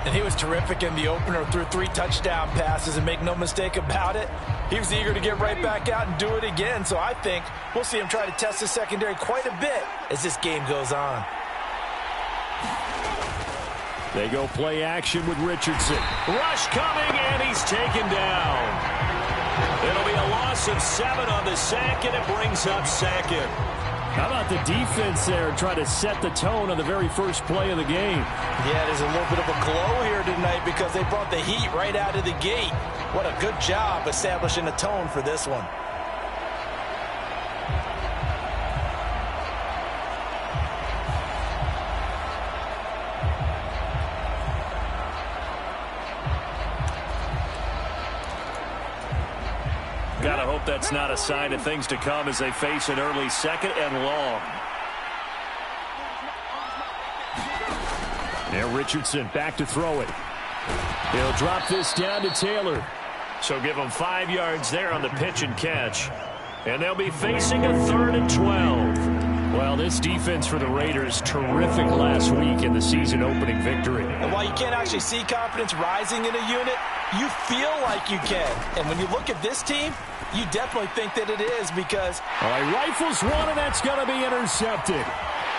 And he was terrific in the opener, threw 3 touchdown passes, and make no mistake about it, he was eager to get right back out and do it again. So I think we'll see him try to test the secondary quite a bit as this game goes on. They go play action with Richardson. Rush coming, and he's taken down. It'll be a loss of 7 on the sack, and it brings up second. How about the defense there trying to set the tone on the very first play of the game? Yeah, there's a little bit of a glow here tonight because they brought the heat right out of the gate. What a good job establishing a tone for this one. Gotta hope that's not a sign of things to come as they face an early second and long. Now Richardson back to throw it. He'll drop this down to Taylor. So give them 5 yards there on the pitch and catch. And they'll be facing a 3rd and 12. Well, this defense for the Raiders, terrific last week in the season opening victory. And while you can't actually see confidence rising in a unit, you feel like you can. And when you look at this team, you definitely think that it is because... All right, rifles one, and that's going to be intercepted.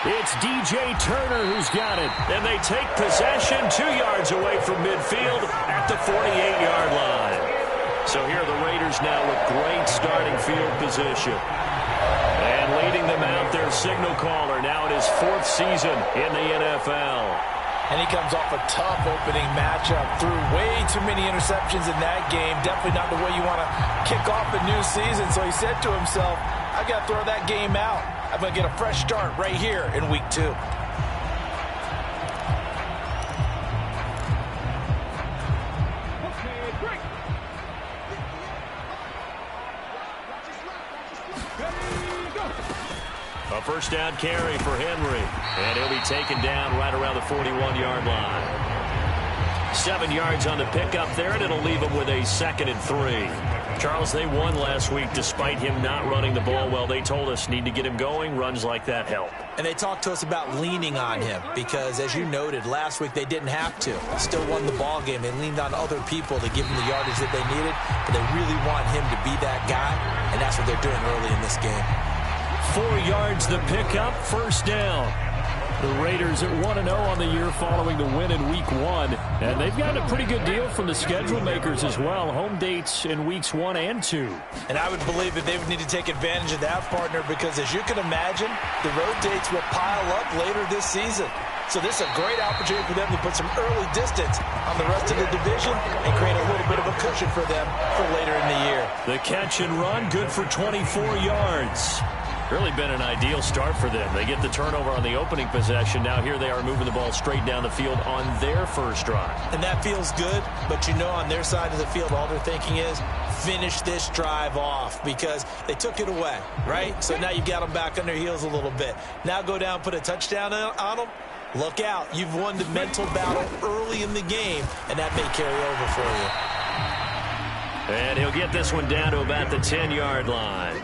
It's DJ Turner who's got it. And they take possession 2 yards away from midfield at the 48-yard line. So here are the Raiders now with great starting field position. And leading them out, their signal caller now in his 4th season in the NFL. And he comes off a tough opening matchup. Threw way too many interceptions in that game. Definitely not the way you want to kick off a new season. So he said to himself, I got to throw that game out. I'm going to get a fresh start right here in week 2. A first down carry for Henry. And he'll be taken down right around the 41-yard line. 7 yards on the pickup there, and it'll leave him with a 2nd and 3. Charles, they won last week despite him not running the ball well. They told us need to get him going. Runs like that help. And they talked to us about leaning on him because, as you noted, last week they didn't have to. Still won the ball game. They leaned on other people to give him the yardage that they needed, but they really want him to be that guy, and that's what they're doing early in this game. 4 yards the pickup, first down. The Raiders at 1-0 on the year following the win in Week 1. And they've gotten a pretty good deal from the schedule makers as well. Home dates in Weeks 1 and 2. And I would believe that they would need to take advantage of that, partner, because as you can imagine, the road dates will pile up later this season. So this is a great opportunity for them to put some early distance on the rest of the division and create a little bit of a cushion for them for later in the year. The catch and run, good for 24 yards. Really been an ideal start for them. They get the turnover on the opening possession. Now here they are moving the ball straight down the field on their first drive. And that feels good, but you know on their side of the field, all they're thinking is finish this drive off because they took it away, right? So now you've got them back on their heels a little bit. Now go down, put a touchdown on them. Look out. You've won the mental battle early in the game, and that may carry over for you. And he'll get this one down to about the 10-yard line.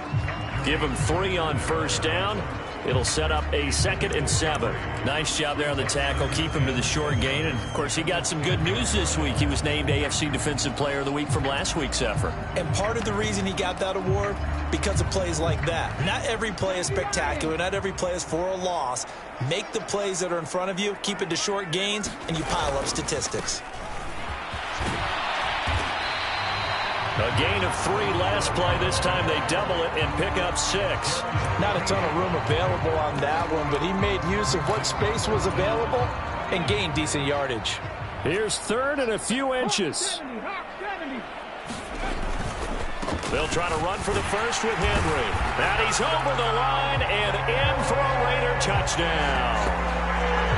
Give him 3 on first down. It'll set up a 2nd and 7. Nice job there on the tackle. Keep him to the short gain. And, of course, he got some good news this week. He was named AFC Defensive Player of the Week from last week's effort. And part of the reason he got that award, because of plays like that. Not every play is spectacular. Not every play is for a loss. Make the plays that are in front of you, keep it to short gains, and you pile up statistics. A gain of 3 last play. This time they double it and pick up 6. Not a ton of room available on that one, but he made use of what space was available and gained decent yardage. Here's 3rd and a few inches. They'll try to run for the first with Henry. And he's over the line and in for a Raider touchdown.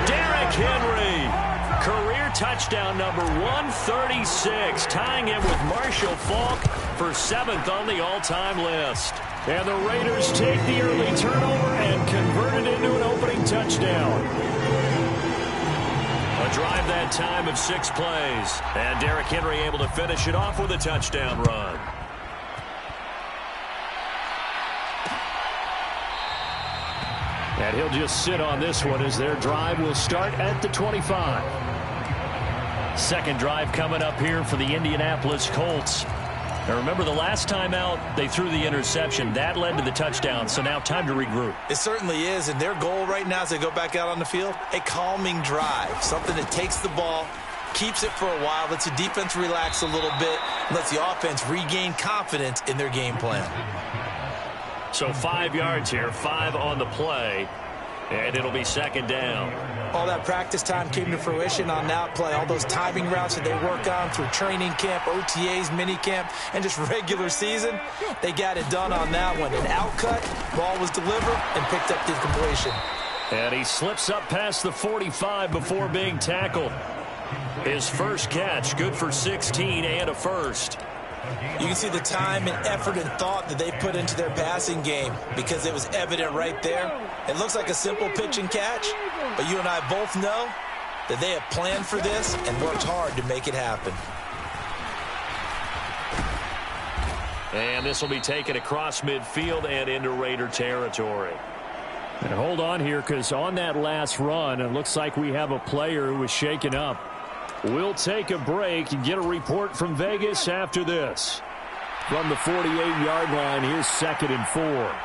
Derrick Henry. Career touchdown number 136, tying him with Marshall Faulk for 7th on the all-time list. And the Raiders take the early turnover and convert it into an opening touchdown. A A drive that time of 6 plays. And Derrick Henry able to finish it off with a touchdown run. And he'll just sit on this one as their drive will start at the 25. Second drive coming up here for the Indianapolis Colts. Now remember, the last time out, they threw the interception. That led to the touchdown, so now time to regroup. It certainly is, and their goal right now as they go back out on the field, a calming drive, something that takes the ball, keeps it for a while, lets the defense relax a little bit, lets the offense regain confidence in their game plan. So 5 yards here, 5 on the play, and it'll be second down. All that practice time came to fruition on that play. All those timing routes that they work on through training camp, OTAs, mini camp, and just regular season, they got it done on that one. An outcut, ball was delivered, and picked up the completion. And he slips up past the 45 before being tackled. His first catch, good for 16 and a first. You can see the time and effort and thought that they put into their passing game because it was evident right there. It looks like a simple pitch and catch, but you and I both know that they have planned for this and worked hard to make it happen. And this will be taken across midfield and into Raider territory. And hold on here, because on that last run, it looks like we have a player who was shaken up. We'll take a break and get a report from Vegas after this. From the 48-yard line, here's 2nd and 4.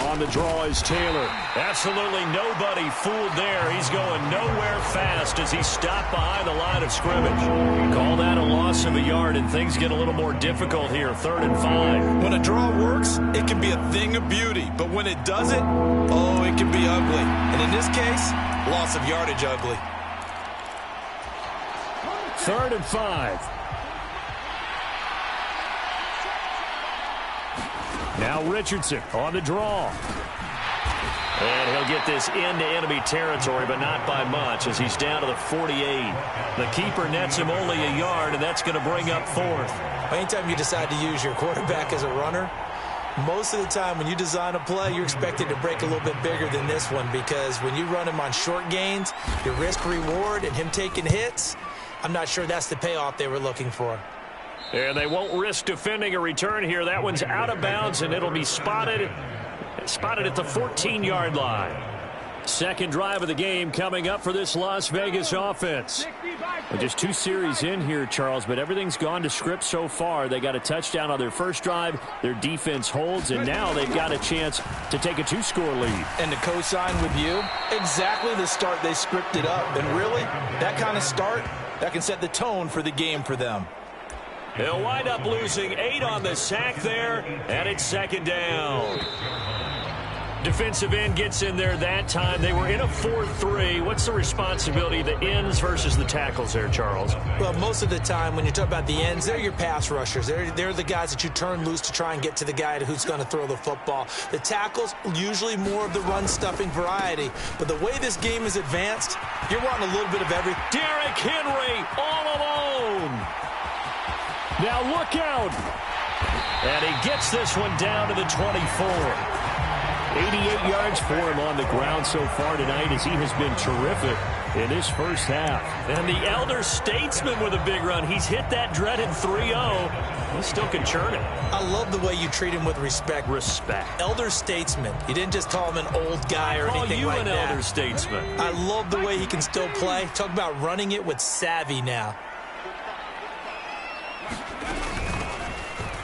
On the draw is Taylor. Absolutely nobody fooled there. He's going nowhere fast as he stopped behind the line of scrimmage. Call that a loss of a yard, and things get a little more difficult here. 3rd and 5. When a draw works, it can be a thing of beauty. But when it doesn't, oh, it can be ugly. And in this case, loss of yardage ugly. 3rd and 5. Now Richardson on the draw. And he'll get this into enemy territory, but not by much as he's down to the 48. The keeper nets him only a yard, and that's going to bring up 4th. Anytime you decide to use your quarterback as a runner, most of the time when you design a play, you're expected to break a little bit bigger than this one because when you run him on short gains, your risk-reward and him taking hits, I'm not sure that's the payoff they were looking for. And they won't risk defending a return here. That one's out of bounds, and it'll be spotted at the 14-yard line. Second drive of the game coming up for this Las Vegas offense. Well, just 2 series in here, Charles, but everything's gone to script so far. They got a touchdown on their first drive. Their defense holds, and now they've got a chance to take a 2-score lead. And to co-sign with you, exactly the start they scripted up. And really, that kind of start, that can set the tone for the game for them. They'll wind up losing 8 on the sack there, and it's second down. Defensive end gets in there that time. They were in a 4-3. What's the responsibility of the ends versus the tackles there, Charles? Well, most of the time when you talk about the ends, they're your pass rushers. They're the guys that you turn loose to try and get to the guy who's going to throw the football. The tackles, usually more of the run-stuffing variety. But the way this game is advanced, you're wanting a little bit of everything. Derrick Henry all alone. Now look out. And he gets this one down to the 24. 88 yards for him on the ground so far tonight as he has been terrific in this first half. And the elder statesman with a big run. He's hit that dreaded 3-0. He still can churn it. I love the way you treat him with respect. Respect. Elder statesman. You didn't just call him an old guy or anything like that. Call you an elder statesman. I love the way he can still play. Talk about running it with savvy now.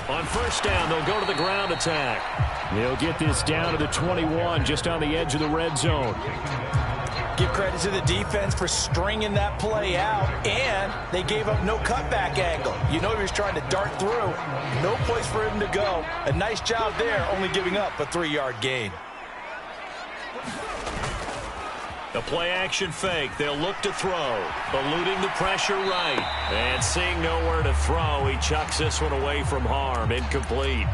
On first down, they'll go to the ground attack. They'll get this down to the 21, just on the edge of the red zone. Give credit to the defense for stringing that play out, and they gave up no cutback angle. You know he was trying to dart through. No place for him to go. A nice job there, only giving up a 3-yard gain. The play-action fake. They'll look to throw. Eluding the pressure right. And seeing nowhere to throw, he chucks this one away from harm. Incomplete.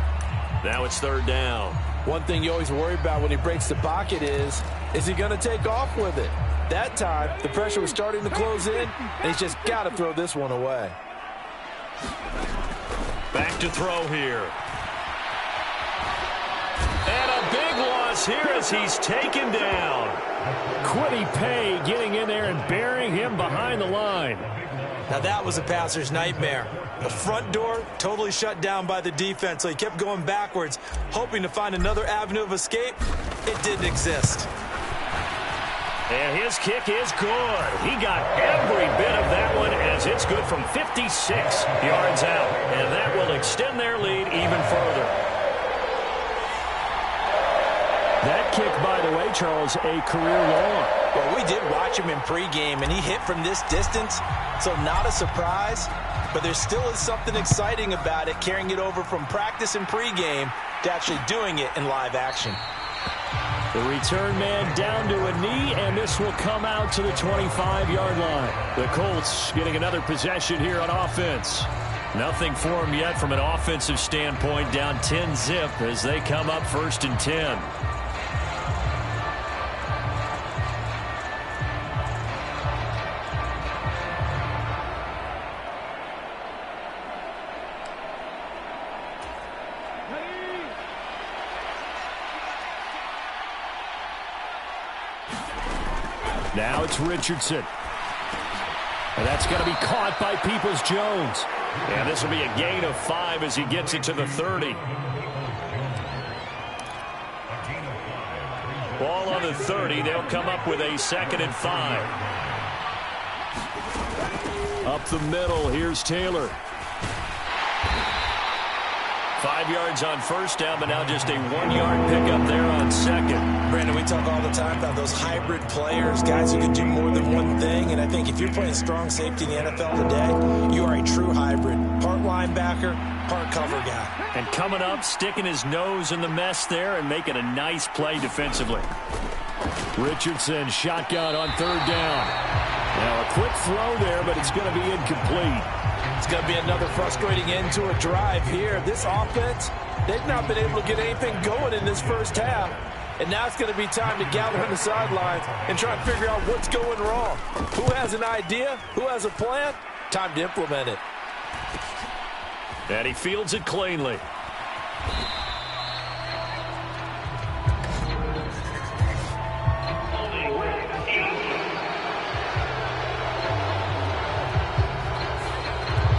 Now it's third down. One thing you always worry about when he breaks the pocket is he going to take off with it? That time, the pressure was starting to close in, and he's just got to throw this one away. Back to throw here. And a big loss loss here as he's taken down. Quiddy Pay getting in there and burying him behind the line. Now that was a passer's nightmare. The front door totally shut down by the defense, so he kept going backwards, hoping to find another avenue of escape. It didn't exist. And his kick is good. He got every bit of that one as it's good from 56 yards out. And that will extend their lead even further. That kick, by the way, Charles, a career long. Well, we did watch him in pregame, and he hit from this distance, so not a surprise. But there still is something exciting about it, carrying it over from practice and pregame to actually doing it in live action. The return man down to a knee, and this will come out to the 25-yard line. The Colts getting another possession here on offense. Nothing for them yet from an offensive standpoint, down 10-zip as they come up 1st and 10. Now it's Richardson. And that's going to be caught by Peoples-Jones. And this will be a gain of 5 as he gets it to the 30. Ball on the 30. They'll come up with a 2nd and 5. Up the middle, here's Taylor. 5 yards on 1st down, but now just a 1-yard pickup there on 2nd. Brandon, we talk all the time about those hybrid players, guys who can do more than one thing. And I think if you're playing strong safety in the NFL today, you are a true hybrid. Part linebacker, part cover guy. And coming up, sticking his nose in the mess there and making a nice play defensively. Richardson, shotgun on 3rd down. Now a quick throw there, but it's going to be incomplete. It's going to be another frustrating end to a drive here. This offense, they've not been able to get anything going in this first half. And now it's going to be time to gather on the sidelines and try and figure out what's going wrong. Who has an idea? Who has a plan? Time to implement it. And he fields it cleanly.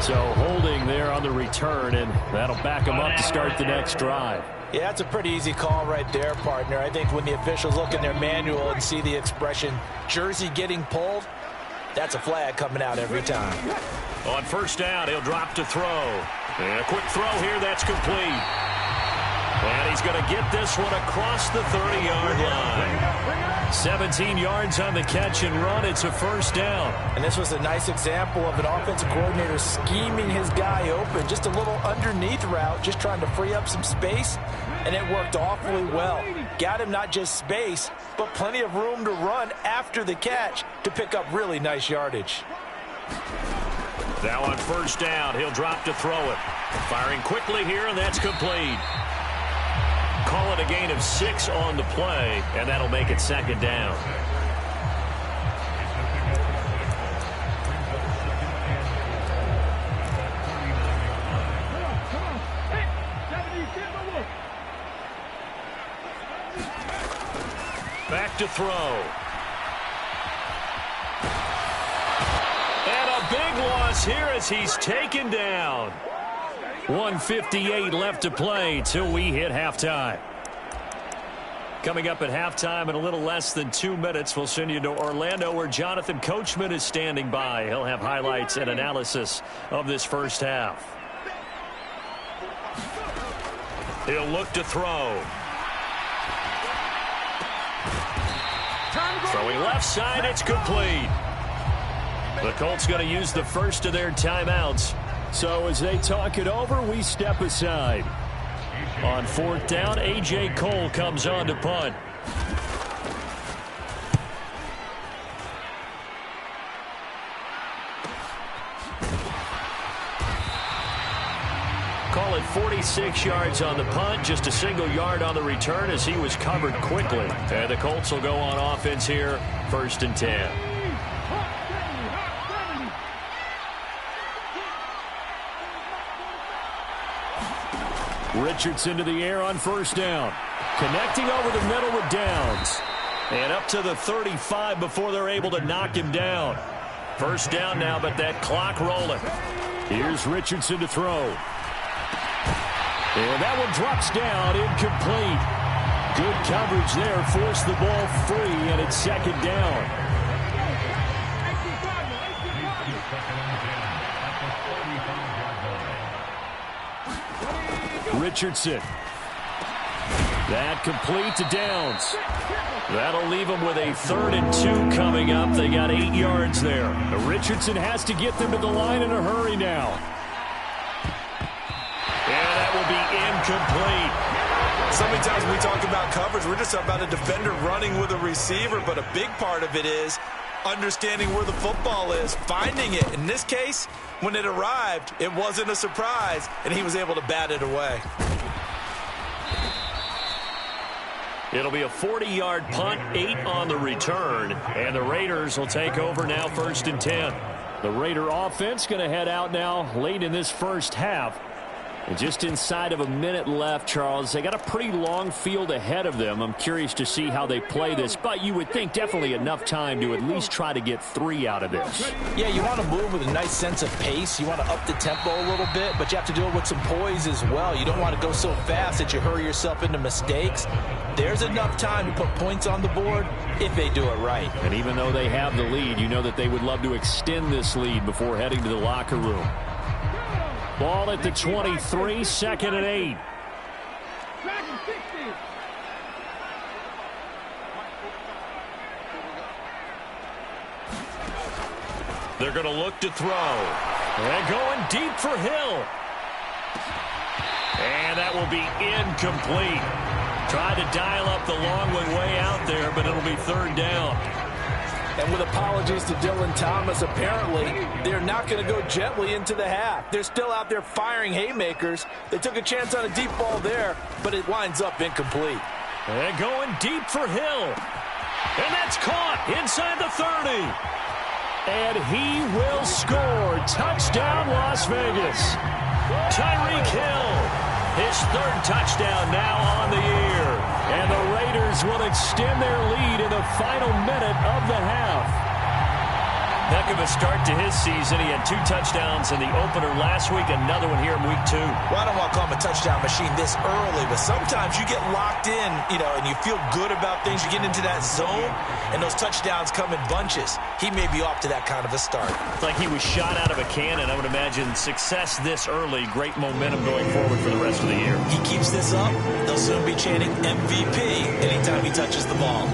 So holding there on the return, and that'll back him up to start the next drive. Yeah, that's a pretty easy call right there, partner. I think when the officials look in their manual and see the expression jersey getting pulled, that's a flag coming out every time. On 1st down, he'll drop to throw. And a quick throw here, that's complete. And he's going to get this one across the 30-yard line. 17 yards on the catch and run. It's a 1st down. And this was a nice example of an offensive coordinator scheming his guy open. Just a little underneath route, just trying to free up some space. And it worked awfully well. Got him not just space, but plenty of room to run after the catch to pick up really nice yardage. Now on 1st down, he'll drop to throw it. Firing quickly here, and that's complete. Call it a gain of 6 on the play, and that'll make it 2nd down. Back to throw. And a big loss here as he's taken down. 1:58 left to play till we hit halftime. Coming up at halftime in a little less than 2 minutes, we'll send you to Orlando where Jonathan Coachman is standing by. He'll have highlights and analysis of this first half. He'll look to throw. Throwing left side, it's complete. The Colts going to use the first of their timeouts. So as they talk it over, we step aside. On 4th down, A.J. Cole comes on to punt. Call it 46 yards on the punt, just a single yard on the return as he was covered quickly. And the Colts will go on offense here, 1st and 10. Richardson to the air on first down. Connecting over the middle with Downs. And up to the 35 before they're able to knock him down. First down now, but that clock rolling. Here's Richardson to throw. And that one drops down, incomplete. Good coverage there, forced the ball free, and it's second down. Richardson. That complete to Downs. That'll leave them with a 3rd and 2 coming up. They got 8 yards there. Richardson has to get them to the line in a hurry now. And that will be incomplete. So many times when we talk about coverage, we're just about a defender running with a receiver, but a big part of it is understanding where the football is, finding it. In this case, when it arrived, it wasn't a surprise, and he was able to bat it away. It'll be a 40-yard punt, 8 on the return, and the Raiders will take over now 1st and 10. The Raider offense going to head out now late in this first half. And just inside of a minute left, Charles, they got a pretty long field ahead of them. I'm curious to see how they play this, but you would think definitely enough time to at least try to get 3 out of this. Yeah, you want to move with a nice sense of pace. You want to up the tempo a little bit, but you have to do it with some poise as well. You don't want to go so fast that you hurry yourself into mistakes. There's enough time to put points on the board if they do it right. And even though they have the lead, you know that they would love to extend this lead before heading to the locker room. Ball at the 23, 2nd and 8. They're going to look to throw. And going deep for Hill. And that will be incomplete. Tried to dial up the long one way out there, but it'll be 3rd down. And with apologies to Dylan Thomas, apparently they're not going to go gently into the half. They're still out there firing haymakers. They took a chance on a deep ball there, but it winds up incomplete. And going deep for Hill. And that's caught inside the 30. And he will score. Touchdown, Las Vegas. Tyreek Hill, his 3rd touchdown now on the year. And the Raiders will extend their lead in the final minute of the half. Heck of a start to his season. He had 2 touchdowns in the opener last week, another one here in week 2. Well, I don't want to call him a touchdown machine this early, but sometimes you get locked in, and you feel good about things. You get into that zone, and those touchdowns come in bunches. He may be off to that kind of a start. It's like he was shot out of a cannon. I would imagine success this early, great momentum going forward for the rest of the year. He keeps this up, they'll soon be chanting MVP anytime he touches the ball.